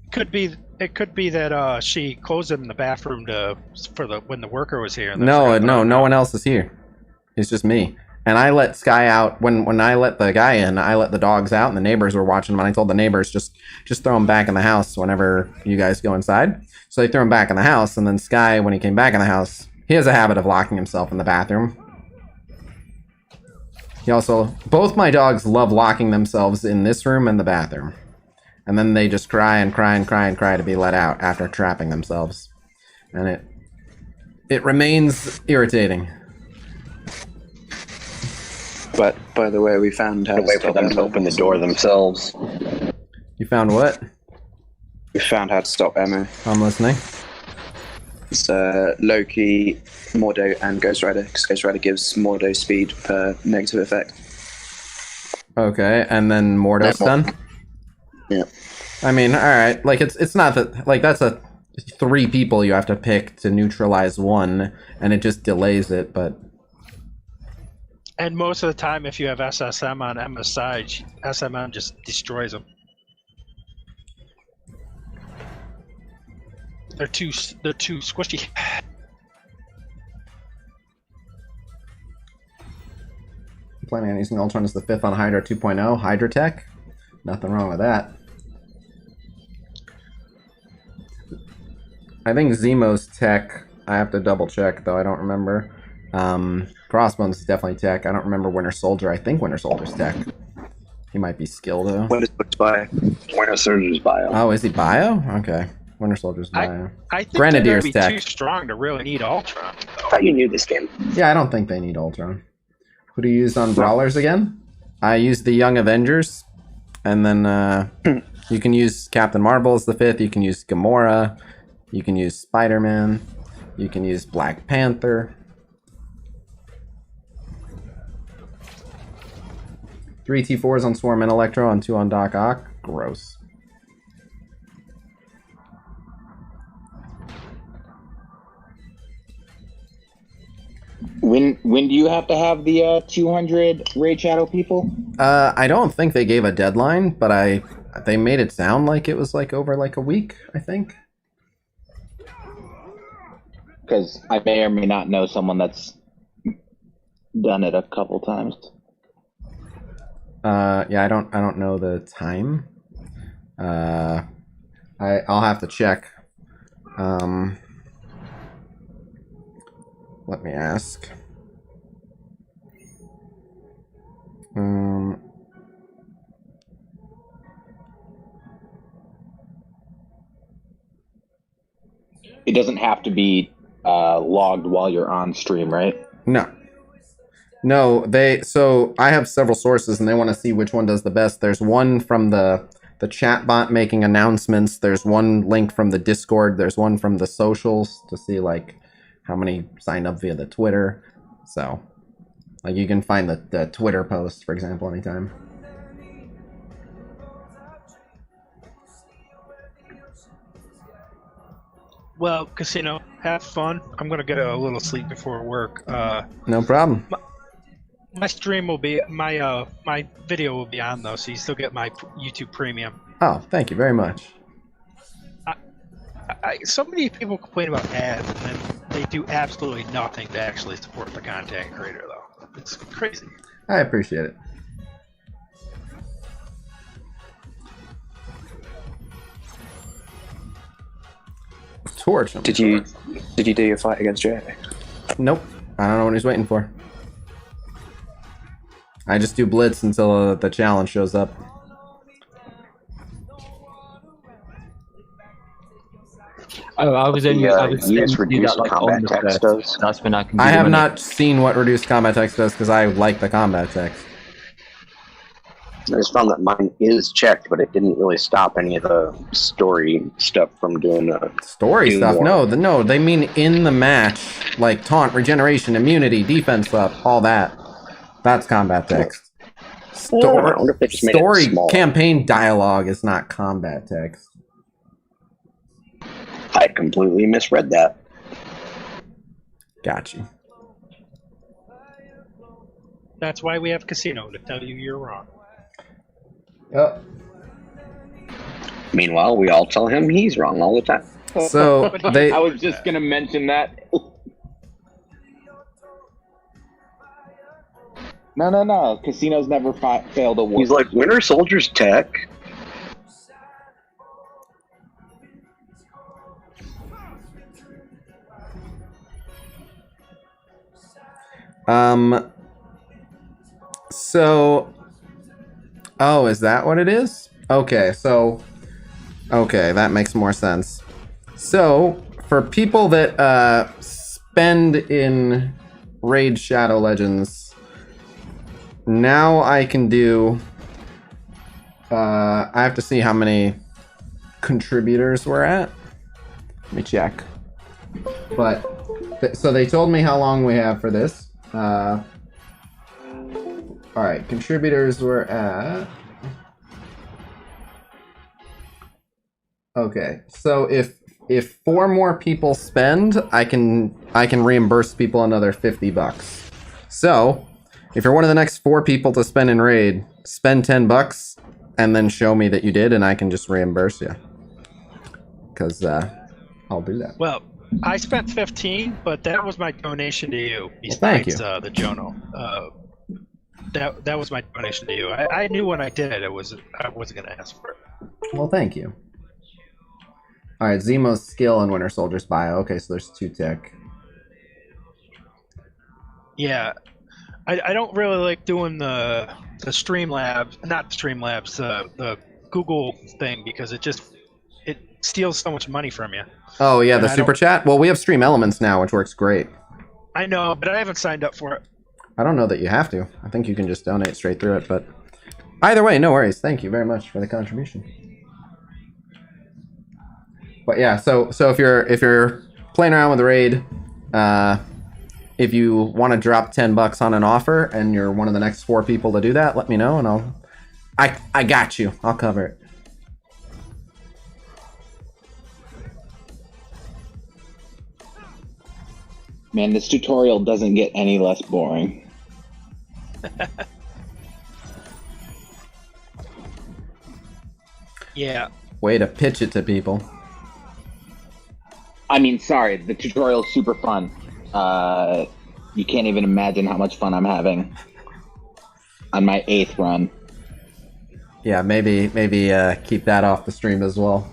It could be that she closed him in the bathroom when the worker was here. No one else is here. It's just me. And I let Sky out when I let the guy in. I let the dogs out, and the neighbors were watching them. And I told the neighbors just throw him back in the house whenever you guys go inside. So they threw him back in the house, and then Sky, when he came back in the house, he has a habit of locking himself in the bathroom. He also, both my dogs love locking themselves in this room and the bathroom. And then they just cry and cry and cry and cry to be let out after trapping themselves. And it remains irritating. But by the way, we found how A way for them to open the door themselves. You found what? We found how to stop Emma. I'm listening. It's Loki, Mordo, and Ghost Rider. Because Ghost Rider gives Mordo speed per negative effect. Okay, and then Mordo's done? Yeah. I mean, alright, like, it's not that, like, that's 3 people you have to pick to neutralize one, and it just delays it, but... And most of the time, if you have SSM on Emma's side, SMM just destroys them. They're too squishy. I'm planning on using Ultron as the 5th on Hydra 2.0. Hydra Tech? Nothing wrong with that. I think Zemo's tech, I have to double check, though I don't remember. Crossbones is definitely tech. I don't remember Winter Soldier. I think Winter Soldier's tech. He might be skill, though. Winter Soldier's bio. Winter Soldier's bio. Oh, is he bio? Okay. Winter Soldier's bio. I think Grenadier's they're gonna be tech. too strong to really need Ultron. I thought you knew this game. Yeah, I don't think they need Ultron. Who do you use on Brawlers again? I use the Young Avengers. And then you can use Captain Marvel as the 5th. You can use Gamora. You can use Spider-Man. You can use Black Panther. 3 T4s on Swarm and Electro and 2 on Doc Ock. Gross. When do you have to have the 200 Raid Shadow people? I don't think they gave a deadline, but they made it sound like it was like over like a week, I think. Because I may or may not know someone that's done it a couple times. Yeah, I don't know the time. I'll have to check. Let me ask. It doesn't have to be logged while you're on stream, right? No. So I have several sources and they want to see which one does the best. There's one from the chat bot making announcements. There's one link from the Discord. There's one from the socials to see like how many signed up via the Twitter. So like you can find the Twitter post, for example, anytime. Well, Khasino, have fun. I'm gonna get a little sleep before work. No problem. My stream will be my video will be on though, so you still get my YouTube Premium. Oh, thank you very much. So many people complain about ads, and then they do absolutely nothing to actually support the content creator, though. It's crazy. I appreciate it. Torch him. Did you do your fight against Jay? Nope. I don't know what he's waiting for. I just do blitz until the challenge shows up. Oh, I was only. I was use going to do that reduced like on combat the text first. does. That's when I can. Do I the have money. not seen what reduced combat text does because I like the combat text. I just found that mine is checked, but it didn't really stop any of the story stuff from doing Story do stuff? more. No, they mean in the match, like taunt, regeneration, immunity, defense up, all that. That's combat text. I wonder if they just made it Story smaller. campaign dialogue is not combat text. I completely misread that. Got you. That's why we have Khasino, to tell you you're wrong. Yep. Meanwhile, we all tell him he's wrong all the time. So they. I was just gonna mention that. No. Casino's never failed a war. He's like, Winter Soldier's tech. So. Oh, is that what it is? Okay, so. Okay, that makes more sense. So, for people that spend in Raid Shadow Legends, now I can do. I have to see how many contributors we're at. Let me check. But so they told me how long we have for this. All right, contributors were at. Okay, so if 4 more people spend, I can reimburse people another $50. So if you're one of the next 4 people to spend in raid, spend $10 and then show me that you did, and I can just reimburse you. Because I'll do that. Well, I spent 15, but that was my donation to you. Besides, thank you. The Jono. That was my donation to you. I knew when I did it, I wasn't going to ask for it. Well, thank you. All right, Zemo's skill and Winter Soldier's bio. Okay, so there's 2 tick. Yeah, I don't really like doing the Streamlabs, not Streamlabs, the Google thing, because it steals so much money from you. Oh yeah, And the I super don't- chat. Well, we have Stream Elements now, which works great. I know, but I haven't signed up for it. I don't know that you have to. I think you can just donate straight through it. But either way, no worries. Thank you very much for the contribution. But yeah, so if you're playing around with the raid, if you want to drop $10 on an offer and you're one of the next 4 people to do that, let me know and I got you. I'll cover it. Man, this tutorial doesn't get any less boring. Yeah. Way to pitch it to people. I mean, sorry, the tutorial's super fun. You can't even imagine how much fun I'm having on my 8th run. Yeah, maybe keep that off the stream as well.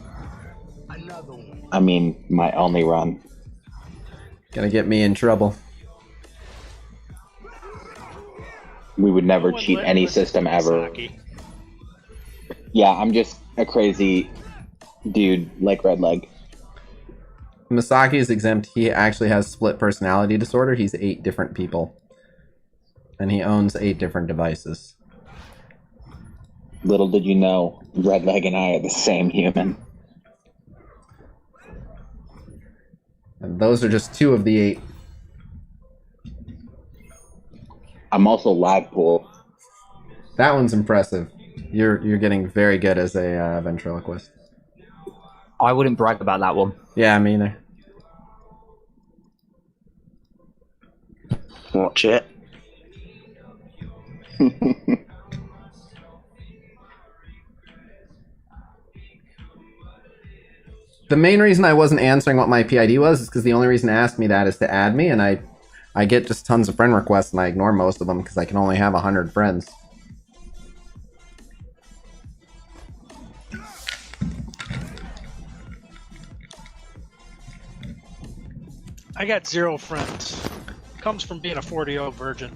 I mean, my only run. Gonna get me in trouble. We would never cheat any system ever. Yeah, I'm just a crazy dude like Red Leg. Misaki is exempt. He actually has split personality disorder. He's 8 different people. And he owns 8 different devices. Little did you know, Red Leg and I are the same human. And those are just 2 of the 8. I'm also live pool. That one's impressive. You're getting very good as a ventriloquist. I wouldn't brag about that one. Yeah, me neither. Watch it. The main reason I wasn't answering what my PID was is because the only reason to ask me that is to add me, and I get just tons of friend requests and I ignore most of them because I can only have 100 friends. I got 0 friends. Comes from being a 40-year-old virgin.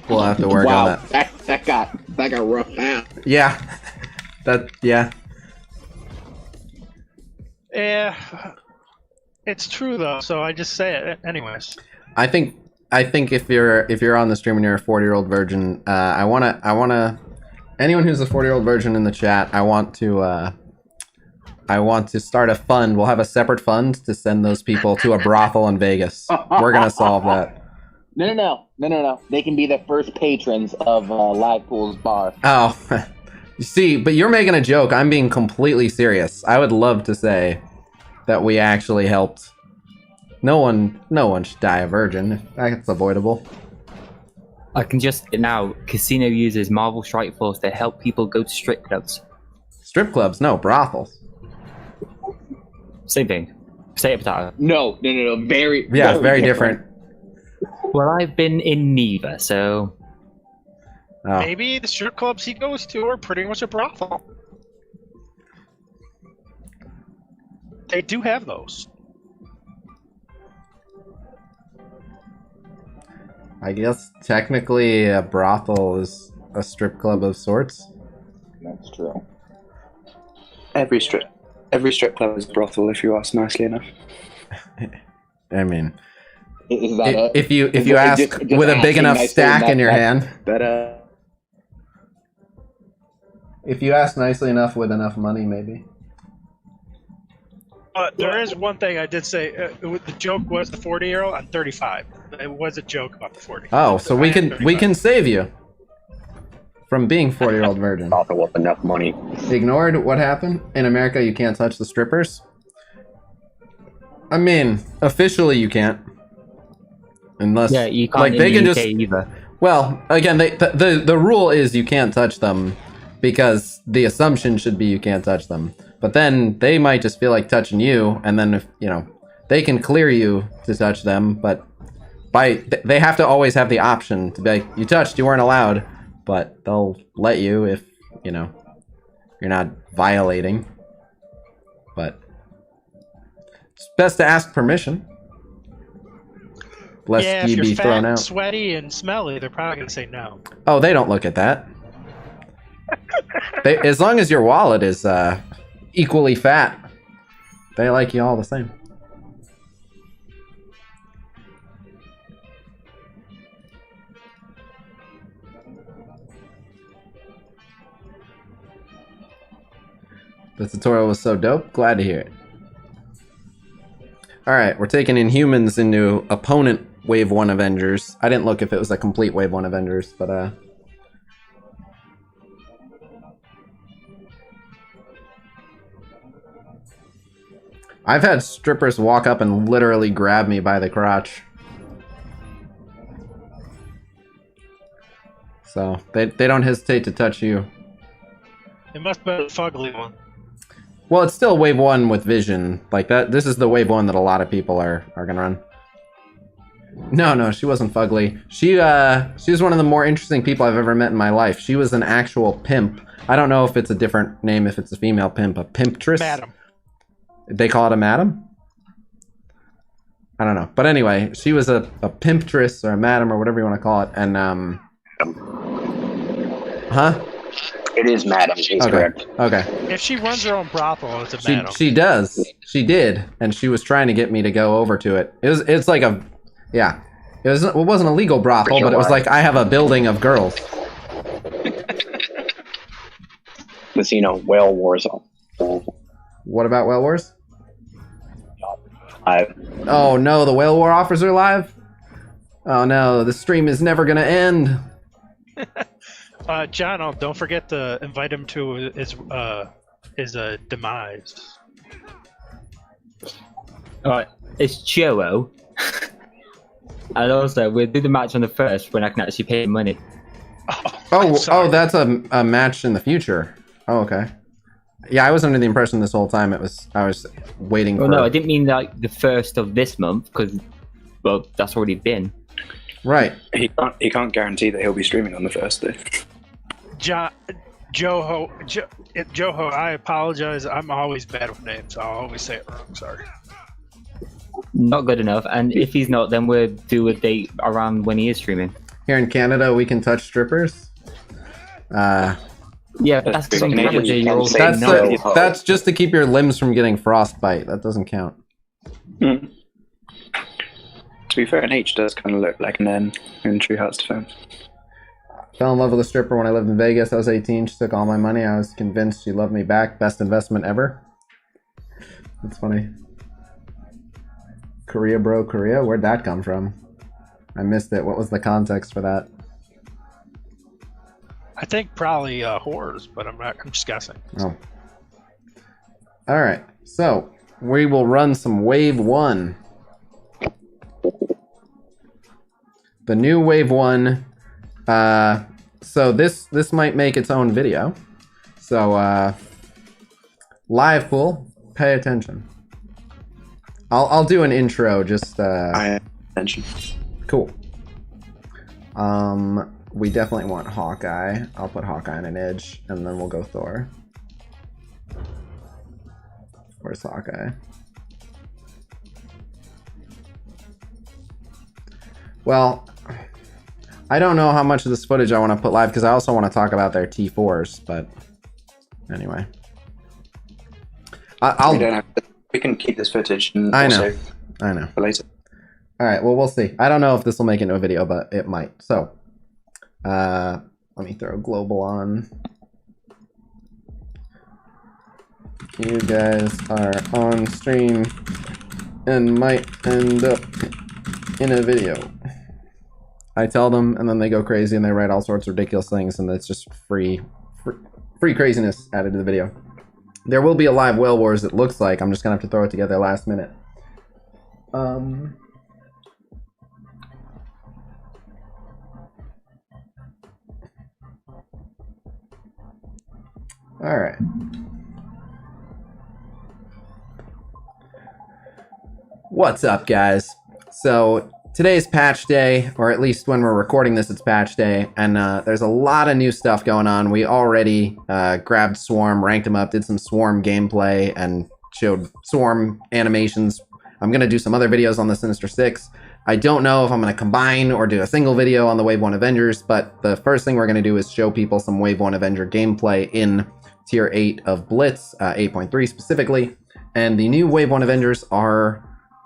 We'll have to work on that. That got rough out. Yeah. Yeah. Yeah. It's true though, so I just say it anyways. I think if you're on the stream and you're a 40-year-old virgin, I wanna anyone who's a 40-year-old virgin in the chat, I want to start a fund. We'll have a separate fund to send those people to a brothel in Vegas. We're gonna solve that. No. They can be the first patrons of Live Pool's bar. Oh, you see, but you're making a joke. I'm being completely serious. I would love to say that we actually helped. No one should die a virgin. That's avoidable. I can just now. Casino uses Marvel Strike Force to help people go to strip clubs. Strip clubs? No, brothels. Same thing. Potato potato. No. Very different. Well, I've been in neither, so. Oh. Maybe the strip clubs he goes to are pretty much a brothel. They do have those. I guess technically a brothel is a strip club of sorts. That's true. Every strip club is a brothel if you ask nicely enough. I mean, is that if you ask just with a big enough stack in your hand. If you ask nicely enough with enough money, maybe. There is one thing I did say. The joke was the 40-year-old. I'm 35. It was a joke about the 40. Oh, so we can save you from being 40-year-old virgin. Not with enough money. Ignored what happened in America. You can't touch the strippers. I mean, officially you can't, unless you can't like they in can the UK just. either. Well, again, the rule is you can't touch them because the assumption should be you can't touch them. But then they might just feel like touching you, and then if they can clear you to touch them, but they have to always have the option to be like, you touched, you weren't allowed, but they'll let you if you're not violating. But it's best to ask permission. Lest yeah, if you you're be fat, thrown out. sweaty, and smelly, they're probably gonna say no. Oh, they don't look at that. As long as your wallet is equally fat, they like you all the same. The tutorial was so dope. Glad to hear it. Alright, we're taking Inhumans into opponent Wave 1 Avengers. I didn't look if it was a complete Wave 1 Avengers, but I've had strippers walk up and literally grab me by the crotch. So, they don't hesitate to touch you. It must be a fugly one. Well, it's still Wave 1 with vision. Like that. This is the Wave 1 that a lot of people are gonna run. No, she wasn't fugly. She was one of the more interesting people I've ever met in my life. She was an actual pimp. I don't know if it's a different name if it's a female pimp. A pimptress? Madam. They call it a madam? I don't know. But anyway, she was a pimptress or a madam or whatever you want to call it. And, huh? It is madam. He's correct. Okay. If she runs her own brothel, it's a madam. She does. She did. And she was trying to get me to go over to it. It's like a... Yeah. It wasn't a legal brothel, but it was like, I have a building of girls. Casino Whale Wars. What about Whale Wars? I... Oh no, the Whale War offers are live? Oh no, the stream is never gonna end. John, don't forget to invite him to his demise. Alright, it's Chio. And also, we'll do the match on the 1st when I can actually pay money. Oh, that's a match in the future. Oh, okay. Yeah, I was under the impression this whole time I was waiting for... No, I didn't mean like the 1st of this month, because, well, that's already been. Right. He can't guarantee that he'll be streaming on the 1st, though. Joho, I apologize. I'm always bad with names. I'll always say it wrong. Sorry. Not good enough. And if he's not, then we'll do a date around when he is streaming. Here in Canada, we can touch strippers. Yeah, but that's because in Canada you're all saying no. That's just to keep your limbs from getting frostbite. That doesn't count. To be fair, an H does kind of look like an N in True Hearts Defense. Fell in love with a stripper when I lived in Vegas. I was 18. She took all my money. I was convinced she loved me back. Best investment ever. That's funny. Korea, bro, Korea? Where'd that come from? I missed it. What was the context for that? I think probably whores, but I'm just guessing. Oh. Alright. So, we will run some Wave 1. The new Wave 1. So this might make its own video. So, live pool, pay attention. I'll do an intro, just attention. Cool. We definitely want Hawkeye. I'll put Hawkeye on an edge, and then we'll go Thor. Where's Hawkeye? Well, I don't know how much of this footage I want to put live, because I also want to talk about their T4s, but anyway. We can keep this footage and I also know. for later. Alright, well, we'll see. I don't know if this will make it into a video, but it might. So, let me throw global on. You guys are on stream and might end up in a video. I tell them, and then they go crazy and they write all sorts of ridiculous things, and it's just free craziness added to the video. There will be a live Whale Wars, it looks like. I'm just gonna have to throw it together last minute. Alright. What's up, guys? So, today's patch day, or at least when we're recording this, it's patch day, and there's a lot of new stuff going on. We already grabbed Swarm, ranked him up, did some Swarm gameplay, and showed Swarm animations. I'm going to do some other videos on the Sinister Six. I don't know if I'm going to combine or do a single video on the Wave 1 Avengers, but the first thing we're going to do is show people some Wave 1 Avenger gameplay in Tier 8 of Blitz, 8.3 specifically. And the new Wave 1 Avengers are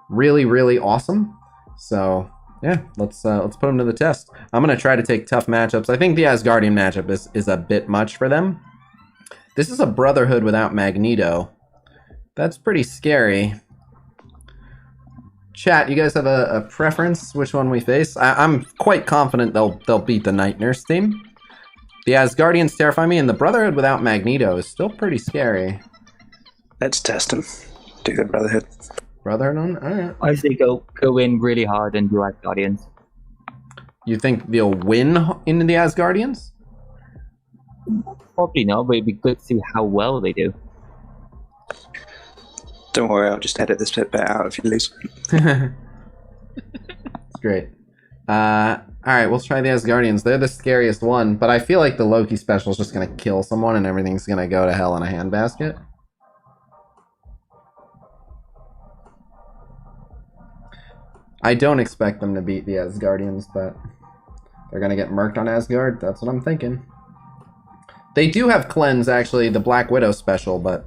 really, really awesome. So, yeah, let's put them to the test. I'm going to try to take tough matchups. I think the Asgardian matchup is a bit much for them. This is a Brotherhood without Magneto. That's pretty scary. Chat, you guys have a preference which one we face? I'm quite confident they'll beat the Night Nurse team. The Asgardians terrify me, and the Brotherhood without Magneto is still pretty scary. Let's test them. Do the Brotherhood. Brotherhood on? Alright. I say go in really hard and do Asgardians. You think they'll win in the Asgardians? Probably not, but it'd be good to see how well they do. Don't worry, I'll just edit this bit out if you lose. It's great. Alright, we'll try the Asgardians. They're the scariest one, but I feel like the Loki special is just gonna kill someone and everything's gonna go to hell in a handbasket. I don't expect them to beat the Asgardians, but they're gonna get murked on Asgard. That's what I'm thinking. They do have Cleanse, actually, the Black Widow special, but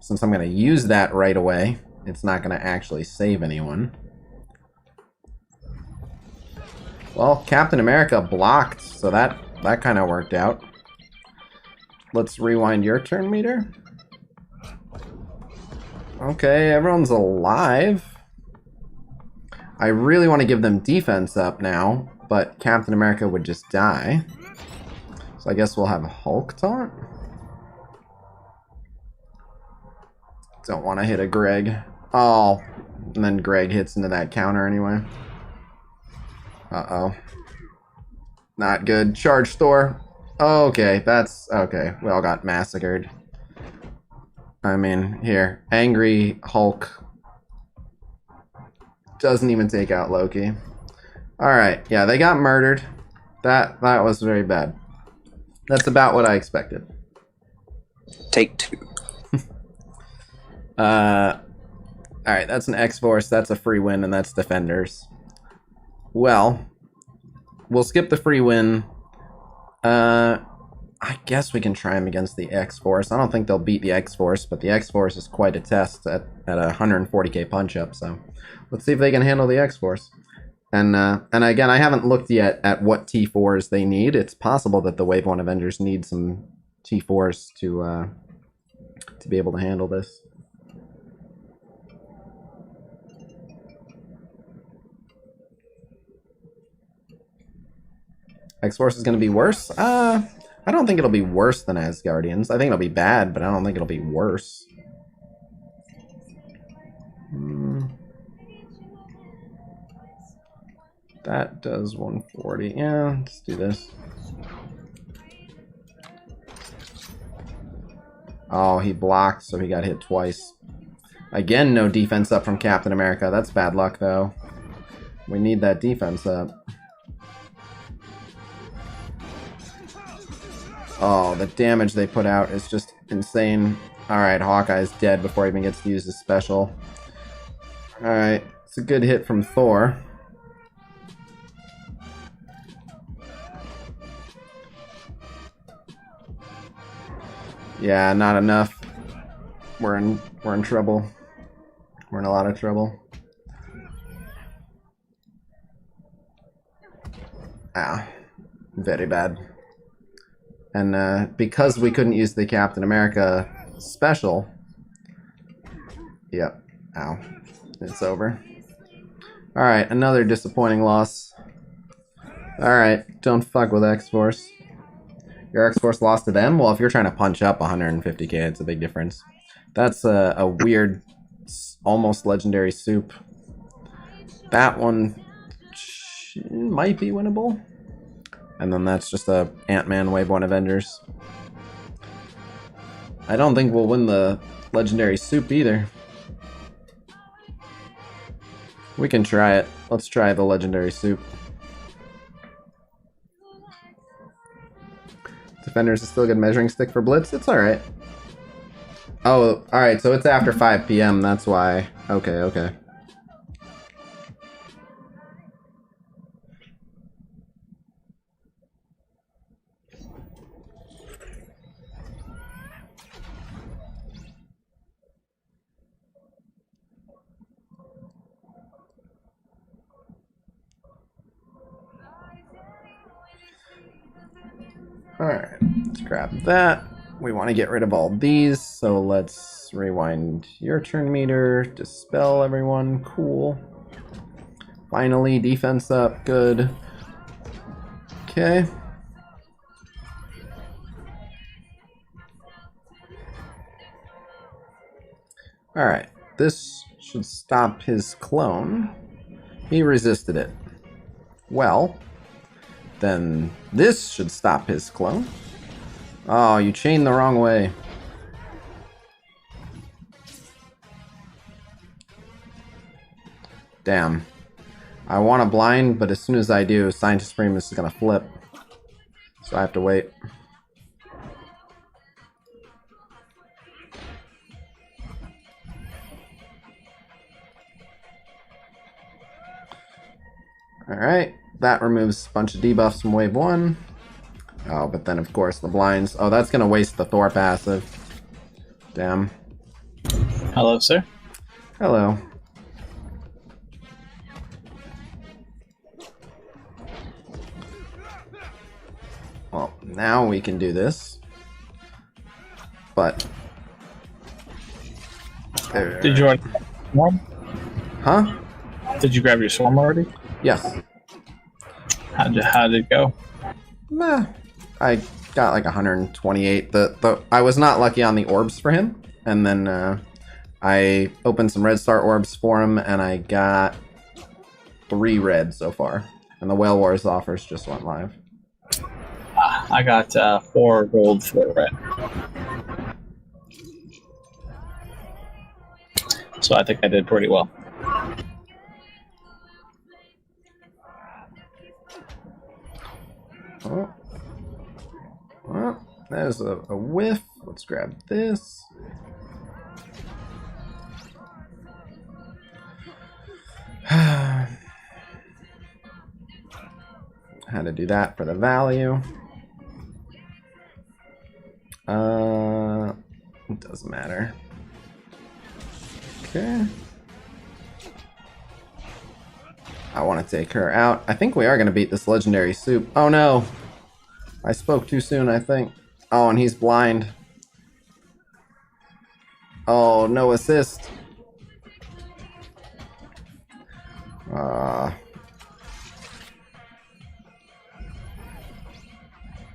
since I'm going to use that right away, it's not going to actually save anyone. Well, Captain America blocked, so that kind of worked out. Let's rewind your turn meter. Okay, everyone's alive. I really want to give them defense up now, but Captain America would just die. So I guess we'll have a Hulk taunt. Don't want to hit a Greg. Oh, and then Greg hits into that counter anyway. Uh-oh. Not good. Charge Thor. Okay, that's... Okay, we all got massacred. I mean, here. Angry Hulk. Doesn't even take out Loki. Alright, yeah, they got murdered. That was very bad. That's about what I expected. Take 2. Alright, that's an X-Force, that's a free win, and that's Defenders. Well, we'll skip the free win. I guess we can try them against the X-Force. I don't think they'll beat the X-Force, but the X-Force is quite a test at a 140k punch-up, so let's see if they can handle the X-Force. And again, I haven't looked yet at what T4s they need. It's possible that the Wave 1 Avengers need some T4s to be able to handle this. X-Force is going to be worse? I don't think it'll be worse than Asgardians. I think it'll be bad, but I don't think it'll be worse. That does 140. Yeah, let's do this. Oh, he blocked, so he got hit twice. Again, no defense up from Captain America. That's bad luck, though. We need that defense up. Oh, the damage they put out is just insane. Alright, Hawkeye's dead before he even gets to use his special. Alright, it's a good hit from Thor. Yeah, not enough. We're in trouble. We're in a lot of trouble. Ah, very bad. And because we couldn't use the Captain America special, yep, ow, it's over. Alright, another disappointing loss. Alright, don't fuck with X-Force. Your X-Force lost to them? Well, if you're trying to punch up 150k, it's a big difference. That's a weird, almost legendary soup. That one might be winnable. And then that's just a Ant-Man Wave 1 Avengers. I don't think we'll win the legendary soup either. We can try it. Let's try the legendary soup. Defenders is still a good measuring stick for Blitz. It's alright. Oh, alright, so it's after 5 p.m. That's why. Okay, okay. Alright, let's grab that. we want to get rid of all these, so let's rewind your turn meter, dispel everyone, cool. Finally, defense up, good. Okay. Alright, this should stop his clone. He resisted it. Well, then this should stop his clone. Oh, you chained the wrong way. Damn. I want to blind, but as soon as I do, Scientist Primus is going to flip. So I have to wait. Alright, that removes a bunch of debuffs from wave 1. Oh, but then of course the blinds. Oh, that's going to waste the Thor passive. Damn. Hello, sir. Hello. Well, now we can do this. But... Did you already swarm? Huh? Did you grab your swarm already? Yes. How did it go? Nah. I got like 128. I was not lucky on the orbs for him. And then I opened some red star orbs for him, and I got 3 red so far. And the Whale Wars offers just went live. I got 4 gold, 4 red. So I think I did pretty well. Oh. Well, there's a whiff. Let's grab this. Had to do that for the value. It doesn't matter. Okay. I want to take her out. I think we are going to beat this legendary soup. Oh no! I spoke too soon, I think. Oh, and he's blind. Oh, no assist.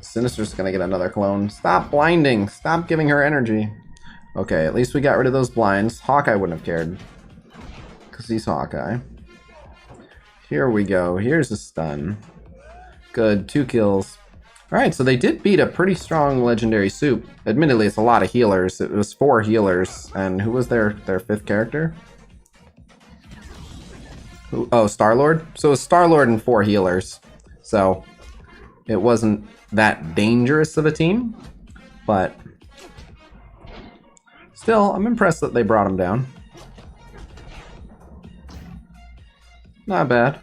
Sinister's gonna get another clone. Stop blinding! Stop giving her energy. Okay, at least we got rid of those blinds. Hawkeye wouldn't have cared. Because he's Hawkeye. Here we go. Here's a stun. Good. 2 kills. Alright, so they did beat a pretty strong legendary soup. Admittedly, it's a lot of healers. It was 4 healers. And who was their 5th character? Who? Oh, Star-Lord? So it was Star-Lord and 4 healers. So it wasn't that dangerous of a team. But still, I'm impressed that they brought him down. Not bad.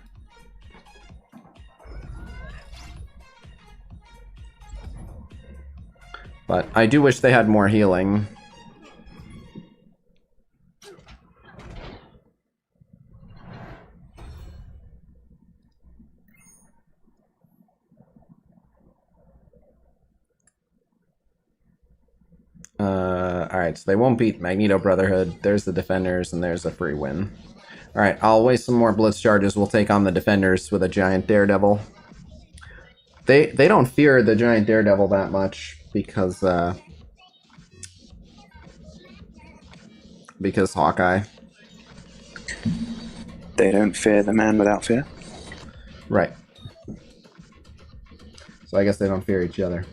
But I do wish they had more healing. Alright, so they won't beat Magneto Brotherhood. There's the Defenders, and there's a free win. Alright, I'll waste some more Blitz charges. We'll take on the Defenders with a Giant Daredevil. They don't fear the Giant Daredevil that much because Hawkeye. They don't fear the man without fear. Right. So I guess they don't fear each other.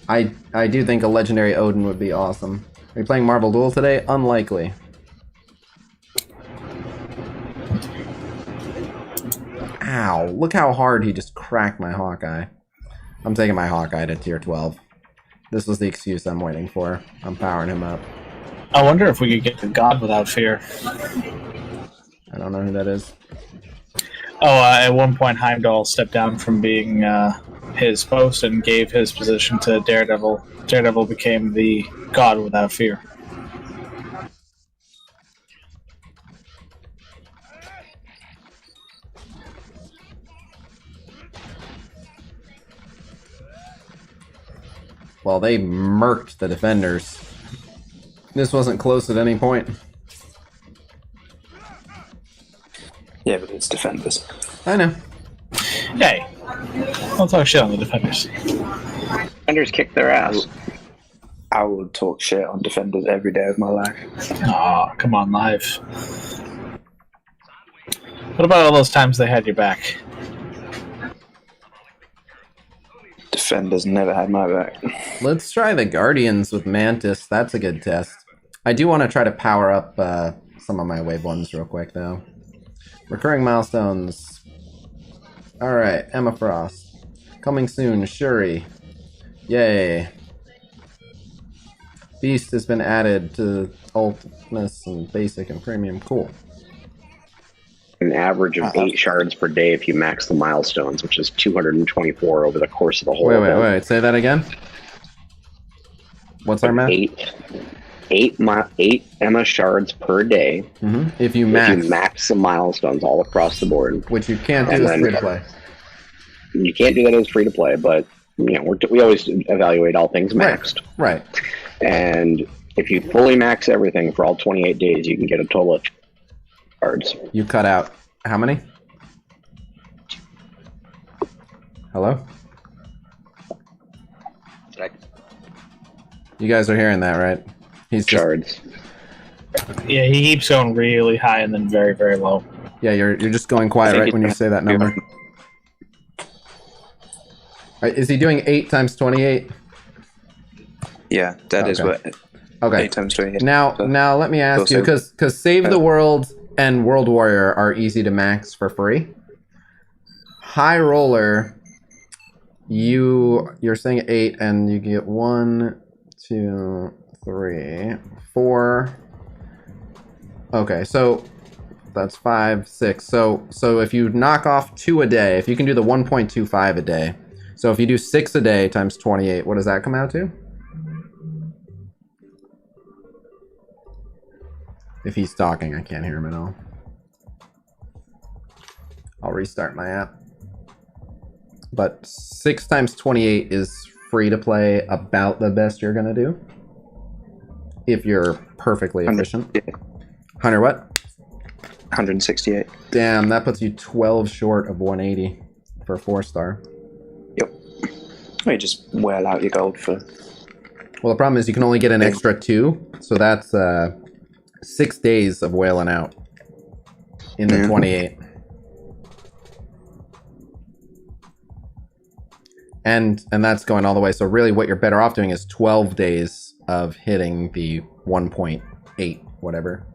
I do think a legendary Odin would be awesome. Are you playing Marvel Duel today? Unlikely. Ow, look how hard he just cracked my Hawkeye. I'm taking my Hawkeye to tier 12. This was the excuse I'm waiting for. I'm powering him up. I wonder if we could get the God without fear. I don't know who that is. Oh, at one point Heimdall stepped down from being his post and gave his position to Daredevil. Daredevil became the God without fear. Well, they murked the defenders. This wasn't close at any point. Yeah, but it's defenders. I know. Hey, don't talk shit on the defenders. Defenders kick their ass. I would talk shit on defenders every day of my life. Aw, come on, live. What about all those times they had your back? Defenders never had my back. Let's try the Guardians with Mantis. That's a good test. I do want to try to power up some of my wave ones real quick, though. Recurring milestones. Alright, Emma Frost. Coming soon, Shuri. Yay. Beast has been added to Ultimus and Basic and Premium. Cool. An average of 8 shards per day if you max the milestones, which is 224 over the course of the whole event. Wait. Say that again? What's our math? 8 Emma shards per day. If you max the milestones all across the board. Which you can't do as free to play. You can't do that as free to play, but you know, we always evaluate all things maxed. Right. And if you fully max everything for all 28 days, you can get a total of shards. You cut out how many? Hello? You guys are hearing that, right? He's shards. Yeah, he keeps going really high and then very, very low. Yeah, you're just going quiet right when you say that number. Is he doing 8 times 28? Yeah, that is what. Okay. 8 times 28. Now let me ask you, because Save the World and World Warrior are easy to max for free. High Roller, you're saying 8, and you get 1, 2, 3, 4. Okay, so that's 5, 6. So if you knock off 2 a day, if you can do the 1.25 a day, so if you do 6 a day times 28, what does that come out to? If he's talking, I can't hear him at all. I'll restart my app. But 6 times 28 is free to play, about the best you're gonna do. If you're perfectly efficient. 100 what? 168. Damn, that puts you 12 short of 180 for 4-star. Yep. Well, you just whale out your gold for... Well, the problem is you can only get an extra 2, so that's 6 days of whaling out in the 28. And that's going all the way. So really what you're better off doing is 12 days of hitting the 1.8, whatever.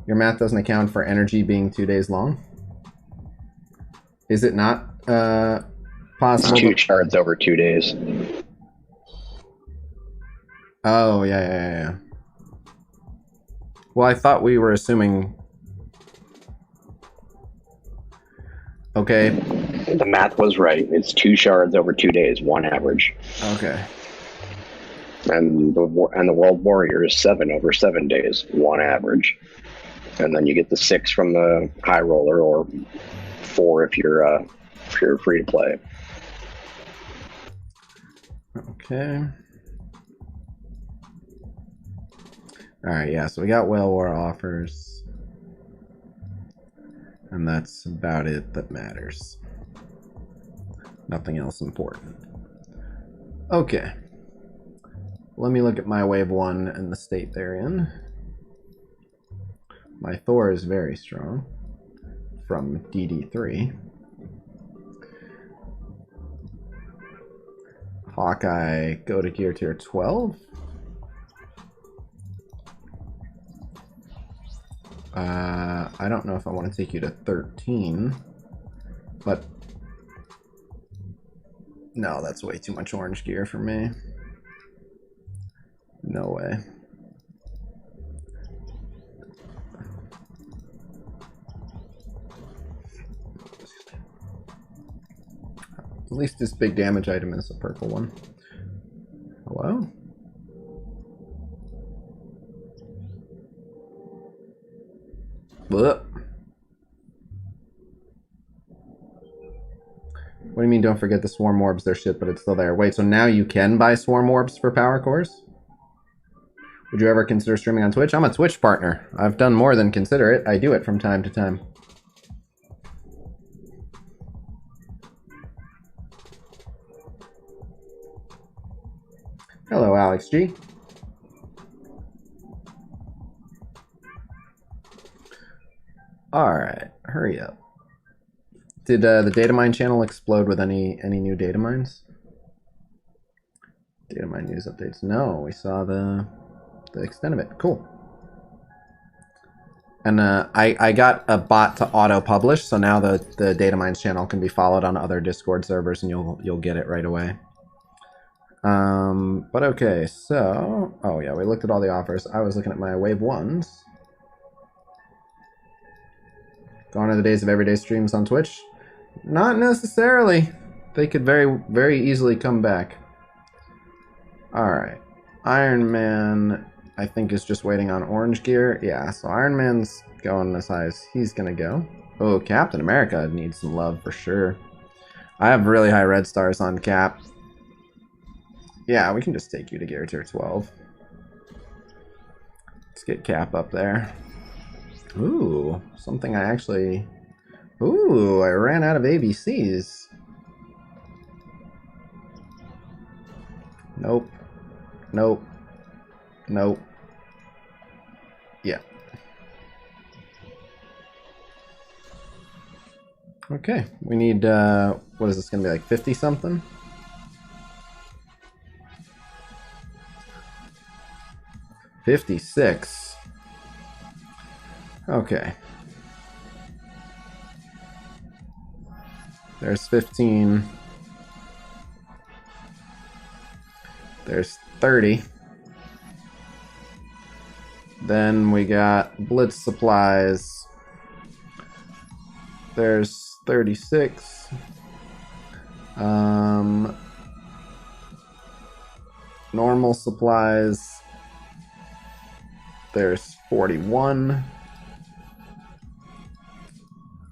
Your math doesn't account for energy being 2 days long? Is it not possible? It's 2 shards over 2 days. Oh, yeah. Well, I thought we were assuming... Okay. The math was right. It's 2 shards over 2 days, 1 average. Okay. And the World Warrior is 7 over 7 days, 1 average. And then you get the 6 from the High Roller, or 4 if you're free to play. Okay. Alright, yeah, so we got Whale War offers. And that's about it that matters. Nothing else important. Okay. Let me look at my Wave 1 and the state they're in. My Thor is very strong. From DD3. Hawkeye, go to gear tier 12. I don't know if I want to take you to 13, but no, that's way too much orange gear for me. No way. At least this big damage item is a purple one. Hello? Blech. What do you mean don't forget the swarm orbs? They're shit, but it's still there. Wait, so now you can buy swarm orbs for power cores? Would you ever consider streaming on Twitch? I'm a Twitch partner. I've done more than consider it. I do it from time to time. Hello, Alex G. Alright, hurry up. Did the Datamine channel explode with any new datamines? Datamine news updates. No, we saw the extent of it. Cool. And I got a bot to auto-publish, so now the Datamines channel can be followed on other Discord servers, and you'll get it right away. But okay, so... Oh yeah, we looked at all the offers. I was looking at my Wave 1s. Gone are the days of everyday streams on Twitch? Not necessarily. They could very easily come back. Alright. Iron Man, I think, is just waiting on orange gear. Yeah, so Iron Man's going as high as he's gonna go. Oh, Captain America needs some love for sure. I have really high red stars on Cap. Yeah, we can just take you to gear tier 12. Let's get Cap up there. Ooh, something I actually... Ooh, I ran out of ABCs. Nope. Nope. Nope. Yeah. Okay, we need, what is this gonna be, like 50 something? $56. Okay. There's 15. There's 30. Then we got Blitz supplies. There's 36. Normal supplies. There's 41.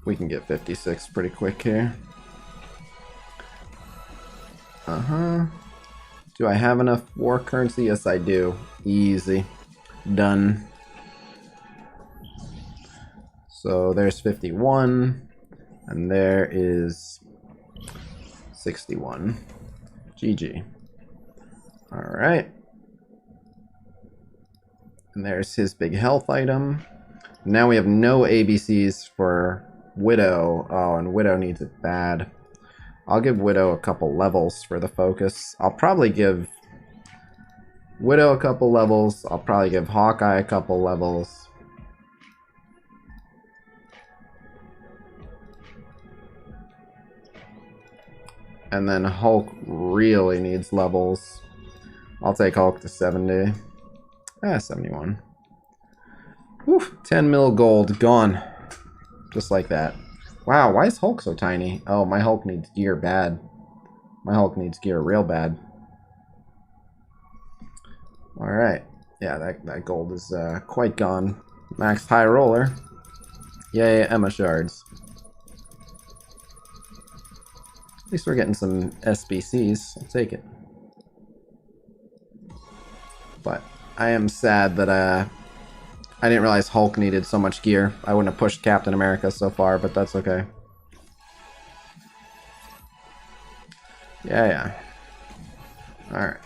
We can get 56 pretty quick here. Do I have enough war currency? Yes, I do. Easy. Done. So there's 51. And there is 61. GG. Alright. And there's his big health item. Now we have no ABCs for Widow. Oh, and Widow needs it bad. I'll give Widow a couple levels for the focus. I'll probably give Widow a couple levels. I'll probably give Hawkeye a couple levels. And then Hulk really needs levels. I'll take Hulk to 70. 71. Whew, 10 mil gold gone. Just like that. Wow, why is Hulk so tiny? Oh, my Hulk needs gear bad. My Hulk needs gear real bad. Alright. Yeah, that gold is quite gone. Maxed high roller. Yay, Emma shards. At least we're getting some SBCs. I'll take it. But I am sad that I didn't realize Hulk needed so much gear. I wouldn't have pushed Captain America so far, but that's okay. Yeah. Alright.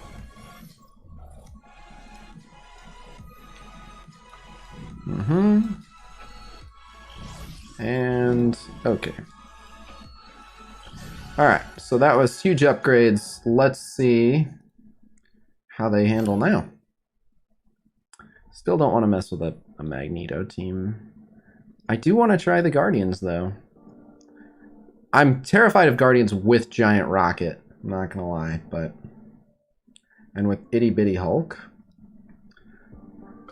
And okay. Alright, so that was huge upgrades. Let's see how they handle now. Still don't want to mess with a Magneto team. I do want to try the Guardians, though. I'm terrified of Guardians with Giant Rocket. I'm not going to lie, but... And with Itty Bitty Hulk.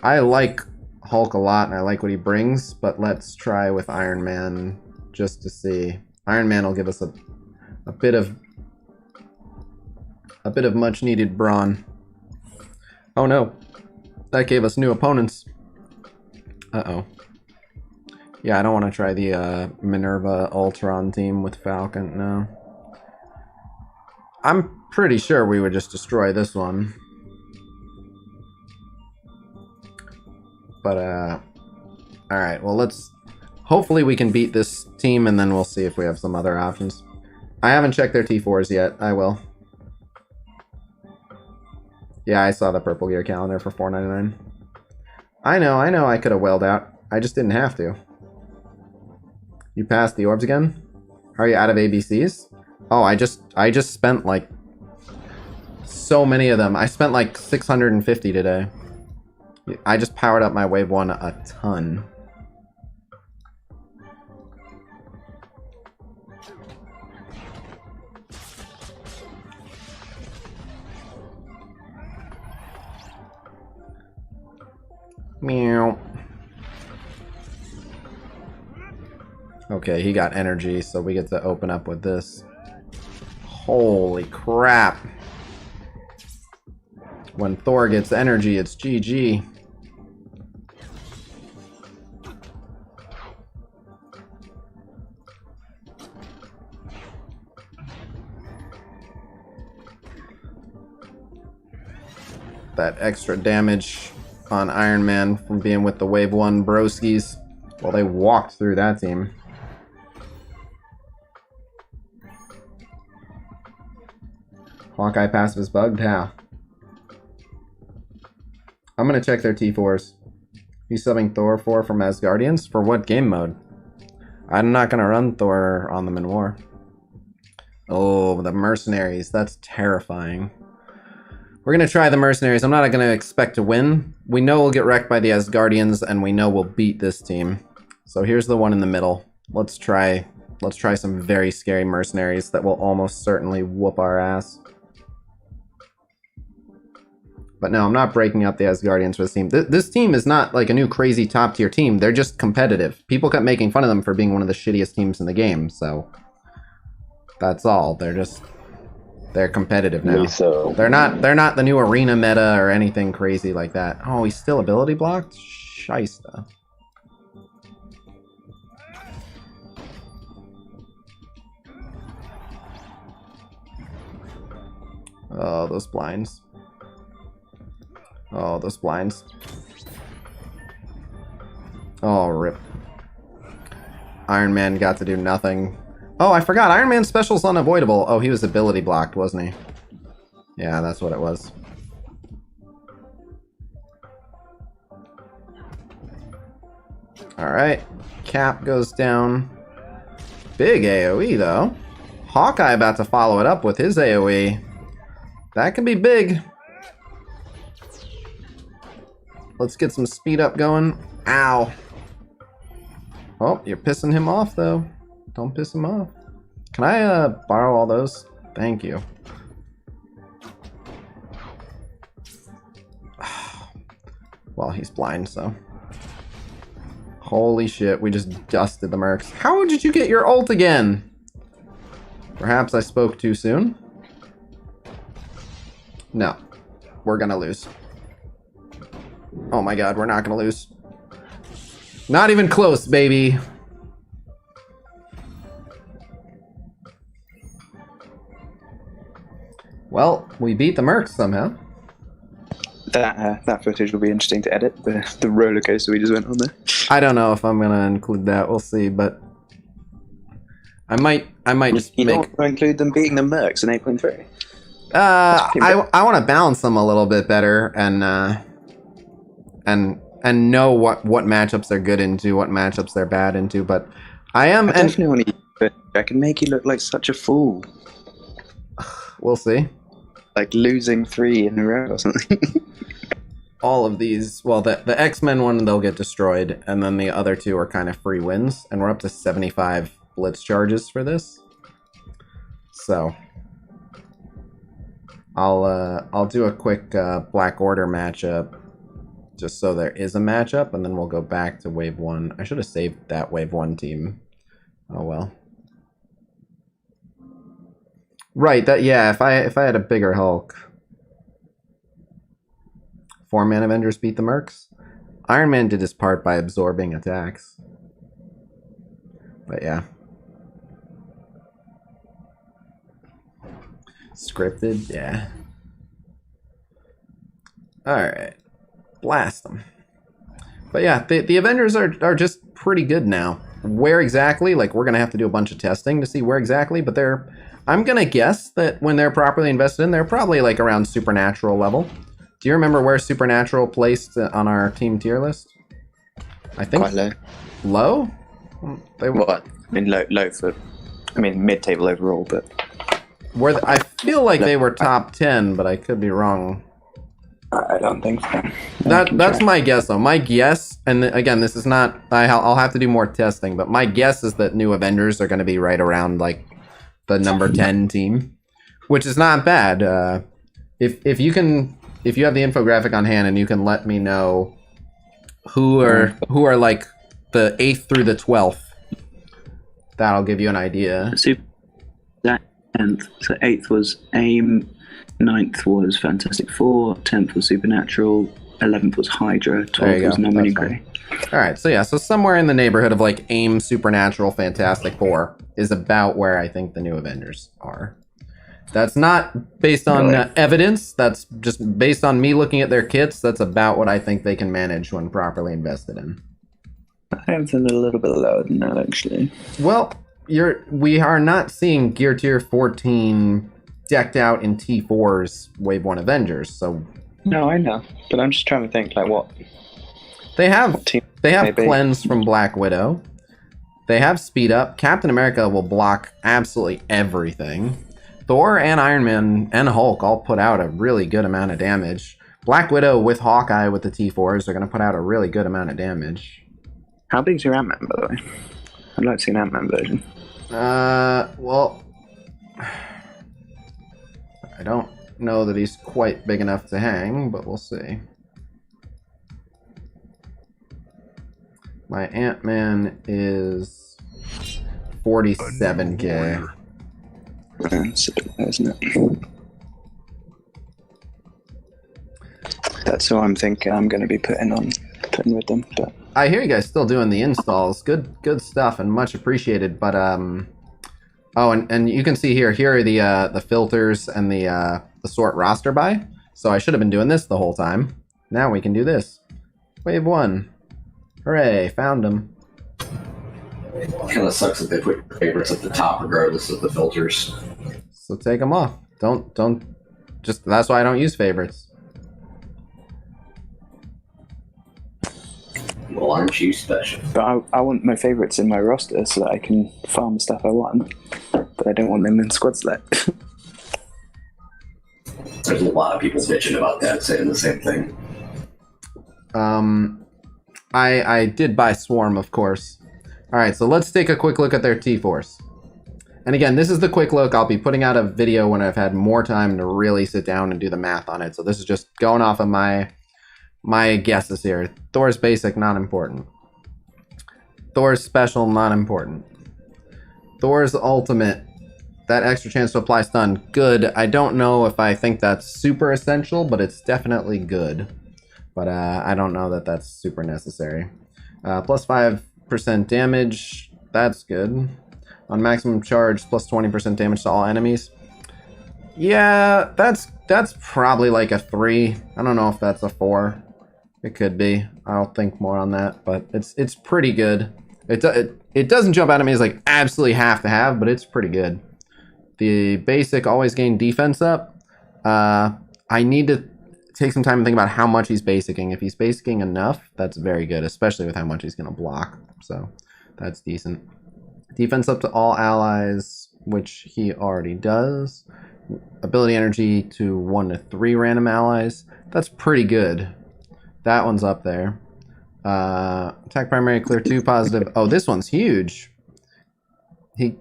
I like Hulk a lot, and I like what he brings, but let's try with Iron Man just to see. Iron Man will give us a bit of much-needed brawn. Oh, no. That gave us new opponents. Uh-oh. Yeah, I don't want to try the Minerva Ultron team with Falcon, no. I'm pretty sure we would just destroy this one. But, alright, well, let's... Hopefully we can beat this team, and then we'll see if we have some other options. I haven't checked their T4s yet. I will. Yeah, I saw the purple gear calendar for $4.99. I know I could have welled out. I just didn't have to. You passed the orbs again? Are you out of ABCs? Oh, I just spent, like, so many of them. I spent, like, 650 today. I just powered up my wave 1 a ton. Meow. Okay, he got energy, so we get to open up with this. Holy crap. When Thor gets energy, it's GG. That extra damage on Iron Man from being with the Wave 1 broskies. Well, they walked through that team. Hawkeye passive is bugged? How? I'm gonna check their T4s. He's subbing Thor 4 from Asgardians? For what game mode? I'm not gonna run Thor on them in war. Oh, the mercenaries. That's terrifying. We're gonna try the mercenaries. I'm not gonna expect to win. We know we'll get wrecked by the Asgardians, and we know we'll beat this team. So here's the one in the middle. Let's try some very scary mercenaries that will almost certainly whoop our ass. But no, I'm not breaking up the Asgardians for this team. This team is not like a new crazy top tier team. They're just competitive. People kept making fun of them for being one of the shittiest teams in the game, so that's all. They're competitive now. So They're not the new arena meta or anything crazy like that. Oh, he's still ability blocked? Shysta. Oh, those blinds. Oh, those blinds. Oh, rip. Iron Man got to do nothing. Oh, I forgot. Iron Man's special's unavoidable. Oh, he was ability blocked, wasn't he? Yeah, that's what it was. Alright. Cap goes down. Big AoE, though. Hawkeye about to follow it up with his AoE. That could be big. Let's get some speed up going. Ow. Oh, you're pissing him off, though. Don't piss him off. Can I borrow all those? Thank you. Well, he's blind, so. Holy shit, we just dusted the mercs. How did you get your ult again? Perhaps I spoke too soon? No. We're gonna lose. Oh my god, we're not gonna lose. Not even close, baby. Well, we beat the mercs somehow. That footage will be interesting to edit. The roller coaster we just went on there. I don't know if I'm gonna include that. We'll see, but I might just you make. don't want to include them beating the mercs in 8.3. I want to balance them a little bit better and know what matchups they're good into, what matchups they're bad into. But I am. I definitely want to. I can make you look like such a fool. We'll see. Like losing 3 in a row or something. All of these, well, the X-Men one, they'll get destroyed, and then the other 2 are kind of free wins, and we're up to 75 blitz charges for this. So I'll do a quick Black Order matchup, just so there is a matchup, and then we'll go back to Wave 1. I should have saved that Wave 1 team. Oh well. Right, yeah, if I had a bigger Hulk. 4-man Avengers beat the mercs. Iron Man did his part by absorbing attacks. But yeah. Scripted, yeah. Alright. Blast them. But yeah, the Avengers are just pretty good now. Where exactly? Like, we're going to have to do a bunch of testing to see where exactly, but I'm going to guess that when they're properly invested in, they're probably like around Supernatural level. Do you remember where Supernatural placed on our team tier list? I think Quite low. Low? What? I mean, low for... I mean, mid-table overall, but... I feel like they were top 10, but I could be wrong. I don't think so. That's my guess, though. My guess, and again, this is not... I'll have to do more testing, but my guess is that New Avengers are going to be right around, like, the number 10 team, which is not bad. If you have the infographic on hand and you can let me know who are like the 8th through the 12th, that'll give you an idea. That 10th. So 8th was AIM, 9th was Fantastic Four, 10th was Supernatural, 11th was Hydra, 12th was Nominee Grey. Alright, so yeah, so somewhere in the neighborhood of like AIM, Supernatural, Fantastic Four is about where I think the New Avengers are. That's not based on evidence, that's just based on me looking at their kits. That's about what I think they can manage when properly invested in. I have them a little bit lower than that, actually. Well, we are not seeing Gear Tier 14 decked out in T4's Wave 1 Avengers, so... No, I know, but I'm just trying to think, like, what... They have Cleanse from Black Widow. They have Speed Up. Captain America will block absolutely everything. Thor and Iron Man and Hulk all put out a really good amount of damage. Black Widow with Hawkeye with the T4s are going to put out a really good amount of damage. How big's your Ant-Man, by the way? I'd like to see an Ant-Man version. Well... I don't know that he's quite big enough to hang, but we'll see. My Ant-Man is 47k. That's a bit low, isn't it? That's who I'm thinking I'm going to be putting with them. But I hear you guys still doing the installs. Good stuff and much appreciated. But oh, and you can see here are the filters and the sort roster by. So I should have been doing this the whole time. Now we can do this. Wave 1. Hooray! Found them. Kind of sucks that they put your favorites at the top regardless of the filters. So take them off. Don't. Just that's why I don't use favorites. Well, aren't you special? But I want my favorites in my roster so that I can farm the stuff I want. But I don't want them in squad select. There's a lot of people bitching about that, saying the same thing. I did buy Swarm, of course. Alright, so let's take a quick look at their T-Force. And again, this is the quick look. I'll be putting out a video when I've had more time to really sit down and do the math on it. So this is just going off of my guesses here. Thor's basic, not important. Thor's special, not important. Thor's ultimate, that extra chance to apply stun, good. I don't know if I think that's super essential, but it's definitely good. But I don't know that that's super necessary. Plus 5% damage, that's good. On maximum charge, plus 20% damage to all enemies. Yeah, that's probably like a 3. I don't know if that's a 4. It could be. I'll think more on that, but it's pretty good. It doesn't jump out at me as like absolutely have to have, but it's pretty good. The basic always gain defense up. I need to take some time and think about how much he's basicing. If he's basicing enough, that's very good, especially with how much he's going to block. So that's decent. Defense up to all allies, which he already does. Ability energy to 1 to 3 random allies. That's pretty good. That one's up there. Attack primary, clear 2 positive. Oh, this one's huge.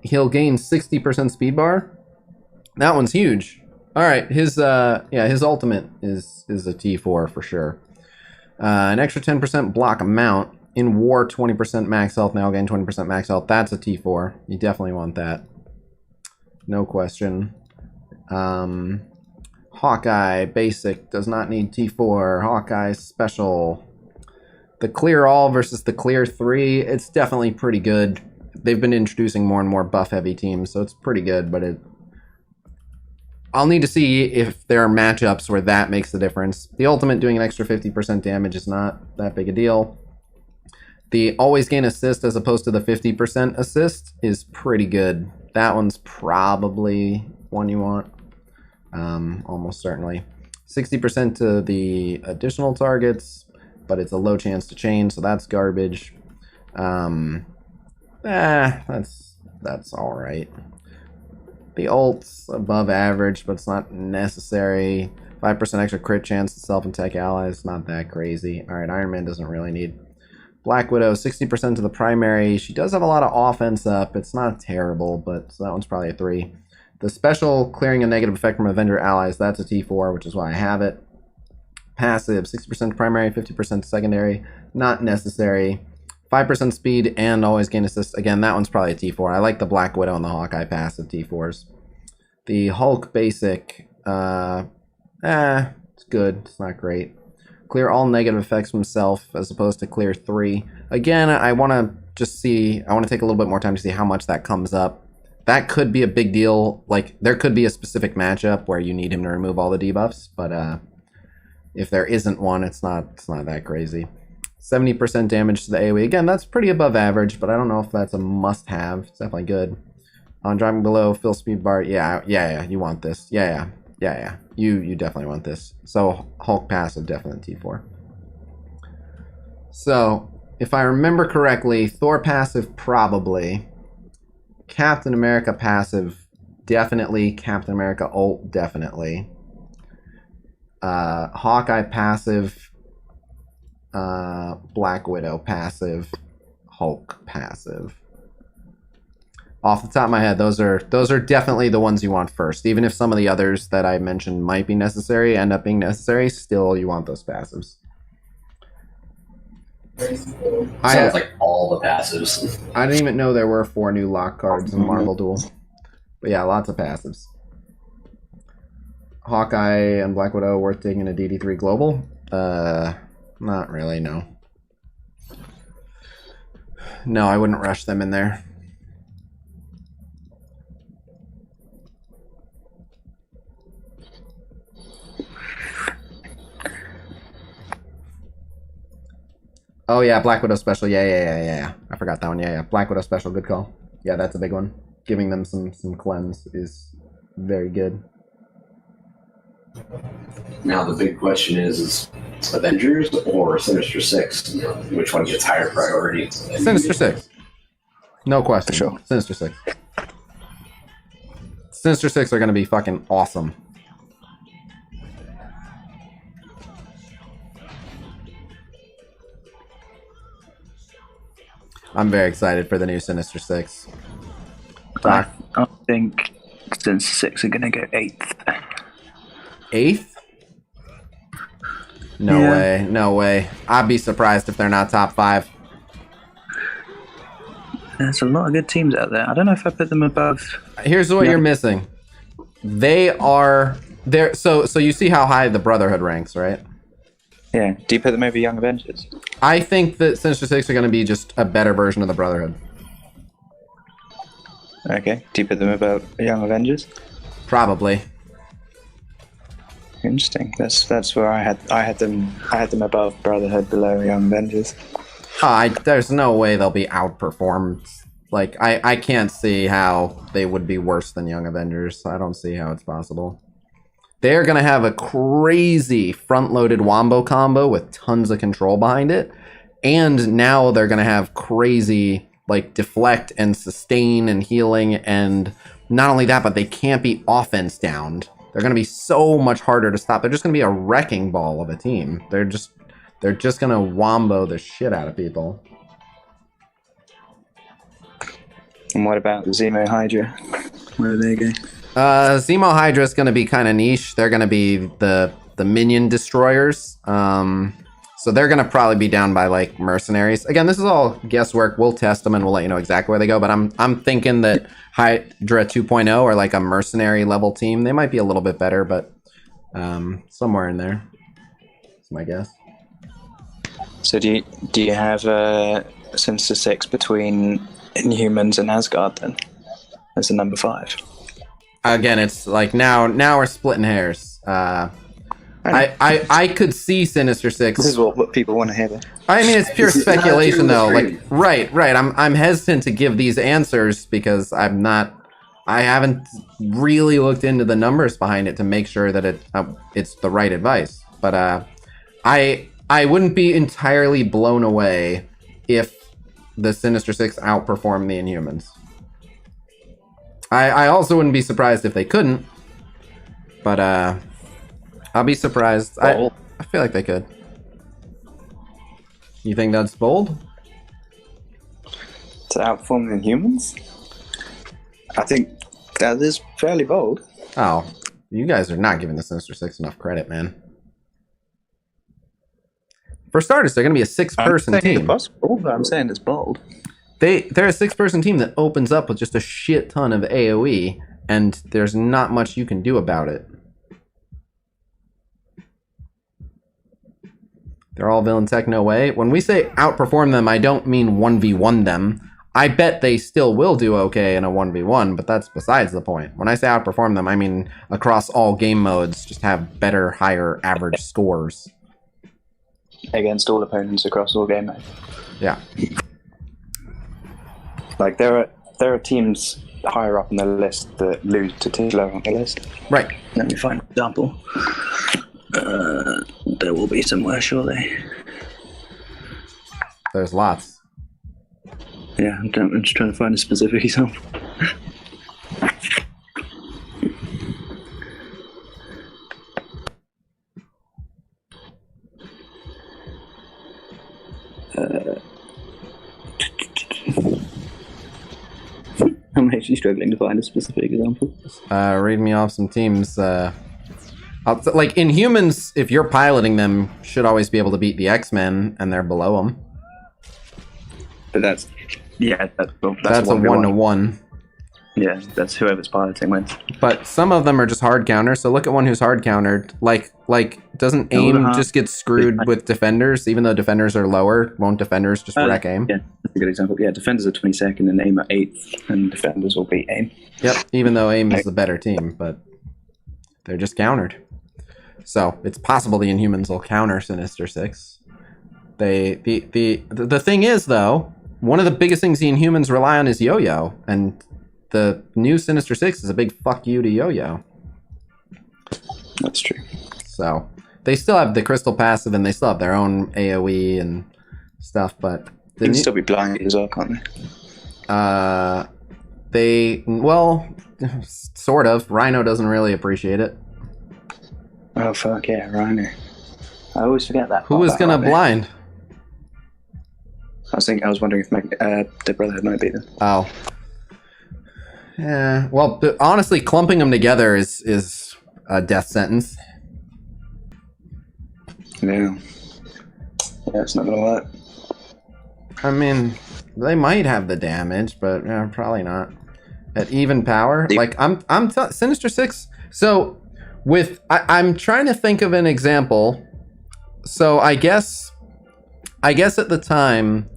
He'll gain 60% speed bar. That one's huge. All right, his ultimate is a T4 for sure. An extra 10% block amount. In war, 20% max health. Now gain 20% max health. That's a T4. You definitely want that. No question. Hawkeye, basic, does not need T4. Hawkeye, special. The clear all versus the clear 3, it's definitely pretty good. They've been introducing more and more buff heavy teams, so it's pretty good, but I'll need to see if there are matchups where that makes the difference. The ultimate doing an extra 50% damage is not that big a deal. The always gain assist as opposed to the 50% assist is pretty good. That one's probably one you want. Almost certainly. 60% to the additional targets, but it's a low chance to chain, so that's garbage. That's all right. The ult's above average, but it's not necessary. 5% extra crit chance to self and tech allies, not that crazy. All right, Iron Man doesn't really need. Black Widow, 60% to the primary. She does have a lot of offense up. It's not terrible, but so that one's probably a 3. The special, clearing a negative effect from Avenger allies, that's a T4, which is why I have it. Passive, 60% to primary, 50% to secondary. Not necessary. 5% speed and always gain assist. Again, that one's probably a T4. I like the Black Widow and the Hawkeye passive T4s. The Hulk basic, it's good. It's not great. Clear all negative effects from self as opposed to clear 3. Again, I want to just see, I want to take a little bit more time to see how much that comes up. That could be a big deal. Like, there could be a specific matchup where you need him to remove all the debuffs, but if there isn't one, it's not that crazy. 70% damage to the AoE. Again, that's pretty above average, but I don't know if that's a must-have. It's definitely good. On driving below, fill speed bar. Yeah, you want this. Yeah. You definitely want this. So Hulk passive, definitely T4. So if I remember correctly, Thor passive probably. Captain America passive definitely. Captain America ult definitely. Hawkeye passive. Black Widow passive. Hulk passive. Off the top of my head, those are definitely the ones you want first. Even if some of the others that I mentioned might be necessary, end up being necessary, still you want those passives. Sounds like all the passives. I didn't even know there were 4 new lock cards in Marvel Duel. But yeah, lots of passives. Hawkeye and Black Widow worth taking a DD3 global? Not really, no. No, I wouldn't rush them in there. Oh yeah, Black Widow special. Yeah. I forgot that one. Yeah. Black Widow special. Good call. Yeah, that's a big one. Giving them some cleanse is very good. Now the big question is Avengers or Sinister Six? Which one gets higher priority? Sinister Six. No question. Sure. Sinister Six. Sinister Six are going to be fucking awesome. I'm very excited for the new Sinister Six. I think Sinister Six are going to go 8th. 8th? No way. I'd be surprised if they're not top 5. There's a lot of good teams out there. I don't know if I put them above. Here's what you're missing. They are there. So you see how high the Brotherhood ranks, right? Yeah. Do you put them over Young Avengers? I think that Sinister Six are going to be just a better version of the Brotherhood. Okay. Do you put them above Young Avengers? Probably. Interesting. That's where I had them above Brotherhood, below Young Avengers. There's no way they'll be outperformed. Like I can't see how they would be worse than Young Avengers. I don't see how it's possible. They're going to have a crazy front-loaded wombo combo with tons of control behind it. And now they're going to have crazy, like, deflect and sustain and healing. And not only that, but they can't be offense downed. They're going to be so much harder to stop. They're just going to be a wrecking ball of a team. They're just going to wombo the shit out of people. And what about Zemo Hydra? Where do they go? Zemo Hydra is going to be kind of niche. They're going to be the minion destroyers. So they're going to probably be down by like mercenaries. Again, this is all guesswork. We'll test them and we'll let you know exactly where they go. But I'm thinking that Hydra 2.0 are like a mercenary level team. They might be a little bit better, but somewhere in there. That's my guess. So do you have Sinister Six between Inhumans and Asgard then, as the number 5? again, it's like now we're splitting hairs. I could see Sinister Six. This is what people want to hear. Though. I mean, it's pure speculation, though. Like, right. I'm hesitant to give these answers because I haven't really looked into the numbers behind it to make sure that it's the right advice. But I wouldn't be entirely blown away if the Sinister Six outperformed the Inhumans. I also wouldn't be surprised if they couldn't. But I'll be surprised. I feel like they could. You think that's bold? To outperform the Inhumans? I think that is fairly bold. Oh, you guys are not giving the Sinister Six enough credit, man. For starters, they're going to be a 6-person team. It's possible, but I'm saying it's bold. They're a 6-person team that opens up with just a shit ton of AoE, and there's not much you can do about it. They're all villain tech, no way. When we say outperform them, I don't mean 1v1 them. I bet they still will do okay in a 1v1, but that's besides the point. When I say outperform them, I mean across all game modes, just have better, higher average scores. Against all opponents across all game modes. Yeah. Like there are teams higher up on the list that lose to teams lower on the list. Right. Let me find an example. There will be somewhere, surely. There's lots. Yeah, I'm just trying to find a specific example. I'm actually struggling to find a specific example. Read me off some teams. Like Inhumans, if you're piloting them, should always be able to beat the X-Men, and they're below them. But that's a 1-to-1. Yeah, that's whoever's piloting wins. But some of them are just hard counters. So look at one who's hard countered. Like doesn't AIM just get screwed with defenders, even though defenders are lower? Won't defenders just wreck AIM? Yeah, that's a good example. Yeah, defenders are 22nd and AIM are 8th, and defenders will beat AIM. Yep, even though AIM is the better team, but they're just countered. So it's possible the Inhumans will counter Sinister Six. The thing is, though, one of the biggest things the Inhumans rely on is Yo-Yo, and the new Sinister Six is a big fuck you to Yo-Yo. That's true. So they still have the Crystal passive, and they still have their own AoE and stuff, but they can still be blinded as well, can't they? Well, sort of. Rhino doesn't really appreciate it. Oh fuck yeah, Rhino! I always forget that. Who was gonna blind? I was wondering if the Brotherhood might beat them. Oh. Yeah. Well, honestly, clumping them together is a death sentence. Yeah. Yeah, it's not gonna work. I mean, they might have the damage, but probably not. At even power, like Sinister Six. So. I'm trying to think of an example. So I guess at the time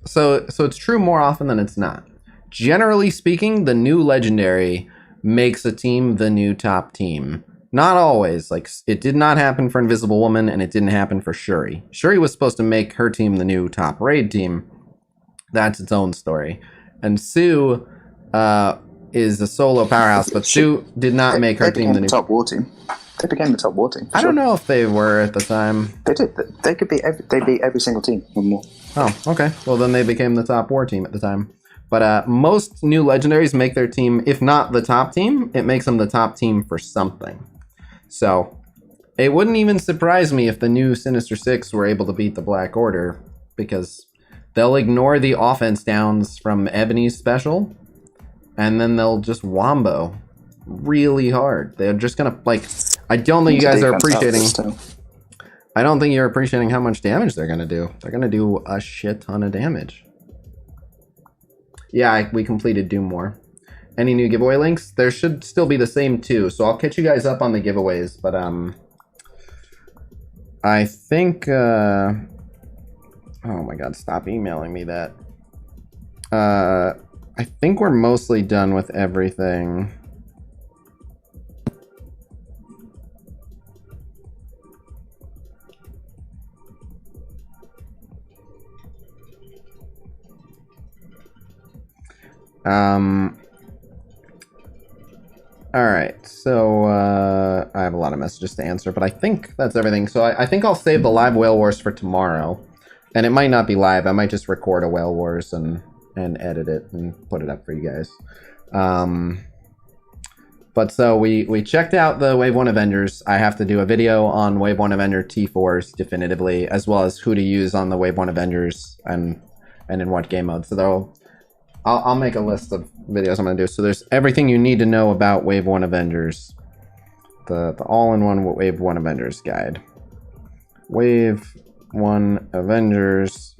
so it's true more often than it's not. Generally speaking, the new legendary makes a team the new top team. Not always. Like it did not happen for Invisible Woman, and it didn't happen for Shuri. Shuri was supposed to make her team the new top raid team. That's its own story. And Sue is a solo powerhouse, but Sue did not make her team the new top war team. They became the top war team. I don't know if they were at the time. They did. They beat every single team or more. Oh, okay. Well, then they became the top war team at the time. But most new legendaries make their team, if not the top team, it makes them the top team for something. So it wouldn't even surprise me if the new Sinister Six were able to beat the Black Order, because they'll ignore the offense downs from Ebony's special, and then they'll just wombo really hard. They're just gonna, like, I don't think you guys are appreciating. I don't think you're appreciating how much damage they're gonna do. They're gonna do a shit ton of damage. Yeah, we completed Doom War. Any new giveaway links? There should still be the same two, so I'll catch you guys up on the giveaways. But I think. Oh my God! Stop emailing me that. I think we're mostly done with everything. Alright, so I have a lot of messages to answer, but I think that's everything. So I think I'll save the live Whale Wars for tomorrow. And it might not be live. I might just record a Whale Wars and edit it and put it up for you guys. But so we checked out the Wave 1 Avengers. I have to do a video on Wave 1 Avenger T4s definitively, as well as who to use on the Wave 1 Avengers and in what game mode. So I'll make a list of videos I'm going to do. So there's everything you need to know about Wave 1 Avengers. The all-in-one Wave 1 Avengers guide. Wave 1 Avengers.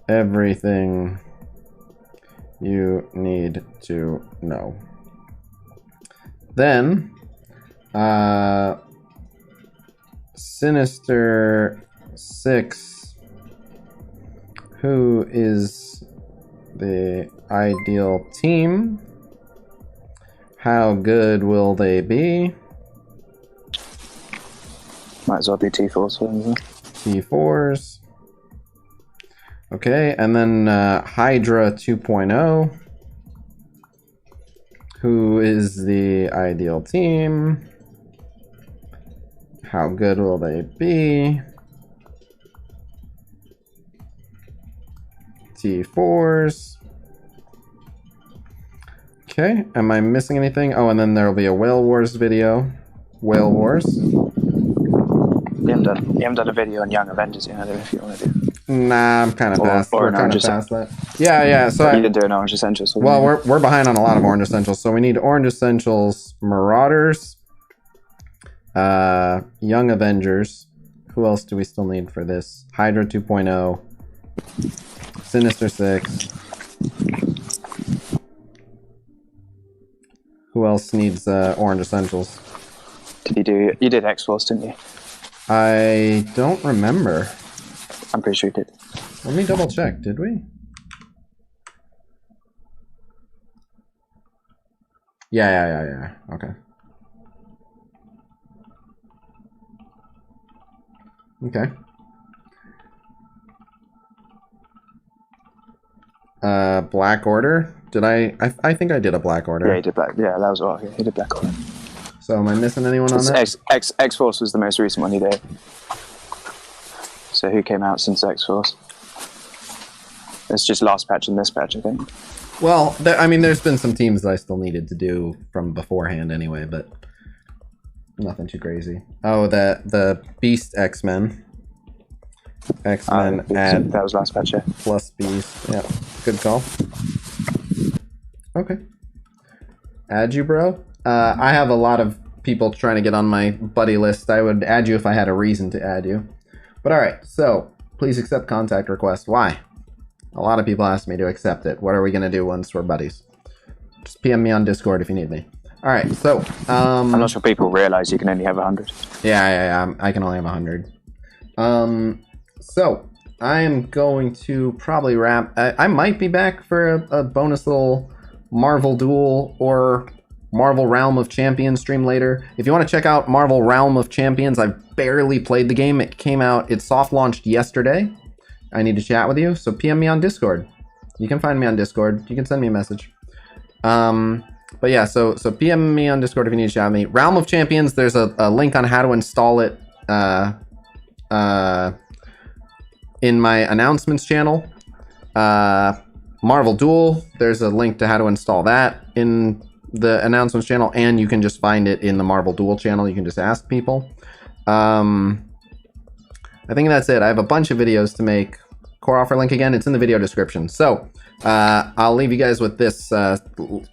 Everything you need to know. Then, Sinister 6. Who is the ideal team? How good will they be? Might as well be T4s. T4s. Okay, and then Hydra 2.0. Who is the ideal team? How good will they be? T4s. Okay, am I missing anything? Oh, and then there'll be a Whale Wars video. Whale Wars. You haven't done a video on Young Avengers yet, if you want to do. Nah, I'm kind of past. We're kind of past that. Yeah. So you didn't do an Orange Essentials. Well, we're behind on a lot of Orange Essentials, so we need Orange Essentials, Marauders, Young Avengers. Who else do we still need for this? Hydra 2.0, Sinister 6. Who else needs Orange Essentials? You did X-Force, didn't you? I don't remember. I'm pretty sure you did. Let me double check. Did we? Yeah. Okay. Okay. Black Order? Did I think I did a Black Order. Yeah, you did Black. Yeah, that was all. Yeah, you did Black Order. So am I missing anyone on that? X-Force was the most recent one you did. So who came out since X-Force? It's just last patch and this patch, I think. Well, I mean, there's been some teams that I still needed to do from beforehand anyway, but nothing too crazy. Oh, the Beast X-Men. X-Men add... That was last patch, yeah. Plus Beast. Yeah, good call. Okay. Add you, bro? I have a lot of people trying to get on my buddy list. I would add you if I had a reason to add you. But alright, so please accept contact request. Why? A lot of people asked me to accept it. What are we going to do once we're buddies? Just PM me on Discord if you need me. Alright, so... I'm not sure people realize you can only have 100. Yeah. I can only have 100. So, I am going to probably wrap... I might be back for a bonus little Marvel Duel or Marvel Realm of Champions stream later. If you want to check out Marvel Realm of Champions, I've barely played the game. It came out, it soft launched yesterday. I need to chat with you, so PM me on Discord. You can find me on Discord. You can send me a message. But yeah, so PM me on Discord if you need to chat with me. Realm of Champions, there's a link on how to install it in my announcements channel. Marvel Duel, there's a link to how to install that in the announcements channel, and you can just find it in the Marvel Duel channel. You can just ask people. I think that's it. I have a bunch of videos to make. Core offer link again, it's in the video description. So I'll leave you guys with this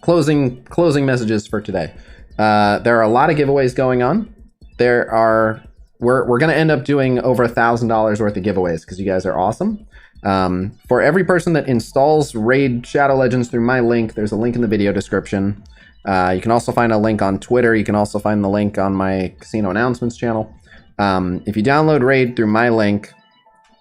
closing messages for today. There are a lot of giveaways going on. We're gonna end up doing over $1,000 worth of giveaways because you guys are awesome. For every person that installs Raid Shadow Legends through my link, there's a link in the video description. You can also find a link on Twitter. You can also find the link on my Khasino announcements channel. If you download Raid through my link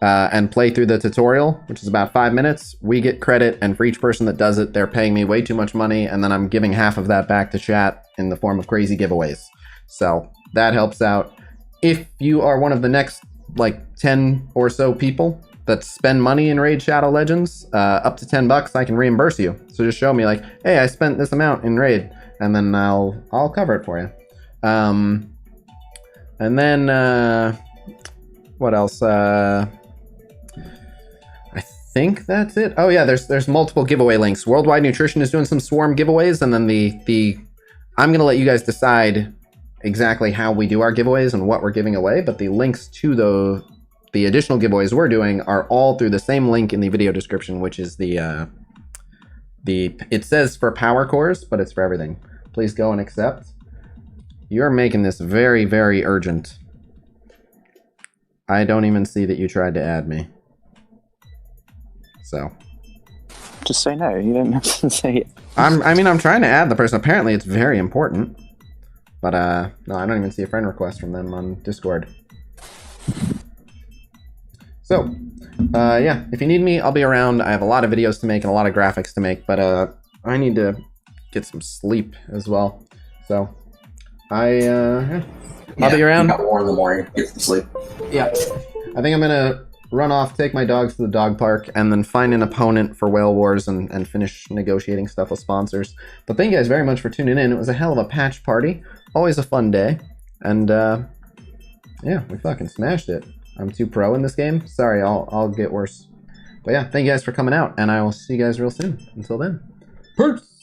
and play through the tutorial, which is about 5 minutes, we get credit, and for each person that does it, they're paying me way too much money, and then I'm giving half of that back to chat in the form of crazy giveaways. So that helps out. If you are one of the next, like, 10 or so people that spend money in Raid Shadow Legends, up to $10, I can reimburse you. So just show me like, hey, I spent this amount in Raid, and then I'll cover it for you. And then what else? I think that's it. Oh yeah, there's multiple giveaway links. Worldwide Nutrition is doing some swarm giveaways, and then the I'm gonna let you guys decide exactly how we do our giveaways and what we're giving away, but the links to the additional giveaways we're doing are all through the same link in the video description, which is it says for power cores, but it's for everything. Please go and accept. You're making this very, very urgent. I don't even see that you tried to add me. So. Just say no. You don't have to say it. I mean, I'm trying to add the person. Apparently, it's very important. But, no, I don't even see a friend request from them on Discord. So, yeah, if you need me, I'll be around. I have a lot of videos to make and a lot of graphics to make, but, I need to get some sleep as well. So, I'll be around. You got 1 in the morning. Get some sleep. Yeah. I think I'm gonna run off, take my dogs to the dog park, and then find an opponent for Whale Wars and finish negotiating stuff with sponsors. But thank you guys very much for tuning in. It was a hell of a patch party. Always a fun day. And, yeah, we fucking smashed it. I'm too pro in this game. Sorry, I'll get worse. But yeah, thank you guys for coming out, and I will see you guys real soon. Until then, peace!